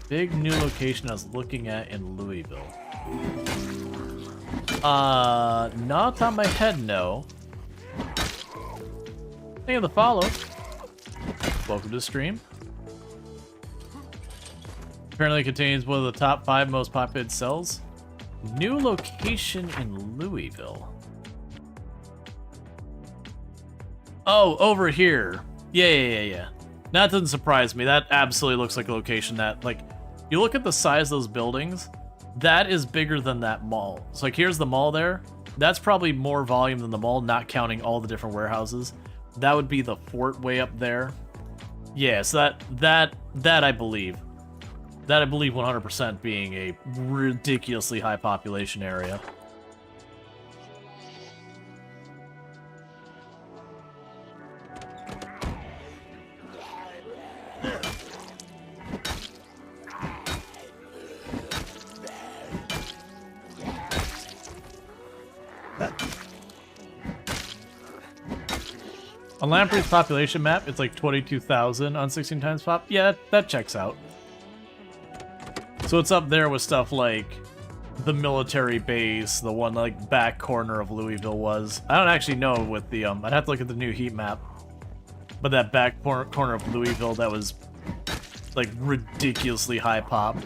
Big new location I was looking at in Louisville. Not on my head, no. Thank you for the follow. Welcome to the stream. Apparently it contains one of the top 5 most populated cells. New location in Louisville. Oh, over here. Yeah. That doesn't surprise me. That absolutely looks like a location that, like, you look at the size of those buildings, that is bigger than that mall. So, like, here's the mall there. That's probably more volume than the mall, not counting all the different warehouses. That would be the fort way up there. Yeah, so that I believe. That I believe 100% being a ridiculously high population area. On Lamprey's population map, it's like 22,000 on 16 times pop. Yeah, that checks out. So it's up there with stuff like the military base, the one like back corner of Louisville was. I don't actually know with the I'd have to look at the new heat map. But that back corner of Louisville, that was like ridiculously high pop.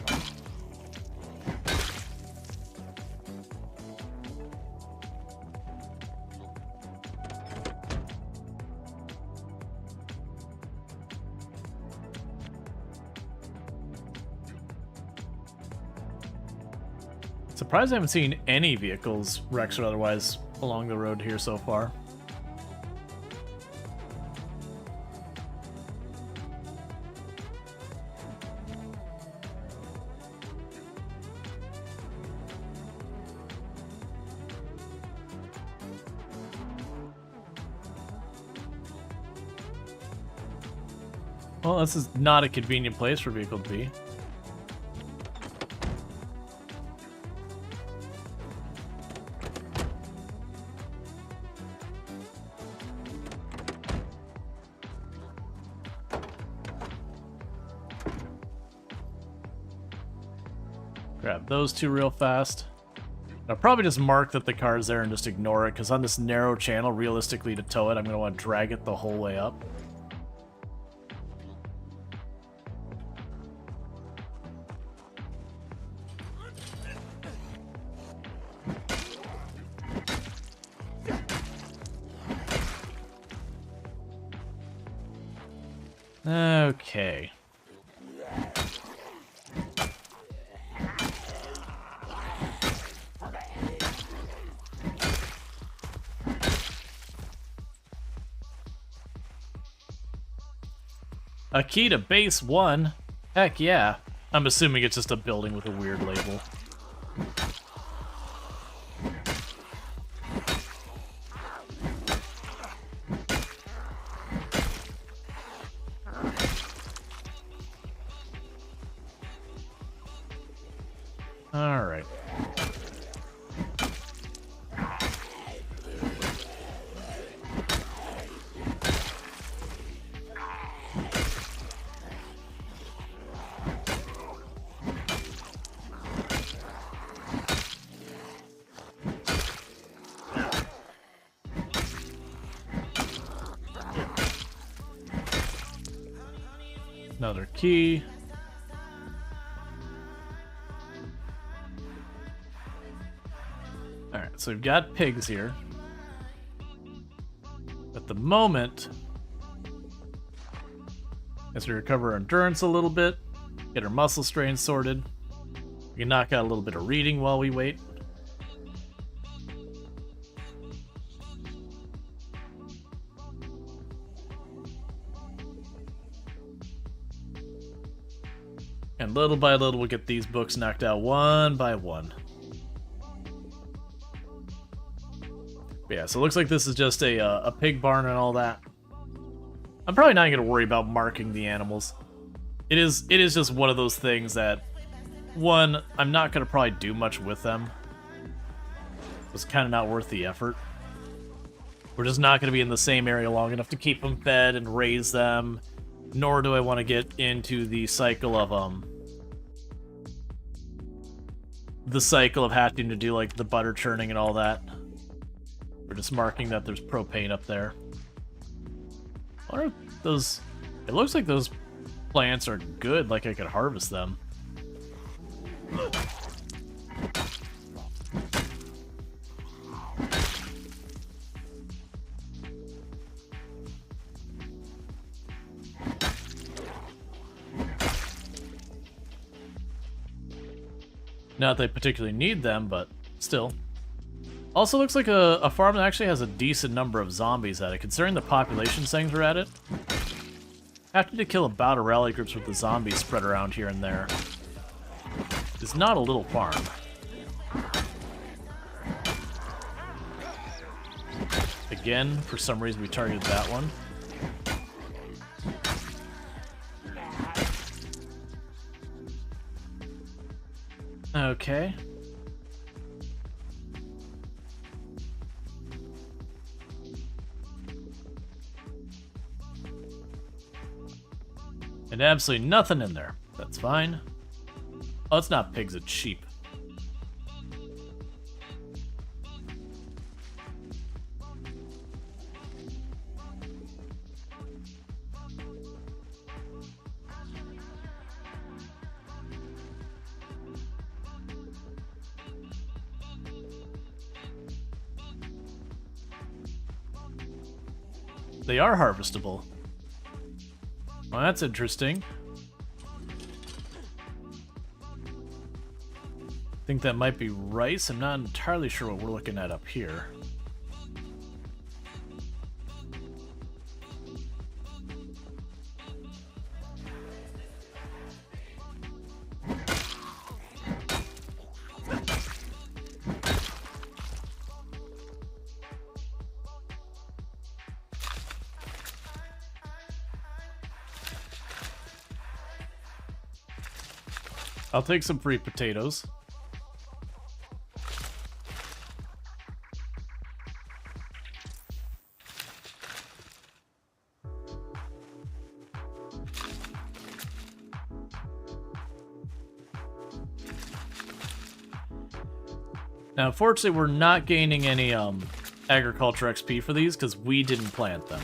Surprised I haven't seen any vehicles, wrecks or otherwise, along the road here so far. Well, this is not a convenient place for a vehicle to be. Grab those two real fast. I'll probably just mark that the car's there and just ignore it, because on this narrow channel, realistically, to tow it, I'm going to want to drag it the whole way up. Okay. A key to base 1? Heck yeah. I'm assuming it's just a building with a weird label. Alright. Another key. Alright, so we've got pigs here. At the moment, as we recover our endurance a little bit, get our muscle strain sorted, we can knock out a little bit of reading while we wait. And little by little, we'll get these books knocked out one by one. But yeah, so it looks like this is just a pig barn and all that. I'm probably not going to worry about marking the animals. It is just one of those things that, one, I'm not going to probably do much with them. It's kind of not worth the effort. We're just not going to be in the same area long enough to keep them fed and raise them. Nor do I want to get into the cycle of having to do like the butter churning and all that. We're just marking that there's propane up there. What are those? It looks like those plants are good, like I could harvest them. Not that I particularly need them, but still. Also looks like a farm that actually has a decent number of zombies at it, considering the population settings are at it. Having to kill about a rally groups with the zombies spread around here and there. It's not a little farm. Again, for some reason we targeted that one. Okay. And absolutely nothing in there. That's fine. Oh, it's not pigs, it's sheep. They are harvestable. Well, that's interesting. I think that might be rice. I'm not entirely sure what we're looking at up here. I'll take some free potatoes. Now, unfortunately, we're not gaining any agriculture XP for these because we didn't plant them.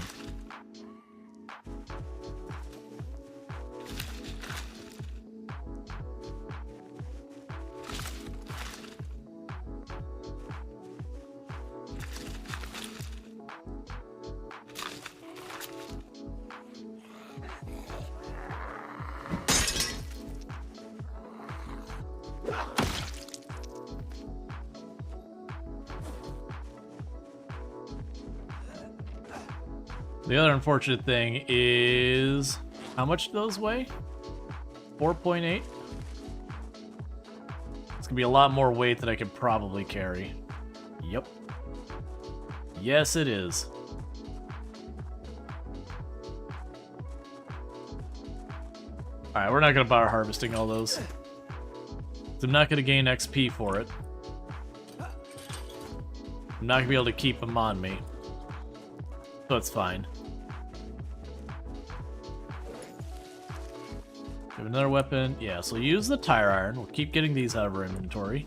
The other unfortunate thing is How much do those weigh? 4.8? It's gonna be a lot more weight than I can probably carry. Yep. Yes, it is. Alright, we're not gonna bother harvesting all those. I'm not gonna gain XP for it. I'm not gonna be able to keep them on me. So it's fine. We have another weapon. Yeah, so use the tire iron. We'll keep getting these out of our inventory.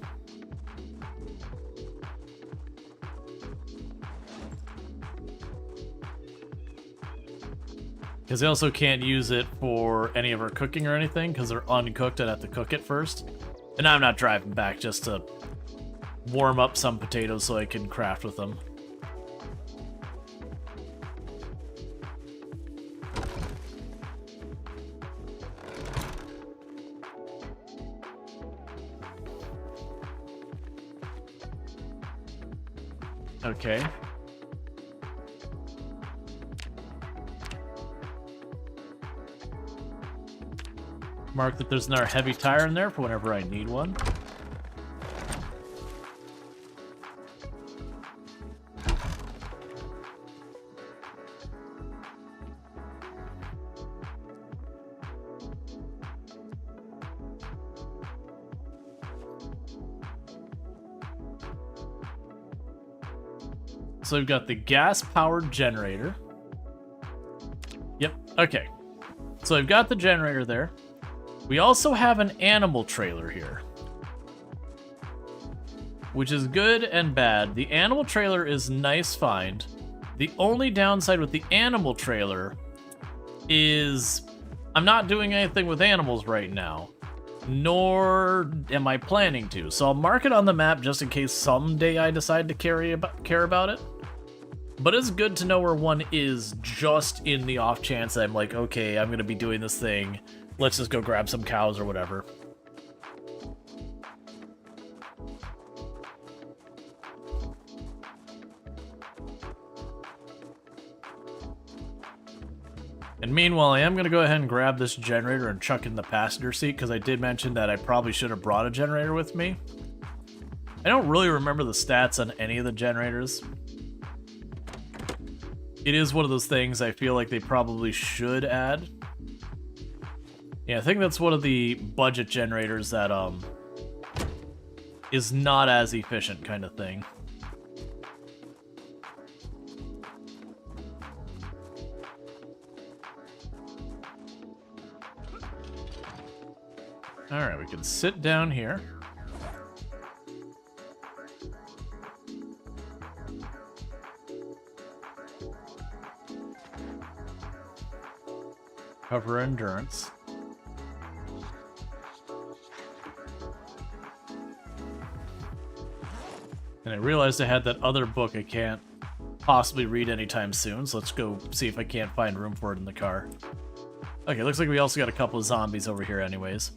Because I also can't use it for any of our cooking or anything, because they're uncooked. I'd have to cook it first. And I'm not driving back just to warm up some potatoes so I can craft with them. Okay. Mark that there's another heavy tire in there for whenever I need one. So we've got the gas-powered generator. Yep, okay. So I've got the generator there. We also have an animal trailer here, which is good and bad. The animal trailer is nice find. The only downside with the animal trailer is I'm not doing anything with animals right now, nor am I planning to. So I'll mark it on the map just in case someday I decide to care about it. But it's good to know where one is just in the off chance that I'm like, okay, I'm going to be doing this thing. Let's just go grab some cows or whatever. And meanwhile, I am going to go ahead and grab this generator and chuck in the passenger seat, because I did mention that I probably should have brought a generator with me. I don't really remember the stats on any of the generators. It is one of those things I feel like they probably should add. Yeah, I think that's one of the budget generators that is not as efficient kind of thing. Alright, we can sit down here. Cover endurance. And I realized I had that other book I can't possibly read anytime soon, so let's go see if I can't find room for it in the car. Okay, looks like we also got a couple of zombies over here anyways.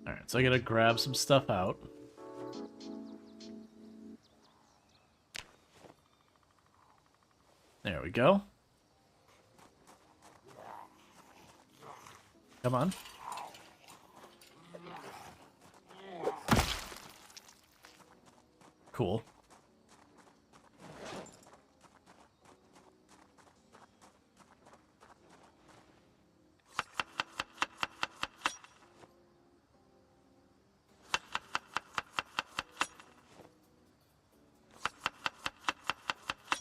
Alright, so I gotta grab some stuff out. There we go. Come on. Cool.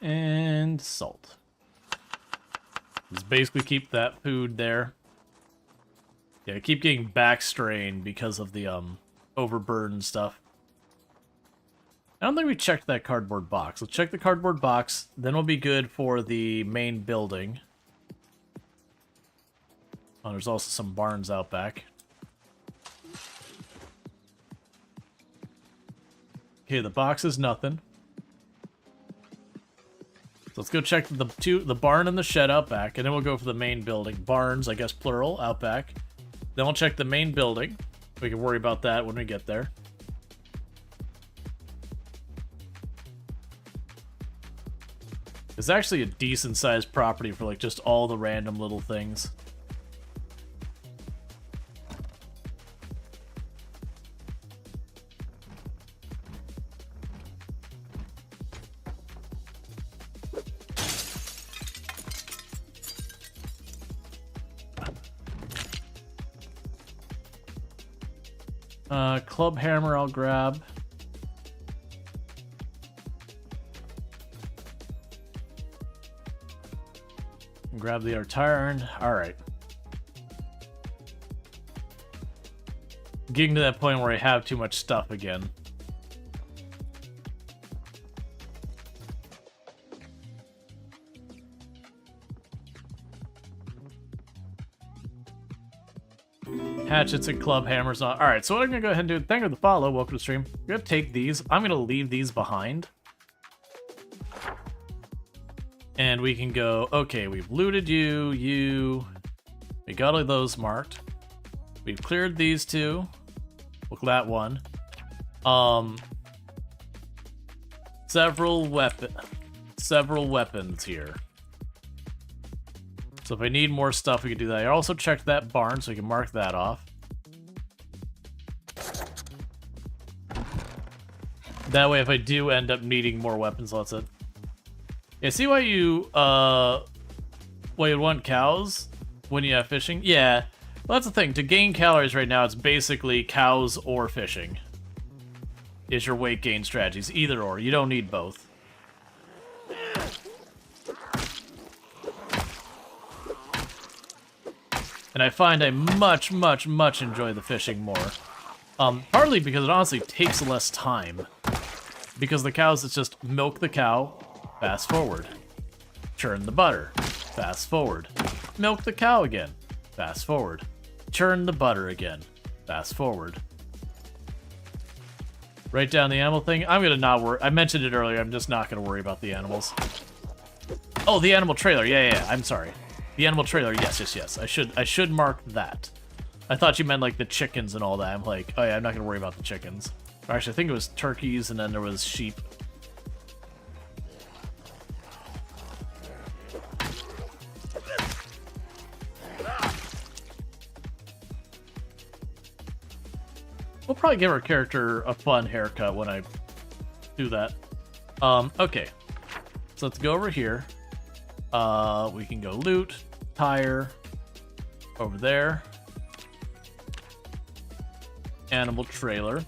And salt. Just basically keep that food there. Yeah, I keep getting back strain because of the overburden stuff. I don't think we checked that cardboard box. Let's check the cardboard box, then we'll be good for the main building. Oh, there's also some barns out back. Okay, the box is nothing. So let's go check the barn and the shed out back, and then we'll go for the main building. Barns, I guess plural, out back. Then we'll check the main building. We can worry about that when we get there. It's actually a decent sized property for like just all the random little things. Club hammer I'll grab. Grab the iron. Alright. Getting to that point where I have too much stuff again. Hatchets and club hammers on. Alright, so what I'm gonna go ahead and do, thank you for the follow, welcome to the stream. I'm gonna take these. I'm gonna leave these behind. And we can go, okay, we've looted you. We got all those marked. We've cleared these two. Look at that one. Several weapons here. So if I need more stuff, we can do that. I also checked that barn, so we can mark that off. That way, if I do end up needing more weapons, that's it. Yeah, see why you want cows when you have fishing? Yeah, well, that's the thing. To gain calories right now, it's basically cows or fishing. Is your weight gain strategies. Either or. You don't need both. And I find I much enjoy the fishing more. Partly because it honestly takes less time. Because the cows, it's just milk the cow, fast forward. Churn the butter, fast forward. Milk the cow again, fast forward. Churn the butter again, fast forward. Write down the animal thing. I'm gonna not worry. I mentioned it earlier, I'm just not gonna worry about the animals. Oh, the animal trailer, yeah, I'm sorry. The animal trailer, yes. I should mark that. I thought you meant like the chickens and all that. I'm like, oh yeah, I'm not gonna worry about the chickens. Or actually, I think it was turkeys and then there was sheep. We'll probably give our character a fun haircut when I do that. Okay. So let's go over here. We can go loot, tire, over there. Animal trailer.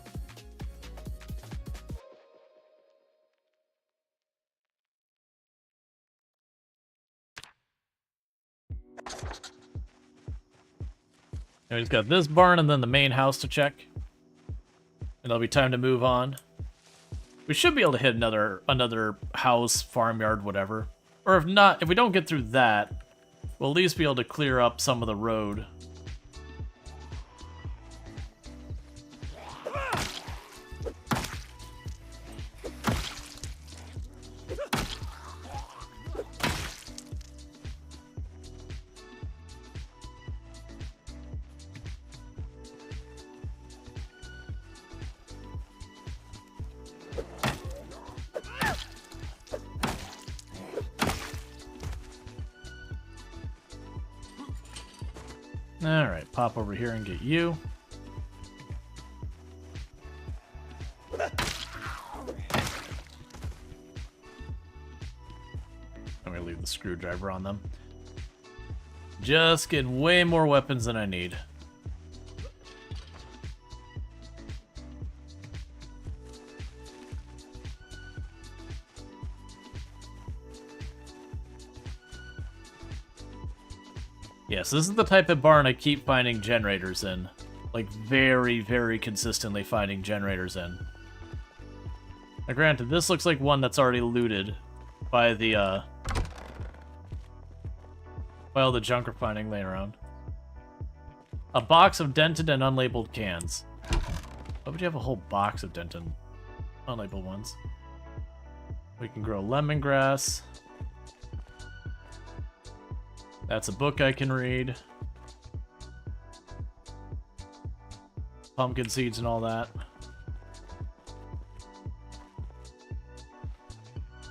And we've got this barn and then the main house to check. And it'll be time to move on. We should be able to hit another house, farmyard, whatever. Or if not, if we don't get through that, we'll at least be able to clear up some of the road. Alright, pop over here and get you. I'm gonna leave the screwdriver on them. Just getting way more weapons than I need. Yes, this is the type of barn I keep finding generators in. Like, very consistently finding generators in. Now, granted, this looks like one that's already looted by the, by all the junk we're finding laying around. A box of dented and unlabeled cans. Why would you have a whole box of dented, unlabeled ones? We can grow lemongrass. That's a book I can read. Pumpkin seeds and all that.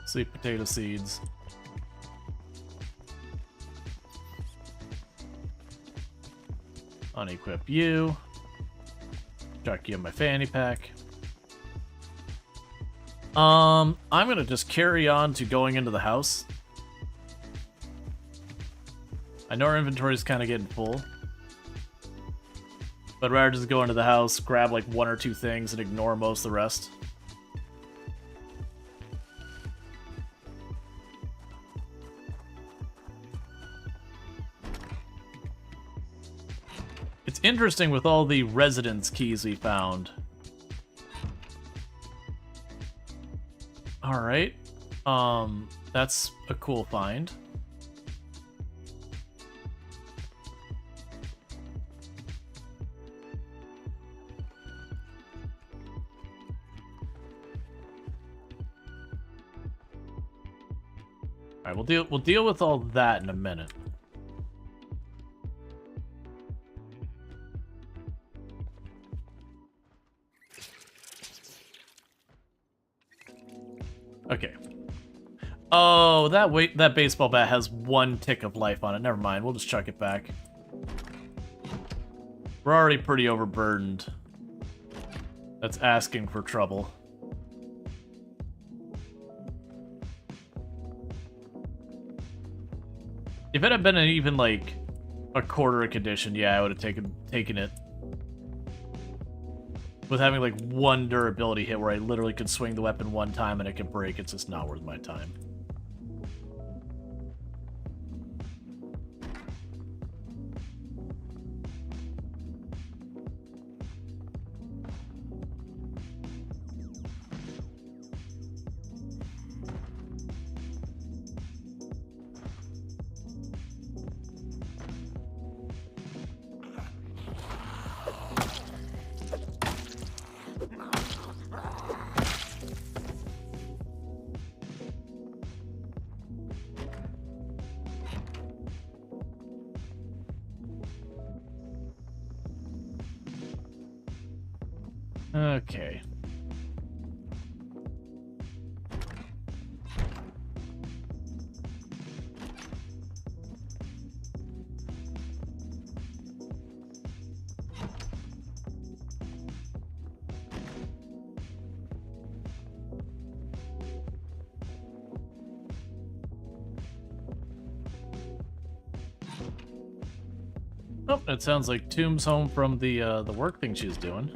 Sweet potato seeds. Unequip you. Chuck you in my fanny pack. I'm gonna just carry on to going into the house. I know our inventory is kind of getting full. But I'd rather just go into the house, grab like 1 or 2 things, and ignore most of the rest. It's interesting with all the residence keys we found. Alright. That's a cool find. Alright, we'll deal with all that in a minute. Okay. Oh, that baseball bat has 1 tick of life on it. Never mind, we'll just chuck it back. We're already pretty overburdened. That's asking for trouble. If it had been even like a quarter of condition, yeah, I would have taken it. With having like 1 durability hit where I literally could swing the weapon 1 time and it could break, it's just not worth my time. Okay. Oh, it sounds like Tomb's home from the work thing she's doing.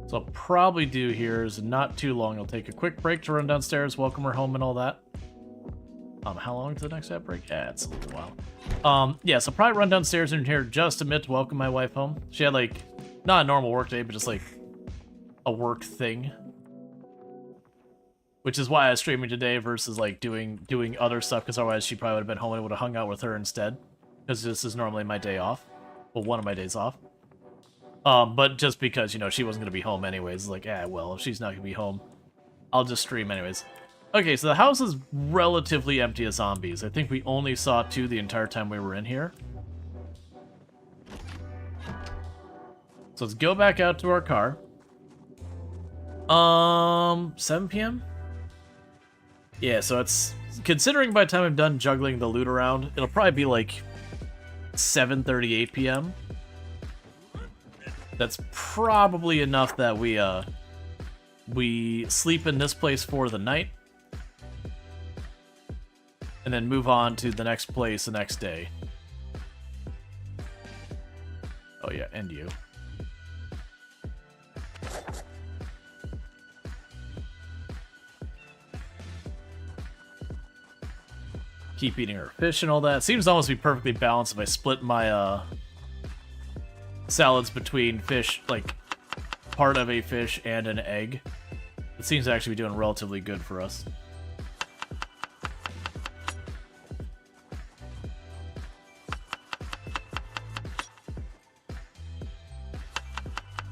So I'll probably do here is not too long. I'll take a quick break to run downstairs, welcome her home and all that. How long to the next ad break? Yeah, it's a little while. Yeah, so probably run downstairs in here just a minute to welcome my wife home. She had like, not a normal work day, but just like a work thing. Which is why I was streaming today versus like doing other stuff, because otherwise she probably would have been home and would have hung out with her instead. Because this is normally my day off. Well, one of my days off. But just because, you know, she wasn't going to be home anyways. Like, well, if she's not going to be home, I'll just stream anyways. Okay, so the house is relatively empty of zombies. I think we only saw 2 the entire time we were in here. So let's go back out to our car. 7 p.m.? Yeah, so it's... Considering by the time I'm done juggling the loot around, it'll probably be like 7:38 p.m. That's probably enough that we sleep in this place for the night, and then move on to the next place the next day. Oh yeah, and you. Keep eating our fish and all that. Seems to almost be perfectly balanced if I split my salads between fish, like part of a fish and an egg. It seems to actually be doing relatively good for us.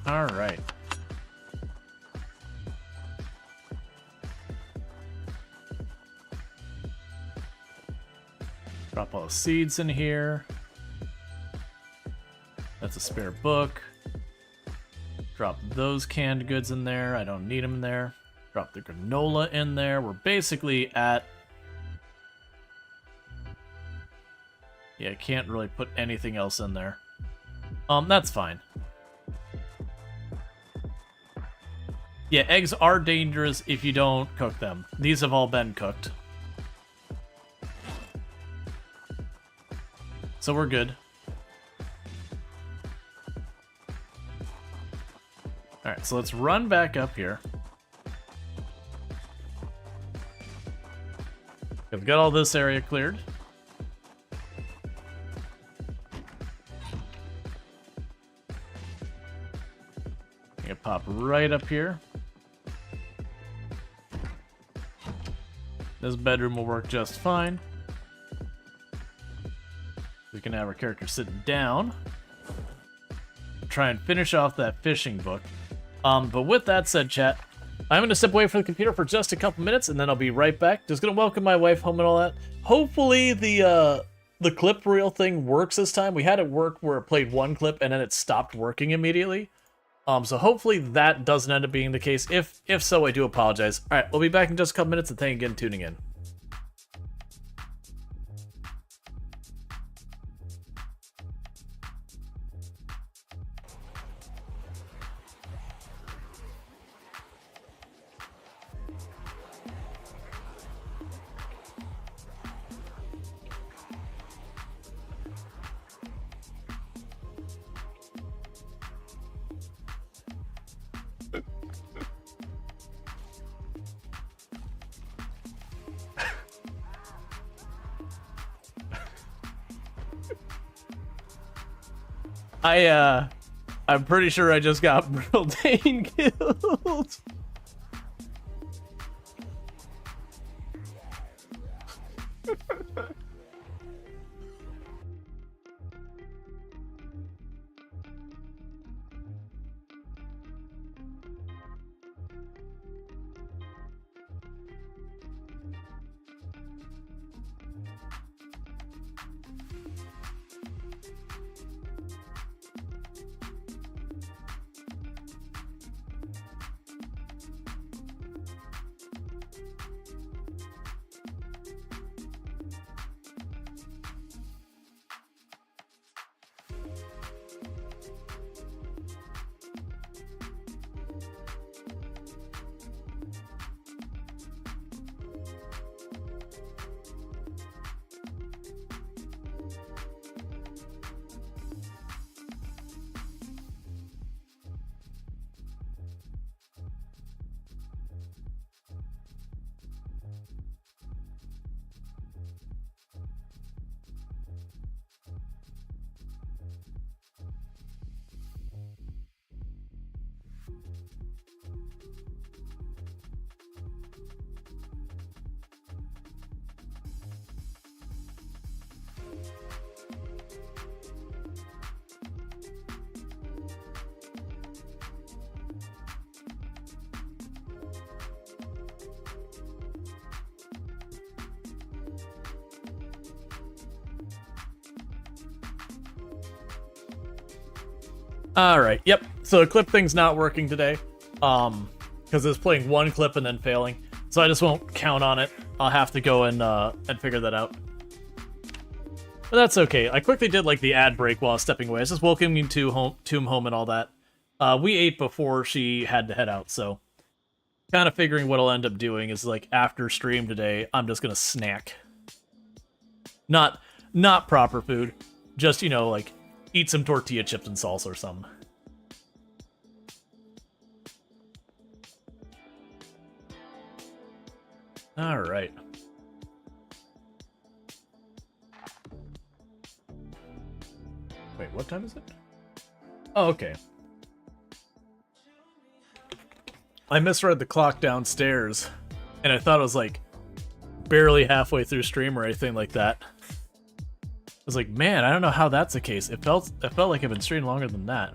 All right. Drop all the seeds in here. That's a spare book. Drop those canned goods in there. I don't need them in there. Drop the granola in there. We're basically at... Yeah, I can't really put anything else in there. That's fine. Yeah, eggs are dangerous if you don't cook them. These have all been cooked. So we're good. Alright, so let's run back up here. We've got all this area cleared. I'm gonna pop right up here. This bedroom will work just fine. We can have our character sitting down. Try and finish off that fishing book. But with that said, chat, I'm going to step away from the computer for just a couple minutes, and then I'll be right back. Just going to welcome my wife home and all that. Hopefully the clip reel thing works this time. We had it work where it played one clip, and then it stopped working immediately. So hopefully that doesn't end up being the case. If so, I do apologize. All right, we'll be back in just a couple minutes, and thank you again for tuning in. I'm pretty sure I just got Brildain killed. Alright, yep. So the clip thing's not working today. Because it's playing one clip and then failing. So I just won't count on it. I'll have to go and figure that out. But that's okay. I quickly did like the ad break while I was stepping away. I was just welcoming to Tomb home and all that. We ate before she had to head out, so kind of figuring what I'll end up doing is like after stream today, I'm just gonna snack. Not proper food. Just, you know, like eat some tortilla chips and salsa or something. All right. Wait, what time is it? Oh, okay. I misread the clock downstairs, and I thought it was like barely halfway through stream or anything like that. I was like, man, I don't know how that's the case. It felt like I've been streaming longer than that.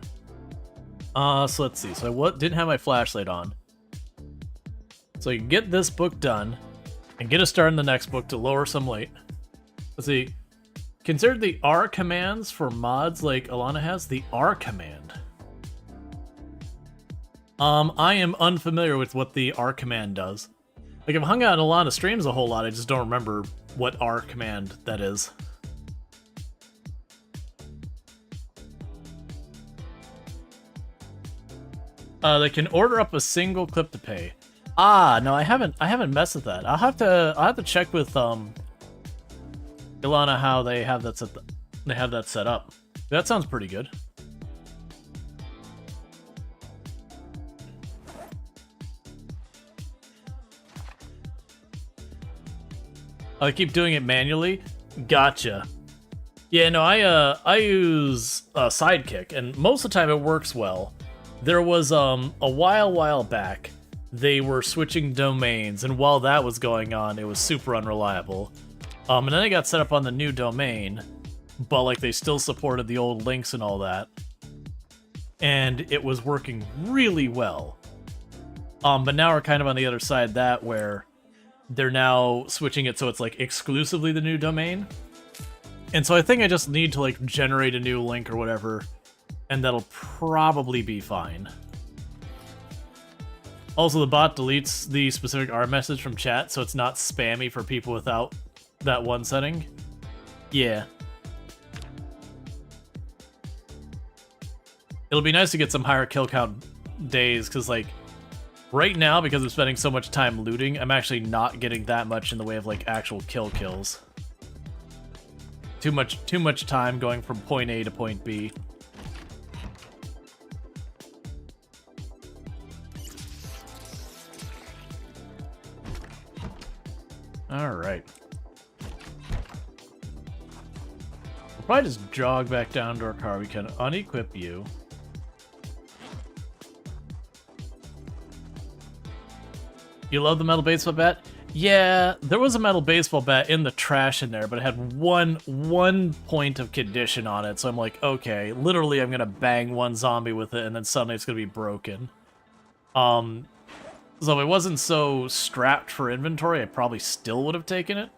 So let's see. So I didn't have my flashlight on. So you can get this book done and get a start in the next book to lower some light. Let's see. Consider the R commands for mods like Alana has. The R command. I am unfamiliar with what the R command does. Like, I've hung out in Alana streams a whole lot, I just don't remember what R command that is. They can order up a single clip to pay. Ah, no, I haven't messed with that. I'll have to check with Ilana how they have that set up. That sounds pretty good. I keep doing it manually. Gotcha. Yeah, no, I use Sidekick, and most of the time it works well. There was a while back, they were switching domains, and while that was going on, it was super unreliable. And then they got set up on the new domain, but like they still supported the old links and all that, and it was working really well. But now we're kind of on the other side of that, where they're now switching it so it's like exclusively the new domain. And so I think I just need to like generate a new link or whatever, and that'll probably be fine. Also, the bot deletes the specific R message from chat, so it's not spammy for people without that one setting. Yeah. It'll be nice to get some higher kill count days, because like, right now, because I'm spending so much time looting, I'm actually not getting that much in the way of like actual kills. Too much time going from point A to point B. All right. We'll probably just jog back down to our car. We can unequip you. You love the metal baseball bat? Yeah, there was a metal baseball bat in the trash in there, but it had one point of condition on it, so I'm like, okay, literally I'm gonna bang one zombie with it, and then suddenly it's gonna be broken. So if it wasn't so strapped for inventory, I probably still would have taken it.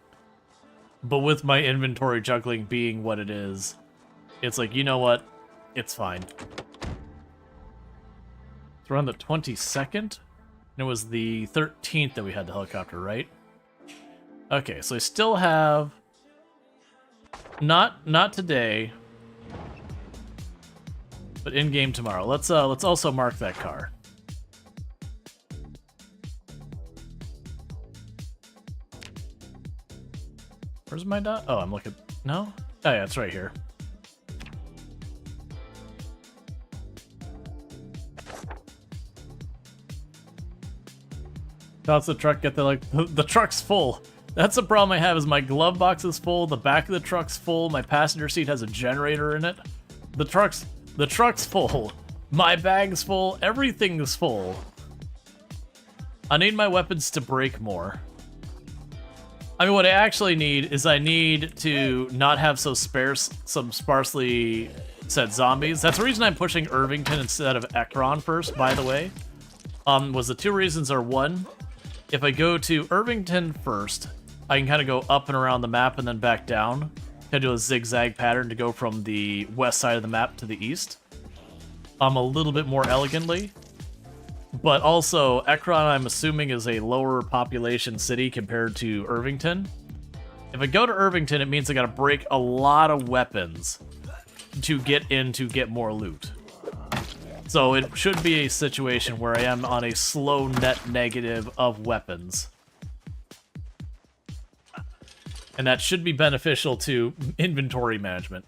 But with my inventory juggling being what it is, it's like, you know what? It's fine. So we're on the 22nd? And it was the 13th that we had the helicopter, right? Okay, so I still have... Not today, but in-game tomorrow. Let's also mark that car. Where's my dot? Oh, I'm looking... No? Oh yeah, it's right here. Toss the truck, get the truck's full. That's the problem I have, is my glove box is full, the back of the truck's full, my passenger seat has a generator in it. The truck's full. My bag's full, everything's full. I need my weapons to break more. I mean, what I actually need is I need to not have some sparsely set zombies. That's the reason I'm pushing Irvington instead of Ekron first, by the way. Was the two reasons are, one, if I go to Irvington first, I can kind of go up and around the map and then back down. Kind of do a zigzag pattern to go from the west side of the map to the east. A little bit more elegantly. But also, Ekron, I'm assuming, is a lower population city compared to Irvington. If I go to Irvington, it means I gotta break a lot of weapons to get in to get more loot. So it should be a situation where I am on a slow net negative of weapons. And that should be beneficial to inventory management.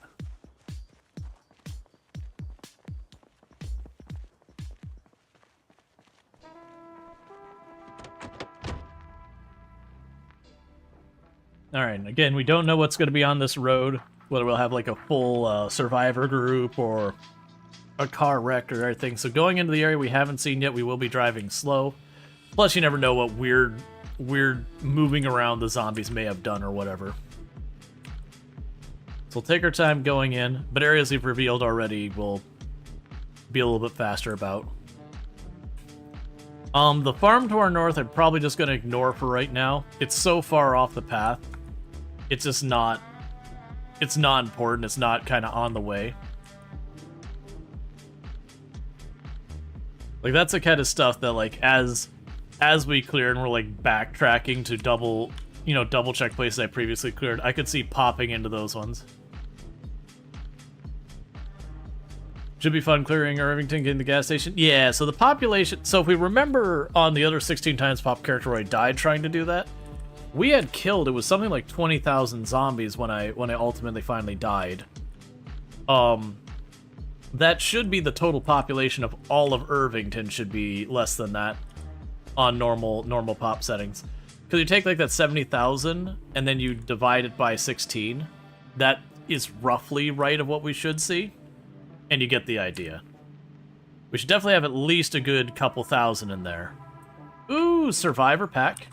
Alright, again, we don't know what's going to be on this road. Whether we'll have like a full survivor group or a car wreck or everything. So going into the area we haven't seen yet, we will be driving slow. Plus, you never know what weird moving around the zombies may have done or whatever. So we'll take our time going in, but areas we've revealed already we'll be a little bit faster about. The farm to our north, I'm probably just going to ignore for right now. It's so far off the path. It's just not it's not important. It's not kind of on the way. Like, that's the kind of stuff that, like, as we clear and we're, like, backtracking to double check places I previously cleared, I could see popping into those ones. Should be fun clearing Irvington, getting the gas station. Yeah, so the population... So if we remember on the other 16 times pop character where I died trying to do that, we had killed, it was something like 20,000 zombies when I ultimately finally died. That should be the total population of all of Irvington, should be less than that on normal pop settings. Because you take like that 70,000 and then you divide it by 16. That is roughly right of what we should see. And you get the idea. We should definitely have at least a good couple thousand in there. Ooh, survivor pack.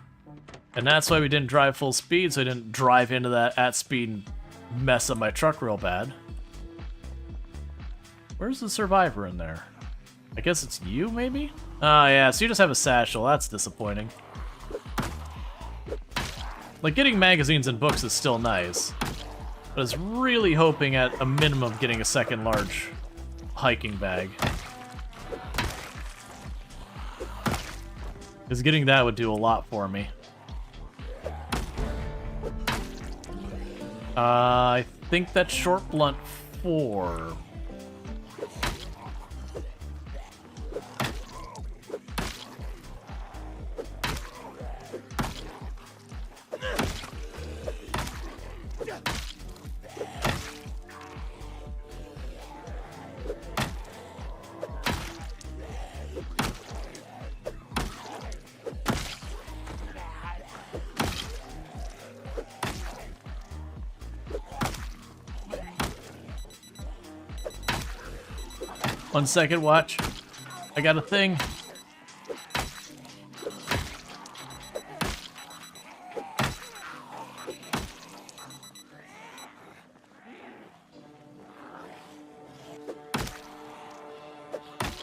And that's why we didn't drive full speed, so I didn't drive into that at speed and mess up my truck real bad. Where's the survivor in there? I guess it's you, maybe? Oh, yeah, so you just have a satchel. That's disappointing. Like, getting magazines and books is still nice. But I was really hoping at a minimum getting a second large hiking bag. Because getting that would do a lot for me. I think that's short blunt 4. One second, watch. I got a thing.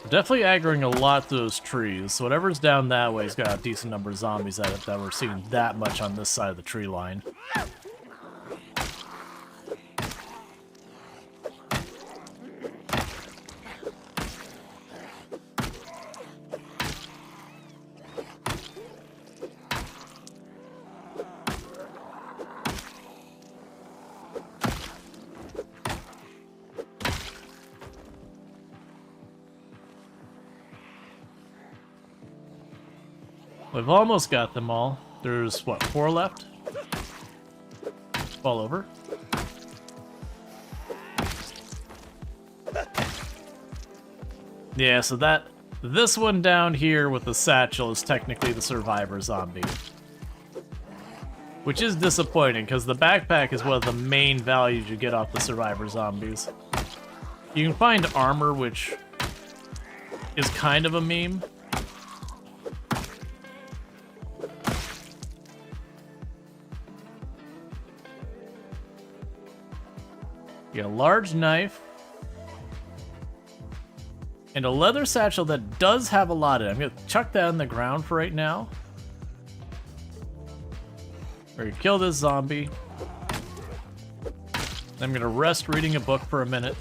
Definitely aggroing a lot to those trees, so whatever's down that way has got a decent number of zombies at it that we're seeing that much on this side of the tree line. We've almost got them all. There's, what, 4 left? Fall over. Yeah, so this one down here with the satchel is technically the survivor zombie. Which is disappointing, because the backpack is one of the main values you get off the survivor zombies. You can find armor, which is kind of a meme. You get a large knife. And a leather satchel that does have a lot in it. I'm going to chuck that on the ground for right now. We're going to kill this zombie. I'm going to rest reading a book for a minute.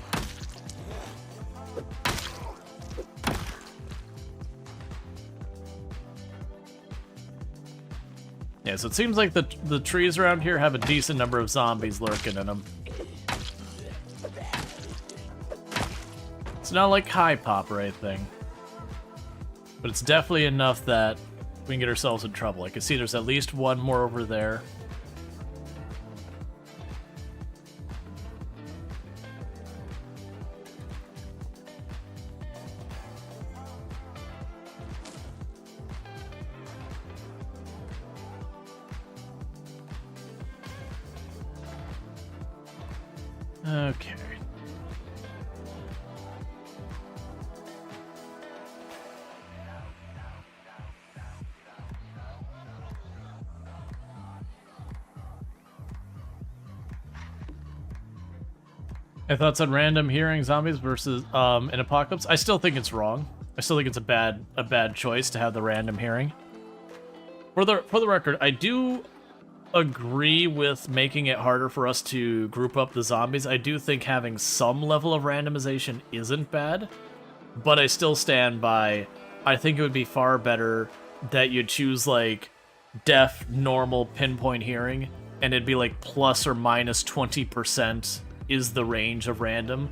Yeah, so it seems like the trees around here have a decent number of zombies lurking in them. It's not like high pop or anything, but it's definitely enough that we can get ourselves in trouble. I can see there's at least one more over there. Okay. My thoughts on random hearing zombies versus an apocalypse? I still think it's wrong. I still think it's a bad choice to have the random hearing. For the record, I do agree with making it harder for us to group up the zombies. I do think having some level of randomization isn't bad, but I still stand by, I think it would be far better that you choose, like, deaf, normal, pinpoint hearing, and it'd be like plus or minus 20% is the range of random,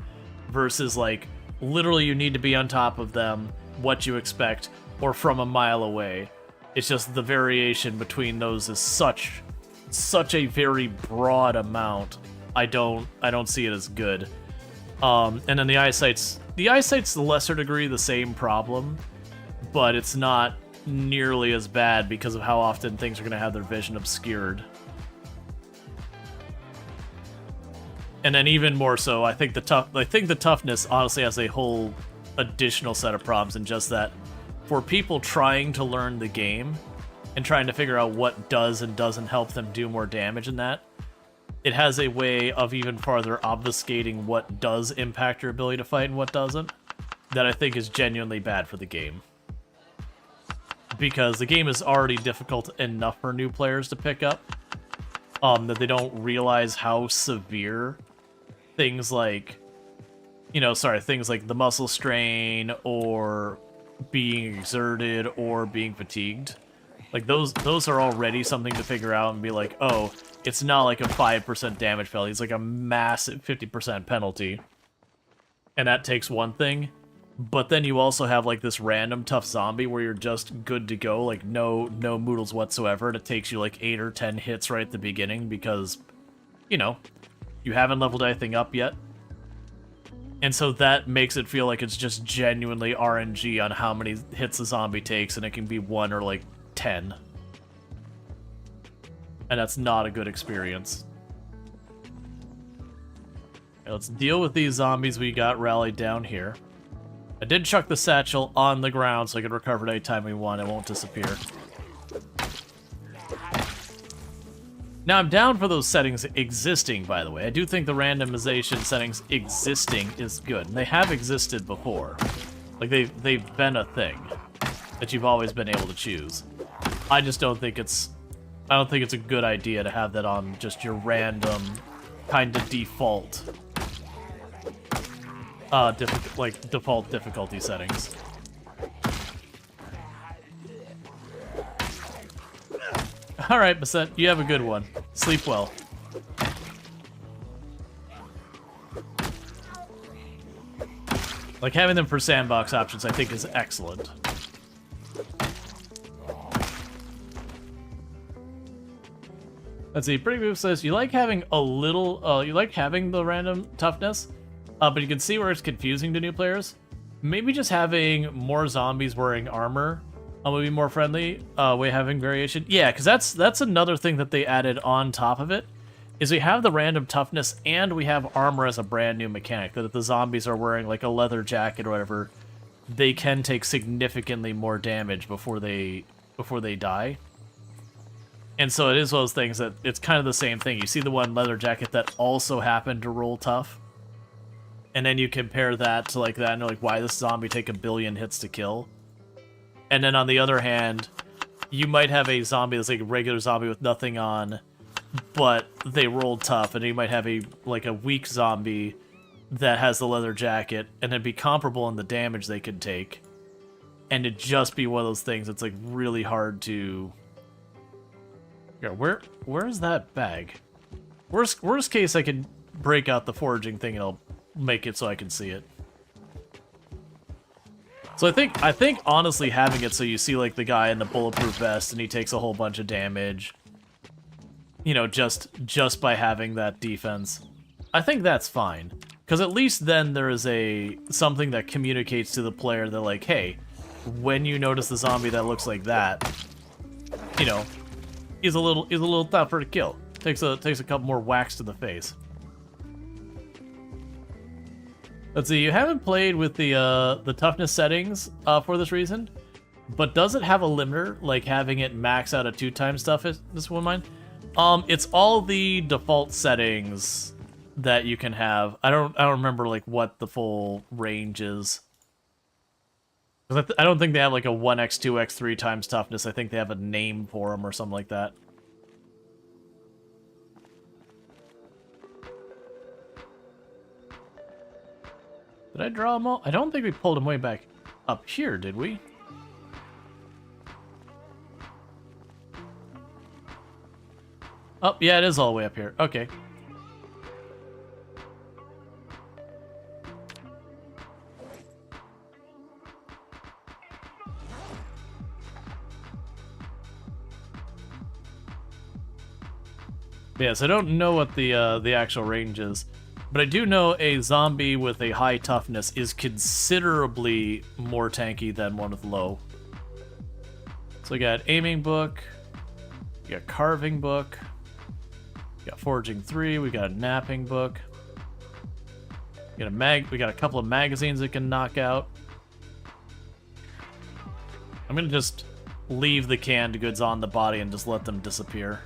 versus, like, literally you need to be on top of them, what you expect, or from a mile away. It's just the variation between those is such a very broad amount. I don't see it as good. And then the eyesight's the lesser degree the same problem, but it's not nearly as bad because of how often things are going to have their vision obscured. And then even more so, I think the toughness honestly has a whole additional set of problems, and just that for people trying to learn the game and trying to figure out what does and doesn't help them do more damage in that, it has a way of even farther obfuscating what does impact your ability to fight and what doesn't, that I think is genuinely bad for the game. Because the game is already difficult enough for new players to pick up, that they don't realize how severe things like, things like the muscle strain, or being exerted, or being fatigued. Like, those are already something to figure out and be like, oh, it's not like a 5% damage penalty, it's like a massive 50% penalty. And that takes one thing. But then you also have, like, this random tough zombie where you're just good to go, like, no moodles whatsoever, and it takes you, like, 8 or 10 hits right at the beginning because, you haven't leveled anything up yet. And so that makes it feel like it's just genuinely RNG on how many hits a zombie takes, and it can be 1 or, like, 10. And that's not a good experience. Okay, let's deal with these zombies we got rallied down here. I did chuck the satchel on the ground so I could recover it anytime we want. It won't disappear. Now, I'm down for those settings existing, by the way. I do think the randomization settings existing is good. And they have existed before. Like, they've been a thing that you've always been able to choose. I just don't think it's a good idea to have that on just your random kind of default default difficulty settings. Alright, Basset, you have a good one. Sleep well. Like, having them for sandbox options I think is excellent. Let's see, Pretty Move says, you like having a little, you like having the random toughness, but you can see where it's confusing to new players. Maybe just having more zombies wearing armor would be more friendly, way of having variation. Yeah, because that's another thing that they added on top of it, is we have the random toughness and we have armor as a brand new mechanic, that if the zombies are wearing like a leather jacket or whatever, they can take significantly more damage before they die. And so it is one of those things that it's kind of the same thing. You see the one leather jacket that also happened to roll tough, and then you compare that to like that, and you're like, why does this zombie take 1 billion hits to kill? And then on the other hand, you might have a zombie that's like a regular zombie with nothing on, but they rolled tough, and you might have a weak zombie that has the leather jacket, and it'd be comparable in the damage they could take. And it'd just be one of those things that's like really hard to... Yeah, where's that bag? Worst case, I could break out the foraging thing and I'll make it so I can see it. So I think honestly having it so you see like the guy in the bulletproof vest and he takes a whole bunch of damage, just by having that defense, I think that's fine. Because at least then there is something that communicates to the player that like, hey, when you notice the zombie that looks like that, he's a little tougher to kill. Takes a couple more whacks to the face. Let's see, you haven't played with the toughness settings for this reason, but does it have a limiter, like having it max out at 2x stuff? Is this one mine? It's all the default settings that you can have. I don't remember like what the full range is. I don't think they have like a 1x, 2x, 3x toughness. I think they have a name for them or something like that. I draw them all? I don't think we pulled them way back up here, did we? Oh, yeah, it is all the way up here. Okay. Yes, I don't know what the actual range is, but I do know a zombie with a high toughness is considerably more tanky than one with low. So we got aiming book, we got carving book, we got foraging 3, we got a napping book, we got a couple of magazines that can knock out. I'm gonna just leave the canned goods on the body and just let them disappear.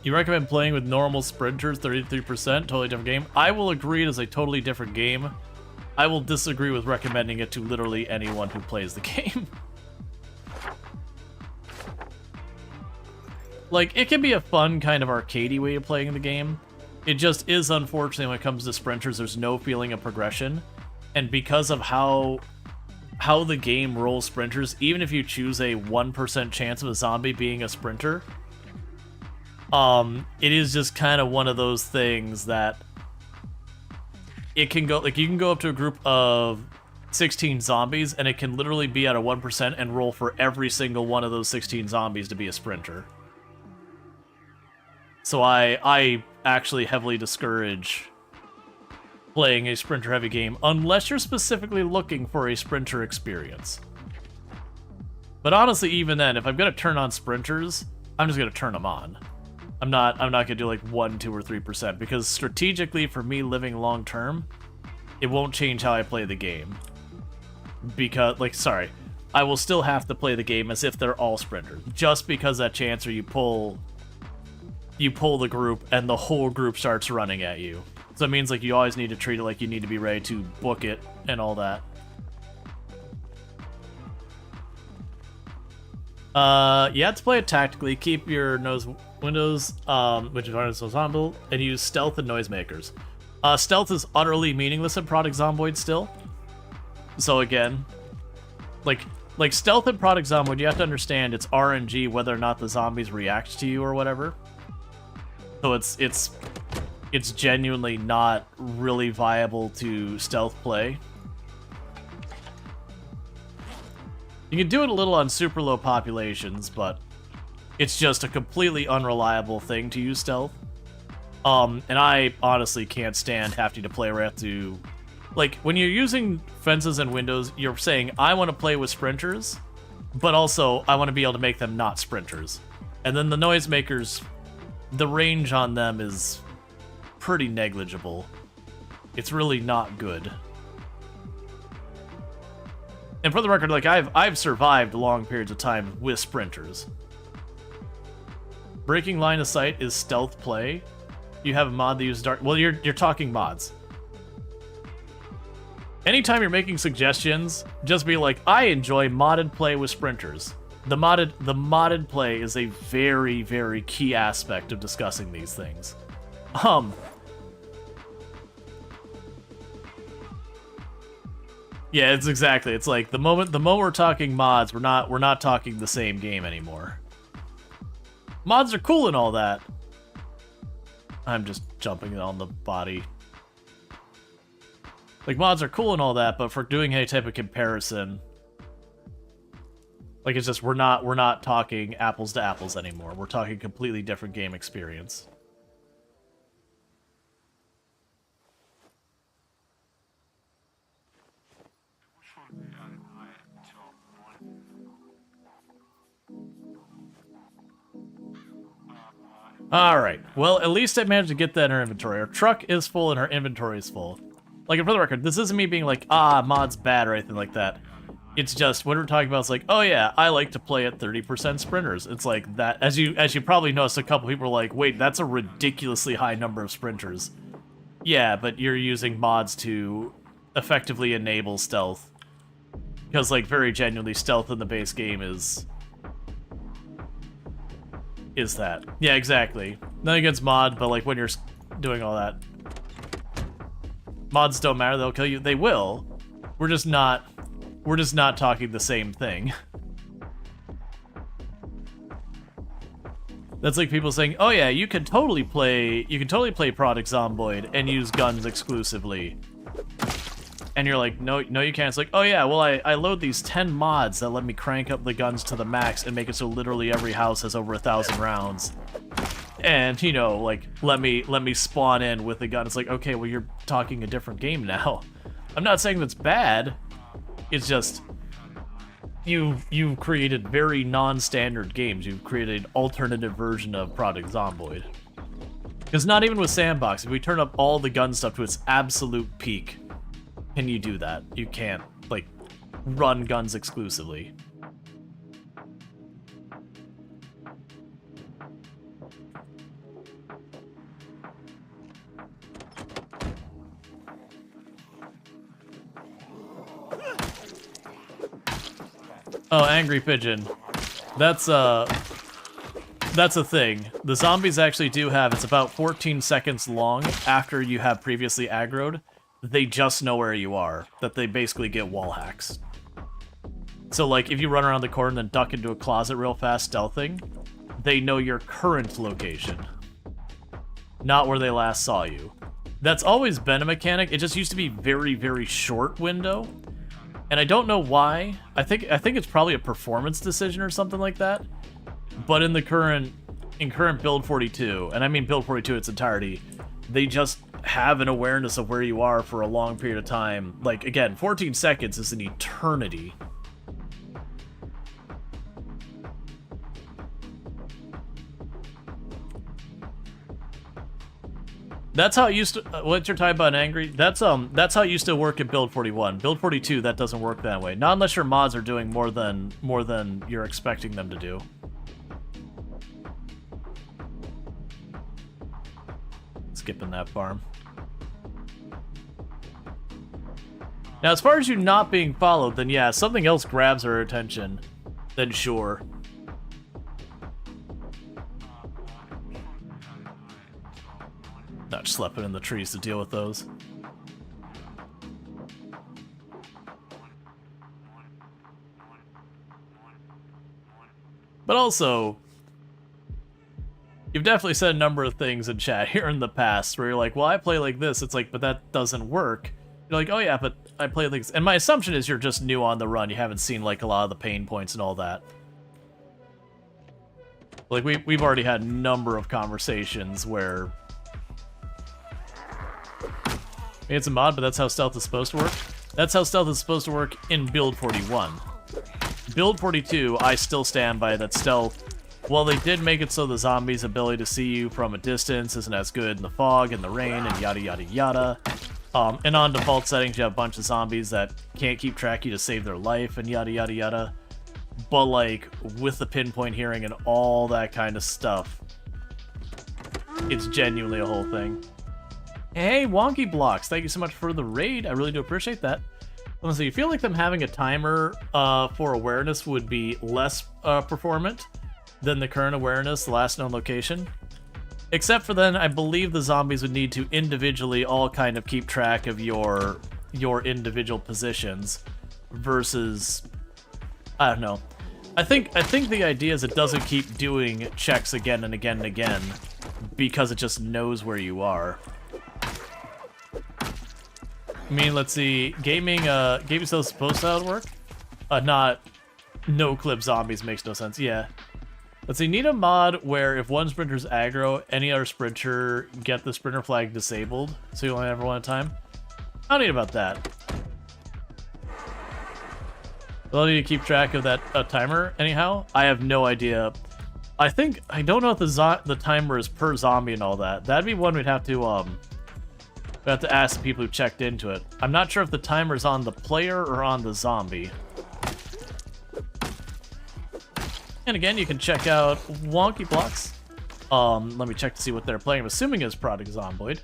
You recommend playing with normal sprinters, 33%, totally different game? I will agree it is a totally different game. I will disagree with recommending it to literally anyone who plays the game. Like, it can be a fun kind of arcadey way of playing the game. It just is, unfortunately, when it comes to sprinters, there's no feeling of progression. And because of how the game rolls sprinters, even if you choose a 1% chance of a zombie being a sprinter, it is just kind of one of those things that it can go, like, you can go up to a group of 16 zombies and it can literally be at a 1% and roll for every single one of those 16 zombies to be a sprinter. So I actually heavily discourage playing a sprinter heavy game unless you're specifically looking for a sprinter experience. But honestly, even then, if I'm gonna turn on sprinters, I'm just gonna turn them on. I'm not gonna do like 1, 2, or 3% because strategically for me living long term, it won't change how I play the game. Because, like, sorry, I will still have to play the game as if they're all sprinters. Just because that chance where you pull the group and the whole group starts running at you. So it means like you always need to treat it like you need to be ready to book it and all that. You have to play it tactically. Keep your windows, which is ensemble, and use stealth and noisemakers. Stealth is utterly meaningless in Product Zomboid still. So again, like stealth in Product Zomboid, you have to understand it's RNG whether or not the zombies react to you or whatever. So it's genuinely not really viable to stealth play. You can do it a little on super low populations, but it's just a completely unreliable thing to use stealth. And I honestly can't stand having to play where I have to... Like, when you're using fences and windows, you're saying, I want to play with sprinters, but also I want to be able to make them not sprinters. And then the noisemakers, the range on them is pretty negligible. It's really not good. And for the record, like, I've survived long periods of time with sprinters. Breaking line of sight is stealth play. You have a mod that uses dark... Well, you're talking mods. Anytime you're making suggestions, just be like, I enjoy modded play with sprinters. The modded play is a very, very key aspect of discussing these things. Yeah, it's exactly. It's like the moment we're talking mods, we're not talking the same game anymore. Mods are cool and all that. I'm just jumping on the body. Like, mods are cool and all that, but for doing any type of comparison, like, it's just we're not talking apples to apples anymore. We're talking completely different game experience. Alright, well, at least I managed to get that in our inventory. Our truck is full and our inventory is full. Like, for the record, this isn't me being like, mod's bad or anything like that. It's just, what we're talking about is like, oh yeah, I like to play at 30% sprinters. It's like that, as you probably noticed, a couple people are like, wait, that's a ridiculously high number of sprinters. Yeah, but you're using mods to effectively enable stealth. Because, like, very genuinely, stealth in the base game is that. Yeah, exactly. Nothing against mod, but like when you're doing all that. Mods don't matter, they'll kill you. They will. We're just not talking the same thing. That's like people saying, "Oh yeah, you can totally play Product Zomboid and use guns exclusively." And you're like, "No, you can't." It's like, "Oh yeah, well I load these 10 mods that let me crank up the guns to the max and make it so literally every house has over 1,000 rounds." And, you know, like, let me spawn in with the gun. It's like, okay, well, you're talking a different game now. I'm not saying that's bad. It's just you've created very non-standard games. You've created an alternative version of Product Zomboid. Because not even with Sandbox, if we turn up all the gun stuff to its absolute peak, can you do that? You can't, like, run guns exclusively. Oh, Angry Pigeon. That's a thing. The zombies actually do have, it's about 14 seconds long after you have previously aggroed. They just know where you are. That they basically get wall hacks. So, like, if you run around the corner and then duck into a closet real fast stealthing, they know your current location. Not where they last saw you. That's always been a mechanic. It just used to be very, very short window. And I don't know why. I think it's probably a performance decision or something like that. But in current build 42, and I mean build 42 its entirety, they just have an awareness of where you are for a long period of time. Like, again, 14 seconds is an eternity. That's how it used to. What you're talking about, Angry? That's how it used to work in build 41. Build 42, that doesn't work that way. Not unless your mods are doing more than you're expecting them to do. Skipping that farm. Now, as far as you not being followed, then yeah, something else grabs our attention. Then sure. Not schlepping in the trees to deal with those. But also, you've definitely said a number of things in chat here in the past where you're like, well, I play like this. It's like, but that doesn't work. You're like, oh yeah, but I play like this. And my assumption is you're just new on the run. You haven't seen like a lot of the pain points and all that. Like, we've already had a number of conversations where it's a mod, but that's how stealth is supposed to work. That's how stealth is supposed to work in build 41. Build 42, I still stand by that stealth. Well, they did make it so the zombies' ability to see you from a distance isn't as good in the fog and the rain and yada yada yada. And on default settings, you have a bunch of zombies that can't keep track of you to save their life and yada yada yada. But like, with the pinpoint hearing and all that kind of stuff, it's genuinely a whole thing. Hey, Wonky Blocks, thank you so much for the raid. I really do appreciate that. So you feel like them having a timer for awareness would be less performant than the current awareness, the last known location? Except for then, I believe the zombies would need to individually all kind of keep track of your individual positions versus, I don't know. I think the idea is it doesn't keep doing checks again and again and again because it just knows where you are. I mean, let's see. Gaming still supposed to work? Not no-clip zombies makes no sense. Yeah. Let's see. Need a mod where if one sprinter's aggro, any other sprinter get the sprinter flag disabled, so you only have one at a time. I don't need about that. I'll need to keep track of that timer. Anyhow, I have no idea. I don't know if the timer is per zombie and all that. That'd be one we'd have to ask the people who checked into it. I'm not sure if the timer's on the player or on the zombie. And again, you can check out Wonky Blocks. Let me check to see what they're playing. I'm assuming it's Product Zomboid.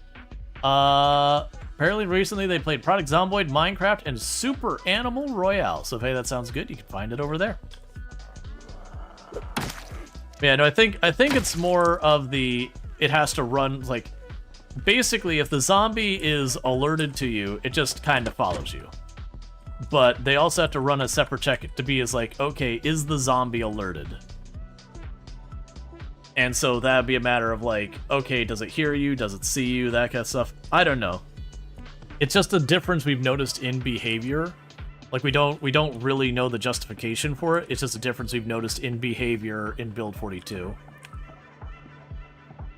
Apparently recently they played Product Zomboid, Minecraft, and Super Animal Royale. So if hey, that sounds good, you can find it over there. Yeah, no, I think it's more of the it has to run like basically, if the zombie is alerted to you, it just kind of follows you. But they also have to run a separate check to be as like, okay, is the zombie alerted? And so that'd be a matter of like, okay, does it hear you? Does it see you? That kind of stuff. I don't know. It's just a difference we've noticed in behavior. Like we don't really know the justification for it. It's just a difference we've noticed in behavior in build 42.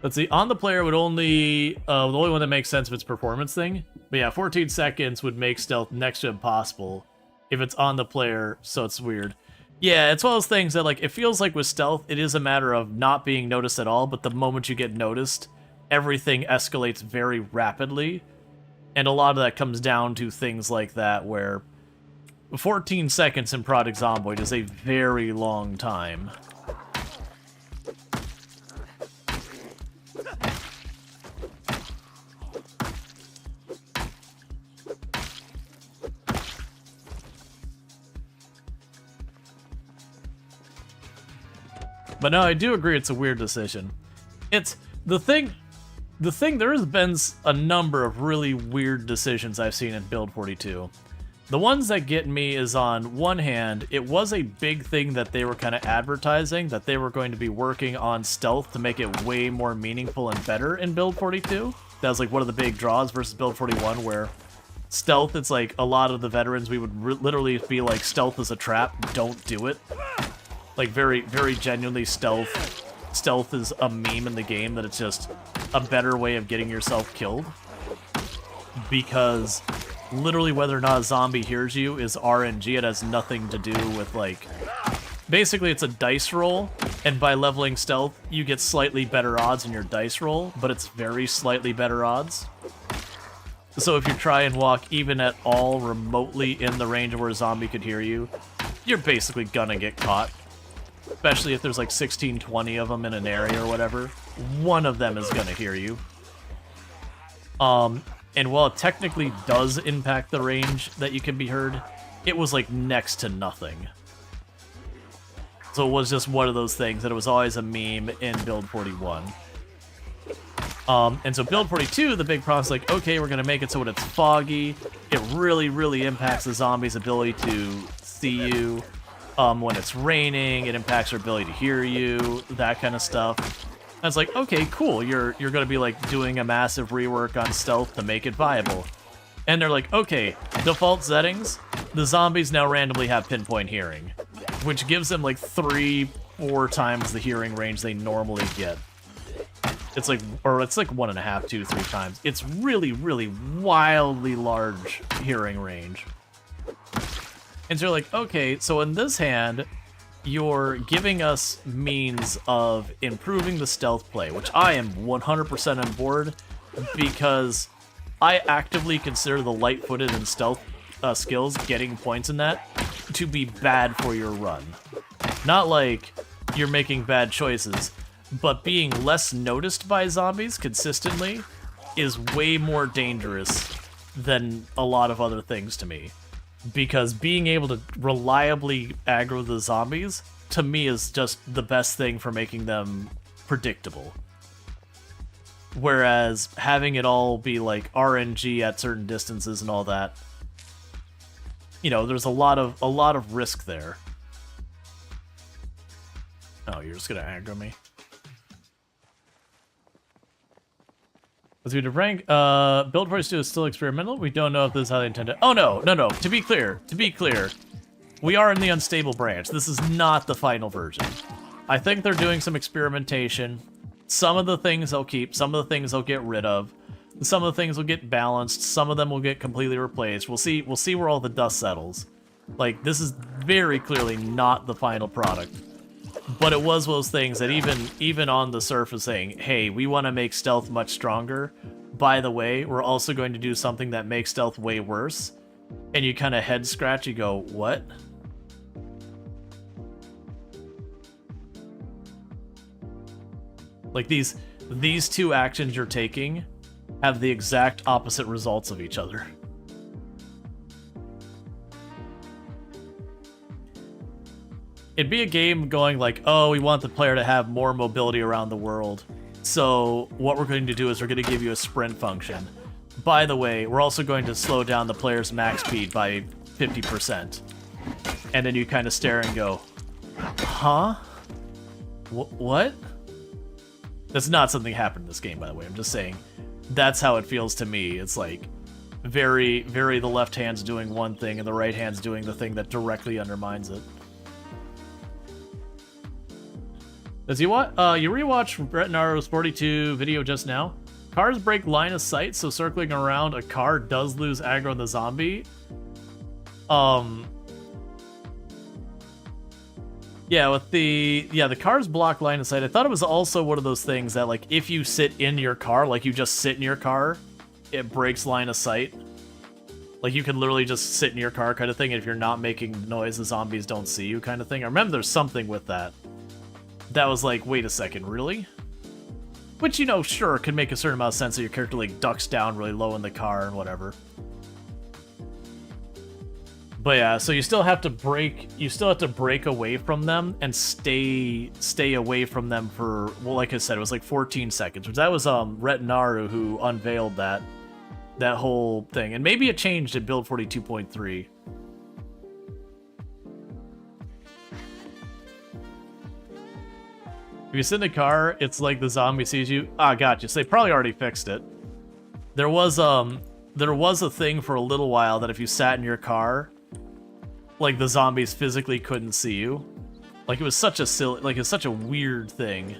Let's see, on the player would only, the only one that makes sense if it's performance thing. But yeah, 14 seconds would make stealth next to impossible if it's on the player, so it's weird. Yeah, it's one of those things that, like, it feels like with stealth, it is a matter of not being noticed at all, but the moment you get noticed, everything escalates very rapidly. And a lot of that comes down to things like that, where 14 seconds in Project Zomboid is a very long time. But no, I do agree it's a weird decision. It's the thing, there has been a number of really weird decisions I've seen in Build 42. The ones that get me is, on one hand, it was a big thing that they were kind of advertising, that they were going to be working on stealth to make it way more meaningful and better in Build 42. That was like one of the big draws versus Build 41, where stealth, it's like a lot of the veterans, we would literally be like, stealth is a trap, don't do it. Like, very, very genuinely, stealth is a meme in the game, that it's just a better way of getting yourself killed. Because literally whether or not a zombie hears you is RNG. It has nothing to do with, like... Basically, it's a dice roll, and by leveling stealth, you get slightly better odds in your dice roll, but it's very slightly better odds. So if you try and walk even at all remotely in the range of where a zombie could hear you, you're basically gonna get caught. Especially if there's like 16, 20 of them in an area or whatever. One of them is gonna hear you. And while it technically does impact the range that you can be heard, it was like next to nothing. So it was just one of those things that it was always a meme in Build 41. And so Build 42, the big problem is like, okay, we're gonna make it so when it's foggy, it really, really impacts the zombie's ability to see you. When it's raining, it impacts their ability to hear you, that kind of stuff. And it's like, okay, cool, you're gonna be like doing a massive rework on stealth to make it viable. And they're like, okay, default settings, the zombies now randomly have pinpoint hearing, which gives them like 3-4 times the hearing range they normally get. It's like, or it's like 1.5, 2-3 times. It's really, really wildly large hearing range. And so you're like, okay, so in this hand, you're giving us means of improving the stealth play, which I am 100% on board, because I actively consider the light-footed and stealth skills, getting points in that, to be bad for your run. Not like you're making bad choices, but being less noticed by zombies consistently is way more dangerous than a lot of other things to me. Because being able to reliably aggro the zombies, to me, is just the best thing for making them predictable. Whereas having it all be like RNG at certain distances and all that, you know, there's a lot of risk there. Oh, you're just gonna aggro me. Let's do the rank. Build 42 is still experimental. We don't know if this is how they intend it. Oh no. To be clear, we are in the unstable branch. This is not the final version. I think they're doing some experimentation. Some of the things they'll keep, some of the things they'll get rid of. Some of the things will get balanced. Some of them will get completely replaced. We'll see where all the dust settles. Like, this is very clearly not the final product. But it was one of those things that even on the surface saying, hey, we want to make stealth much stronger. By the way, we're also going to do something that makes stealth way worse. And you kind of head scratch, you go, what? Like, these two actions you're taking have the exact opposite results of each other. It'd be a game going like, oh, we want the player to have more mobility around the world. So what we're going to do is we're going to give you a sprint function. By the way, we're also going to slow down the player's max speed by 50%. And then you kind of stare and go, huh? What? That's not something that happened in this game, by the way. I'm just saying that's how it feels to me. It's like very the left hand's doing one thing and the right hand's doing the thing that directly undermines it. Does you rewatch Brett Naro's 42 video just now? Cars break line of sight, so circling around a car does lose aggro on the zombie. Yeah, the cars block line of sight. I thought it was also one of those things that, like, if you sit in your car, like you just sit in your car, it breaks line of sight. Like, you can literally just sit in your car kind of thing, and if you're not making noise, the zombies don't see you kind of thing. I remember there's something with that. That was like, wait a second, really? Which, you know, sure, can make a certain amount of sense that your character, like, ducks down really low in the car and whatever. But yeah, so you still have to break away from them and stay away from them for, well, like I said, it was like 14 seconds. Which that was Rhett Naru who unveiled that whole thing. And maybe it changed in build 42.3. If you sit in the car, it's like the zombie sees you. Ah, gotcha. So they probably already fixed it. There was a thing for a little while that if you sat in your car, like, the zombies physically couldn't see you. Like, it was such a silly, like, it's such a weird thing.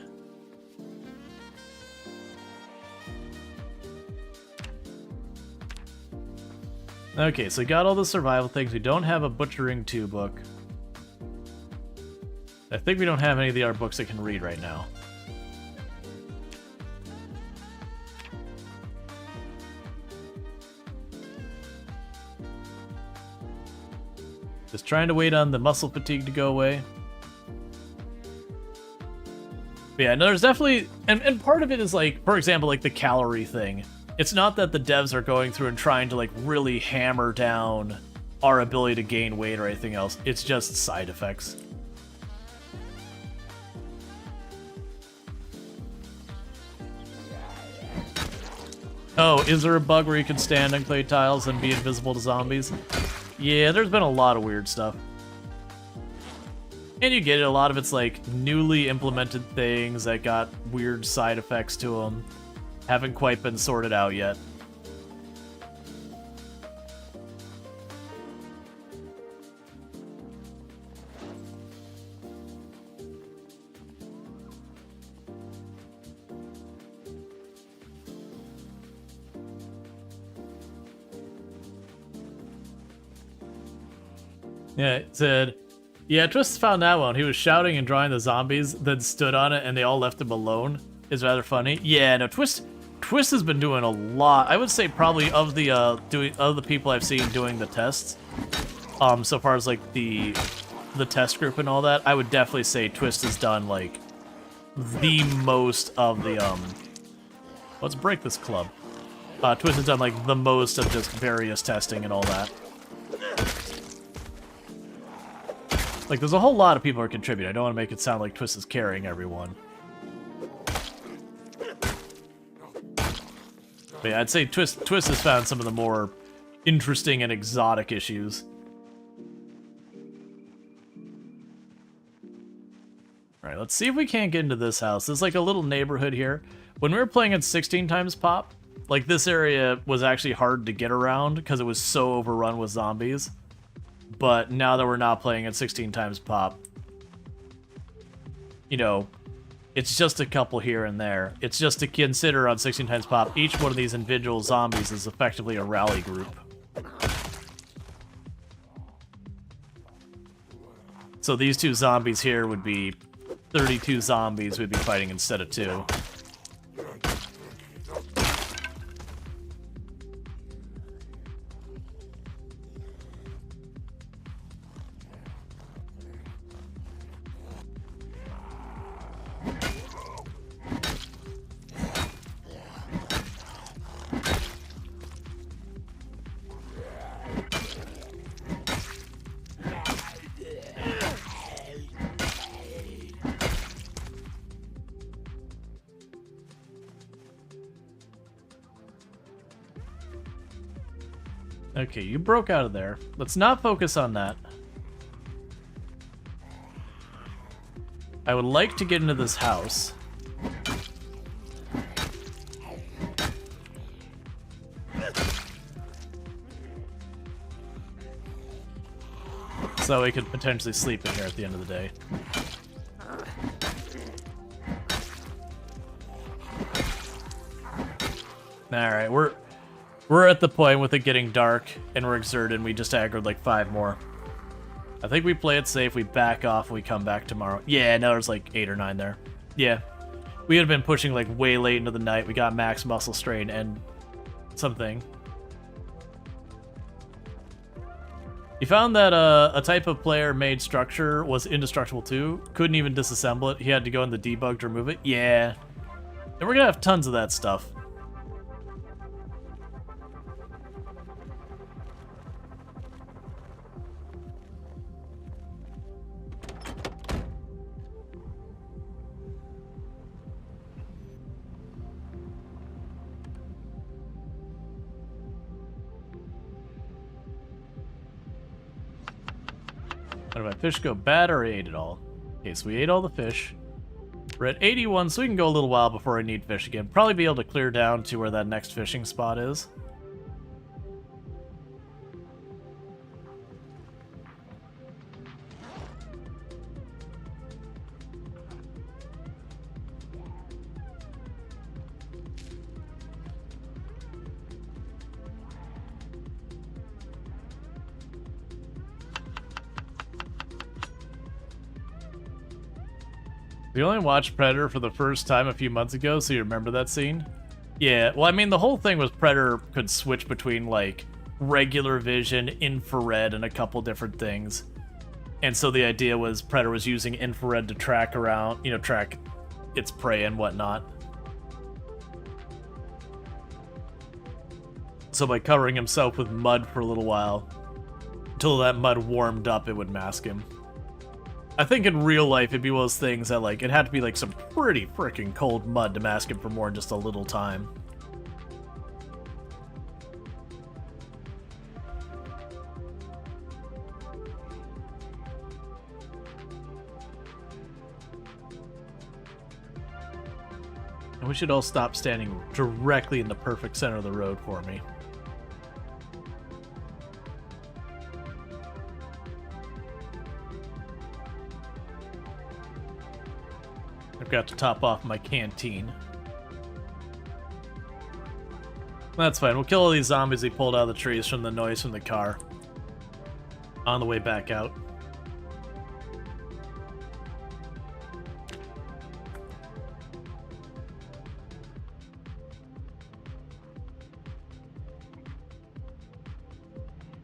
Okay, so we got all the survival things. We don't have a Butchering 2 book. I think we don't have any of the art books that can read right now. Just trying to wait on the muscle fatigue to go away. But yeah, no, there's definitely... And part of it is, like, for example, like the calorie thing. It's not that the devs are going through and trying to, like, really hammer down our ability to gain weight or anything else. It's just side effects. Oh, is there a bug where you can stand on clay tiles and be invisible to zombies? Yeah, there's been a lot of weird stuff. And you get it, a lot of it's like newly implemented things that got weird side effects to them. Haven't quite been sorted out yet. Yeah, it said, yeah, Twist found that one. He was shouting and drawing the zombies, then stood on it, and they all left him alone. It's rather funny. Yeah, no, Twist has been doing a lot. I would say probably of the people I've seen doing the tests, so far as like the test group and all that, I would definitely say Twist has done like the most of the let's break this club. Twist has done like the most of just various testing and all that. Like, there's a whole lot of people who are contributing. I don't want to make it sound like Twist is carrying everyone. But yeah, I'd say Twist has found some of the more interesting and exotic issues. Alright, let's see if we can't get into this house. There's like a little neighborhood here. When we were playing at 16 times pop, like, this area was actually hard to get around because it was so overrun with zombies. But now that we're not playing at 16 times pop, you know, it's just a couple here and there. It's just to consider on 16 times pop, each one of these individual zombies is effectively a rally group. So these two zombies here would be 32 zombies we'd be fighting instead of 2. Okay, you broke out of there. Let's not focus on that. I would like to get into this house. So we could potentially sleep in here at the end of the day. Alright, we're at the point with it getting dark, and we're exerted, and we just aggroed like 5 more. I think we play it safe, we back off, we come back tomorrow. Yeah, no, there's like 8 or 9 there. Yeah. We had been pushing like way late into the night, we got max muscle strain and something. He found that a type of player made structure was indestructible too. Couldn't even disassemble it. He had to go in the debug to remove it. Yeah. And we're gonna have tons of that stuff. Did my fish go bad or I ate it all? Okay, so we ate all the fish. We're at 81, so we can go a little while before I need fish again. Probably be able to clear down to where that next fishing spot is. We only watched Predator for the first time a few months ago, so you remember that scene? Yeah, well, I mean, the whole thing was Predator could switch between, like, regular vision, infrared, and a couple different things. And so the idea was Predator was using infrared to track around, you know, track its prey and whatnot. So by covering himself with mud for a little while, until that mud warmed up, it would mask him. I think in real life, it'd be one of those things that, like, it had to be, like, some pretty freaking cold mud to mask him for more than just a little time. And we should all stop standing directly in the perfect center of the road for me. I've got to top off my canteen. That's fine. We'll kill all these zombies he pulled out of the trees from the noise from the car. On the way back out.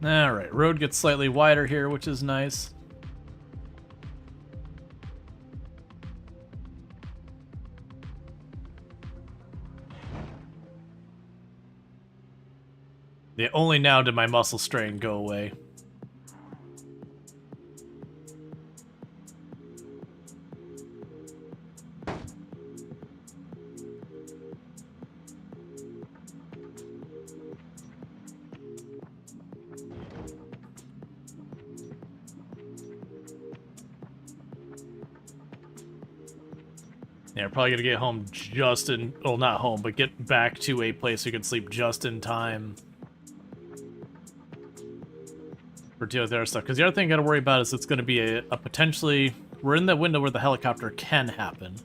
Alright, road gets slightly wider here, which is nice. Yeah, only now did my muscle strain go away. Yeah, probably gonna get home just in, well, not home, but get back to a place we can sleep just in time for dealing with the other stuff. Because the other thing I gotta worry about is it's gonna be a potentially, we're in the window where the helicopter can happen.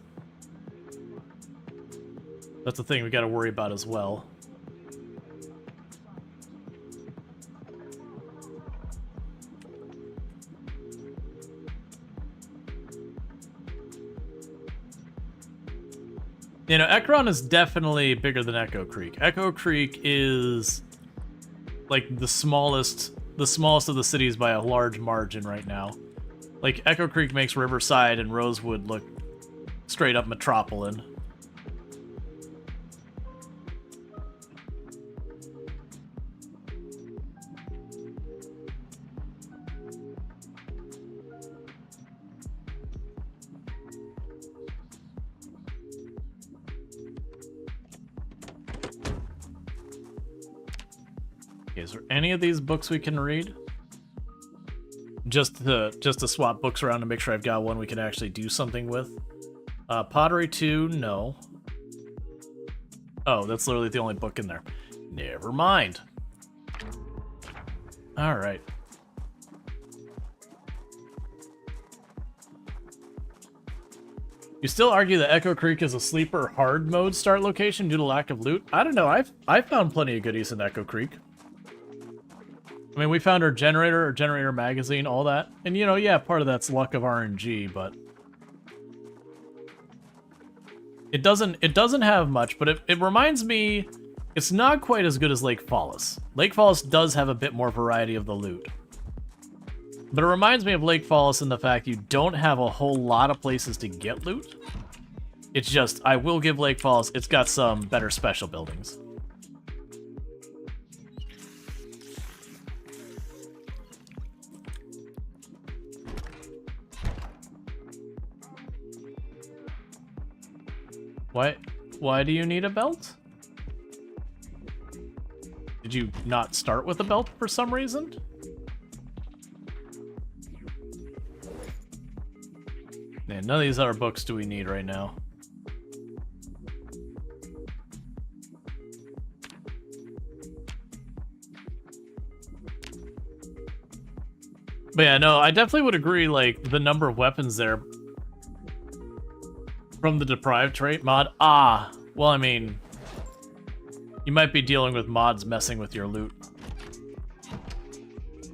That's the thing we gotta worry about as well. You know, Ekron is definitely bigger than Echo Creek. Echo Creek is like the smallest of the cities by a large margin right now. Like, Echo Creek makes Riverside and Rosewood look straight up metropolitan. Okay, is there any of these books we can read? Just to swap books around to make sure I've got one we can actually do something with. Pottery 2, no. Oh, that's literally the only book in there. Never mind. Alright. You still argue that Echo Creek is a sleeper hard mode start location due to lack of loot? I don't know, I've found plenty of goodies in Echo Creek. I mean, we found our generator magazine, all that. And you know, yeah, part of that's luck of RNG, but it doesn't have much, but it reminds me it's not quite as good as Lake Fallis. Lake Fallis does have a bit more variety of the loot. But it reminds me of Lake Fallis in the fact you don't have a whole lot of places to get loot. It's just, I will give Lake Fallis, it's got some better special buildings. Why do you need a belt? Did you not start with a belt for some reason? Man, none of these other books do we need right now. But yeah, no, I definitely would agree, like, the number of weapons there from the deprived trait mod. Ah, well, I mean, you might be dealing with mods messing with your loot.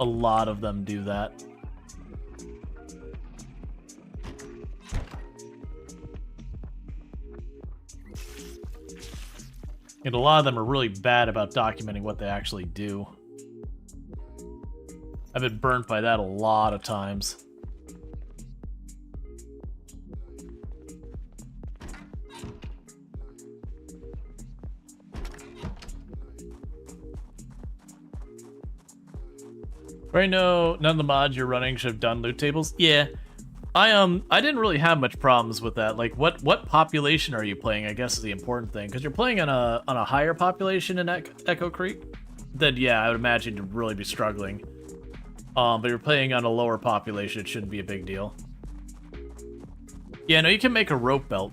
A lot of them do that. And a lot of them are really bad about documenting what they actually do. I've been burnt by that a lot of times. Right, no, none of the mods you're running should have done loot tables. Yeah, I didn't really have much problems with that. Like, what population are you playing? I guess is the important thing, because you're playing on a higher population in Echo Creek. Then yeah, I would imagine you'd really be struggling. But you're playing on a lower population, it shouldn't be a big deal. Yeah, no, you can make a rope belt.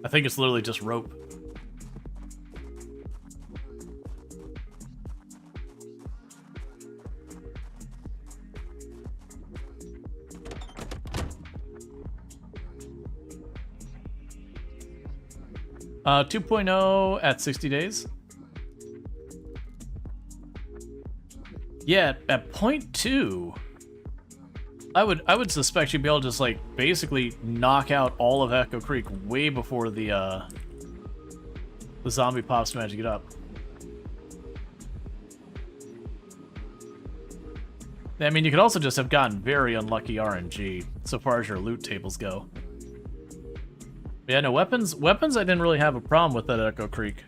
I think it's literally just rope. Uh, 2.0 at 60 days. Yeah, at 0.2, I would suspect you'd be able to just like basically knock out all of Echo Creek way before the zombie pops manage to get up. I mean, you could also just have gotten very unlucky RNG so far as your loot tables go. But yeah, no, weapons I didn't really have a problem with at Echo Creek.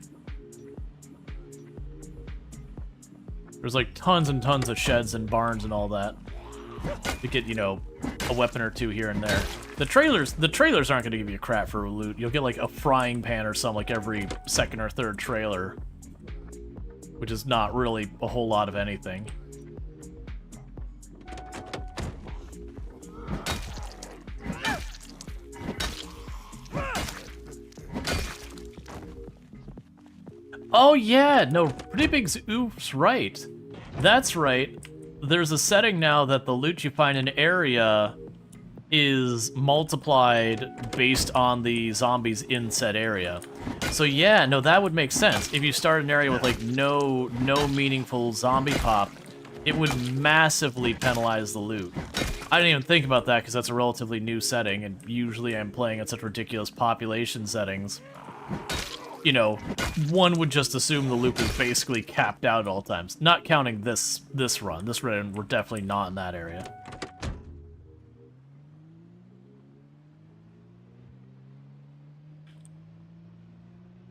There's like tons and tons of sheds and barns and all that to get, you know, a weapon or two here and there. The trailers aren't going to give you crap for loot. You'll get like a frying pan or something like every second or third trailer, which is not really a whole lot of anything. Oh yeah, no, pretty big oops, right. That's right. There's a setting now that the loot you find in an area is multiplied based on the zombies in said area. So yeah, no, that would make sense. If you start an area with like no meaningful zombie pop, it would massively penalize the loot. I didn't even think about that because that's a relatively new setting, and usually I'm playing at such ridiculous population settings. You know, one would just assume the loop is basically capped out at all times. Not counting this run. This run, we're definitely not in that area.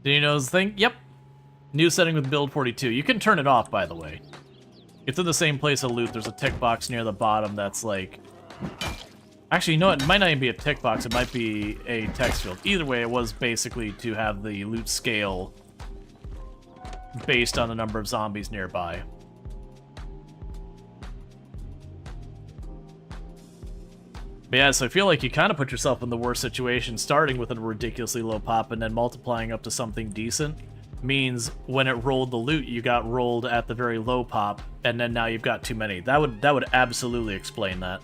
Do you know the thing? Yep. New setting with build 42. You can turn it off, by the way. It's in the same place of loot. There's a tick box near the bottom that's like... Actually, you know what? It might not even be a tick box. It might be a text field. Either way, it was basically to have the loot scale based on the number of zombies nearby. But yeah, so I feel like you kind of put yourself in the worst situation, starting with a ridiculously low pop and then multiplying up to something decent. Means when it rolled the loot, you got rolled at the very low pop, and then now you've got too many. That would absolutely explain that.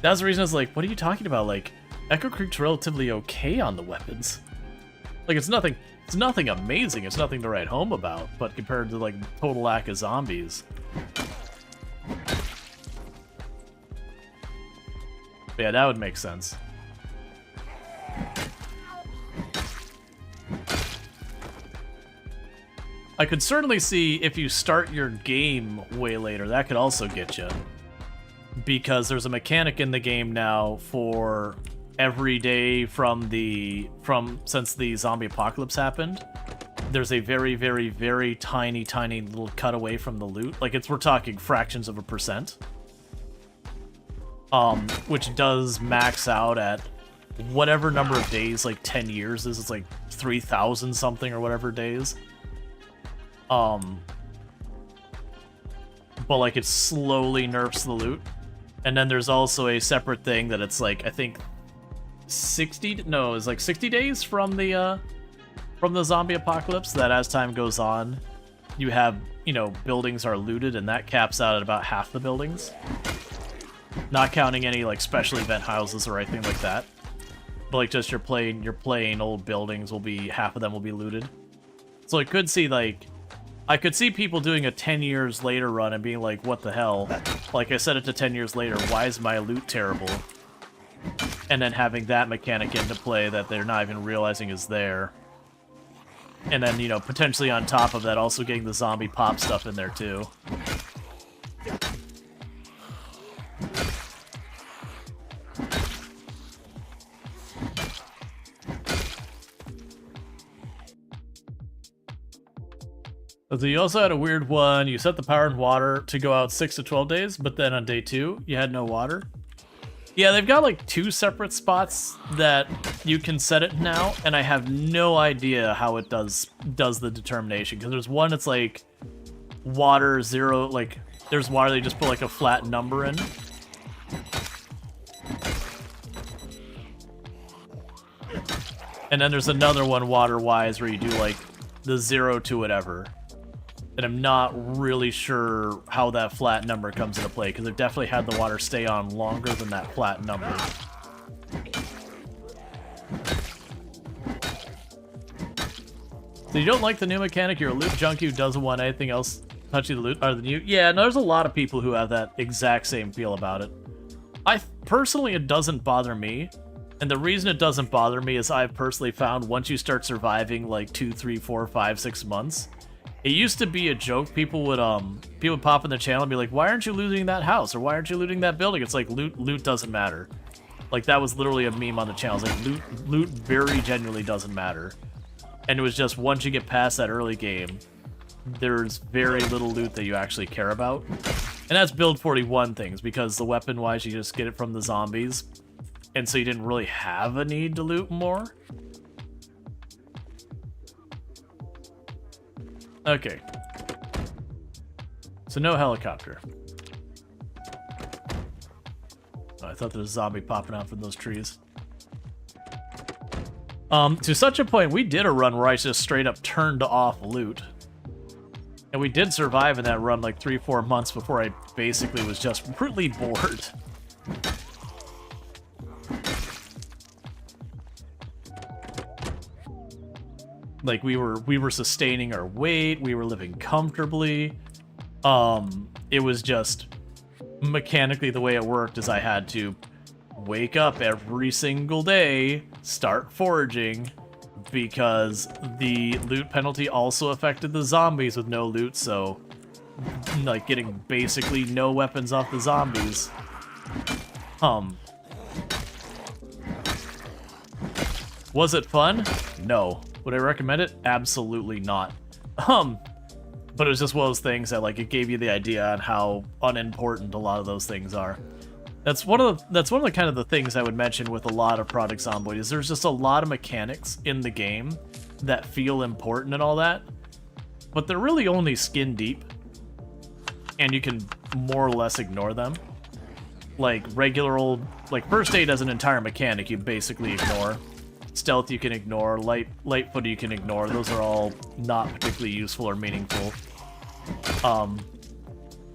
That's the reason I was like, what are you talking about? Like, Echo Creek's relatively okay on the weapons. Like, it's nothing amazing, it's nothing to write home about, but compared to, like, total lack of zombies. But yeah, that would make sense. I could certainly see if you start your game way later, that could also get you. Because there's a mechanic in the game now for every day since the zombie apocalypse happened. There's a very, very, very tiny little cut away from the loot. Like, we're talking fractions of a percent. Which does max out at whatever number of days, like 10 years is. It's like 3,000 something or whatever days. But like it slowly nerfs the loot. And then there's also a separate thing that it's like, I think 60 days from the zombie apocalypse, that as time goes on, you have, buildings are looted, and that caps out at about half the buildings. Not counting any like special event houses or anything like that. But like just your plain old buildings will be, half of them will be looted. So I could see people doing a 10 years later run and being like, what the hell? Like, I set it to 10 years later, why is my loot terrible? And then having that mechanic into play that they're not even realizing is there. And then, potentially on top of that, also getting the zombie pop stuff in there too. So you also had a weird one. You set the power and water to go out 6 to 12 days, but then on day 2, you had no water. Yeah, they've got like 2 separate spots that you can set it now, and I have no idea how it does the determination. Because there's one that's like water 0, like there's water they just put like a flat number in. And then there's another one water-wise where you do like the 0 to whatever. And I'm not really sure how that flat number comes into play, because I've definitely had the water stay on longer than that flat number. So you don't like the new mechanic, you're a loot junkie who doesn't want anything else touching the loot other than you? Yeah, no, there's a lot of people who have that exact same feel about it. Personally, it doesn't bother me. And the reason it doesn't bother me is I've personally found once you start surviving like 2, 3, 4, 5, 6 months, it used to be a joke. People would pop in the channel and be like, why aren't you looting that house? Or why aren't you looting that building? It's like, loot doesn't matter. Like, that was literally a meme on the channel. It's like, loot very genuinely doesn't matter. And it was just, once you get past that early game, there's very little loot that you actually care about. And that's build 41 things, because the weapon-wise, you just get it from the zombies. And so you didn't really have a need to loot more. Okay. So no helicopter. Oh, I thought there was a zombie popping out from those trees. To such a point, we did a run where I just straight up turned off loot. And we did survive in that run like 3-4 months before I basically was just really bored. Like, we were sustaining our weight, we were living comfortably. It was just mechanically the way it worked is I had to wake up every single day, start foraging, because the loot penalty also affected the zombies with no loot, so like getting basically no weapons off the zombies. Was it fun? No. Would I recommend it? Absolutely not. But it was just one of those things that, like, it gave you the idea on how unimportant a lot of those things are. That's one of the kind of the things I would mention with a lot of Project Zomboid, is there's just a lot of mechanics in the game that feel important and all that, but they're really only skin deep, and you can more or less ignore them. like regular old, like first aid as an entire mechanic you basically ignore. Stealth you can ignore, light foot you can ignore. Those are all not particularly useful or meaningful.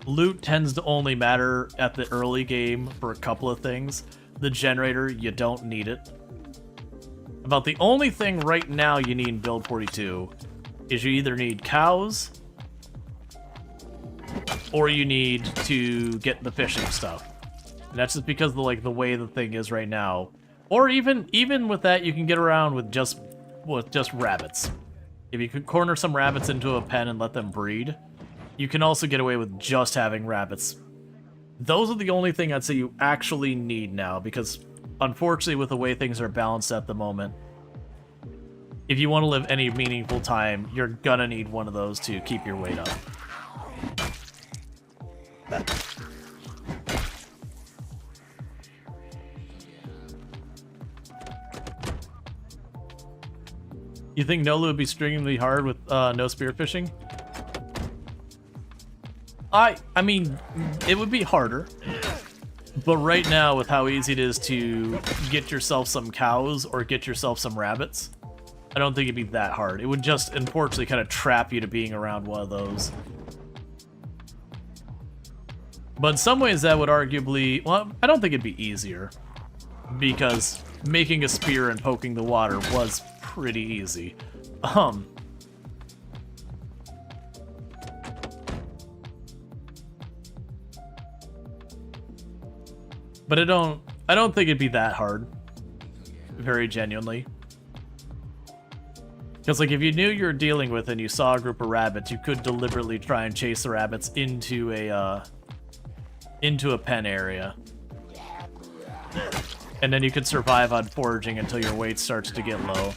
Loot tends to only matter at the early game for a couple of things. The generator, you don't need it. About the only thing right now you need in build 42 is you either need cows or you need to get the fishing stuff. And that's just because of the way the thing is right now. Or even with that, you can get around with just rabbits. If you could corner some rabbits into a pen and let them breed, you can also get away with just having rabbits. Those are the only thing I'd say you actually need now, because unfortunately with the way things are balanced at the moment, if you want to live any meaningful time, you're gonna need one of those to keep your weight up. You think Nolu would be extremely hard with no spearfishing? I mean, it would be harder. But right now, with how easy it is to get yourself some cows or get yourself some rabbits, I don't think it'd be that hard. It would just, unfortunately, kind of trap you to being around one of those. But in some ways, that would arguably... Well, I don't think it'd be easier. Because making a spear and poking the water was pretty easy. But I don't think it'd be that hard. Very genuinely. Because, like, if you knew you were dealing with and you saw a group of rabbits, you could deliberately try and chase the rabbits into a pen area. And then you could survive on foraging until your weight starts to get low.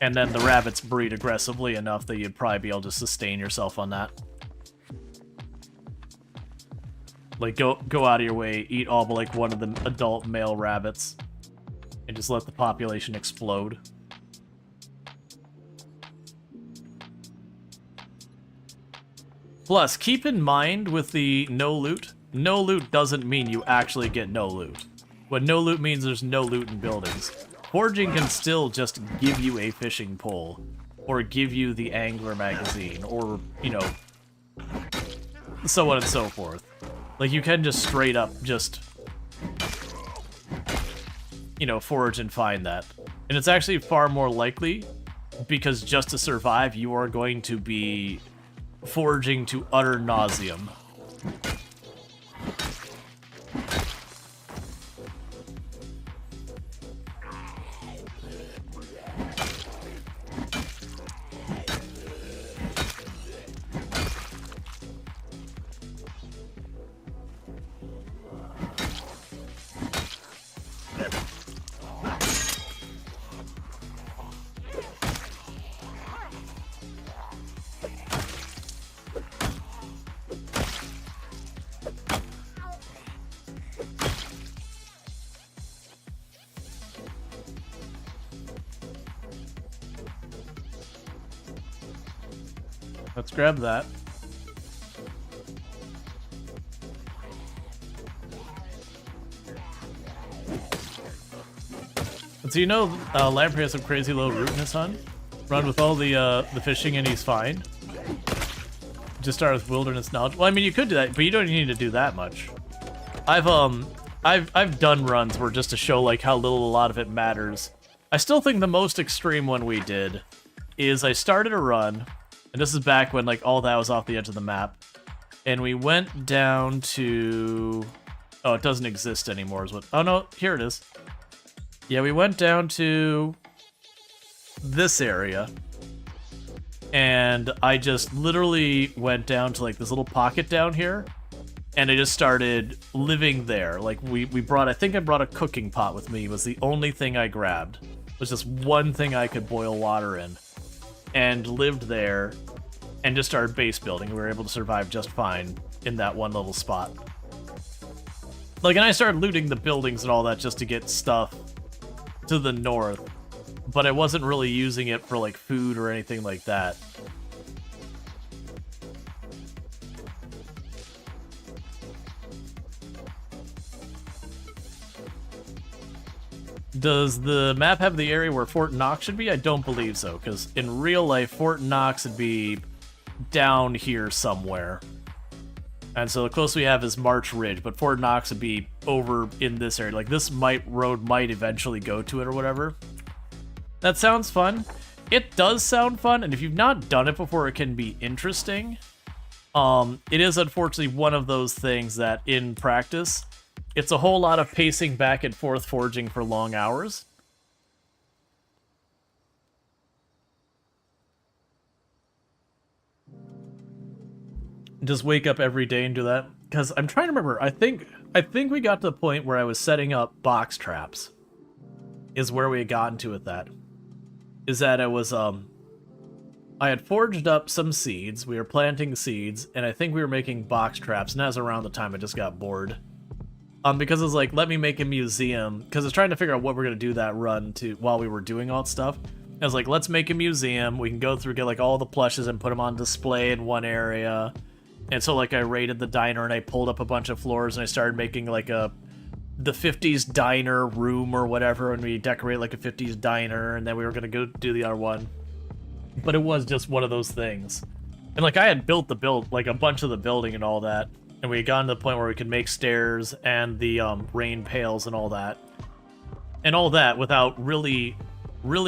And then the rabbits breed aggressively enough that you'd probably be able to sustain yourself on that. Like, go out of your way, eat all but, like, one of the adult male rabbits, and just let the population explode. Plus, keep in mind with the no loot doesn't mean you actually get no loot. What no loot means, there's no loot in buildings. Foraging can still just give you a fishing pole, or give you the angler magazine, or, you know, so on and so forth. Like, you can just straight up just, you know, forage and find that. And it's actually far more likely, because just to survive, you are going to be foraging to utter nauseam. Let's grab that. And so, you know, Lamprey has some crazy low root in his hunt. Run with all the fishing and he's fine. Just start with wilderness knowledge. Well, I mean, you could do that, but you don't need to do that much. I've done runs where just to show like how little a lot of it matters. I still think the most extreme one we did is I started a run. And this is back when, like, all that was off the edge of the map. And we went down to... Oh, it doesn't exist anymore is what... Oh, no, here it is. Yeah, we went down to this area. And I just literally went down to, like, this little pocket down here. And I just started living there. Like, we brought... I think I brought a cooking pot with me. It was the only thing I grabbed. It was just one thing I could boil water in. And lived there, and just started base building. We were able to survive just fine in that one little spot. Like, and I started looting the buildings and all that just to get stuff to the north, but I wasn't really using it for, like, food or anything like that. Does the map have the area where Fort Knox should be? I don't believe so, because in real life, Fort Knox would be down here somewhere. And so the closest we have is March Ridge, but Fort Knox would be over in this area. Like, this road might eventually go to it or whatever. That sounds fun. It does sound fun, and if you've not done it before, it can be interesting. It is unfortunately one of those things that, in practice, it's a whole lot of pacing back and forth forging for long hours. Just wake up every day and do that. Because I'm trying to remember, I think we got to the point where I was setting up box traps. Is where we had gotten to with that. Is that I was, I had forged up some seeds, we were planting seeds, and I think we were making box traps, and that was around the time I just got bored. Because it was like, let me make a museum, because I was trying to figure out what we're going to do that run to while we were doing all that stuff. I was like, let's make a museum, we can go through, get like all the plushes and put them on display in one area. And so like I raided the diner and I pulled up a bunch of floors and I started making like the 50s diner room or whatever, and we decorate like a 50s diner, and then we were going to go do the other one. But it was just one of those things. And like I had built like a bunch of the building and all that. And we had gotten to the point where we could make stairs and the rain pails and all that. And all that without really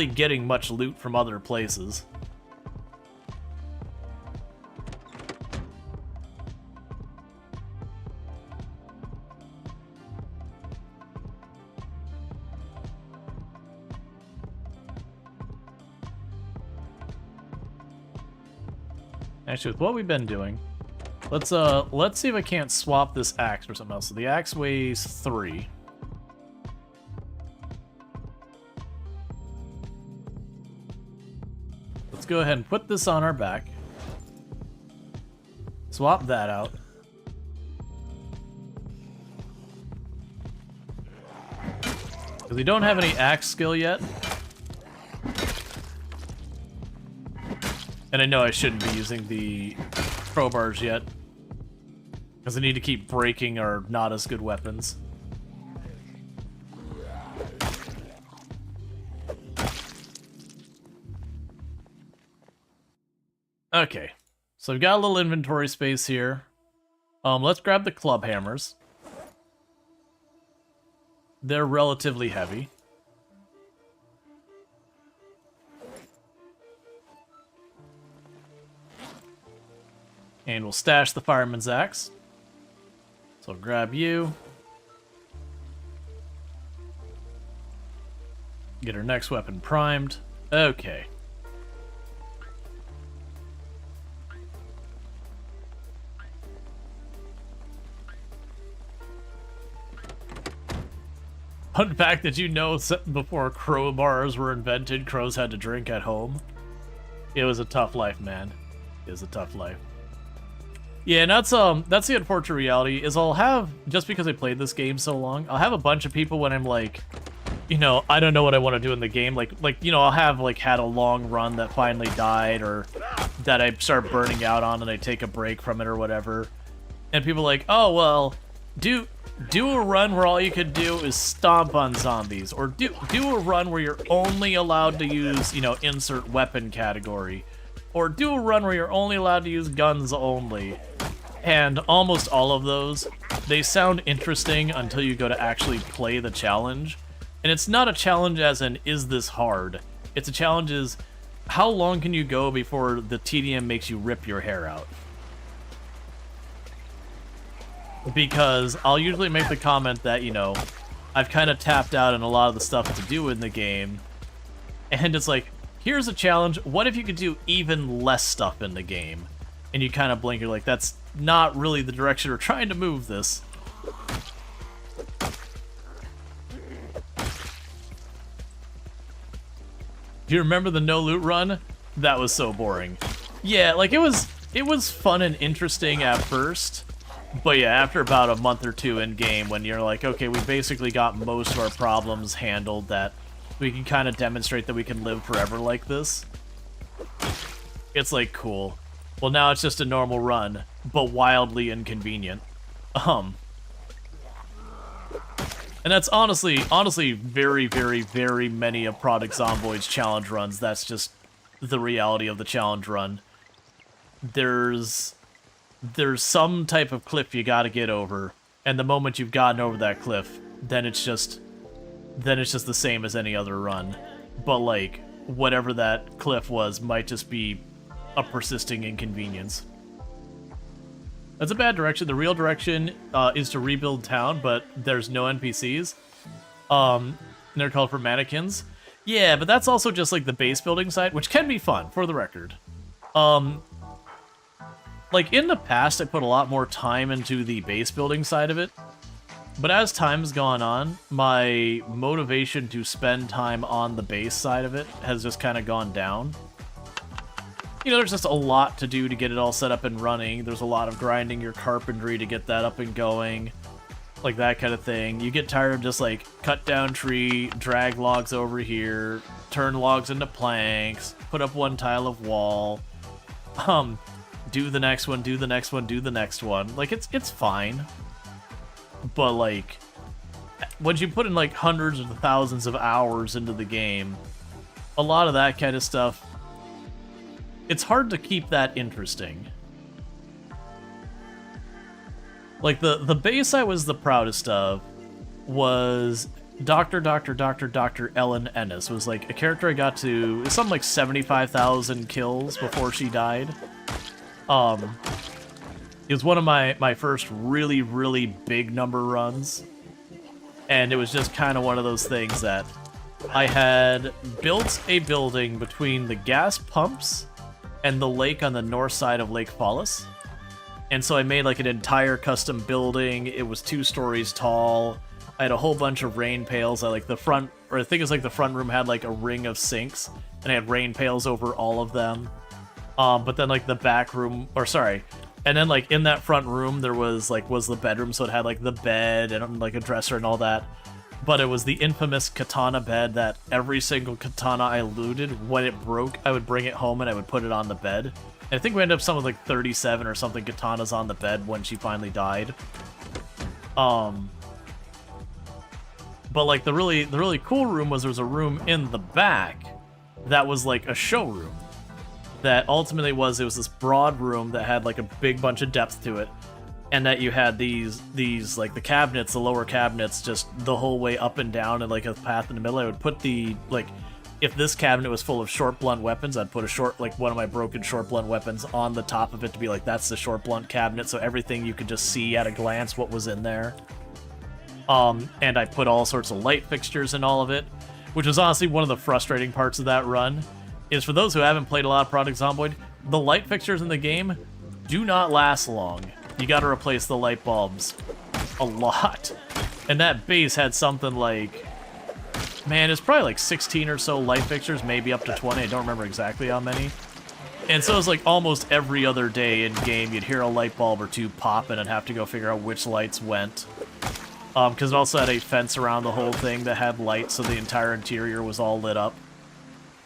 getting much loot from other places. Actually, with what we've been doing, let's see if I can't swap this axe for something else. So the axe weighs 3. Let's go ahead and put this on our back. Swap that out. Because we don't have any axe skill yet. And I know I shouldn't be using the crowbars yet, because I need to keep breaking our not as good weapons. Okay, so we've got a little inventory space here. Let's grab the club hammers. They're relatively heavy. And we'll stash the fireman's axe. So I'll grab you. Get our next weapon primed. Okay. Fun fact, did you know before crowbars were invented, crows had to drink at home? It was a tough life, man. It was a tough life. Yeah, and that's the unfortunate reality, is I'll have, just because I played this game so long, I'll have a bunch of people when I'm like, you know, I don't know what I want to do in the game, like, you know, I'll have, like, had a long run that finally died, or that I start burning out on and I take a break from it or whatever, and people are like, oh, well, do a run where all you could do is stomp on zombies, or do a run where you're only allowed to use, you know, insert weapon category, or do a run where you're only allowed to use guns only. And almost all of those, they sound interesting until you go to actually play the challenge. And it's not a challenge as in, is this hard? It's a challenge as, how long can you go before the TDM makes you rip your hair out? Because I'll usually make the comment that, you know, I've kind of tapped out on a lot of the stuff to do in the game. And it's like, here's a challenge, what if you could do even less stuff in the game? And you kind of blink, you're like, that's not really the direction we're trying to move this. Do you remember the no loot run? That was so boring. Yeah, like it was fun and interesting at first. But yeah, after about a month or two in game, when you're like, okay, we basically got most of our problems handled, that we can kind of demonstrate that we can live forever like this. It's like, cool. Well, now it's just a normal run, but wildly inconvenient. And that's honestly very, very, very many of Product Zomboid's challenge runs. That's just the reality of the challenge run. There's some type of cliff you gotta get over, and the moment you've gotten over that cliff, then it's just the same as any other run. But like, whatever that cliff was might just be a persisting inconvenience. That's a bad direction. The real direction is to rebuild town, but there's no NPCs. They're called for mannequins. Yeah, but that's also just like the base building side, which can be fun, for the record. Like in the past, I put a lot more time into the base building side of it. But as time's gone on, my motivation to spend time on the base side of it has just kind of gone down. You know, there's just a lot to do to get it all set up and running. There's a lot of grinding your carpentry to get that up and going. Like that kind of thing. You get tired of just like cut down tree, drag logs over here, turn logs into planks, put up one tile of wall, do the next one, do the next one, do the next one. Like it's fine. But like, once you put in like hundreds of thousands of hours into the game, a lot of that kind of stuff, it's hard to keep that interesting. Like, the base I was the proudest of was Dr. Ellen Ennis. It was like a character I got to, it's something like 75,000 kills before she died. It was one of my first really, really big number runs. And it was just kind of one of those things that I had built a building between the gas pumps and the lake on the north side of Lake Fallis. And so I made like an entire custom building. It was 2 stories tall. I had a whole bunch of rain pails. I think it's like the front room had like a ring of sinks, and I had rain pails over all of them. But then like the back room, and then like in that front room there was the bedroom, so it had like the bed and like a dresser and all that. But it was the infamous katana bed that every single katana I looted, when it broke, I would bring it home and I would put it on the bed. And I think we ended up something like 37 or something katanas on the bed when she finally died. But like the really cool room was there was a room in the back that was like a showroom. That ultimately it was this broad room that had like a big bunch of depth to it. And that you had these like the cabinets, the lower cabinets, just the whole way up and down, and like a path in the middle. I would put if this cabinet was full of short blunt weapons, I'd put one of my broken short blunt weapons on the top of it to be like, that's the short blunt cabinet, so everything you could just see at a glance what was in there. And I put all sorts of light fixtures in all of it, which was honestly one of the frustrating parts of that run, is for those who haven't played a lot of Product Zomboid, the light fixtures in the game do not last long. You gotta replace the light bulbs a lot. And that base had something like, man, it's probably like 16 or so light fixtures, maybe up to 20. I don't remember exactly how many. And so it's like almost every other day in game, you'd hear a light bulb or two pop and I'd have to go figure out which lights went. Because it also had a fence around the whole thing that had lights, so the entire interior was all lit up.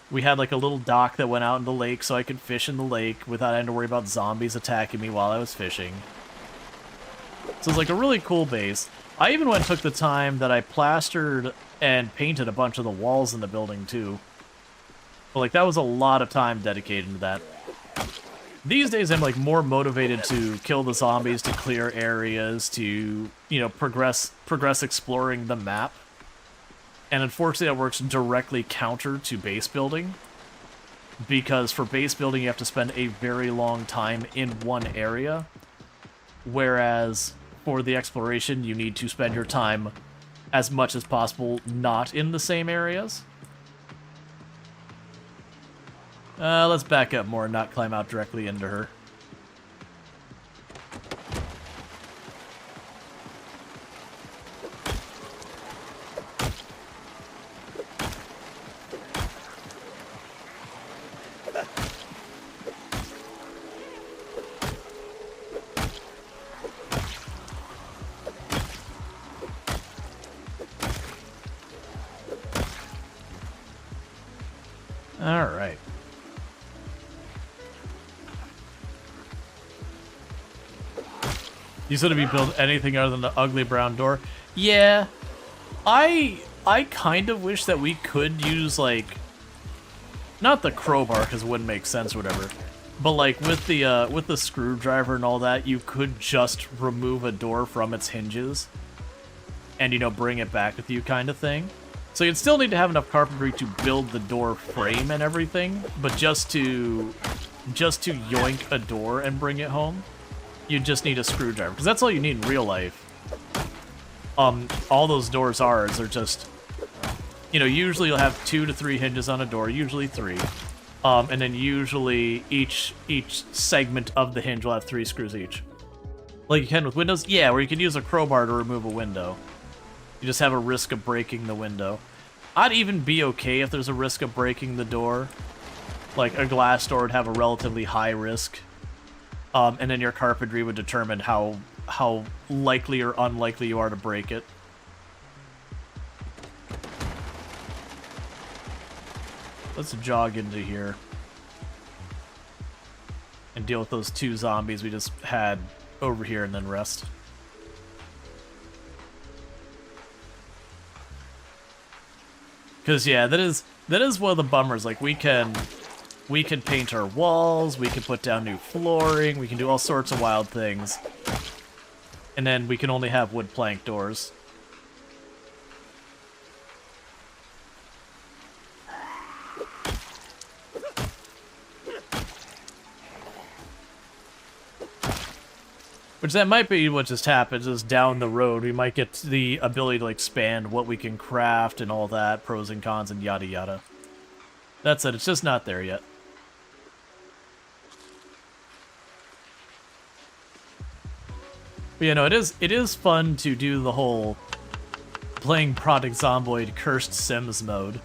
We had like a little dock that went out in the lake so I could fish in the lake without having to worry about zombies attacking me while I was fishing. So it's like a really cool base. I even went and took the time that I plastered and painted a bunch of the walls in the building too. But like that was a lot of time dedicated to that. These days I'm like more motivated to kill the zombies, to clear areas, to, you know, progress exploring the map. And unfortunately that works directly counter to base building. Because for base building you have to spend a very long time in one area. Whereas for the exploration, you need to spend your time as much as possible not in the same areas. Let's back up more and not climb out directly into her. Alright. You said if you build anything other than the ugly brown door? Yeah. I kind of wish that we could use, like, not the crowbar, because it wouldn't make sense or whatever, but, like, with the screwdriver and all that, you could just remove a door from its hinges and, you know, bring it back with you kind of thing. So you'd still need to have enough carpentry to build the door frame and everything, but just to yoink a door and bring it home, you just need a screwdriver, because that's all you need in real life. All those doors are just, you know, usually you'll have 2 to 3 hinges on a door, usually 3. And then usually each segment of the hinge will have 3 screws each. Like you can with windows? Yeah, where you can use a crowbar to remove a window. You just have a risk of breaking the window. I'd even be okay if there's a risk of breaking the door. Like, a glass door would have a relatively high risk. And then your carpentry would determine how likely or unlikely you are to break it. Let's jog into here and deal with those 2 zombies we just had over here and then rest. Because, yeah, that is one of the bummers. Like, we can paint our walls, we can put down new flooring, we can do all sorts of wild things. And then we can only have wood plank doors. Which that might be what just happens, is down the road we might get the ability to expand what we can craft and all that, pros and cons and yada yada. That's it, it's just not there yet. But you know, it is fun to do the whole playing Project Zomboid Cursed Sims mode,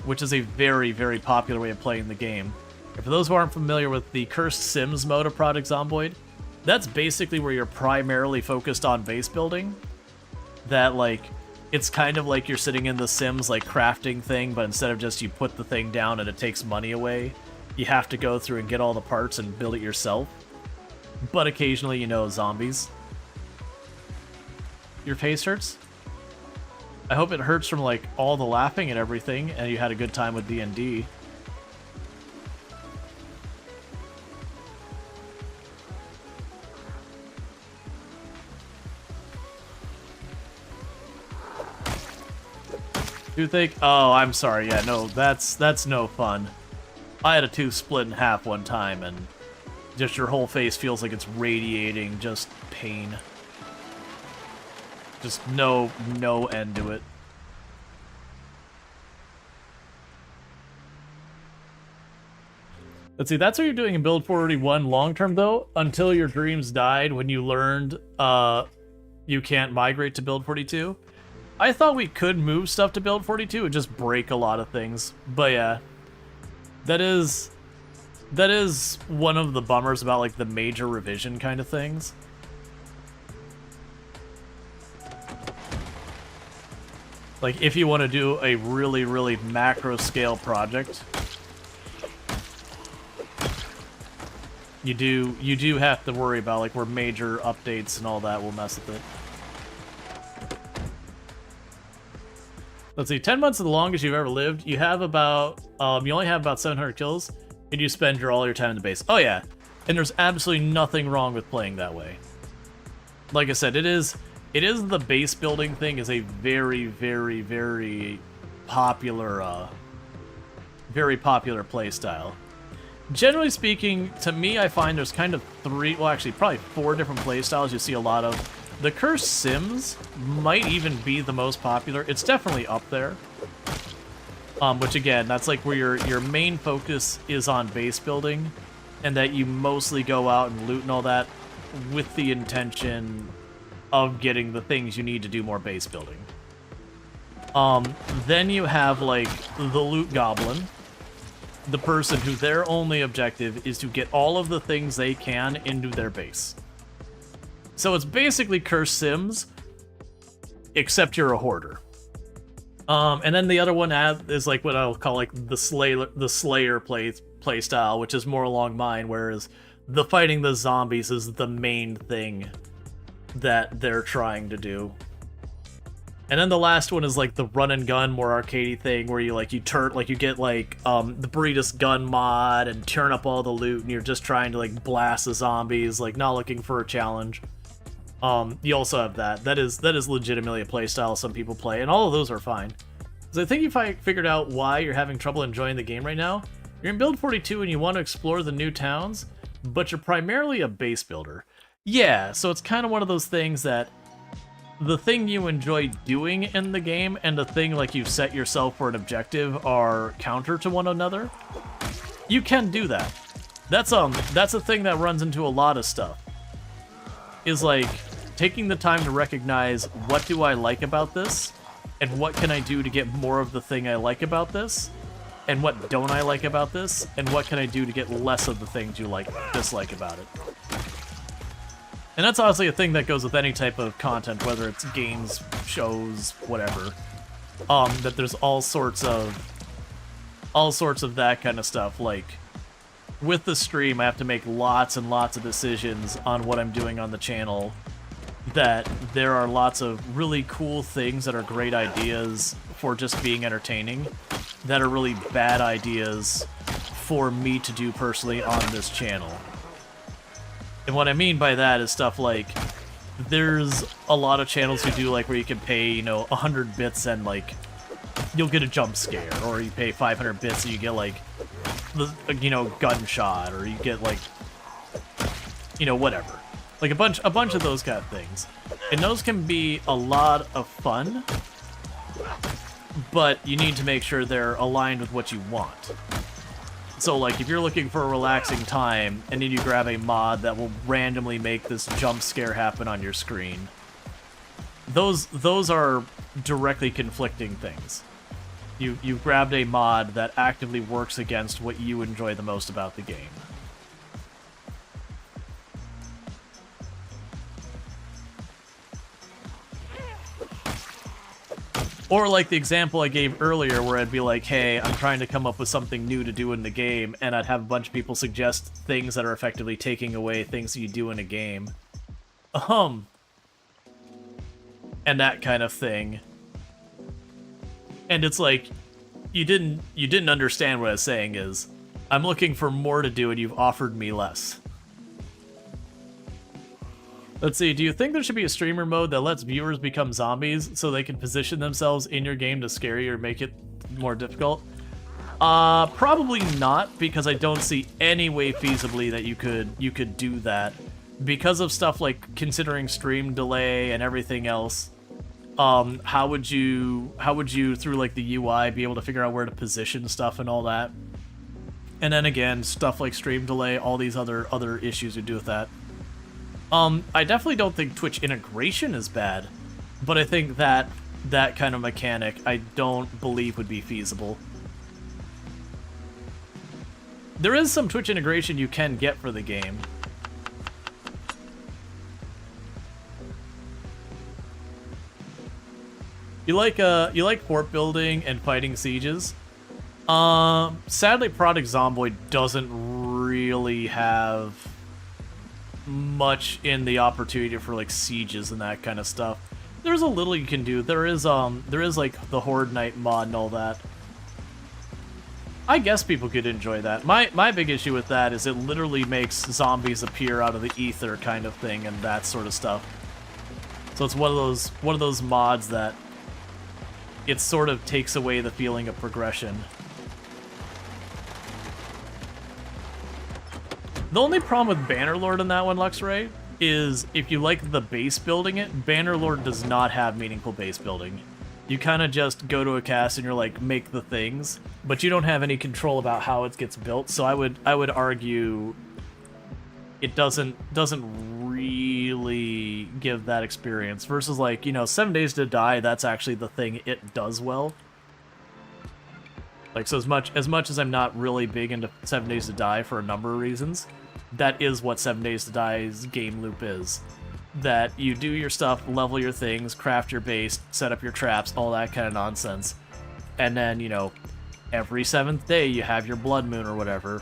which is a very, very popular way of playing the game. And for those who aren't familiar with the Cursed Sims mode of Project Zomboid, that's basically where you're primarily focused on base building. That, like, it's kind of like you're sitting in the Sims, like, crafting thing, but instead of just you put the thing down and it takes money away, you have to go through and get all the parts and build it yourself. But occasionally, you know, zombies. Your face hurts? I hope it hurts from, like, all the laughing and everything, and you had a good time with D&D. Toothache? Oh, I'm sorry. Yeah, no, that's no fun. I had a tooth split in half one time, and just your whole face feels like it's radiating just pain. Just no end to it. Let's see, that's what you're doing in Build 481 long term, though, until your dreams died when you learned you can't migrate to Build 42. I thought we could move stuff to Build 42 and just break a lot of things. But yeah, that is one of the bummers about, like, the major revision kind of things. Like, if you want to do a really, really macro scale project, you do have to worry about, like, where major updates and all that will mess with it. Let's see, 10 months is the longest you've ever lived. You have about, you only have about 700 kills, and you spend all your time in the base. Oh yeah, and there's absolutely nothing wrong with playing that way. Like I said, it is the base building thing is a very, very, very popular play style. Generally speaking, to me, I find there's kind of probably 4 different play styles you see a lot of. The Cursed Sims might even be the most popular. It's definitely up there. Which again, that's like where your main focus is on base building, and that you mostly go out and loot and all that with the intention of getting the things you need to do more base building. Then you have, like, the loot goblin, the person who their only objective is to get all of the things they can into their base. So it's basically Cursed Sims, except you're a hoarder. And then the other one is, like, what I'll call, like, the Slayer play style, which is more along mine, whereas the fighting the zombies is the main thing that they're trying to do. And then the last one is like the run and gun, more arcadey thing where you get like the Burritos gun mod and turn up all the loot, and you're just trying to like blast the zombies, like not looking for a challenge. You also have that. That is legitimately a playstyle some people play, and all of those are fine. So I think if I figured out why you're having trouble enjoying the game right now, you're in build 42 and you want to explore the new towns, but you're primarily a base builder. Yeah, so it's kind of one of those things that the thing you enjoy doing in the game and the thing like you've set yourself for an objective are counter to one another. You can do that. That's a thing that runs into a lot of stuff. Is like taking the time to recognize what do I like about this, and what can I do to get more of the thing I like about this, and what don't I like about this, and what can I do to get less of the things you dislike about it. And that's honestly a thing that goes with any type of content, whether it's games, shows, whatever. That there's all sorts of that kind of stuff. Like, with the stream, I have to make lots and lots of decisions on what I'm doing on the channel. That there are lots of really cool things that are great ideas for just being entertaining, that are really bad ideas for me to do personally on this channel. And what I mean by that is stuff like, there's a lot of channels who do like where you can pay, you know, 100 bits and like, you'll get a jump scare, or you pay 500 bits and you get like, the, you know, gunshot, or you get like, you know, whatever. Like a bunch of those kind of things. And those can be a lot of fun, but you need to make sure they're aligned with what you want. So, like, if you're looking for a relaxing time, and then you grab a mod that will randomly make this jump scare happen on your screen, those are directly conflicting things. You've grabbed a mod that actively works against what you enjoy the most about the game. Or like the example I gave earlier where I'd be like, hey, I'm trying to come up with something new to do in the game, and I'd have a bunch of people suggest things that are effectively taking away things you do in a game. And that kind of thing. And it's like, you didn't understand what I was saying is, I'm looking for more to do and you've offered me less. Let's see, do you think there should be a streamer mode that lets viewers become zombies so they can position themselves in your game to scare you or make it more difficult? Probably not, because I don't see any way feasibly that you could do that. Because of stuff like considering stream delay and everything else, how would you through like the UI be able to figure out where to position stuff and all that? And then again, stuff like stream delay, all these other issues to do with that. I definitely don't think Twitch integration is bad, but I think that kind of mechanic I don't believe would be feasible. There is some Twitch integration you can get for the game. You like fort building and fighting sieges? Sadly, Project Zomboid doesn't really have much in the opportunity for like sieges and that kind of stuff. There's a little you can do. There is like the Horde Night mod and all that. I guess people could enjoy that. My big issue with that is it literally makes zombies appear out of the ether kind of thing and that sort of stuff. So it's one of those mods that it sort of takes away the feeling of progression. The only problem with Bannerlord in that one, Luxray, is if you like the base building it, Bannerlord does not have meaningful base building. You kind of just go to a cast and you're like, make the things, but you don't have any control about how it gets built. So I would argue it doesn't really give that experience. Versus like, you know, 7 Days to Die, that's actually the thing it does well. Like, so as much as I'm not really big into 7 Days to Die for a number of reasons, that is what 7 Days to Die's game loop is. That you do your stuff, level your things, craft your base, set up your traps, all that kind of nonsense. And then, you know, every 7th day you have your blood moon or whatever,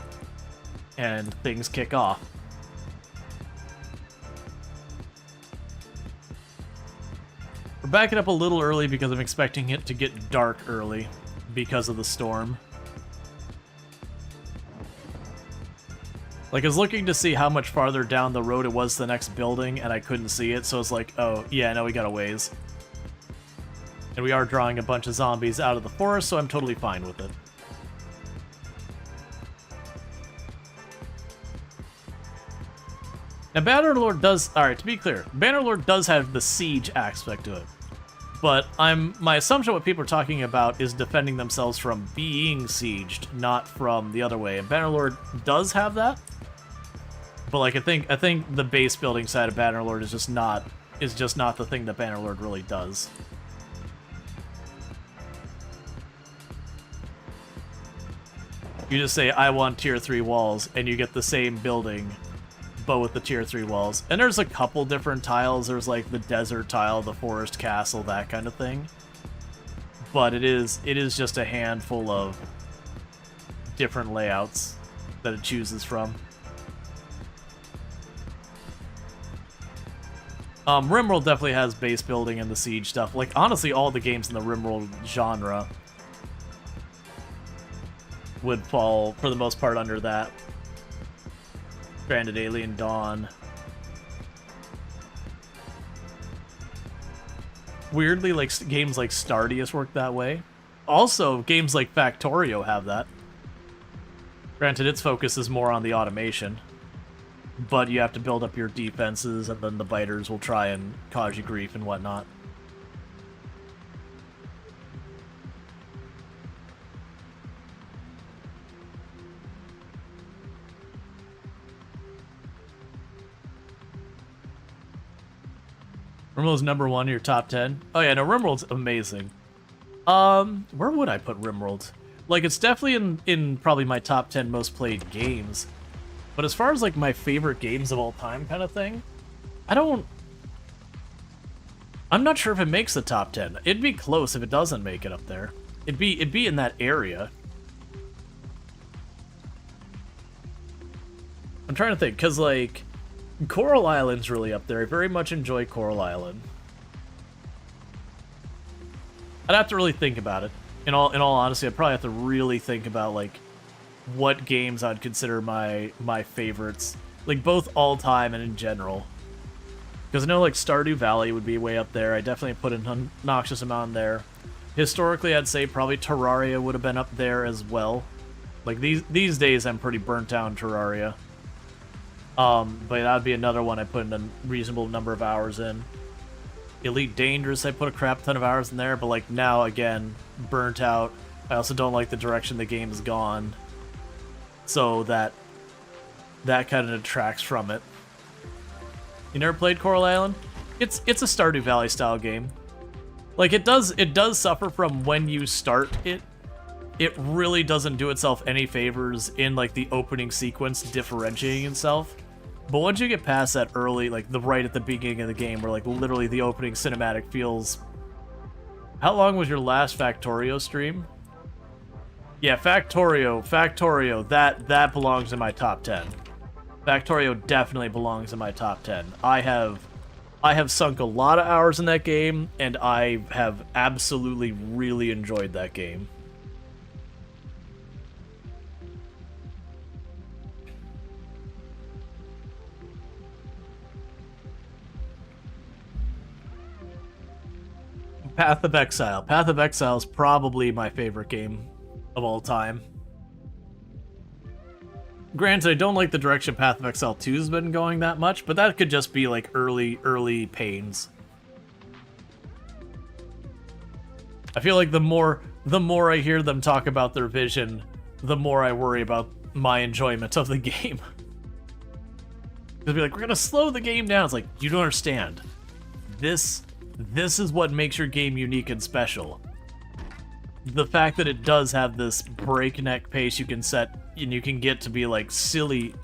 and things kick off. We're backing up a little early because I'm expecting it to get dark early because of the storm. Like, I was looking to see how much farther down the road it was to the next building, and I couldn't see it, so it's like, oh, yeah, no, we got a ways. And we are drawing a bunch of zombies out of the forest, so I'm totally fine with it. Now, Bannerlord does... Alright, to be clear, Bannerlord does have the siege aspect to it. But my assumption what people are talking about is defending themselves from being sieged, not from the other way. And Bannerlord does have that. But like I think the base building side of Bannerlord is just not the thing that Bannerlord really does. You just say I want tier 3 walls and you get the same building but with the tier 3 walls. And there's a couple different tiles. There's like the desert tile, the forest castle, that kind of thing. But it is just a handful of different layouts that it chooses from. RimWorld definitely has base building and the siege stuff. Like, honestly, all the games in the RimWorld genre would fall, for the most part, under that. Stranded Alien Dawn. Weirdly, like, games like Stardeus work that way. Also, games like Factorio have that. Granted, its focus is more on the automation. But you have to build up your defenses, and then the biters will try and cause you grief and whatnot. RimWorld's #1 in your top 10. Oh yeah, no, RimWorld's amazing. Where would I put RimWorld? Like, it's definitely in probably my top 10 most played games. But as far as like my favorite games of all time kind of thing, I'm not sure if it makes the top 10. It'd be close if it doesn't make it up there. It'd be in that area. I'm trying to think, because like Coral Island's really up there. I very much enjoy Coral Island. I'd have to really think about it. In all honesty, I'd probably have to really think about like what games I'd consider my favorites, like both all time and in general. Because I know like Stardew Valley would be way up there. I definitely put an obnoxious amount there. Historically, I'd say probably Terraria would have been up there as well. Like these days, I'm pretty burnt out on Terraria. But that'd be another one I put in a reasonable number of hours in. Elite Dangerous, I put a crap ton of hours in there, but like now again, burnt out. I also don't like the direction the game has gone. So that kind of detracts from it. You never played Coral Island? It's a Stardew Valley style game. Like it does suffer from when you start it. It really doesn't do itself any favors in like the opening sequence differentiating itself. But once you get past that early, like the right at the beginning of the game where like literally the opening cinematic feels... How long was your last Factorio stream? Yeah, Factorio, that belongs in my top 10. Factorio definitely belongs in my top 10. I have sunk a lot of hours in that game, and I have absolutely really enjoyed that game. Path of Exile. Path of Exile is probably my favorite game of all time. Granted, I don't like the direction Path of Exile 2 has been going that much, but that could just be like early pains. I feel like the more I hear them talk about their vision, the more I worry about my enjoyment of the game. They'll be like, we're gonna slow the game down. It's like, you don't understand. This is what makes your game unique and special. The fact that it does have this breakneck pace you can set and you can get to be like silly,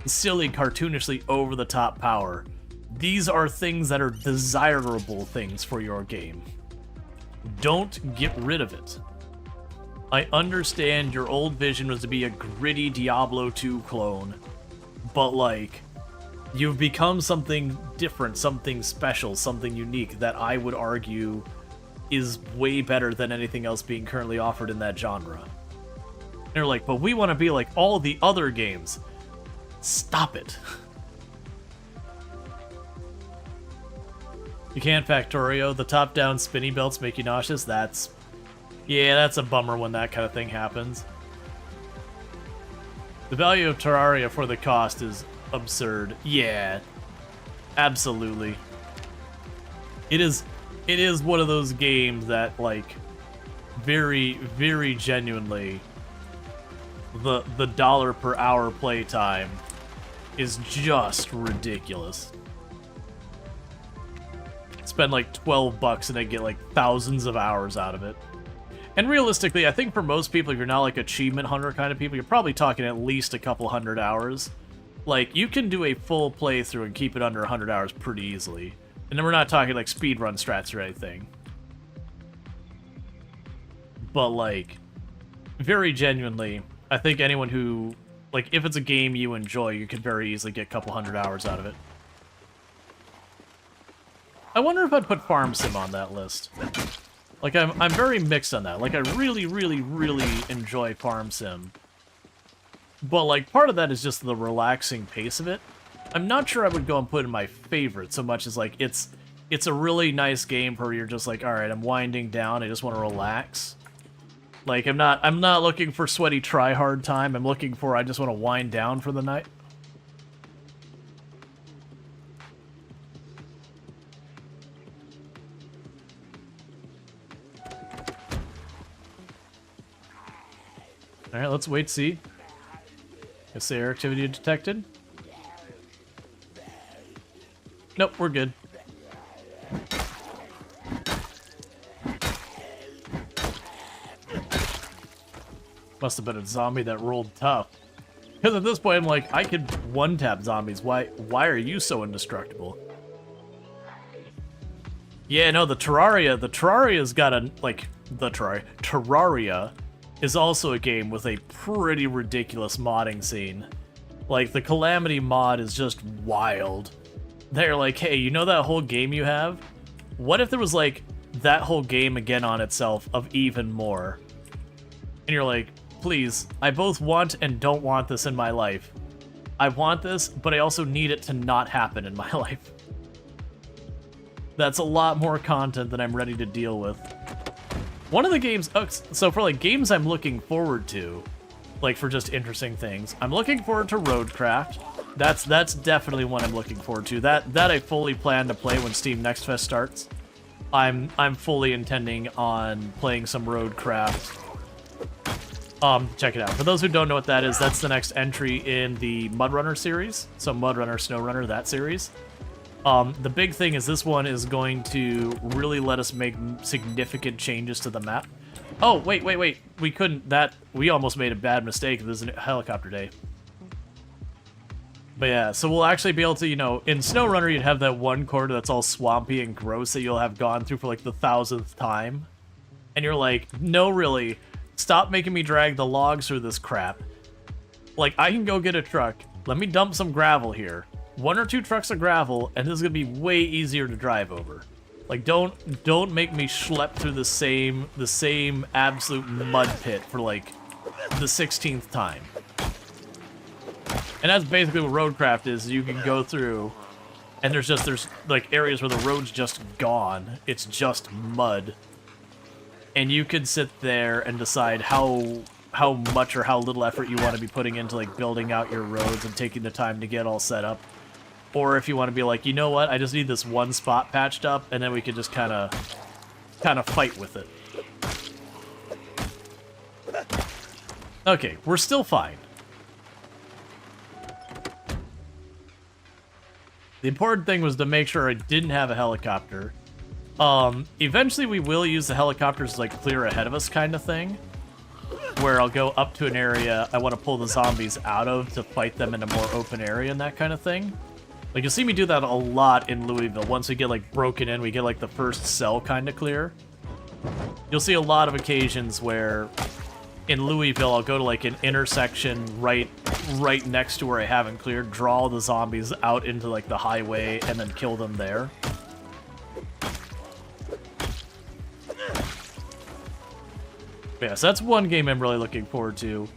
cartoonishly over-the-top power. These are things that are desirable things for your game. Don't get rid of it. I understand your old vision was to be a gritty Diablo 2 clone, but like, You've become something different, something special, something unique that I would argue is way better than anything else being currently offered in that genre. And they're like, but we want to be like all the other games. Stop it. You can't Factorio. The top-down spinny belts make you nauseous. Yeah, that's a bummer when that kind of thing happens. The value of Terraria for the cost is absurd. Yeah, absolutely. It is one of those games that, like, very, very genuinely, the dollar per hour playtime is just ridiculous. Spend like $12 and I get like thousands of hours out of it. And realistically, I think for most people, if you're not like achievement hunter kind of people, you're probably talking at least a couple hundred hours. Like, you can do a full playthrough and keep it under 100 hours pretty easily. And then we're not talking like speedrun strats or anything. But like, very genuinely, I think anyone who, like, if it's a game you enjoy, you can very easily get a couple hundred hours out of it. I wonder if I'd put Farm Sim on that list. Like, I'm very mixed on that. Like, I really, really, really enjoy Farm Sim. But, like, part of that is just the relaxing pace of it. I'm not sure I would go and put in my favorite so much as, like, it's a really nice game where you're just like, alright, I'm winding down, I just want to relax. Like, I'm not looking for sweaty try-hard time, I'm looking for, I just want to wind down for the night. Alright, let's wait, see. Guess the air activity detected. Nope, we're good. Must have been a zombie that rolled tough. Because at this point, I'm like, I could one-tap zombies. Why are you so indestructible? Yeah, no, Terraria's got a, like, Terraria is also a game with a pretty ridiculous modding scene. Like, the Calamity mod is just wild. They're like, hey, you know that whole game you have? What if there was, like, that whole game again on itself of even more? And you're like, please, I both want and don't want this in my life. I want this, but I also need it to not happen in my life. That's a lot more content than I'm ready to deal with. One of the games, so for like games I'm looking forward to, like for just interesting things, I'm looking forward to Roadcraft. That's definitely one I'm looking forward to. That I fully plan to play when Steam Next Fest starts. I'm fully intending on playing some Roadcraft. Check it out. For those who don't know what that is, that's the next entry in the Mudrunner series. So Mudrunner, SnowRunner, that series. The big thing is this one is going to really let us make significant changes to the map. Oh, wait. We couldn't, we almost made a bad mistake. This is a helicopter day. But yeah, so we'll actually be able to, you know, in SnowRunner you'd have that one corridor that's all swampy and gross that you'll have gone through for like the 1000th time. And you're like, no, really, stop making me drag the logs through this crap. Like, I can go get a truck, let me dump some gravel here. 1 or 2 trucks of gravel, and this is gonna be way easier to drive over. Like, don't make me schlep through the same absolute mud pit for like the 16th time. And that's basically what Roadcraft is. You can go through, and there's like areas where the road's just gone. It's just mud, and you can sit there and decide how much or how little effort you want to be putting into like building out your roads and taking the time to get all set up. Or if you want to be like, you know what, I just need this one spot patched up, and then we can just kind of fight with it. Okay, we're still fine. The important thing was to make sure I didn't have a helicopter. Eventually we will use the helicopters to, like, clear ahead of us kind of thing. Where I'll go up to an area I want to pull the zombies out of to fight them in a more open area and that kind of thing. Like, you'll see me do that a lot in Louisville. Once we get, like, broken in, we get, like, the first cell kind of clear. You'll see a lot of occasions where in Louisville I'll go to, like, an intersection right right next to where I haven't cleared, draw all the zombies out into like the highway and then kill them there. Yeah, so that's one game I'm really looking forward to.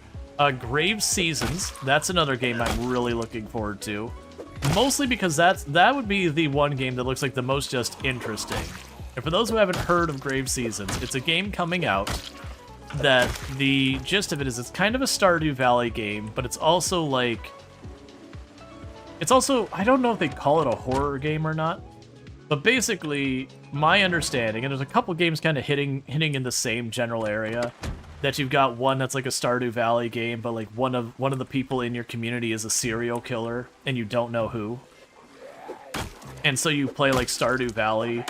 Grave Seasons, that's another game I'm really looking forward to. Mostly because that would be the one game that looks like the most just interesting. And for those who haven't heard of Grave Seasons, it's a game coming out that the gist of it is it's kind of a Stardew Valley game, but it's also like... It's also, I don't know if they call it a horror game or not, but basically, my understanding, and there's a couple games kind of hitting in the same general area, that you've got one that's like a Stardew Valley game, but like one of the people in your community is a serial killer, and you don't know who. And so you play like Stardew Valley,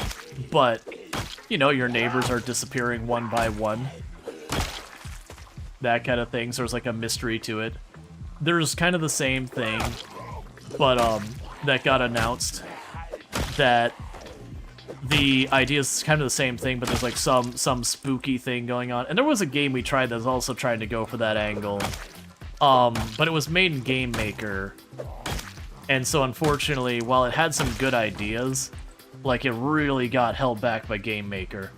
but, you know, your neighbors are disappearing one by one. That kind of thing, so there's like a mystery to it. There's kind of the same thing, but that got announced, that the idea is kind of the same thing, but there's like some spooky thing going on. And there was a game we tried that was also trying to go for that angle, but it was made in Game Maker, and so unfortunately, while it had some good ideas, like it really got held back by Game Maker.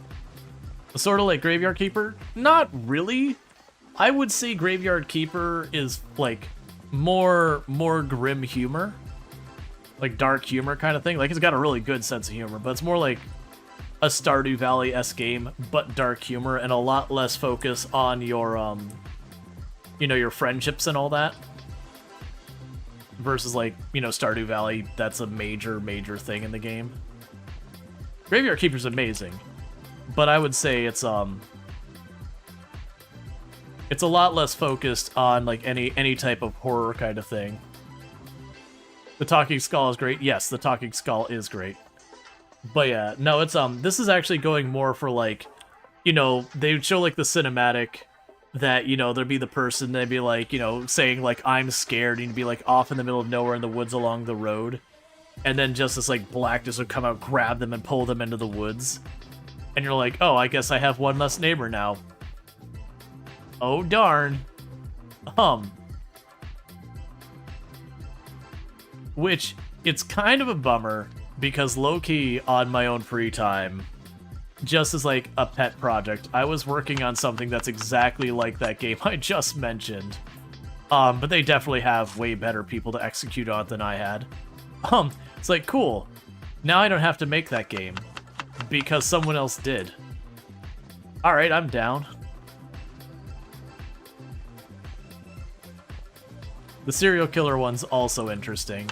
Sort of like Graveyard Keeper? Not really. I would say Graveyard Keeper is like more grim humor, like dark humor kind of thing. Like it's got a really good sense of humor, but it's more like a Stardew Valley-esque game, but dark humor and a lot less focus on your you know, your friendships and all that. Versus like, you know, Stardew Valley, that's a major thing in the game. Graveyard Keeper's amazing, but I would say it's a lot less focused on like any type of horror kind of thing. The Talking Skull is great. Yes, the Talking Skull is great. But yeah, no, it's this is actually going more for like, you know, they would show like the cinematic that, you know, there'd be the person, they'd be like, you know, saying like, I'm scared, and you'd be like off in the middle of nowhere in the woods along the road. And then just this like blackness would come out, grab them, and pull them into the woods. And you're like, oh, I guess I have one less neighbor now. Oh, darn. Which, it's kind of a bummer, because low-key, on my own free time, just as like a pet project, I was working on something that's exactly like that game I just mentioned. But they definitely have way better people to execute on than I had. It's like, cool. Now I don't have to make that game, because someone else did. Alright, I'm down. The serial killer one's also interesting.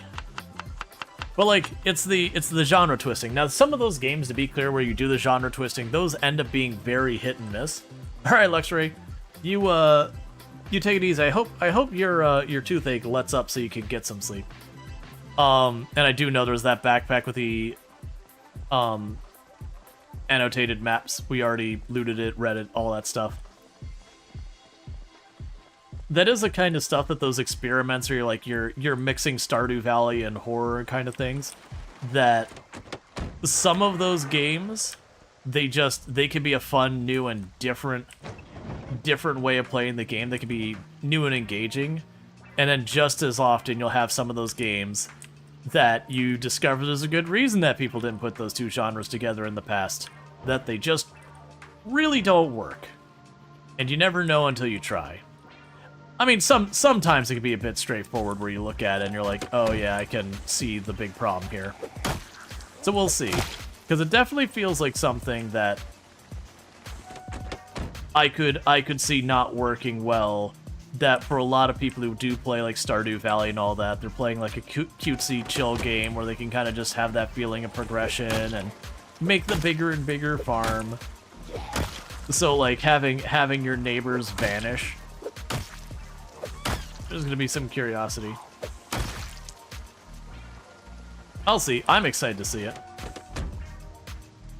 But like, it's the genre twisting. Now, some of those games, to be clear, where you do the genre twisting, those end up being very hit and miss. All right, Luxray, you take it easy. I hope your toothache lets up so you can get some sleep. And I do know there's that backpack with the annotated maps. We already looted it, read it, all that stuff. That is the kind of stuff that those experiments where you're mixing Stardew Valley and horror kind of things, that some of those games, they can be a fun, new, and different way of playing the game. They can be new and engaging. And then just as often, you'll have some of those games that you discover there's a good reason that people didn't put those two genres together in the past. That they just really don't work. And you never know until you try. I mean, sometimes it can be a bit straightforward where you look at it and you're like, oh yeah, I can see the big problem here. So we'll see. Because it definitely feels like something that I could see not working well, that for a lot of people who do play like Stardew Valley and all that, they're playing like a cutesy chill game where they can kind of just have that feeling of progression and make the bigger and bigger farm. So like having your neighbors vanish, there's gonna be some curiosity. I'll see. I'm excited to see it.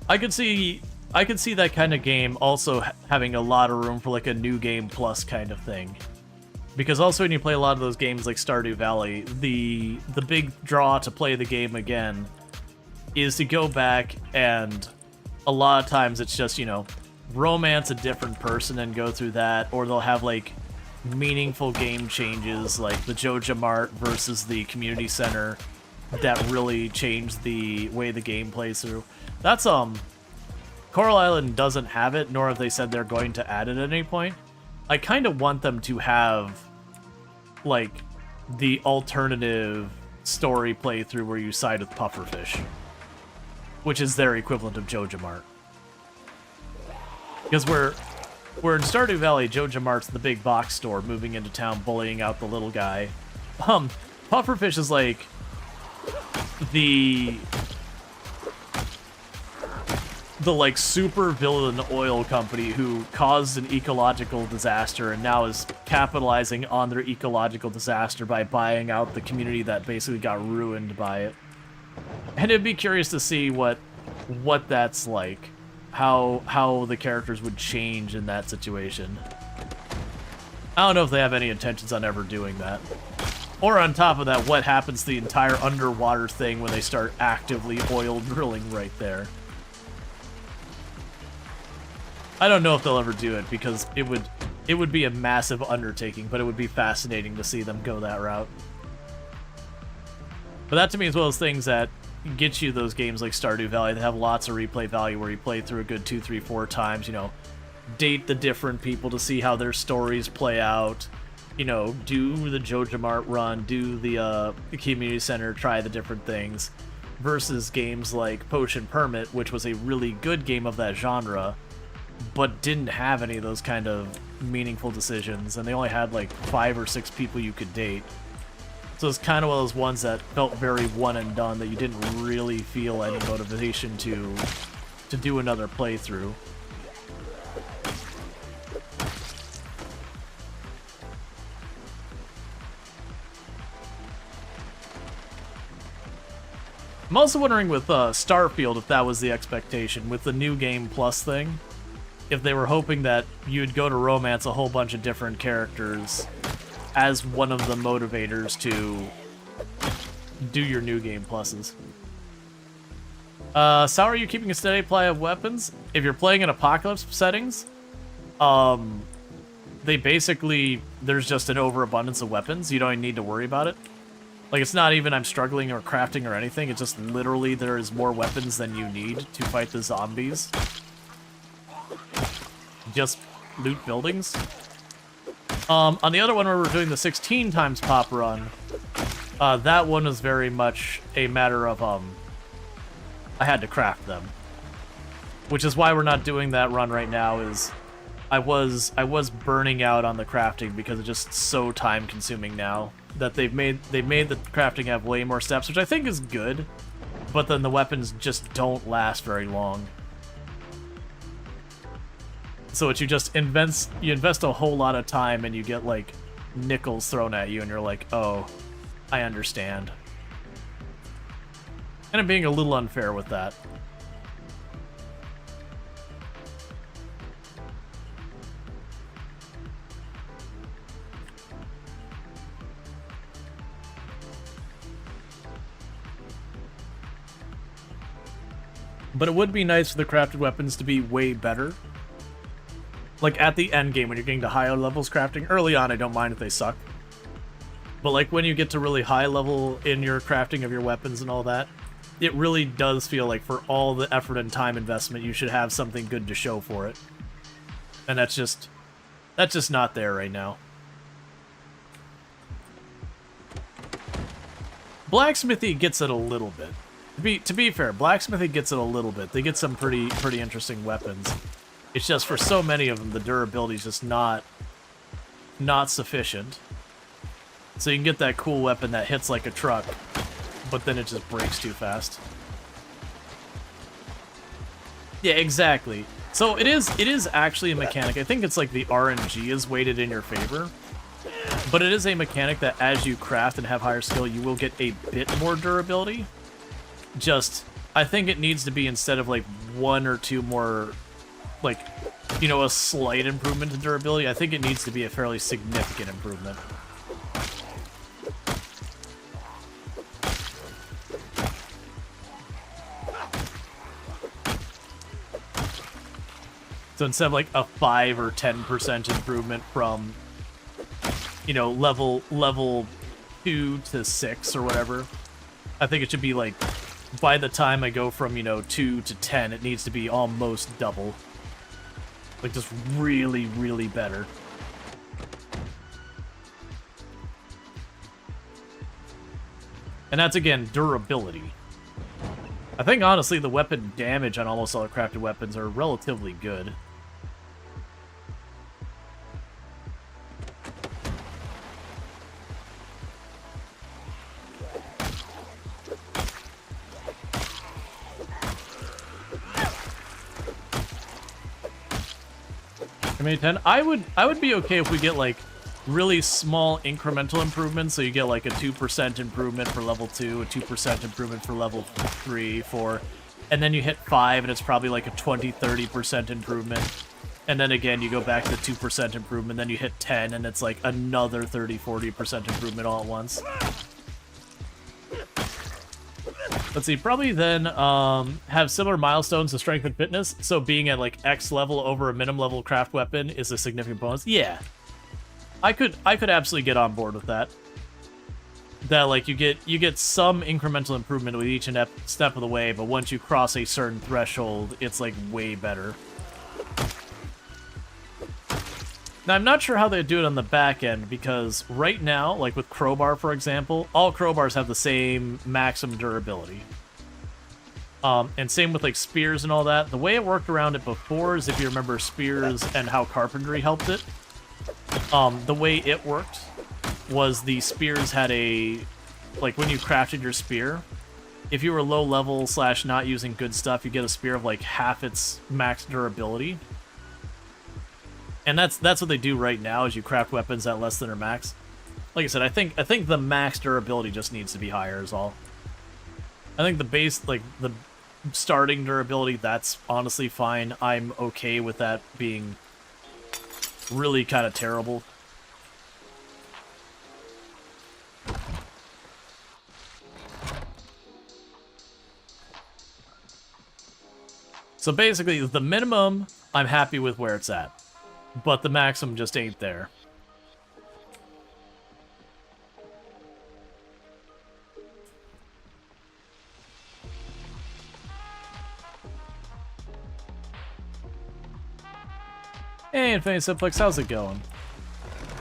I could see that kind of game also having a lot of room for like a new game plus kind of thing. Because also when you play a lot of those games like Stardew Valley, the big draw to play the game again is to go back, and a lot of times it's just, you know, romance a different person and go through that, or they'll have like meaningful game changes like the Joja Mart versus the community center that really changed the way the game plays through. That's Coral Island doesn't have it, nor have they said they're going to add it at any point. I kind of want them to have like the alternative story playthrough where you side with Pufferfish, which is their equivalent of Joja Mart. Because we're in Stardew Valley, Joja Mart's the big box store moving into town, bullying out the little guy. Pufferfish is like the like super villain oil company who caused an ecological disaster and now is capitalizing on their ecological disaster by buying out the community that basically got ruined by it. And it'd be curious to see what that's like, how the characters would change in that situation. I don't know if they have any intentions on ever doing that. Or on top of that, what happens to the entire underwater thing when they start actively oil drilling right there. I don't know if they'll ever do it because it would be a massive undertaking, but it would be fascinating to see them go that route. But that to me is one of those things that gets you those games like Stardew Valley that have lots of replay value where you play through a good 2, 3, 4 times, you know, date the different people to see how their stories play out, you know, do the Joja Mart run, do the community center, try the different things, versus games like Potion Permit, which was a really good game of that genre, but didn't have any of those kind of meaningful decisions, and they only had like 5 or 6 people you could date. So it's kind of one of those ones that felt very one and done, that you didn't really feel any motivation to do another playthrough. I'm also wondering with Starfield if that was the expectation, with the New Game Plus thing. If they were hoping that you'd go to romance a whole bunch of different characters as one of the motivators to do your New Game Pluses. So how are you keeping a steady play of weapons? If you're playing in apocalypse settings, they basically, there's just an overabundance of weapons. You don't even need to worry about it. Like, it's not even I'm struggling or crafting or anything. It's just literally there is more weapons than you need to fight the zombies. Just loot buildings. On the other one where we're doing the 16 times pop run, that one was very much a matter of, I had to craft them. Which is why we're not doing that run right now, is I was burning out on the crafting because it's just so time consuming now that they've made the crafting have way more steps, which I think is good, but then the weapons just don't last very long. So you just invest a whole lot of time and you get like nickels thrown at you and you're like, oh, I understand. And I'm being a little unfair with that. But it would be nice for the crafted weapons to be way better. Like, at the end game, when you're getting to higher levels crafting, early on I don't mind if they suck. But, like, when you get to really high level in your crafting of your weapons and all that, it really does feel like for all the effort and time investment, you should have something good to show for it. And that's just not there right now. Blacksmithy gets it a little bit. To be fair, Blacksmithy gets it a little bit. They get some pretty interesting weapons. It's just for so many of them, the durability is just not sufficient. So you can get that cool weapon that hits like a truck, but then it just breaks too fast. Yeah, exactly. So it is actually a mechanic. I think it's like the RNG is weighted in your favor. But it is a mechanic that as you craft and have higher skill, you will get a bit more durability. Just, I think it needs to be, instead of like 1 or 2 more, like, you know, a slight improvement in durability, I think it needs to be a fairly significant improvement. So instead of like a 5 or 10% improvement from you know, level 2 to 6 or whatever. I think it should be like, by the time I go from, you know, 2 to 10, it needs to be almost double. Like, just really, really better. And that's, again, durability. I think, honestly, the weapon damage on almost all the crafted weapons are relatively good. I mean, 10. I would be okay if we get like really small incremental improvements. So you get like a 2% improvement for level 2, a 2% improvement for level 3, 4, and then you hit 5, and it's probably like a 20-30% improvement. And then again, you go back to 2% improvement, then you hit 10, and it's like another 30-40% improvement all at once. Let's see, probably then have similar milestones to strength and fitness. So being at like X level over a minimum level craft weapon is a significant bonus. Yeah, I could absolutely get on board with that. That like you get some incremental improvement with each step of the way, but once you cross a certain threshold, it's like way better. Now, I'm not sure how they do it on the back end, because right now, like with crowbar, for example, all crowbars have the same maximum durability. And same with like spears and all that. The way it worked around it before is, if you remember spears and how carpentry helped it, the way it worked was the spears had a, like when you crafted your spear, if you were low level / not using good stuff, you get a spear of like half its max durability. And that's what they do right now, is you craft weapons at less than their max. Like I said, I think the max durability just needs to be higher is all. I think the base, like the starting durability, that's honestly fine. I'm okay with that being really kind of terrible. So basically, the minimum, I'm happy with where it's at. But the maximum just ain't there. Hey, Infinity Simplex, how's it going?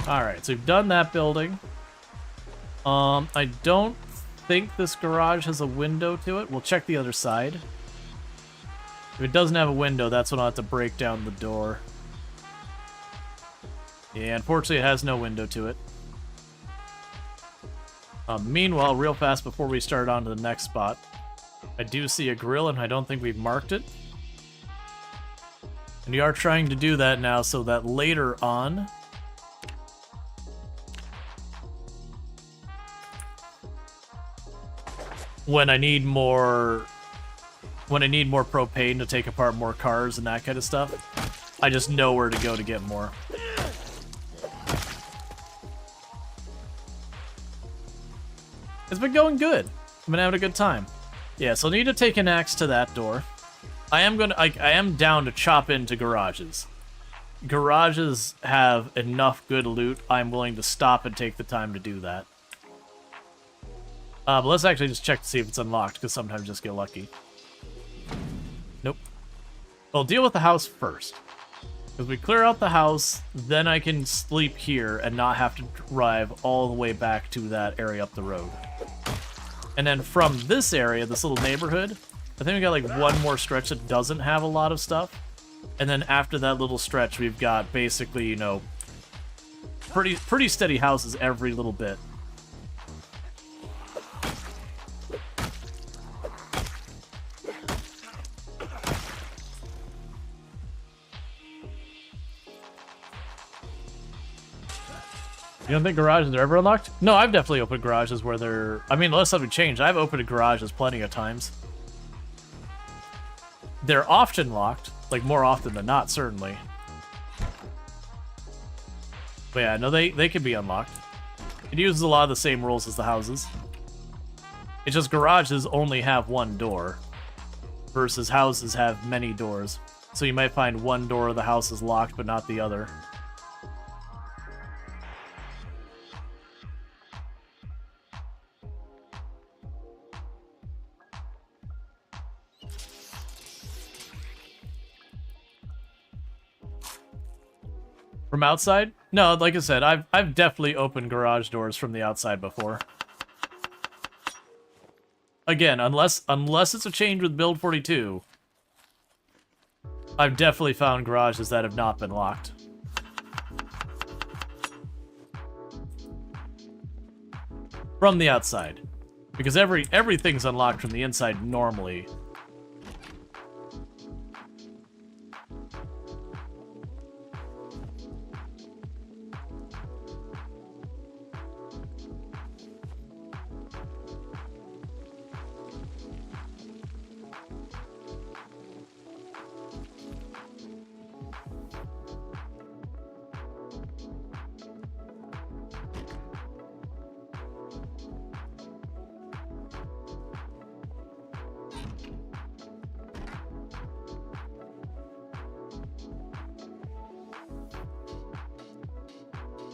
Alright, so we've done that building. I don't think this garage has a window to it. We'll check the other side. If it doesn't have a window, that's when I'll have to break down the door. Yeah, unfortunately it has no window to it. Meanwhile, real fast before we start on to the next spot, I do see a grill, and I don't think we've marked it. And we are trying to do that now so that later on, when I need more propane to take apart more cars and that kind of stuff, I just know where to go to get more. It's been going good. I've been having a good time. Yeah, so I need to take an axe to that door. I am down to chop into garages. Garages have enough good loot. I'm willing to stop and take the time to do that. But let's actually just check to see if it's unlocked, because sometimes just get lucky. Nope. I'll deal with the house first. If we clear out the house, then I can sleep here and not have to drive all the way back to that area up the road. And then from this area, this little neighborhood, I think we got like one more stretch that doesn't have a lot of stuff. And then after that little stretch, we've got basically, you know, pretty steady houses every little bit. You don't think garages are ever unlocked? No, I've definitely opened garages where they're... I mean, unless something changed, I've opened garages plenty of times. They're often locked. Like, more often than not, certainly. But yeah, no, they can be unlocked. It uses a lot of the same rules as the houses. It's just garages only have one door, versus houses have many doors. So you might find one door of the house is locked, but not the other. From outside? No, like I said, I've definitely opened garage doors from the outside before. Again, unless it's a change with build 42, I've definitely found garages that have not been locked. From the outside. Because everything's unlocked from the inside normally.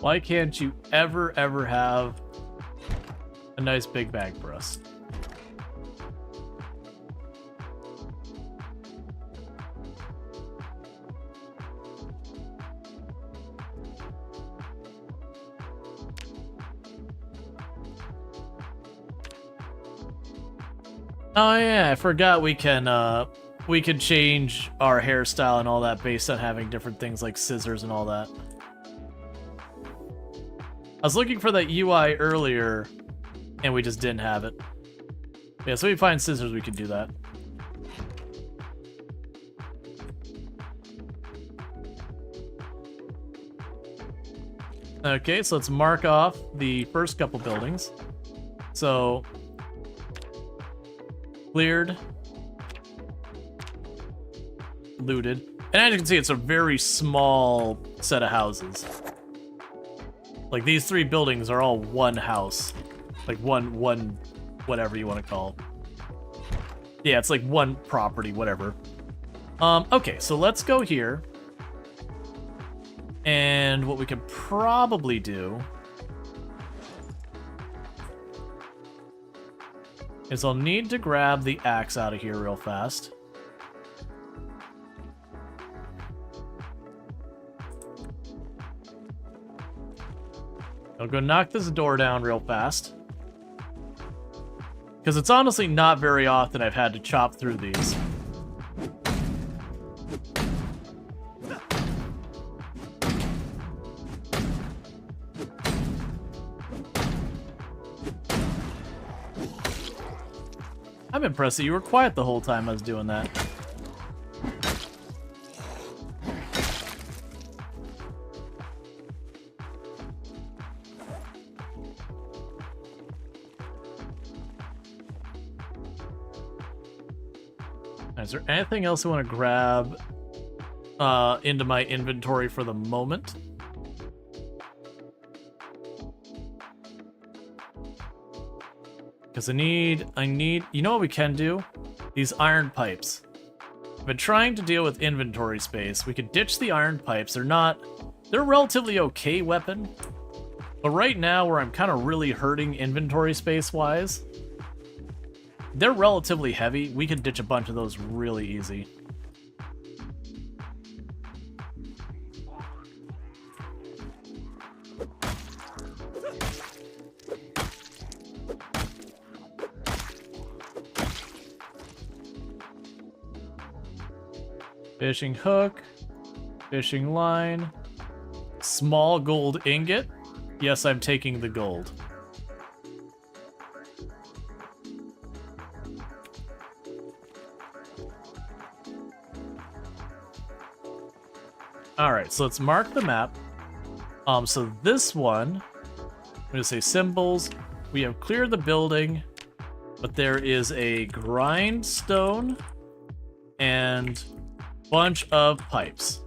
Why can't you ever have a nice big bag for us? Oh yeah, I forgot we can change our hairstyle and all that based on having different things like scissors and all that. I was looking for that UI earlier, and we just didn't have it. Yeah, so if we find scissors, we can do that. Okay, so let's mark off the first couple buildings. So, cleared, looted, and as you can see, it's a very small set of houses. Like, these 3 buildings are all one house. Like, one, whatever you want to call it. Yeah, it's like one property, whatever. Okay, so let's go here. And what we could probably do is I'll need to grab the axe out of here real fast. I'll go knock this door down real fast. Because it's honestly not very often I've had to chop through these. I'm impressed that you were quiet the whole time I was doing that. Is there anything else I want to grab into my inventory for the moment? Because I need, you know what we can do? These iron pipes. I've been trying to deal with inventory space. We could ditch the iron pipes. They're a relatively okay weapon. But right now, where I'm kind of really hurting inventory space-wise, they're relatively heavy. We could ditch a bunch of those really easy. Fishing hook, fishing line, small gold ingot. Yes, I'm taking the gold. Alright, so let's mark the map. So this one, I'm going to say symbols. We have cleared the building, but there is a grindstone and bunch of pipes.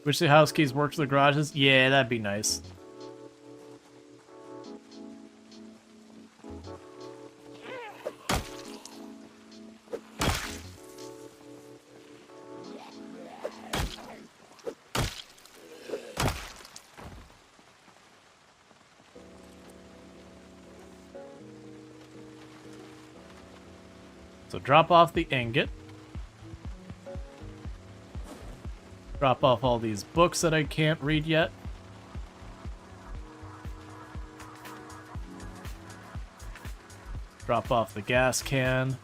Wish the house keys work for the garages? Yeah, that'd be nice. So drop off the ingot. Drop off all these books that I can't read yet. Drop off the gas can.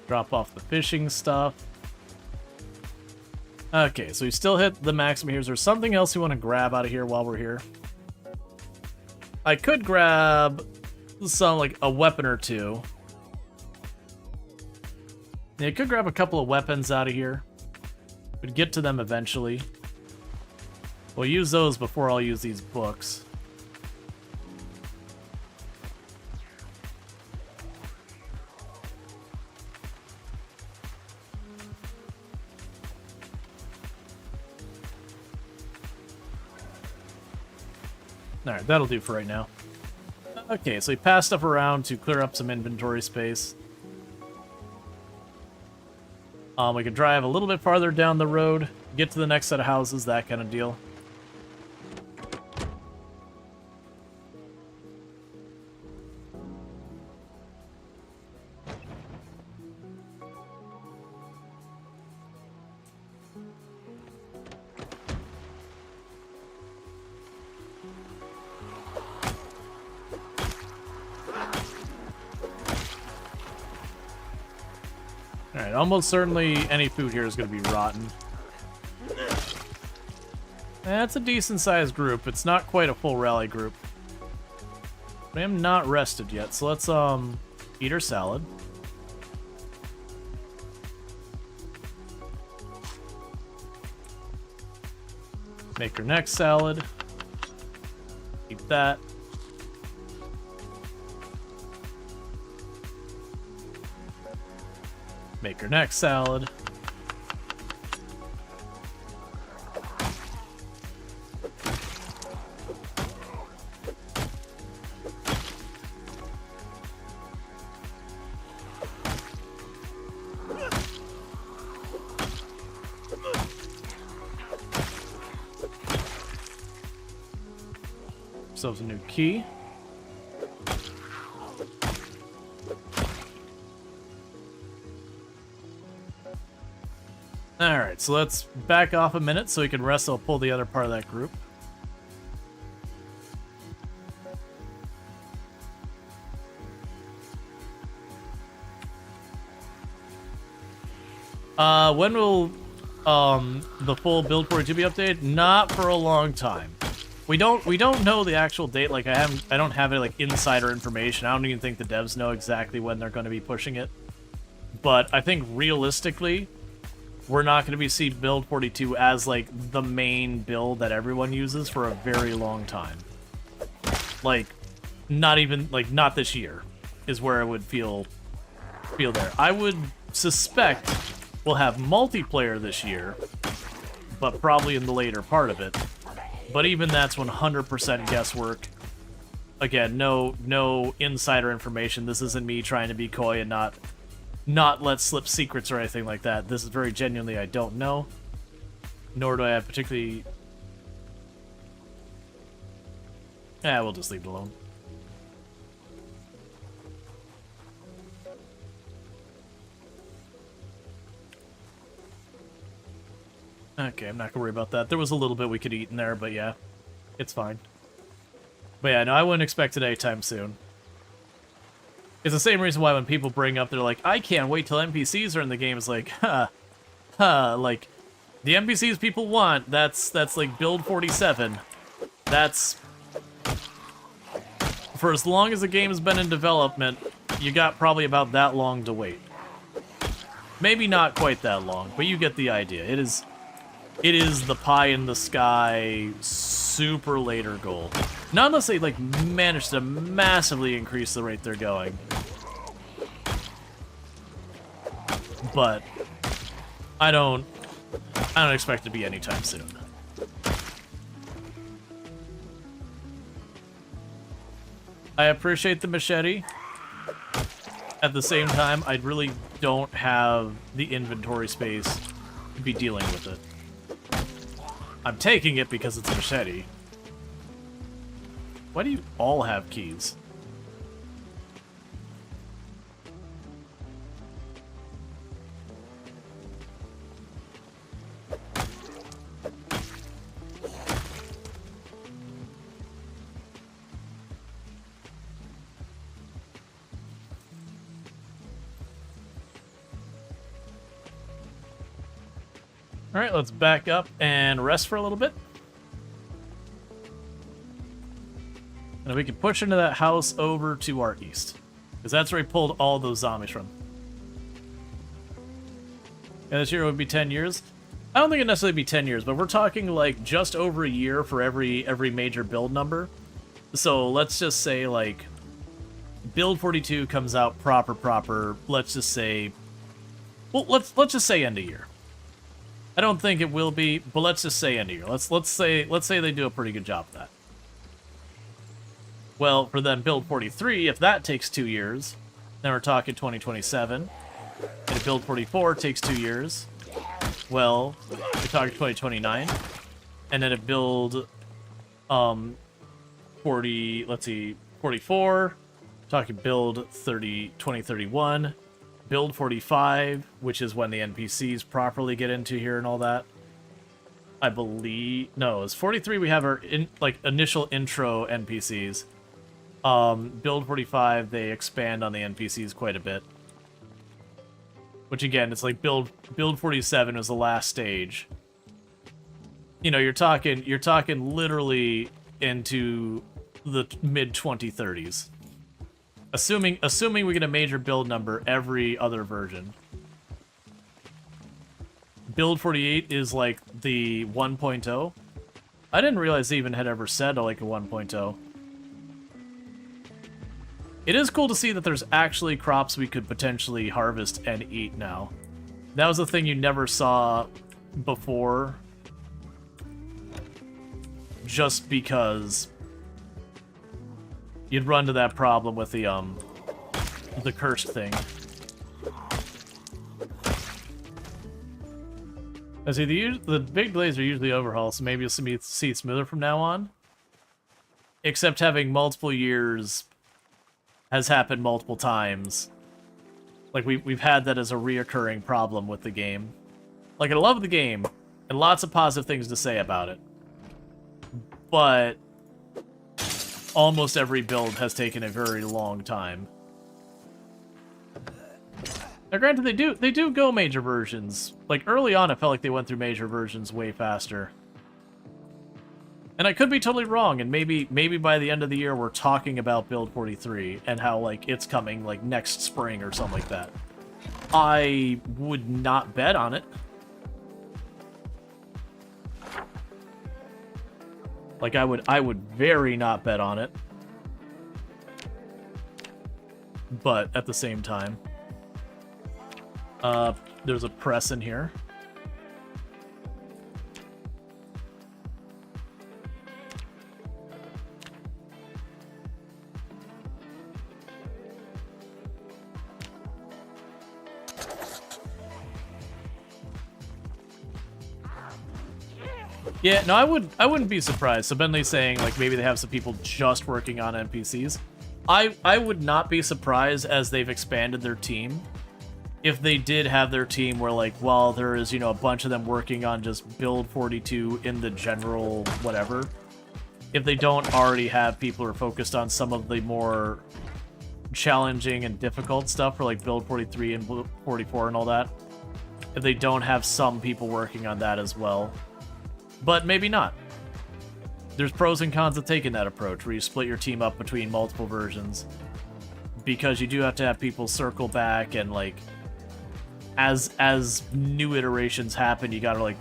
Drop off the fishing stuff. Okay, so we still hit the maximum here. Is there something else we want to grab out of here while we're here? I could grab some, like, a weapon or two. Yeah, I could grab a couple of weapons out of here. We'd get to them eventually. We'll use those before I'll use these books. Alright, that'll do for right now. Okay, so we passed stuff around to clear up some inventory space. We can drive a little bit farther down the road, get to the next set of houses, that kind of deal. Alright, almost certainly any food here is going to be rotten. That's a decent-sized group. It's not quite a full rally group. But I am not rested yet, so let's eat our salad. Make our next salad. Eat that. Make our next salad. Ourselves a new key. Alright, so let's back off a minute so we can rest. I'll pull the other part of that group. When will the full build 42 be updated? Not for a long time. We don't know the actual date. Like I don't have any like insider information. I don't even think the devs know exactly when they're going to be pushing it. But I think realistically, we're not going to be seeing build 42 as like the main build that everyone uses for a very long time. Like not even like not this year is where I would feel there. I would suspect we'll have multiplayer this year, but probably in the later part of it. But even that's 100% guesswork. Again, no insider information. This isn't me trying to be coy and not let slip secrets or anything like that. This is very genuinely I don't know. Nor do I have particularly... we'll just leave it alone. Okay, I'm not gonna worry about that. There was a little bit we could eat in there, but yeah, it's fine. But yeah, no, I wouldn't expect it anytime soon. It's the same reason why when people bring up, they're like, I can't wait till NPCs are in the game. It's like, like, the NPCs people want, that's like build 47. That's... For as long as the game has been in development, you got probably about that long to wait. Maybe not quite that long, but you get the idea. It is the pie-in-the-sky, super later goal. Not unless they, like, manage to massively increase the rate they're going. But I don't expect it to be anytime soon. I appreciate the machete. At the same time, I really don't have the inventory space to be dealing with it. I'm taking it because it's a machete. Why do you all have keys? All right, let's back up and rest for a little bit. And we can push into that house over to our east. Because that's where we pulled all those zombies from. And this year would be 10 years. I don't think it'd necessarily be 10 years, but we're talking like just over a year for every major build number. So let's just say like build 42 comes out proper. Let's just say, well, let's just say end of year. I don't think it will be, but let's just say end of year. Let's say they do a pretty good job of that. Well, for then build 43, if that takes 2 years, then we're talking 2027. And if build 44 takes 2 years, well, we're talking 2029. And then if build 44, talking build 2031, build 45, which is when the NPCs properly get into here and all that. I believe, no, it's 43 we have our initial intro NPCs. Build 45, they expand on the NPCs quite a bit. Which again, it's like build 47 was the last stage. You know, you're talking literally into the mid 2030s. Assuming we get a major build number every other version. Build 48 is like the 1.0. I didn't realize they even had ever said like a 1.0. It is cool to see that there's actually crops we could potentially harvest and eat now. That was the thing you never saw before. Just because you'd run to that problem with the cursed thing. I see the big delays are usually overhauls, so maybe you'll see it smoother from now on. Except having multiple years has happened multiple times. Like, we've had that as a reoccurring problem with the game. Like, I love the game, and lots of positive things to say about it. But almost every build has taken a very long time. Now, granted, they do go major versions. Like, early on, it felt like they went through major versions way faster. And I could be totally wrong, and maybe by the end of the year we're talking about build 43 and how like it's coming like next spring or something like that. I would not bet on it. Like I would very not bet on it. But at the same time, there's a press in here. Yeah, no, I wouldn't be surprised. So Bentley's saying like maybe they have some people just working on NPCs. I would not be surprised as they've expanded their team if they did have their team where like while there is, you know, a bunch of them working on just build 42 in the general whatever, if they don't already have people who are focused on some of the more challenging and difficult stuff for like build 43 and 44 and all that, if they don't have some people working on that as well. But maybe not. There's pros and cons of taking that approach, where you split your team up between multiple versions. Because you do have to have people circle back, and like, as new iterations happen, you gotta like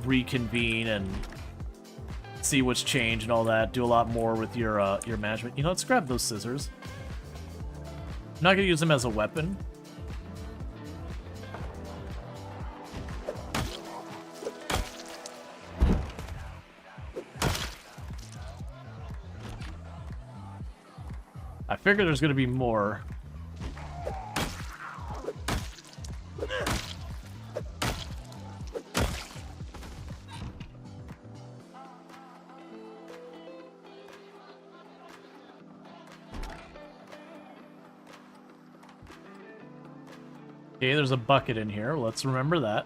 reconvene and see what's changed and all that. Do a lot more with your management. You know, let's grab those scissors. I'm not gonna use them as a weapon. I figure there's going to be more. Okay, there's a bucket in here. Let's remember that.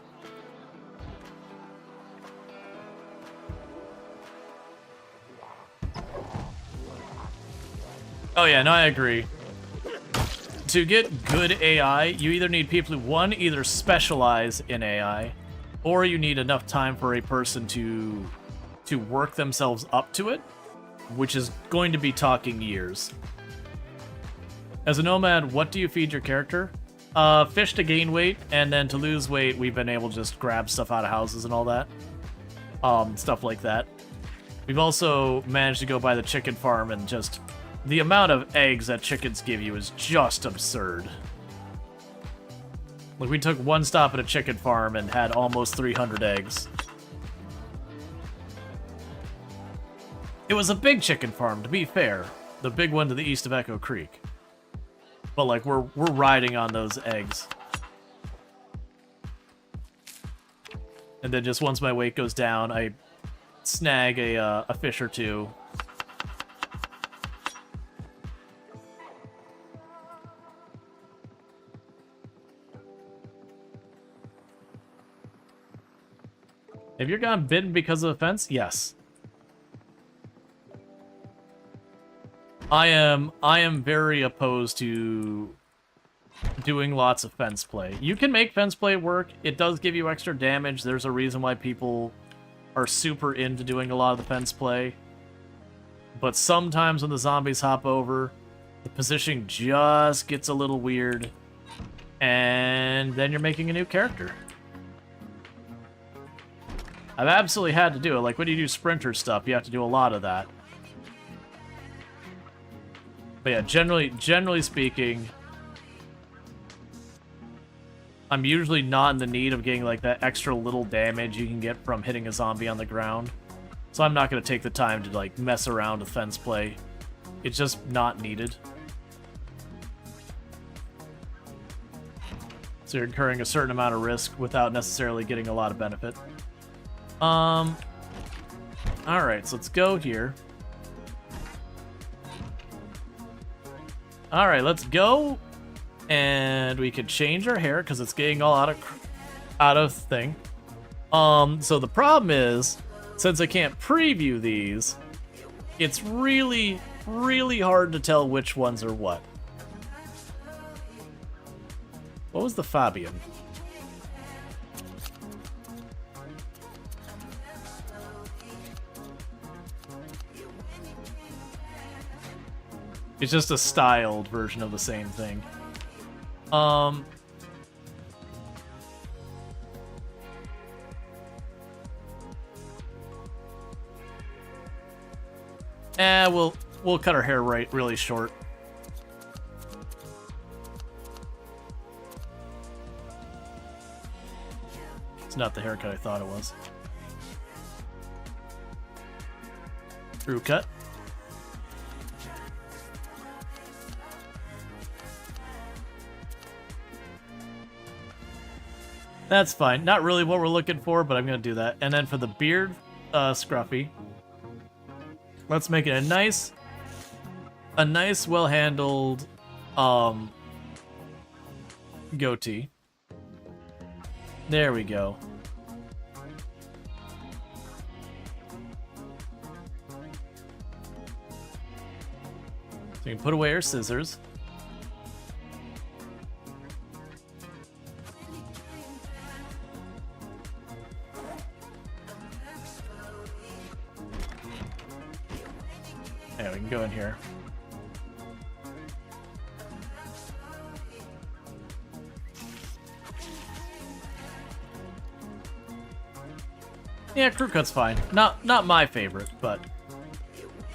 Oh yeah, no, I agree. To get good AI, you either need people who, one, either specialize in AI, or you need enough time for a person to work themselves up to it, which is going to be talking years. As a nomad, what do you feed your character? Fish to gain weight, and then to lose weight, we've been able to just grab stuff out of houses and all that. Stuff like that. We've also managed to go by the chicken farm, and just the amount of eggs that chickens give you is just absurd. Like, we took one stop at a chicken farm and had almost 300 eggs. It was a big chicken farm, to be fair. The big one to the east of Echo Creek. But, like, we're riding on those eggs. And then just once my weight goes down, I snag a fish or two. Have you gotten bitten because of a fence? Yes. I am very opposed to doing lots of fence play. You can make fence play work. It does give you extra damage. There's a reason why people are super into doing a lot of the fence play. But sometimes when the zombies hop over, the positioning just gets a little weird. And then you're making a new character. I've absolutely had to do it. Like, when you do sprinter stuff, you have to do a lot of that. But yeah, generally speaking, I'm usually not in the need of getting like that extra little damage you can get from hitting a zombie on the ground. So I'm not going to take the time to like mess around with fence play. It's just not needed. So you're incurring a certain amount of risk without necessarily getting a lot of benefit. Alright, so let's go here. Alright, let's go. And we can change our hair because it's getting all out of thing. So the problem is, since I can't preview these, it's really, really hard to tell which ones are what. What was the Fabian? It's just a styled version of the same thing. We'll cut our hair really short. It's not the haircut I thought it was. Crew cut. That's fine. Not really what we're looking for, but I'm going to do that. And then for the beard scruffy, let's make it a nice well-handled goatee. There we go. So we can put away our scissors. Yeah, we can go in here. Yeah, crew cut's fine. Not my favorite, but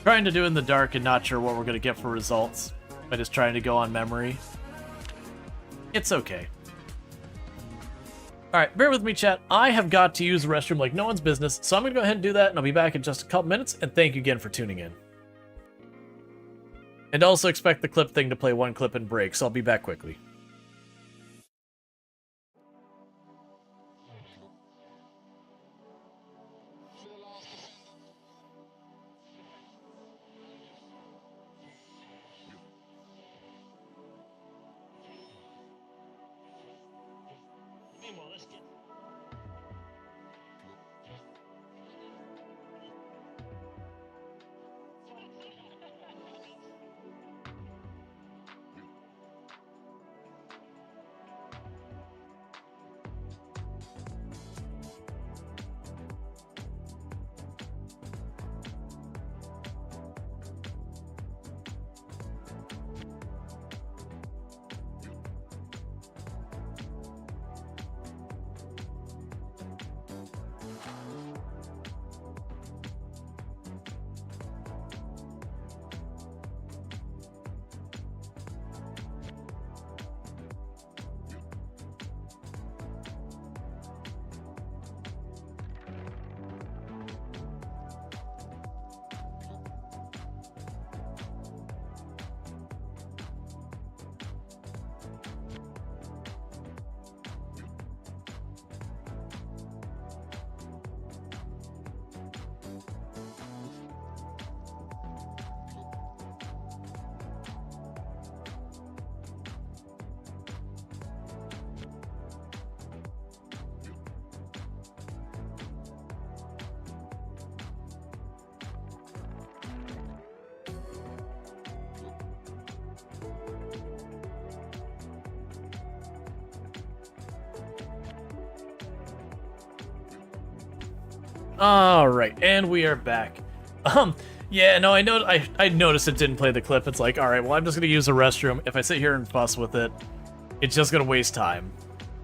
trying to do in the dark and not sure what we're gonna get for results by just trying to go on memory. It's okay. Alright, bear with me, chat. I have got to use the restroom like no one's business, so I'm gonna go ahead and do that, and I'll be back in just a couple minutes, and thank you again for tuning in. And also expect the clip thing to play one clip and break, so I'll be back quickly. All right, and we are back. Yeah, no, I noticed it didn't play the clip. It's like, all right, well, I'm just gonna use the restroom. If I sit here and fuss with it, it's just gonna waste time.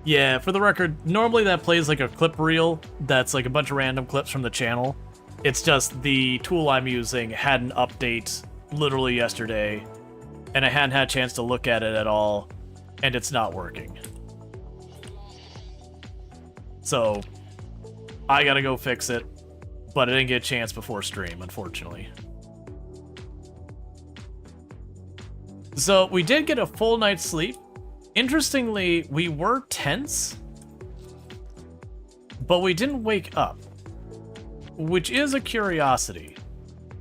Yeah, for the record, normally that plays like a clip reel that's like a bunch of random clips from the channel. It's just the tool I'm using had an update literally yesterday, and I hadn't had a chance to look at it at all, and it's not working. So, I gotta go fix it, but I didn't get a chance before stream, unfortunately. So, we did get a full night's sleep. Interestingly, we were tense, but we didn't wake up, which is a curiosity.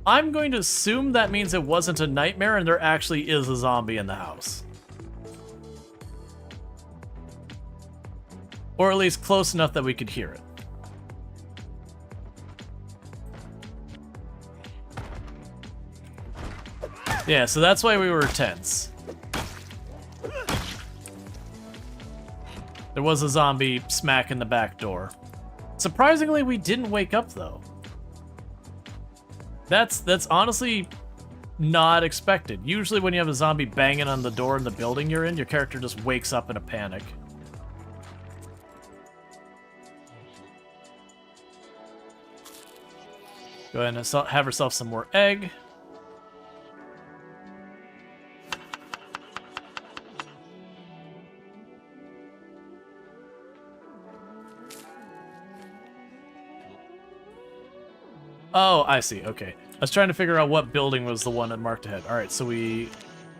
I'm going to assume that means it wasn't a nightmare and there actually is a zombie in the house. Or at least close enough that we could hear it. Yeah, so that's why we were tense. There was a zombie smacking the back door. Surprisingly, we didn't wake up, though. That's honestly not expected. Usually when you have a zombie banging on the door in the building you're in, your character just wakes up in a panic. Go ahead and have herself some more egg. Oh, I see. Okay. I was trying to figure out what building was the one that marked ahead. Alright, so we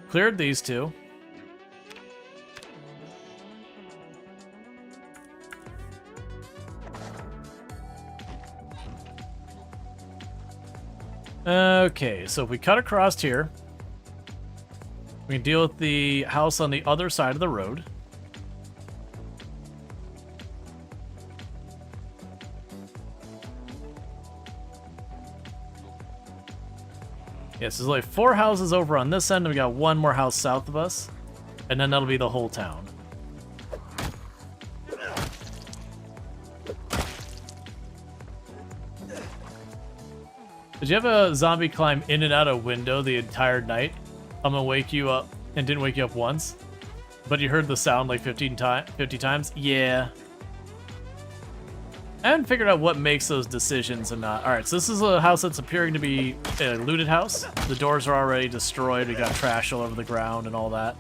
cleared these two. Okay, so if we cut across here, we can deal with the house on the other side of the road. Yes, there's like 4 houses over on this end, and we got 1 more house south of us, and then that'll be the whole town. Did you have a zombie climb in and out a window the entire night? I'm gonna wake you up, and didn't wake you up once? But you heard the sound like 50 times? Yeah. I haven't figured out what makes those decisions and not. Alright, so this is a house that's appearing to be a looted house. The doors are already destroyed. We got trash all over the ground and all that.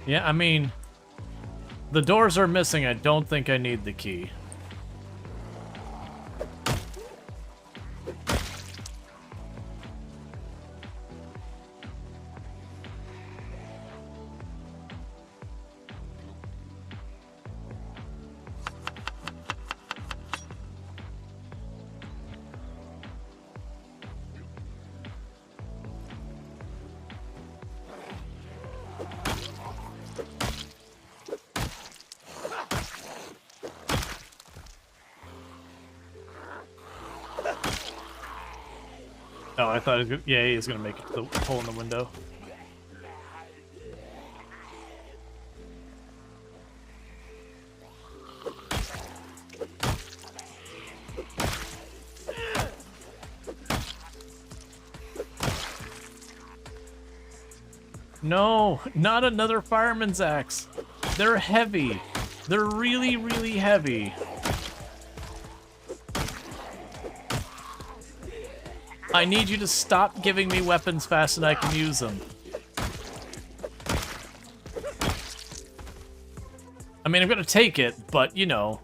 Yeah, I mean, the doors are missing. I don't think I need the key. Oh, I thought he was gonna, yeah, he was gonna make it the hole in the window. No, not another fireman's axe. They're heavy. They're really, really heavy. I need you to stop giving me weapons fast and I can use them. I mean, I'm gonna take it, but, you know.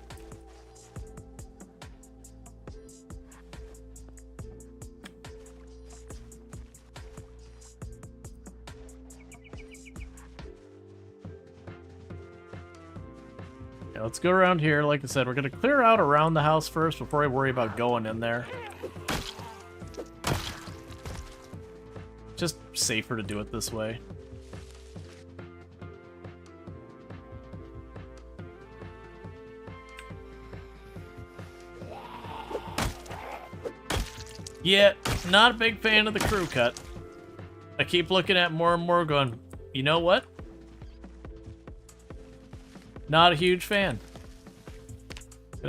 Yeah, let's go around here. Like I said, we're gonna clear out around the house first before I worry about going in there. Just safer to do it this way. Yeah, not a big fan of the crew cut. I keep looking at more and more going, you know what? Not a huge fan.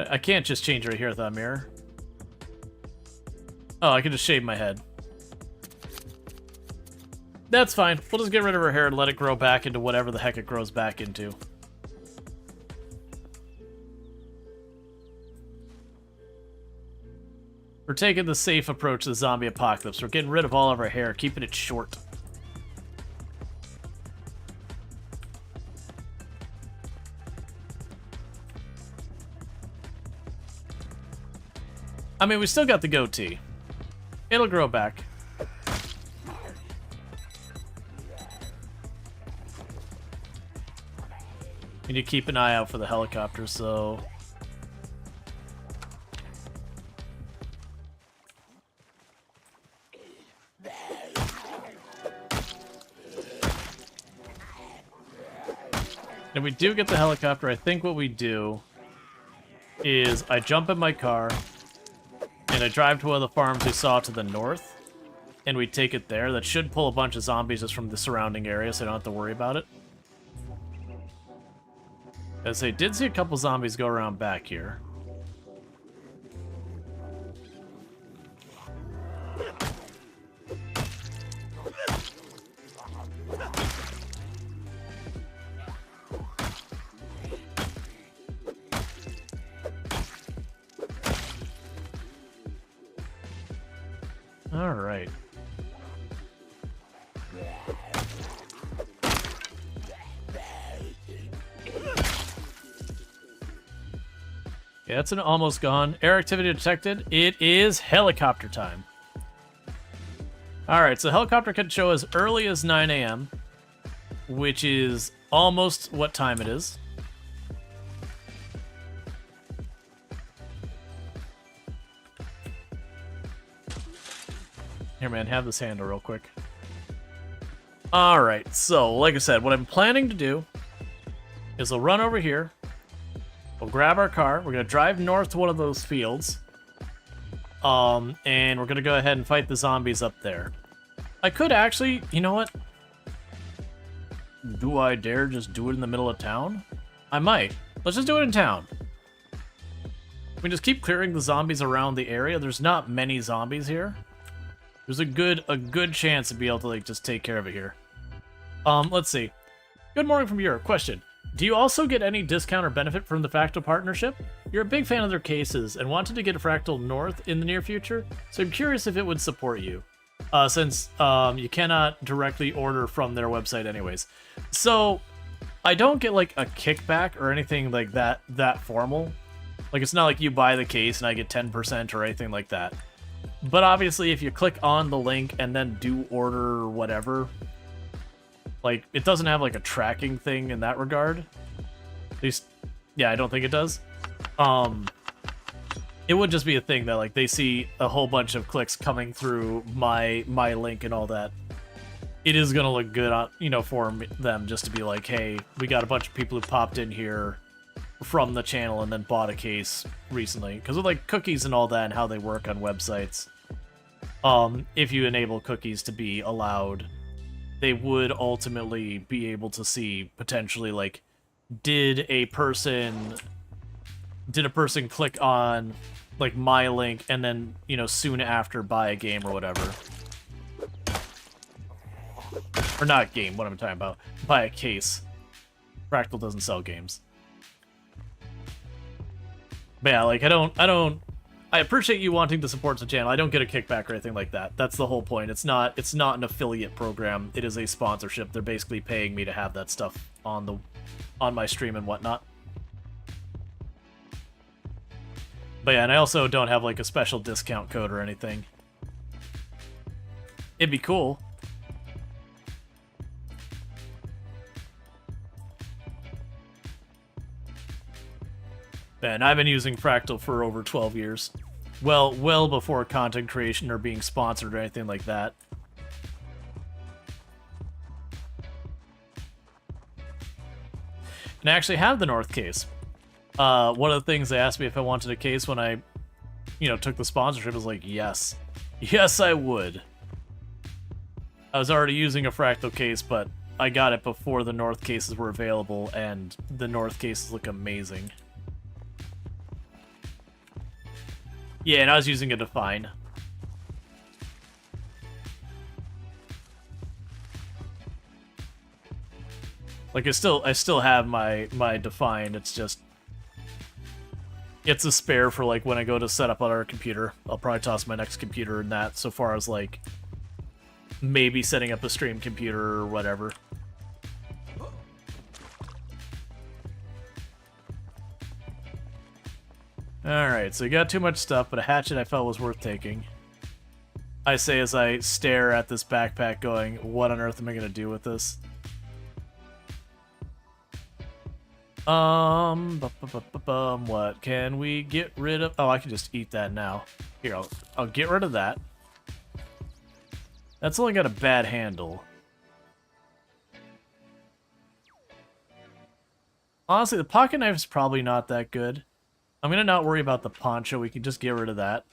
I can't just change right here with that mirror. Oh, I can just shave my head. That's fine. We'll just get rid of her hair and let it grow back into whatever the heck it grows back into. We're taking the safe approach to the zombie apocalypse. We're getting rid of all of our hair, keeping it short. I mean, we still got the goatee. It'll grow back. We need to keep an eye out for the helicopter, so... If we do get the helicopter, I think what we do is I jump in my car and I drive to one of the farms we saw to the north, and we take it there. That should pull a bunch of zombies just from the surrounding area, so I don't have to worry about it. As I did see a couple zombies go around back here. All right. Yeah, that's an almost gone. Air activity detected. It is helicopter time. All right, so helicopter can show as early as 9 a.m., which is almost what time it is. Here, man, have this handle real quick. Alright, so, like I said, what I'm planning to do is I'll run over here. We'll grab our car. We're going to drive north to one of those fields. And we're going to go ahead and fight the zombies up there. I could actually... You know what? Do I dare just do it in the middle of town? I might. Let's just do it in town. We just keep clearing the zombies around the area. There's not many zombies here. There's a good chance to be able to, like, just take care of it here. Let's see. Good morning from Europe. Question. Do you also get any discount or benefit from the Fractal partnership? You're a big fan of their cases and wanted to get a Fractal North in the near future, so I'm curious if it would support you. Since you cannot directly order from their website anyways. So, I don't get, like, a kickback or anything like that formal. Like, it's not like you buy the case and I get 10% or anything like that. But obviously, if you click on the link and then do order whatever, like, it doesn't have, like, a tracking thing in that regard. At least, yeah, I don't think it does. It would just be a thing that, like, they see a whole bunch of clicks coming through my link and all that. It is gonna look good on, you know, for them just to be like, hey, we got a bunch of people who popped in here from the channel and then bought a case recently. Because with, like, cookies and all that and how they work on websites, if you enable cookies to be allowed, they would ultimately be able to see potentially, like, did a person click on, like, my link and then, you know, soon after buy a game or whatever. Or not game, what am I talking about? Buy a case. Fractal doesn't sell games. But yeah, like, I appreciate you wanting to support the channel. I don't get a kickback or anything like that. That's the whole point. It's not an affiliate program. It is a sponsorship. They're basically paying me to have that stuff on my stream and whatnot. But yeah, and I also don't have, like, a special discount code or anything. It'd be cool. And I've been using Fractal for over 12 years. Well before content creation or being sponsored or anything like that. And I actually have the North case. One of the things they asked me if I wanted a case when I, you know, took the sponsorship was like, yes. Yes, I would. I was already using a fractal case, but I got it before the north cases were available, and the north cases look amazing. Yeah, and I was using a Define. Like, I still have my Define, it's just... It's a spare for, like, when I go to set up on our computer. I'll probably toss my next computer in that, so far as, like, maybe setting up a stream computer or whatever. Alright, so you got too much stuff, but a hatchet I felt was worth taking. I say as I stare at this backpack going, what on earth am I going to do with this? What can we get rid of? Oh, I can just eat that now. Here, I'll get rid of that. That's only got a bad handle. Honestly, the pocket knife is probably not that good. I'm gonna not worry about the poncho. We can just get rid of that.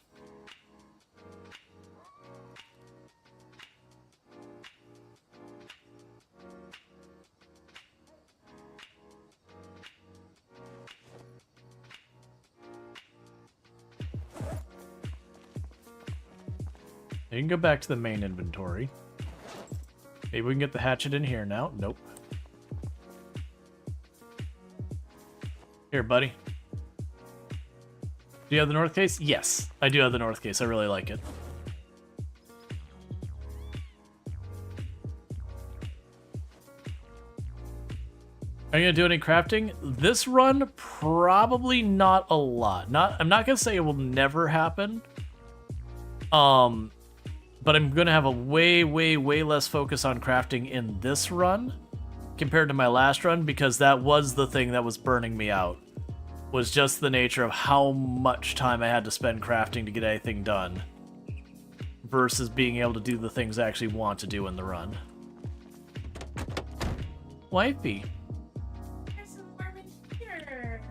You can go back to the main inventory. Maybe we can get the hatchet in here now. Nope. Here, buddy. Do you have the north case? Yes, I do have the north case. I really like it. Are you gonna do any crafting? This run, probably not a lot. I'm not gonna say it will never happen. But I'm gonna have a way less focus on crafting in this run compared to my last run, because that was the thing that was burning me out. Was just the nature of how much time I had to spend crafting to get anything done versus being able to do the things I actually want to do in the run. Wifey. There's some warm in here.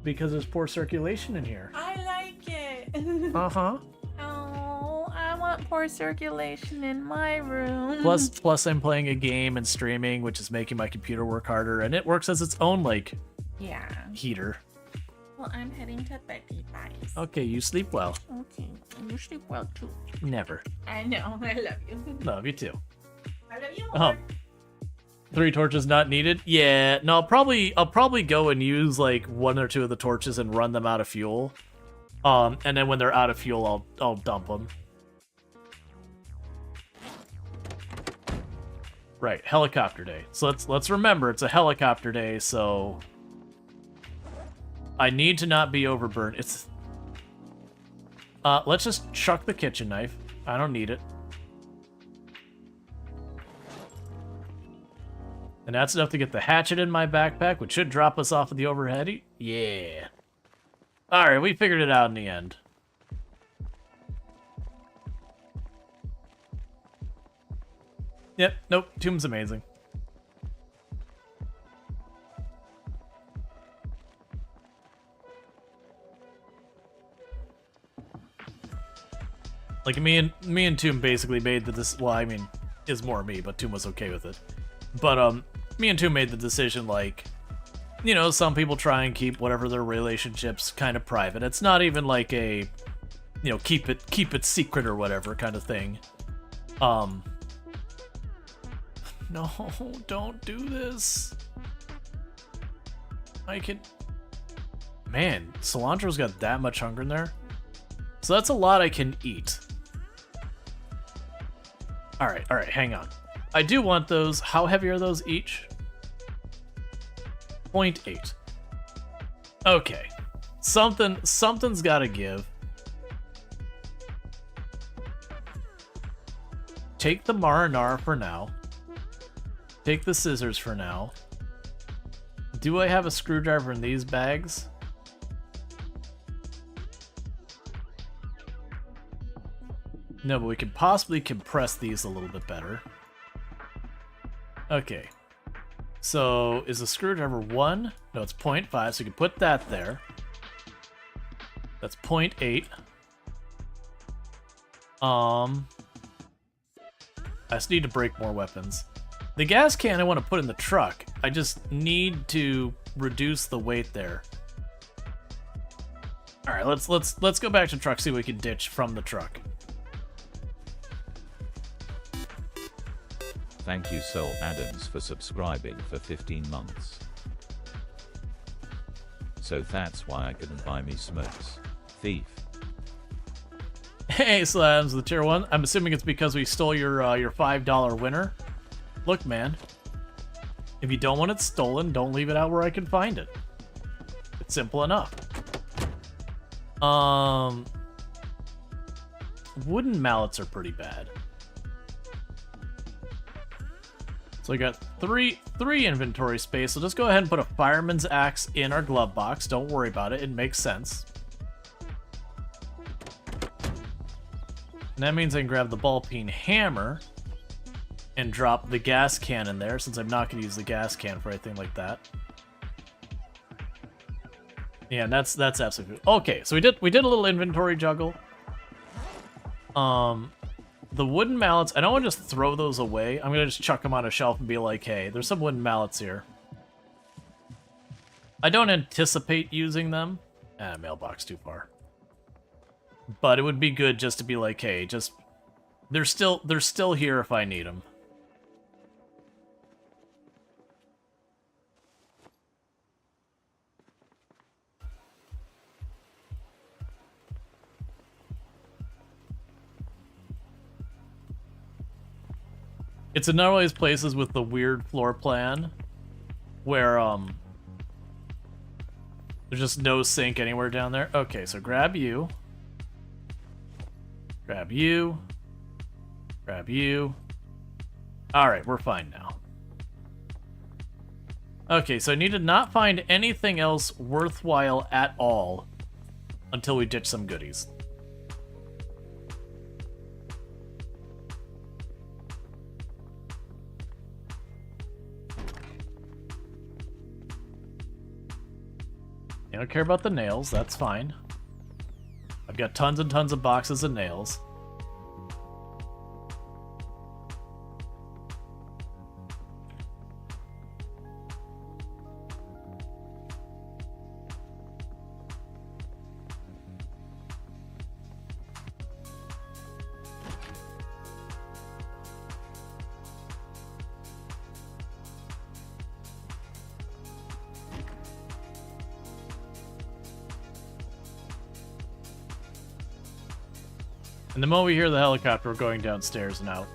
Because there's poor circulation in here. I like it. Uh-huh. Oh, I want poor circulation in my room. Plus I'm playing a game and streaming, which is making my computer work harder, and it works as its own, like, yeah. heater. Well, I'm heading to 35. Okay, you sleep well. Okay, and you sleep well too. Never. I know, I love you. Love you too. I love you more. 3 torches not needed? Yeah, no, I'll probably go and use like 1 or 2 of the torches and run them out of fuel. And then when they're out of fuel, I'll dump them. Right, helicopter day. So let's remember it's a helicopter day, so I need to not be overburnt. It's let's just chuck the kitchen knife. I don't need it. And that's enough to get the hatchet in my backpack, which should drop us off of the overhead. Yeah. Alright, we figured it out in the end. Yep, nope, Tomb's amazing. Like, me and Tomb basically made well, I mean, is more me, but Tomb was okay with it. But, me and Tomb made the decision, like, you know, some people try and keep whatever their relationships kind of private. It's not even like a, you know, keep it secret or whatever kind of thing. No, don't do this. I can... Man, cilantro's got that much hunger in there. So that's a lot I can eat. Alright, hang on. I do want those. How heavy are those each? 0.8. Okay. Something's gotta give. Take the marinara for now. Take the scissors for now. Do I have a screwdriver in these bags? No, but we could possibly compress these a little bit better. Okay. So, is the screwdriver 1? No, it's 0.5, so you can put that there. That's 0.8. I just need to break more weapons. The gas can I want to put in the truck. I just need to reduce the weight there. All right, let's go back to the truck, see what we can ditch from the truck. Thank you Soul Adams for subscribing for 15 months. So that's why I couldn't buy me smokes. Thief. Hey, Slams, the tier 1. I'm assuming it's because we stole your $5 winner. Look, man. If you don't want it stolen, don't leave it out where I can find it. It's simple enough. Wooden mallets are pretty bad. So I got three inventory space. So just go ahead and put a fireman's axe in our glove box. Don't worry about it. It makes sense. And that means I can grab the ball-peen hammer and drop the gas can in there, since I'm not going to use the gas can for anything like that. Yeah, and that's absolutely good. Okay, so we did a little inventory juggle. The wooden mallets, I don't want to just throw those away. I'm going to just chuck them on a shelf and be like, hey, there's some wooden mallets here. I don't anticipate using them. Mailbox too far. But it would be good just to be like, hey, just they're still here if I need them. It's another one of those places with the weird floor plan where there's just no sink anywhere down there. Okay, so grab you. Grab you. Grab you. Alright, we're fine now. Okay, so I need to not find anything else worthwhile at all until we ditch some goodies. I don't care about the nails, that's fine. I've got tons and tons of boxes of nails. And the moment we hear the helicopter, we're going downstairs and out.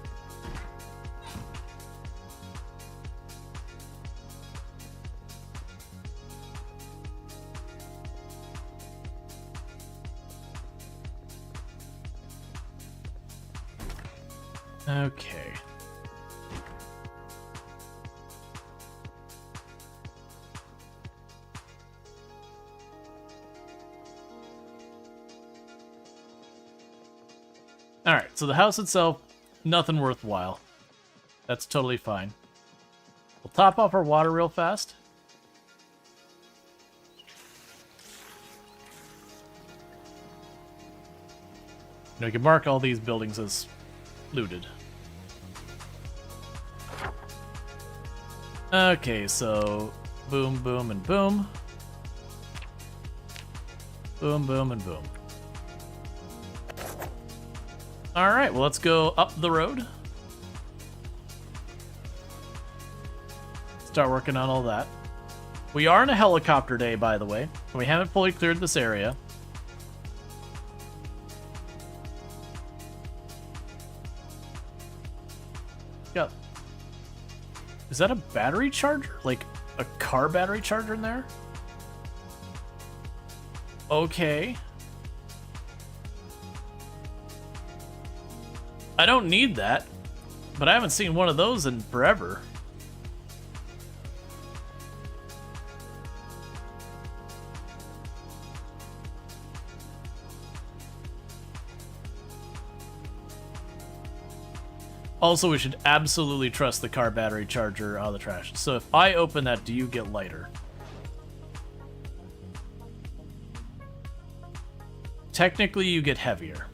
Okay. Alright, so the house itself, nothing worthwhile. That's totally fine. We'll top off our water real fast. We can mark all these buildings as looted. Okay, so boom, boom, and boom. Boom, boom, and boom. Alright, well, let's go up the road. Start working on all that. We are in a helicopter day, by the way. And we haven't fully cleared this area. Got... Is that a battery charger? Like, a car battery charger in there? Okay. I don't need that, but I haven't seen one of those in forever. Also, we should absolutely trust the car battery charger out of the trash. So if I open that, do you get lighter? Technically, you get heavier.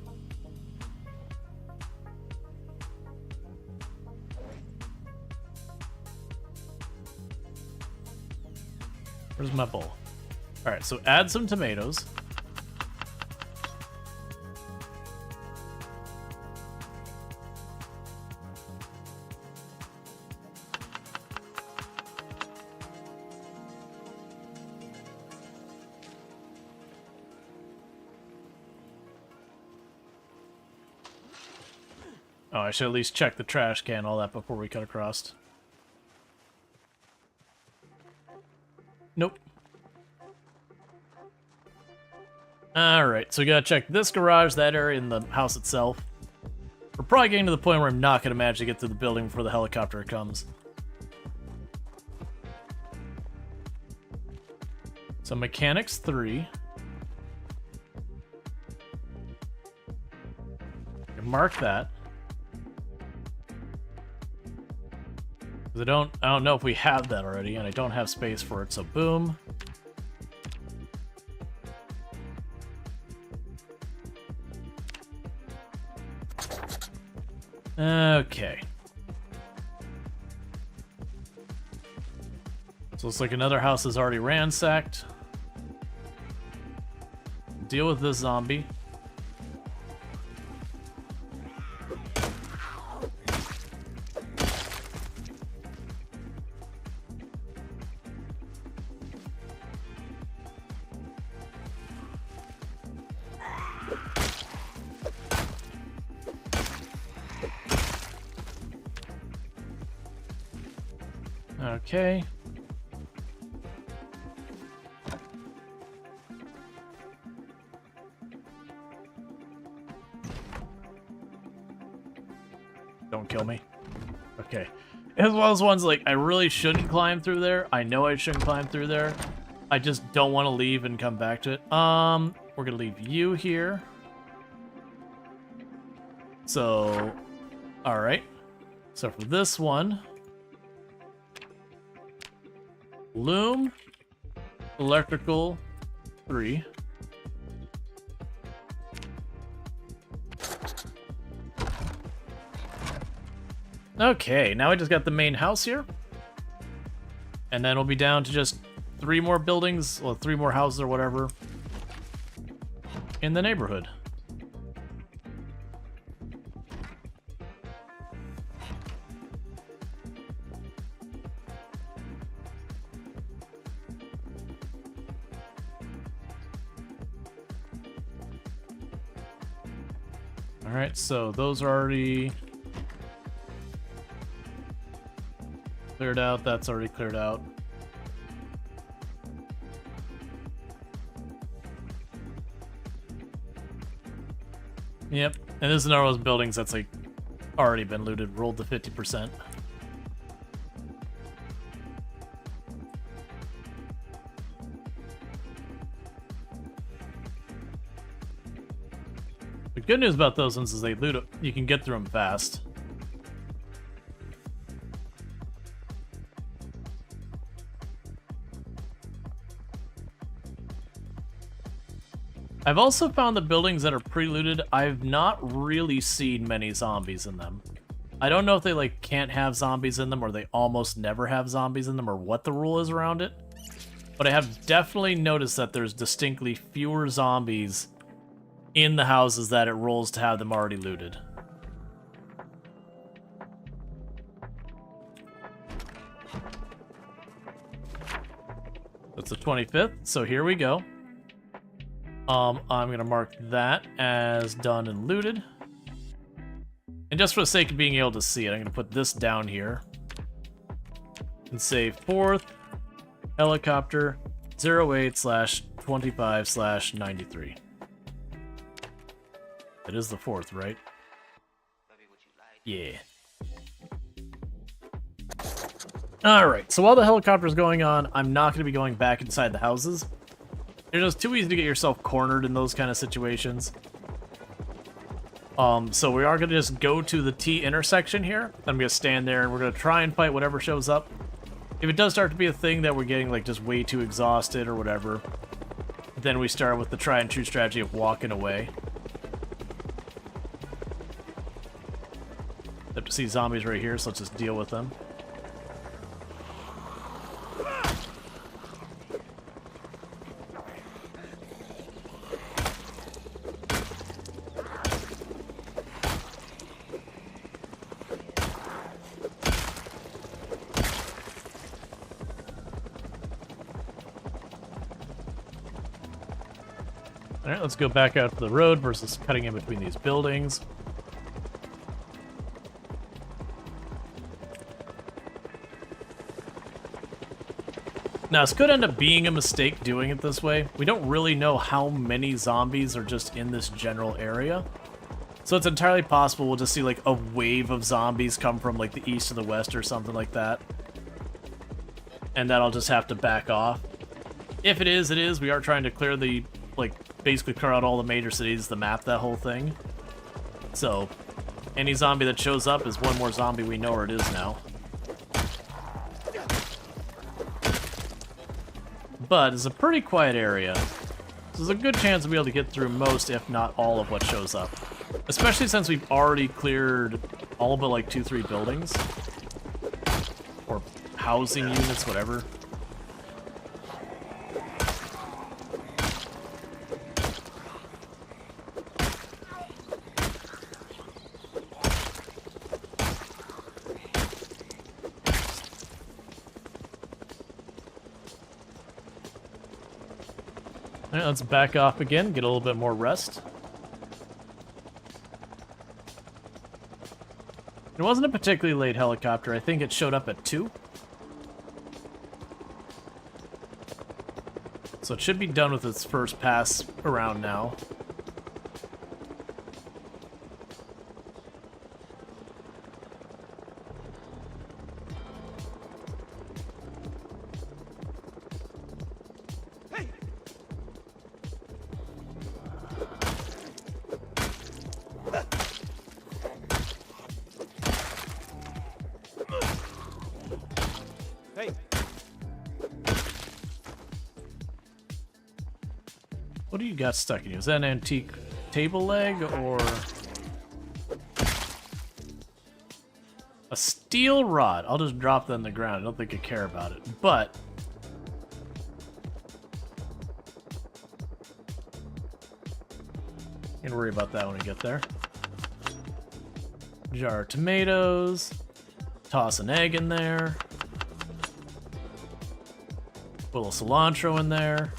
Where's my bowl? Alright, so add some tomatoes. Oh, I should at least check the trash can, all that, before we cut across. Nope. Alright, so we gotta check this garage, that area, and the house itself. We're probably getting to the point where I'm not gonna manage to get to the building before the helicopter comes. So mechanics 3. Mark that. I don't know if we have that already, and I don't have space for it, so boom. Okay. So it's like another house is already ransacked. Deal with this zombie. Okay. Don't kill me. Okay. As well as ones like, I really shouldn't climb through there. I know I shouldn't climb through there. I just don't want to leave and come back to it. We're gonna leave you here. So, alright. So for this one, loom, electrical 3. Okay, now I just got the main house here. And then we'll be down to just 3 more buildings, or 3 more houses or whatever in the neighborhood. Alright, so those are already cleared out. That's already cleared out. Yep, and this is another one of those buildings that's like already been looted, rolled to 50%. The good news about those ones is they loot up. You can get through them fast. I've also found the buildings that are pre-looted, I've not really seen many zombies in them. I don't know if they like can't have zombies in them or they almost never have zombies in them or what the rule is around it. But I have definitely noticed that there's distinctly fewer zombies in the houses that it rolls to have them already looted. That's the 25th, so here we go. I'm gonna mark that as done and looted. And just for the sake of being able to see it, I'm gonna put this down here. And say 4th helicopter 08/25/93. It is the 4th, right? Yeah. Alright, so while the helicopter's going on, I'm not going to be going back inside the houses. It's just too easy to get yourself cornered in those kind of situations. So we are going to just go to the T intersection here. I'm going to stand there and we're going to try and fight whatever shows up. If it does start to be a thing that we're getting like just way too exhausted or whatever, then we start with the try and true strategy of walking away. Have to see zombies right here, so let's just deal with them. Alright, let's go back out to the road versus cutting in between these buildings. Now, this could end up being a mistake doing it this way. We don't really know how many zombies are just in this general area. So it's entirely possible we'll just see like a wave of zombies come from like the east to the west or something like that. And then I'll just have to back off. If it is, it is. We are trying to clear the, like, basically clear out all the major cities, the map, that whole thing. So, any zombie that shows up is one more zombie we know where it is now. But it's a pretty quiet area. So there's a good chance we'll be able to get through most, if not all, of what shows up. Especially since we've already cleared all but like 2-3 buildings. Or housing units, whatever. Alright, let's back off again, get a little bit more rest. It wasn't a particularly late helicopter. I think it showed up at 2. So it should be done with its first pass around now. What do you got stuck in you? Is that an antique table leg or a steel rod? I'll just drop that on the ground. I don't think I care about it, but you can worry about that when we get there. Jar of tomatoes. Toss an egg in there. Put a little cilantro in there.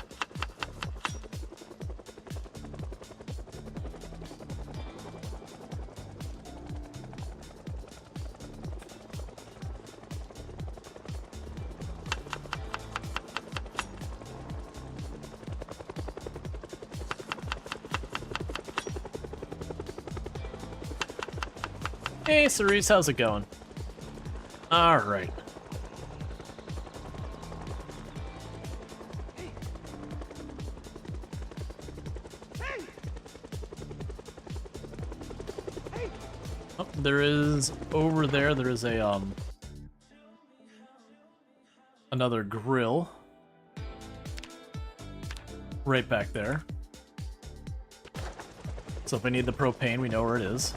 Hey, Cerise, how's it going? Alright. Oh, there is, over there is a, another grill. Right back there. So if we need the propane, we know where it is.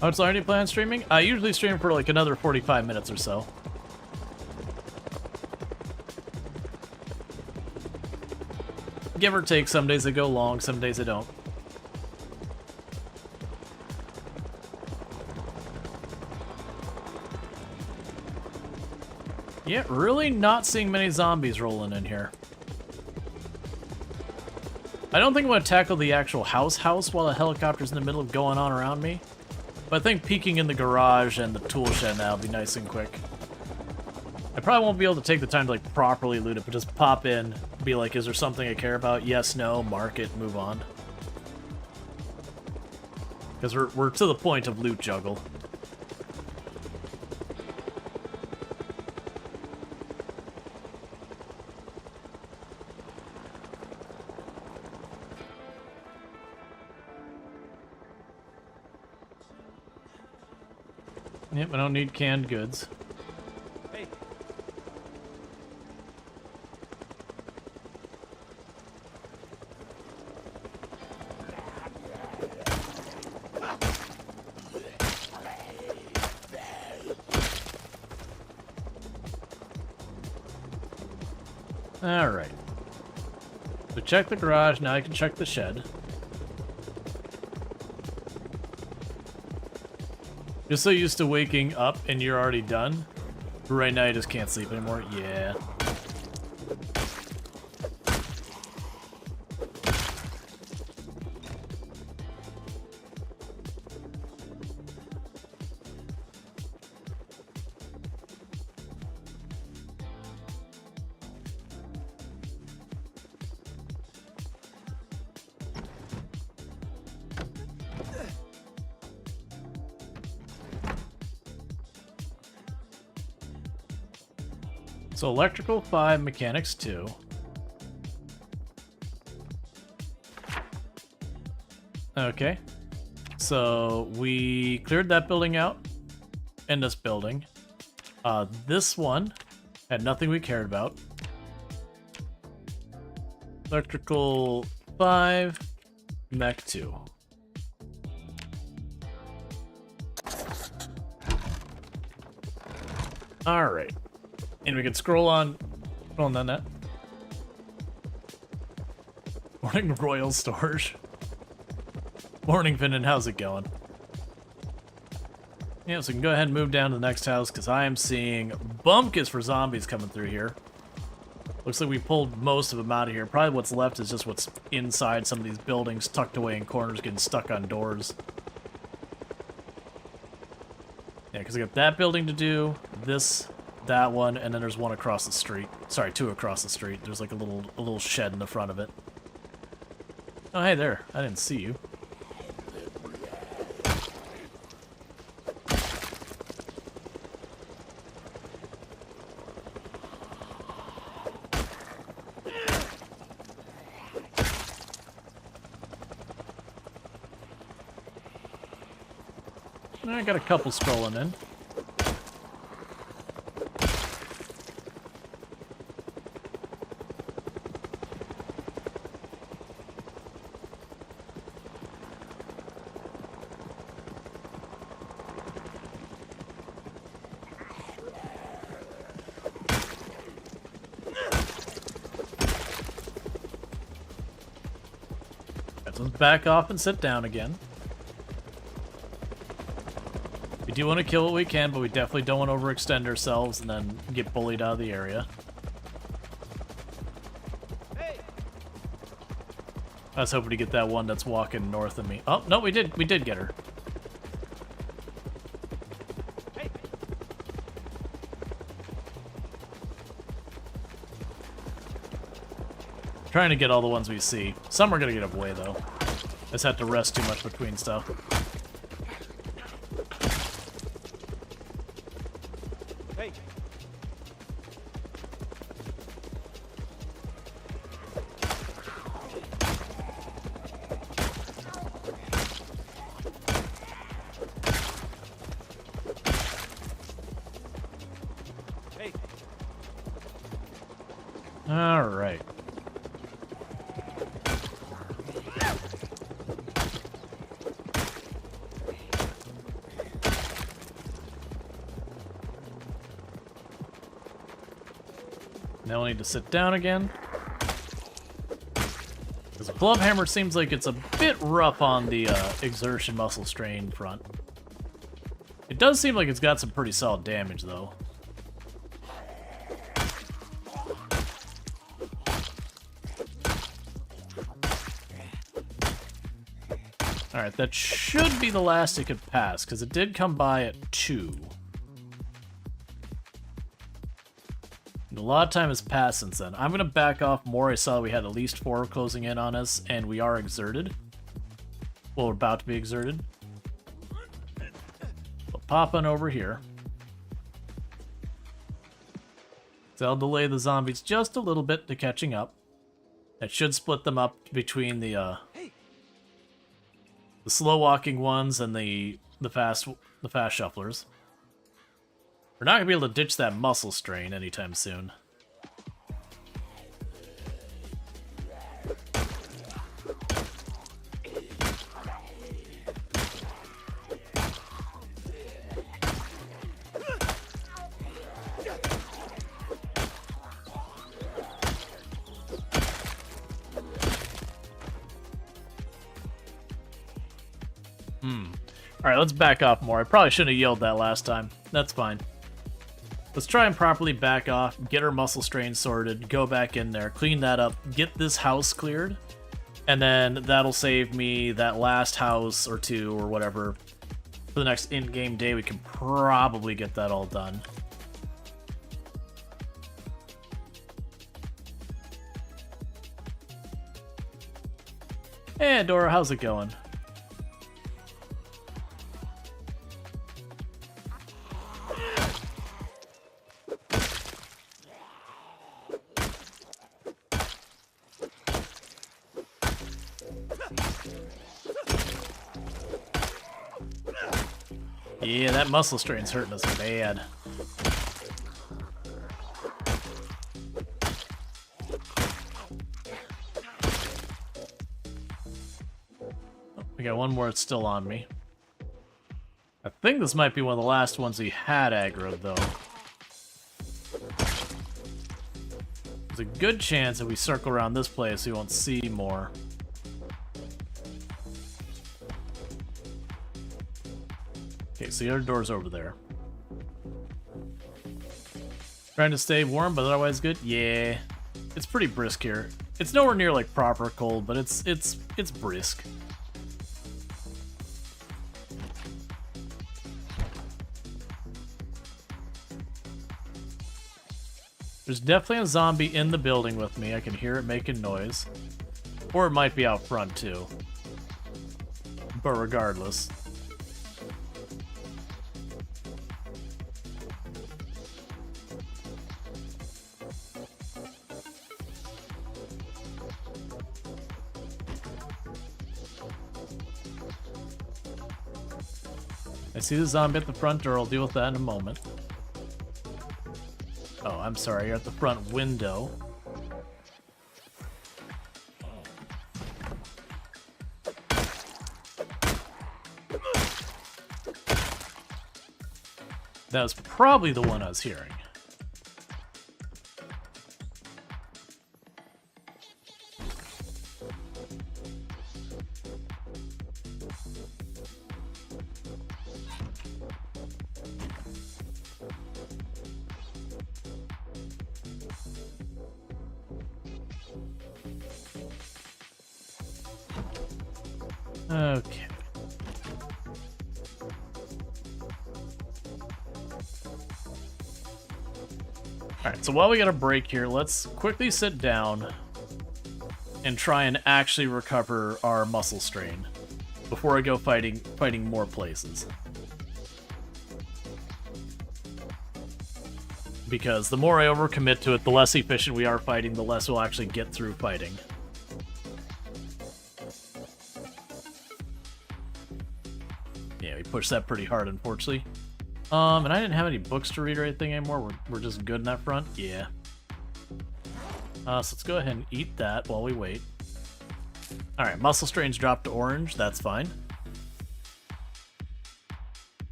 How much longer do you plan on streaming? I usually stream for like another 45 minutes or so. Give or take, some days I go long, some days I don't. Yeah, really not seeing many zombies rolling in here. I don't think I'm going to tackle the actual house while the helicopter's in the middle of going on around me. But I think peeking in the garage and the tool shed now will be nice and quick. I probably won't be able to take the time to like properly loot it, but just pop in, be like, is there something I care about? Yes, no, mark it, move on. Because we're to the point of loot juggle. Yep, I don't need canned goods. Hey. Alright. So check the garage, now I can check the shed. You're so used to waking up and you're already done. Right now, you just can't sleep anymore. Yeah. So electrical 5, mechanics 2. Okay. So we cleared that building out. And this building. This one had nothing we cared about. Electrical 5, mech 2. Alright. And we can scroll on that. Morning, Royal Storge. Morning, Vinton. How's it going? Yeah, so we can go ahead and move down to the next house, because I am seeing bumpkins for zombies coming through here. Looks like we pulled most of them out of here. Probably what's left is just what's inside some of these buildings, tucked away in corners, getting stuck on doors. Yeah, because I got that building to do, this... that one, and then there's one across the street. Sorry, 2 across the street. There's like a little shed in the front of it. Oh, hey there. I didn't see you. I got a couple scrolling in. Let's back off and sit down again. We do want to kill what we can, but we definitely don't want to overextend ourselves and then get bullied out of the area. Hey. I was hoping to get that one that's walking north of me. Oh, no, we did get her. Hey. Trying to get all the ones we see. Some are gonna get away though. I just have to rest too much between stuff. Hey. Hey. All right. Now we need to sit down again. Because the club hammer seems like it's a bit rough on the exertion muscle strain front. It does seem like it's got some pretty solid damage though. Alright, that should be the last it could pass, because it did come by at 2. A lot of time has passed since then. I'm going to back off more. I saw we had at least 4 closing in on us, and we are exerted. Well, we're about to be exerted. We'll pop on over here. So I'll delay the zombies just a little bit to catching up. That should split them up between the slow-walking ones and the fast shufflers. We're not going to be able to ditch that muscle strain anytime soon. Alright, let's back off more. I probably shouldn't have yelled that last time. That's fine. Let's try and properly back off, get our muscle strain sorted, go back in there, clean that up, get this house cleared, and then that'll save me that last house or two or whatever. For the next in-game day, we can probably get that all done. Hey, Dora, how's it going? Yeah, that muscle strain's hurting us bad. Oh, we got one more that's still on me. I think this might be one of the last ones he had aggroed, though. There's a good chance that we circle around this place, we won't see more. Okay, so the other door's over there. Trying to stay warm, but otherwise good? Yeah. It's pretty brisk here. It's nowhere near like proper cold, but it's brisk. There's definitely a zombie in the building with me. I can hear it making noise. Or it might be out front too. But regardless. I see the zombie at the front door. I'll deal with that in a moment. Oh, I'm sorry. You're at the front window. That was probably the one I was hearing. Okay. Alright, so while we got a break here, let's quickly sit down and try and actually recover our muscle strain before I go fighting more places. Because the more I overcommit to it, the less efficient we are fighting, the less we'll actually get through fighting. Push that pretty hard, unfortunately. And I didn't have any books to read or anything anymore. We're just good in that front? Yeah. So let's go ahead and eat that while we wait. Alright, muscle strains dropped to orange. That's fine.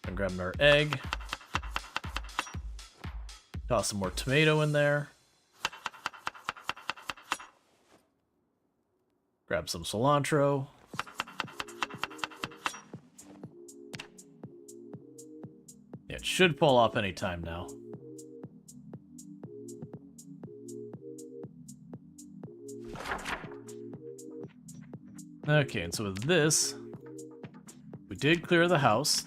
I'm grabbing our egg. Toss some more tomato in there. Grab some cilantro. It should fall off any time now. Okay, and so with this, we did clear the house.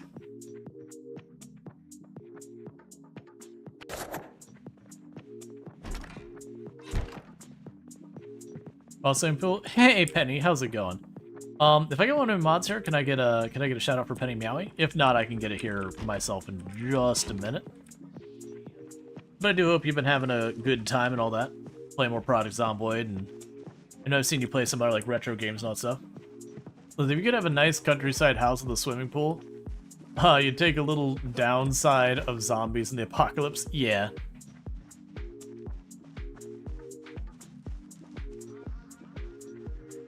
Also, hey Penny, how's it going? If I get one of my mods here, can I get a shout out for Penny Meowie? If not, I can get it here myself in just a minute. But I do hope you've been having a good time and all that. Playing more Project Zomboid, and I know I've seen you play some other like retro games and all that stuff. So if you could have a nice countryside house with a swimming pool, you'd take a little downside of zombies in the apocalypse. Yeah.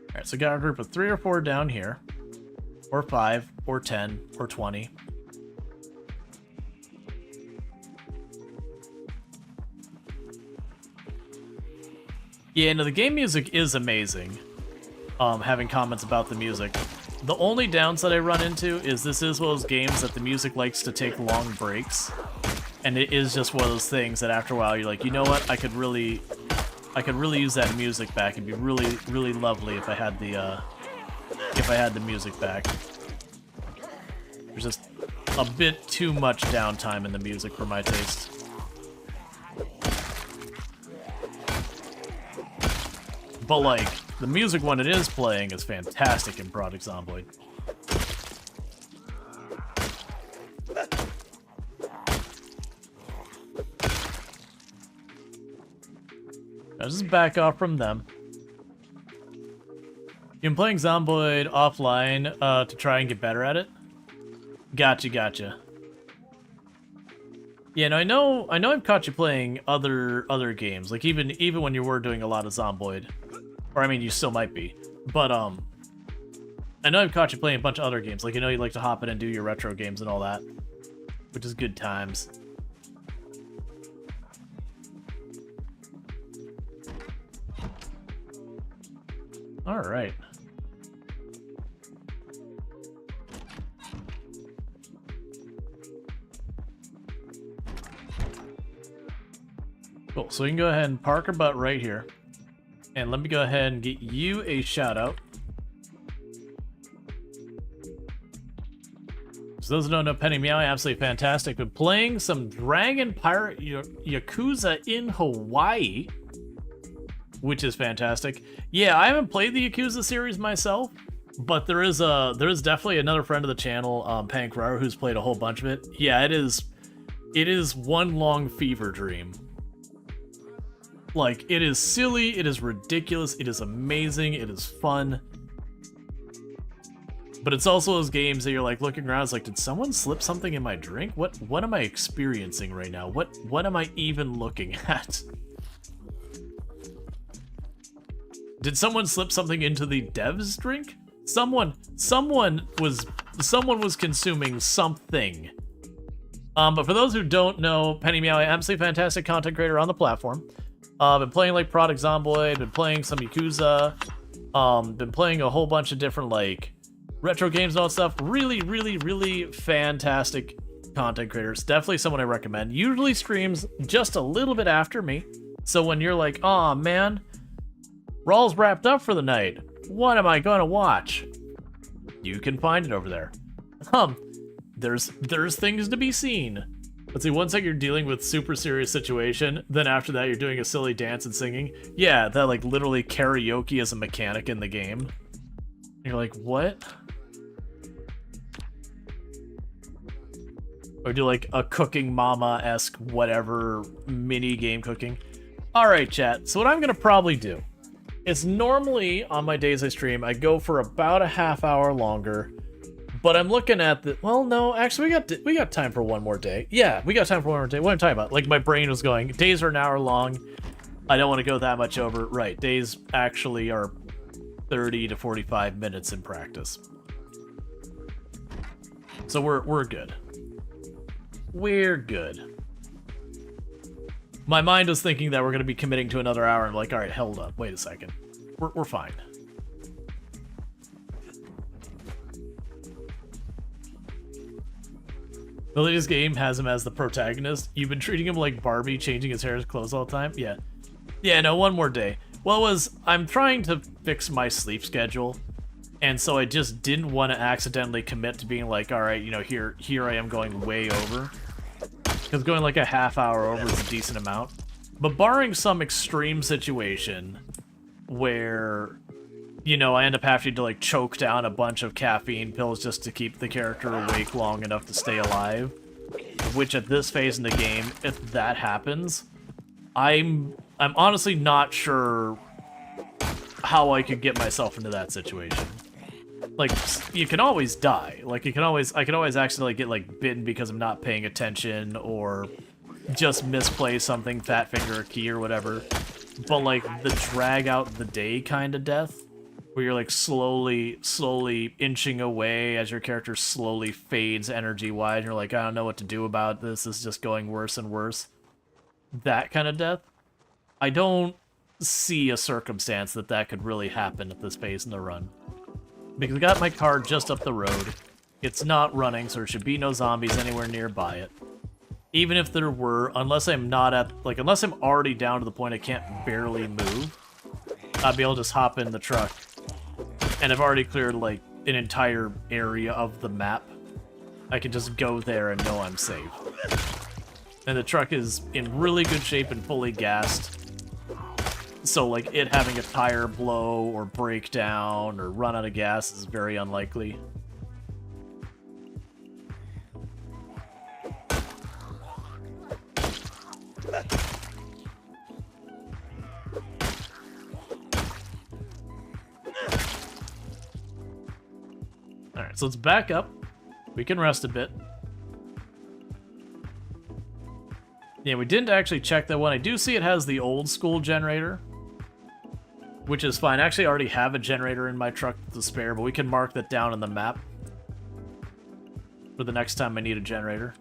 Alright, so we got a group of 3 or 4 down here. Or 5, or 10, or 20. Yeah, no, the game music is amazing. Having comments about the music. The only downside I run into is this is one of those games that the music likes to take long breaks. And it is just one of those things that after a while you're like, you know what, I could really use that music back. It'd be really, really lovely if I had the music back. There's just a bit too much downtime in the music for my taste. But like, the music when it is playing is fantastic in Project Zomboid. Now just back off from them. You've been playing Zomboid offline to try and get better at it? Gotcha. Yeah, no, I know I've caught you playing other games, like even when you were doing a lot of Zomboid. Or I mean, you still might be. But I know I've caught you playing a bunch of other games, like you like to hop in and do your retro games and all that, which is good times. All right. Cool, so we can go ahead and park our butt right here. And let me go ahead and get you a shout out. So those who don't know Penny Meow, absolutely fantastic. Been playing some Dragon Pirate Yakuza in Hawaii, which is fantastic. Yeah, I haven't played the Yakuza series myself, but there is definitely another friend of the channel, Pankrar, who's played a whole bunch of it. Yeah, it is one long fever dream. Like, it is silly, it is ridiculous, it is amazing, it is fun. But it's also those games that you're like looking around, it's like, did someone slip something in my drink? What am I experiencing right now? What am I even looking at? Did someone slip something into the dev's drink? Someone was consuming something. But for those who don't know, Penny Meow, absolutely fantastic content creator on the platform. Been playing like Project Zomboid, been playing some Yakuza, been playing a whole bunch of different like retro games and all that stuff. Really, really, really fantastic content creators. Definitely someone I recommend. Usually streams just a little bit after me. So when you're like, aw man, Rual's wrapped up for the night. What am I gonna watch? You can find it over there. There's things to be seen. Let's see, one second you're dealing with super serious situation, then after that you're doing a silly dance and singing. Yeah, that like literally karaoke as a mechanic in the game. You're like, what? Or do like a Cooking Mama-esque whatever mini game cooking. Alright chat, so what I'm gonna probably do is normally on my days I stream, I go for about a half hour longer. But I'm looking at the, well, no, actually we got time for one more day. Yeah, we got time for one more day. What am I talking about? Like my brain was going, days are an hour long. I don't want to go that much over. Right, days actually are 30 to 45 minutes in practice. So we're good. We're good. My mind was thinking that we're going to be committing to another hour. I'm like, all right, hold up, wait a second. We're fine. The latest game has him as the protagonist. You've been treating him like Barbie, changing his hair and clothes all the time? Yeah. Yeah, no, one more day. Well, I'm trying to fix my sleep schedule, and so I just didn't want to accidentally commit to being like, all right, you know, here I am going way over. Because going like a half hour over is a decent amount. But barring some extreme situation where, you know, I end up having to like choke down a bunch of caffeine pills just to keep the character awake long enough to stay alive, which at this phase in the game, if that happens, I'm honestly not sure how I could get myself into that situation. Like, you can always die. Like, I can always accidentally get like bitten because I'm not paying attention or just misplay something, fat finger a key or whatever. But like the drag out the day kind of death, where you're like slowly inching away as your character slowly fades energy-wise, and you're like, I don't know what to do about this, this is just going worse and worse. That kind of death. I don't see a circumstance that could really happen at this phase in the run. Because I got my car just up the road. It's not running, so there should be no zombies anywhere nearby it. even if there were, unless I'm not at, like, unless I'm already down to the point I can't barely move, I'd be able to just hop in the truck. And I've already cleared, like, an entire area of the map. I can just go there and know I'm safe. And the truck is in really good shape and fully gassed. So, like, it having a tire blow or break down or run out of gas is very unlikely. Alright, so let's back up. We can rest a bit. Yeah, we didn't actually check that one. I do see it has the old school generator, which is fine. I actually already have a generator in my truck to spare, but we can mark that down on the map for the next time I need a generator.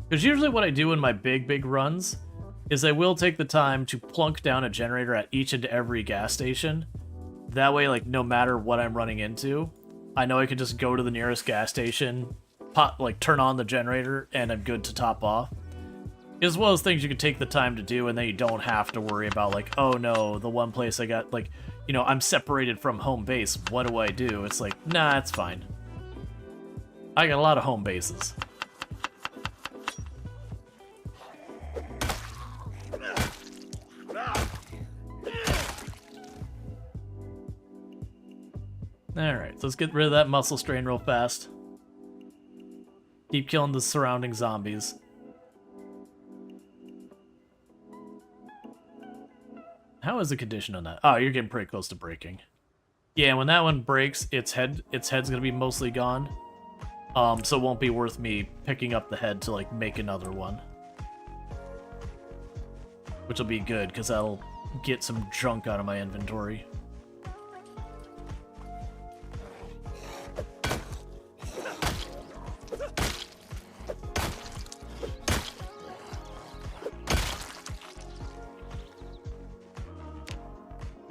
Because usually what I do in my big runs is I will take the time to plunk down a generator at each and every gas station. That way, like, no matter what I'm running into, I know I can just go to the nearest gas station, turn on the generator, and I'm good to top off. As well as things you can take the time to do, and then you don't have to worry about, like, oh no, the one place I got, like, you know, I'm separated from home base. What do I do? It's like, nah, it's fine. I got a lot of home bases. Alright, so let's get rid of that muscle strain real fast. Keep killing the surrounding zombies. How is the condition on that? Oh, you're getting pretty close to breaking. Yeah, when that one breaks, its head's gonna be mostly gone. So it won't be worth me picking up the head to, like, make another one. Which will be good, because that'll get some junk out of my inventory.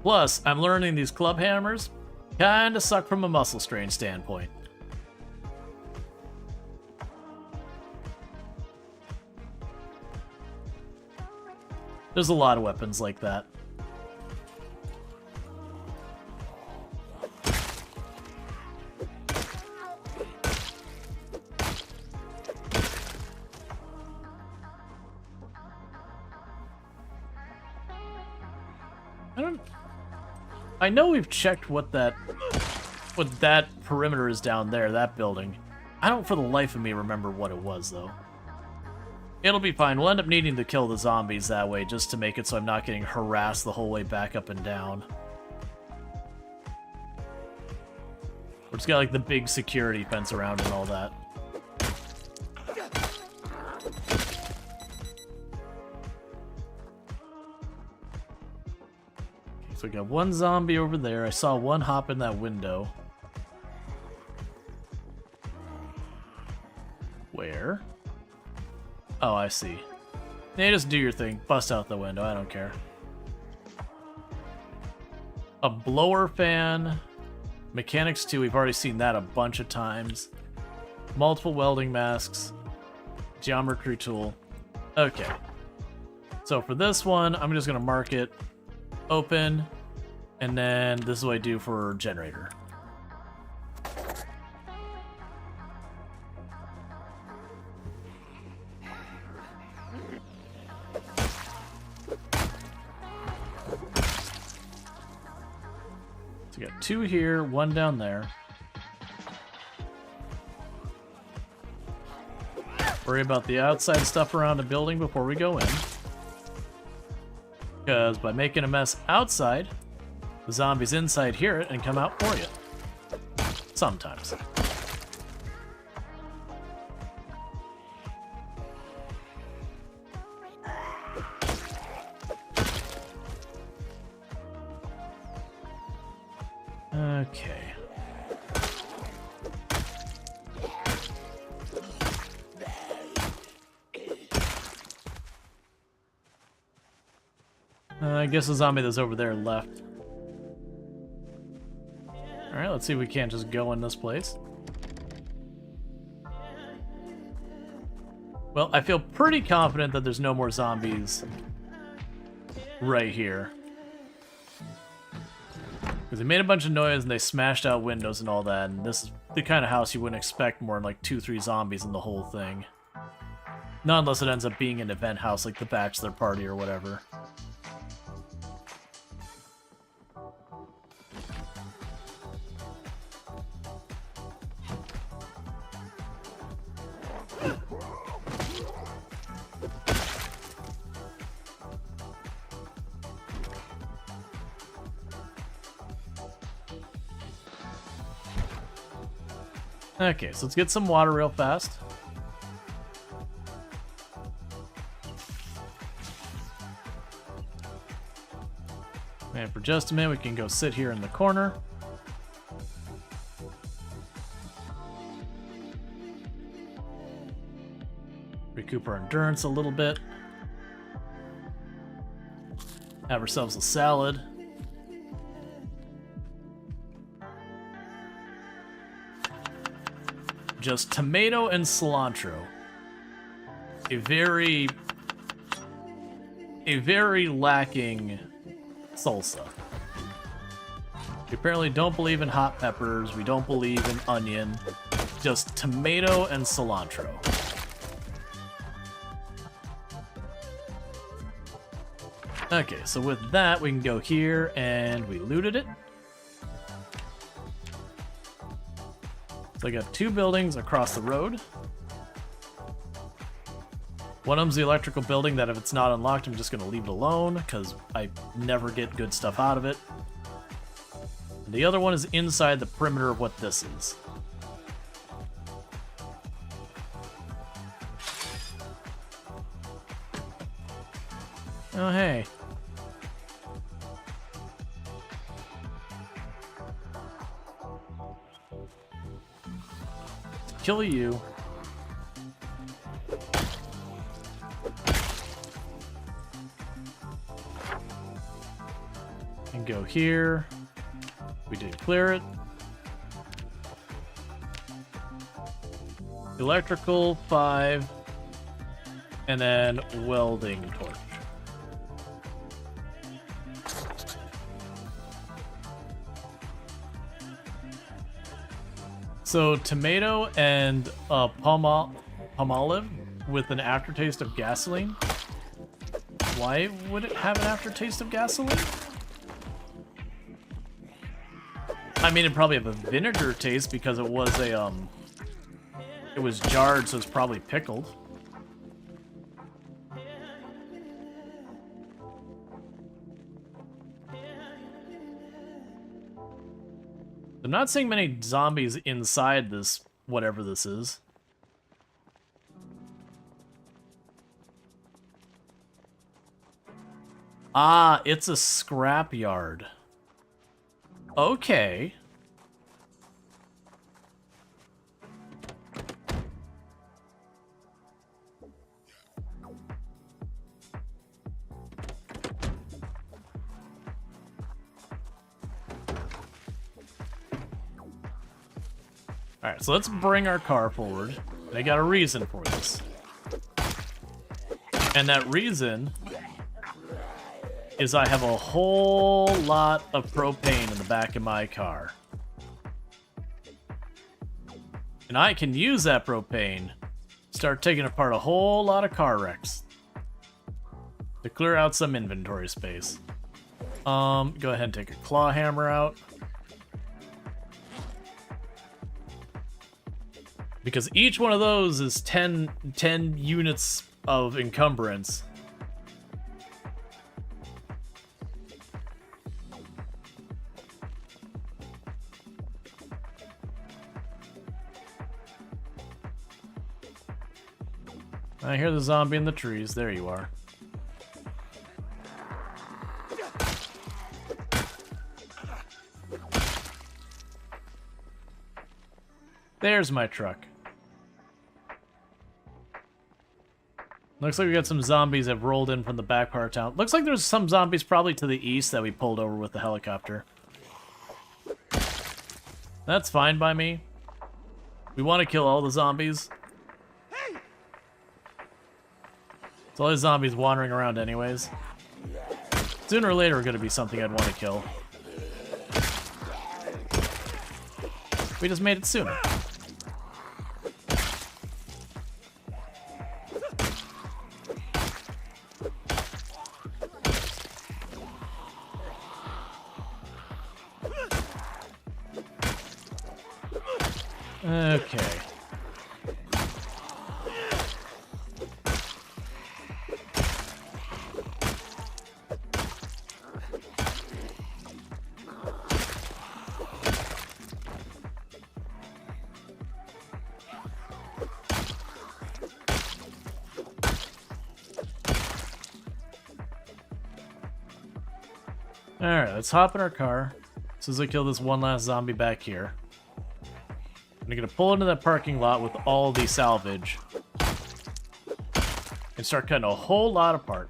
Plus, I'm learning these club hammers kinda suck from a muscle strain standpoint. There's a lot of weapons like that. I know we've checked what that perimeter is down there, that building. I don't for the life of me remember what it was, though. It'll be fine. We'll end up needing to kill the zombies that way, just to make it so I'm not getting harassed the whole way back up and down. It's got, like, the big security fence around and all that. So we got one zombie over there. I saw one hop in that window. Where? Oh, I see. Yeah, just do your thing. Bust out the window. I don't care. A blower fan. Mechanics 2. We've already seen that a bunch of times. Multiple welding masks. Geometry tool. Okay. So for this one, I'm just going to mark it open, and then this is what I do for generator. So we got two here, one down there. Worry about the outside stuff around the building before we go in. Because by making a mess outside, the zombies inside hear it and come out for you. Sometimes. Okay. I guess the zombie that's over there left. Alright, let's see if we can't just go in this place. Well, I feel pretty confident that there's no more zombies right here. Because they made a bunch of noise and they smashed out windows and all that, and this is the kind of house you wouldn't expect more than like 2-3 zombies in the whole thing. Not unless it ends up being an event house like the bachelor party or whatever. Okay, so let's get some water real fast. And for just a minute, we can go sit here in the corner. Recoup our endurance a little bit. Have ourselves a salad. Just tomato and cilantro. A very lacking salsa. We apparently don't believe in hot peppers. We don't believe in onion. Just tomato and cilantro. Okay, so with that, we can go here and we looted it. So I got 2 buildings across the road. One of them's the electrical building that if it's not unlocked, I'm just going to leave it alone because I never get good stuff out of it. And the other one is inside the perimeter of what this is. Oh, hey. Kill you. And go here. We did clear it. Electrical 5. And then welding torch. So tomato and palm olive with an aftertaste of gasoline. Why would it have an aftertaste of gasoline? I mean, it'd probably have a vinegar taste because it was a it was jarred, so it's probably pickled. I'm not seeing many zombies inside this, whatever this is. Ah, it's a scrapyard. Okay. Alright, so let's bring our car forward. They got a reason for this. And that reason is I have a whole lot of propane in the back of my car. And I can use that propane to start taking apart a whole lot of car wrecks to clear out some inventory space. Go ahead and take a claw hammer out. Because each one of those is 10 units of encumbrance. I hear the zombie in the trees. There you are. There's my truck. Looks like we got some zombies that have rolled in from the back part of town. Looks like there's some zombies probably to the east that we pulled over with the helicopter. That's fine by me. We want to kill all the zombies. It's all these zombies wandering around anyways. Sooner or later, going to be something I'd want to kill. We just made it sooner. Okay. Alright, let's hop in our car. As soon as I kill this one last zombie back here. I'm gonna pull into that parking lot with all the salvage. And start cutting a whole lot apart.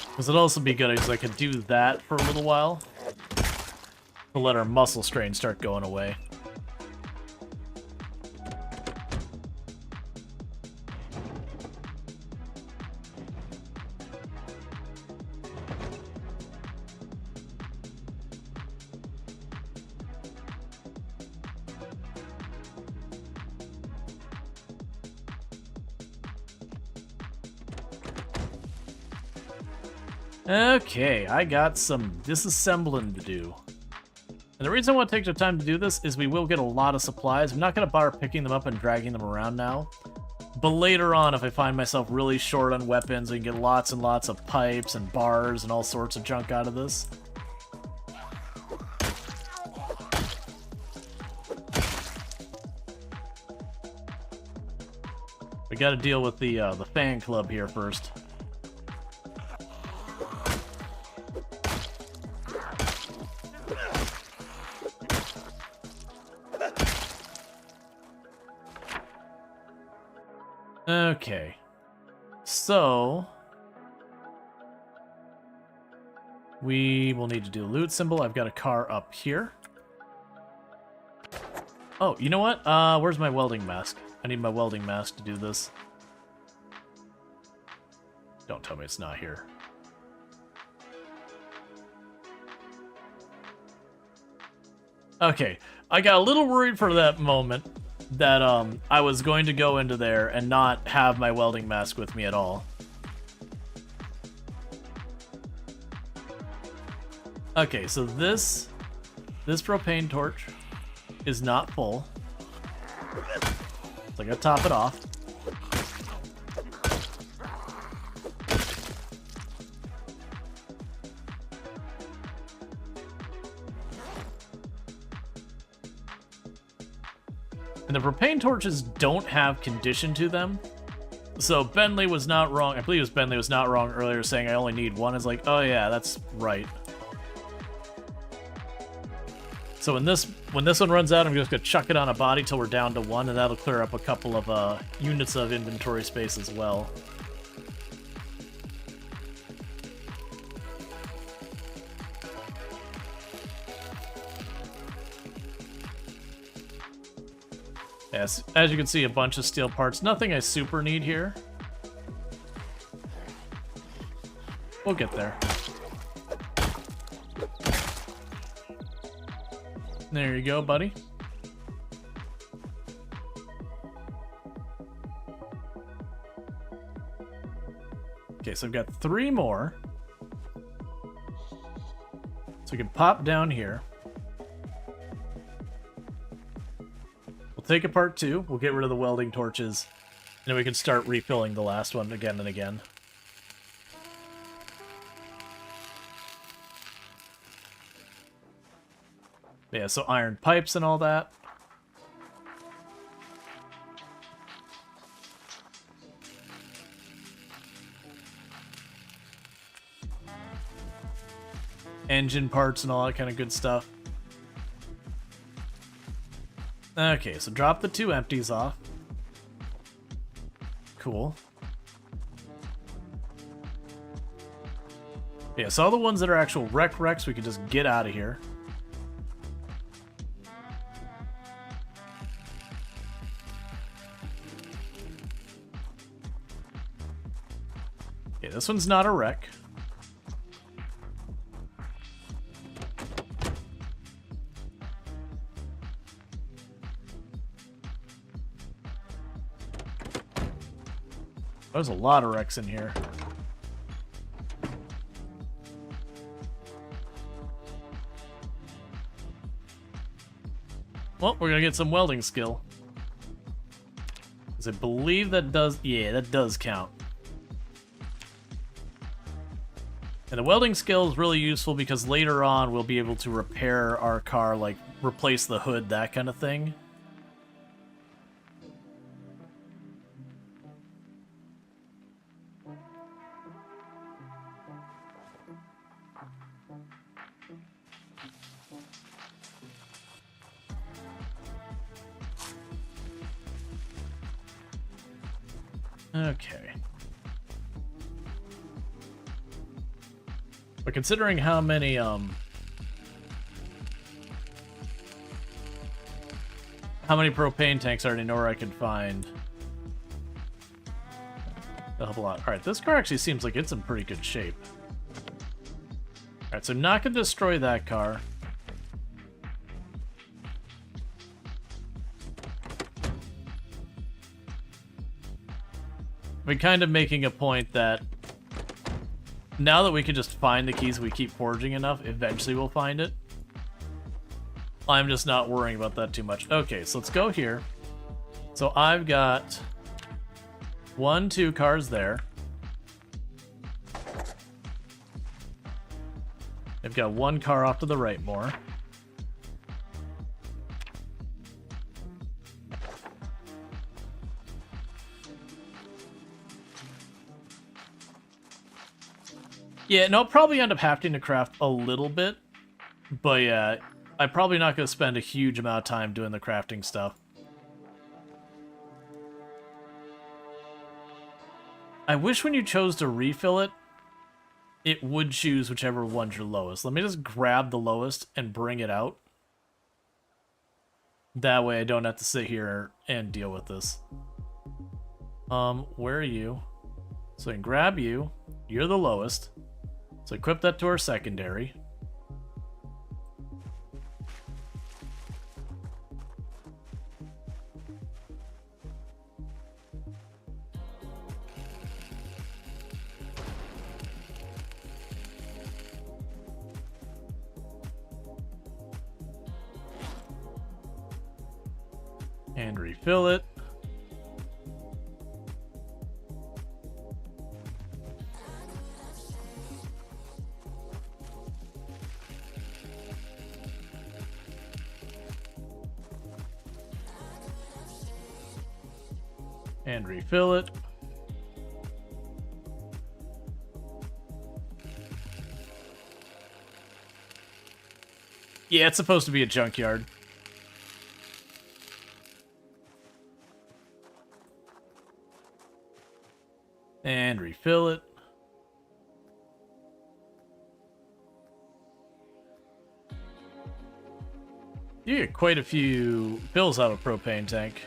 Because it'd also be good because I could do that for a little while. To let our muscle strain start going away. Okay, I got some disassembling to do. And the reason I want to take the time to do this is we will get a lot of supplies. I'm not going to bother picking them up and dragging them around now. But later on, if I find myself really short on weapons, I can get lots and lots of pipes and bars and all sorts of junk out of this. We got to deal with the fan club here first. Okay, so we will need to do a loot symbol. I've got a car up here. Oh, you know what? Where's my welding mask? I need my welding mask to do this. Don't tell me it's not here. Okay, I got a little worried for that moment that I was going to go into there and not have my welding mask with me at all. Okay, so this propane torch is not full. So I gotta top it off. And the propane torches don't have condition to them. So Bentley was not wrong. I believe it was Bentley was not wrong earlier saying I only need one. It's like, oh yeah, that's right. So when this one runs out, I'm just gonna chuck it on a body till we're down to one, and that'll clear up a couple of units of inventory space as well. Yes, as you can see, a bunch of steel parts. Nothing I super need here. We'll get there. There you go, buddy. Okay, so I've got 3 more. So we can pop down here. We'll take apart 2. We'll get rid of the welding torches. And then we can start refilling the last one again and again. Yeah, so iron pipes and all that. Engine parts and all that kind of good stuff. Okay, so drop the 2 empties off. Cool. Yeah, so all the ones that are actual wrecks, we can just get out of here. Okay, this one's not a wreck. There's a lot of wrecks in here. Well, we're gonna get some welding skill. Because I believe that does... Yeah, that does count. And the welding skill is really useful because later on we'll be able to repair our car, like replace the hood, that kind of thing. Okay. But considering how many, how many propane tanks I already know where I can find. That'll help a lot. Alright, this car actually seems like it's in pretty good shape. Alright, so I'm not going to destroy that car. We're kind of making a point that now that we can just find the keys, we keep forging enough, eventually we'll find it. I'm just not worrying about that too much. Okay, so let's go here. So I've got 1, 2 cars there. I've got 1 car off to the right more. Yeah, no, I'll probably end up having to craft a little bit. But yeah, I'm probably not going to spend a huge amount of time doing the crafting stuff. I wish when you chose to refill it, it would choose whichever one's your lowest. Let me just grab the lowest and bring it out. That way I don't have to sit here and deal with this. Where are you? So I can grab you. You're the lowest. So equip that to our secondary. And refill it. And refill it. Yeah, it's supposed to be a junkyard. And refill it. You get quite a few fills out of propane tank.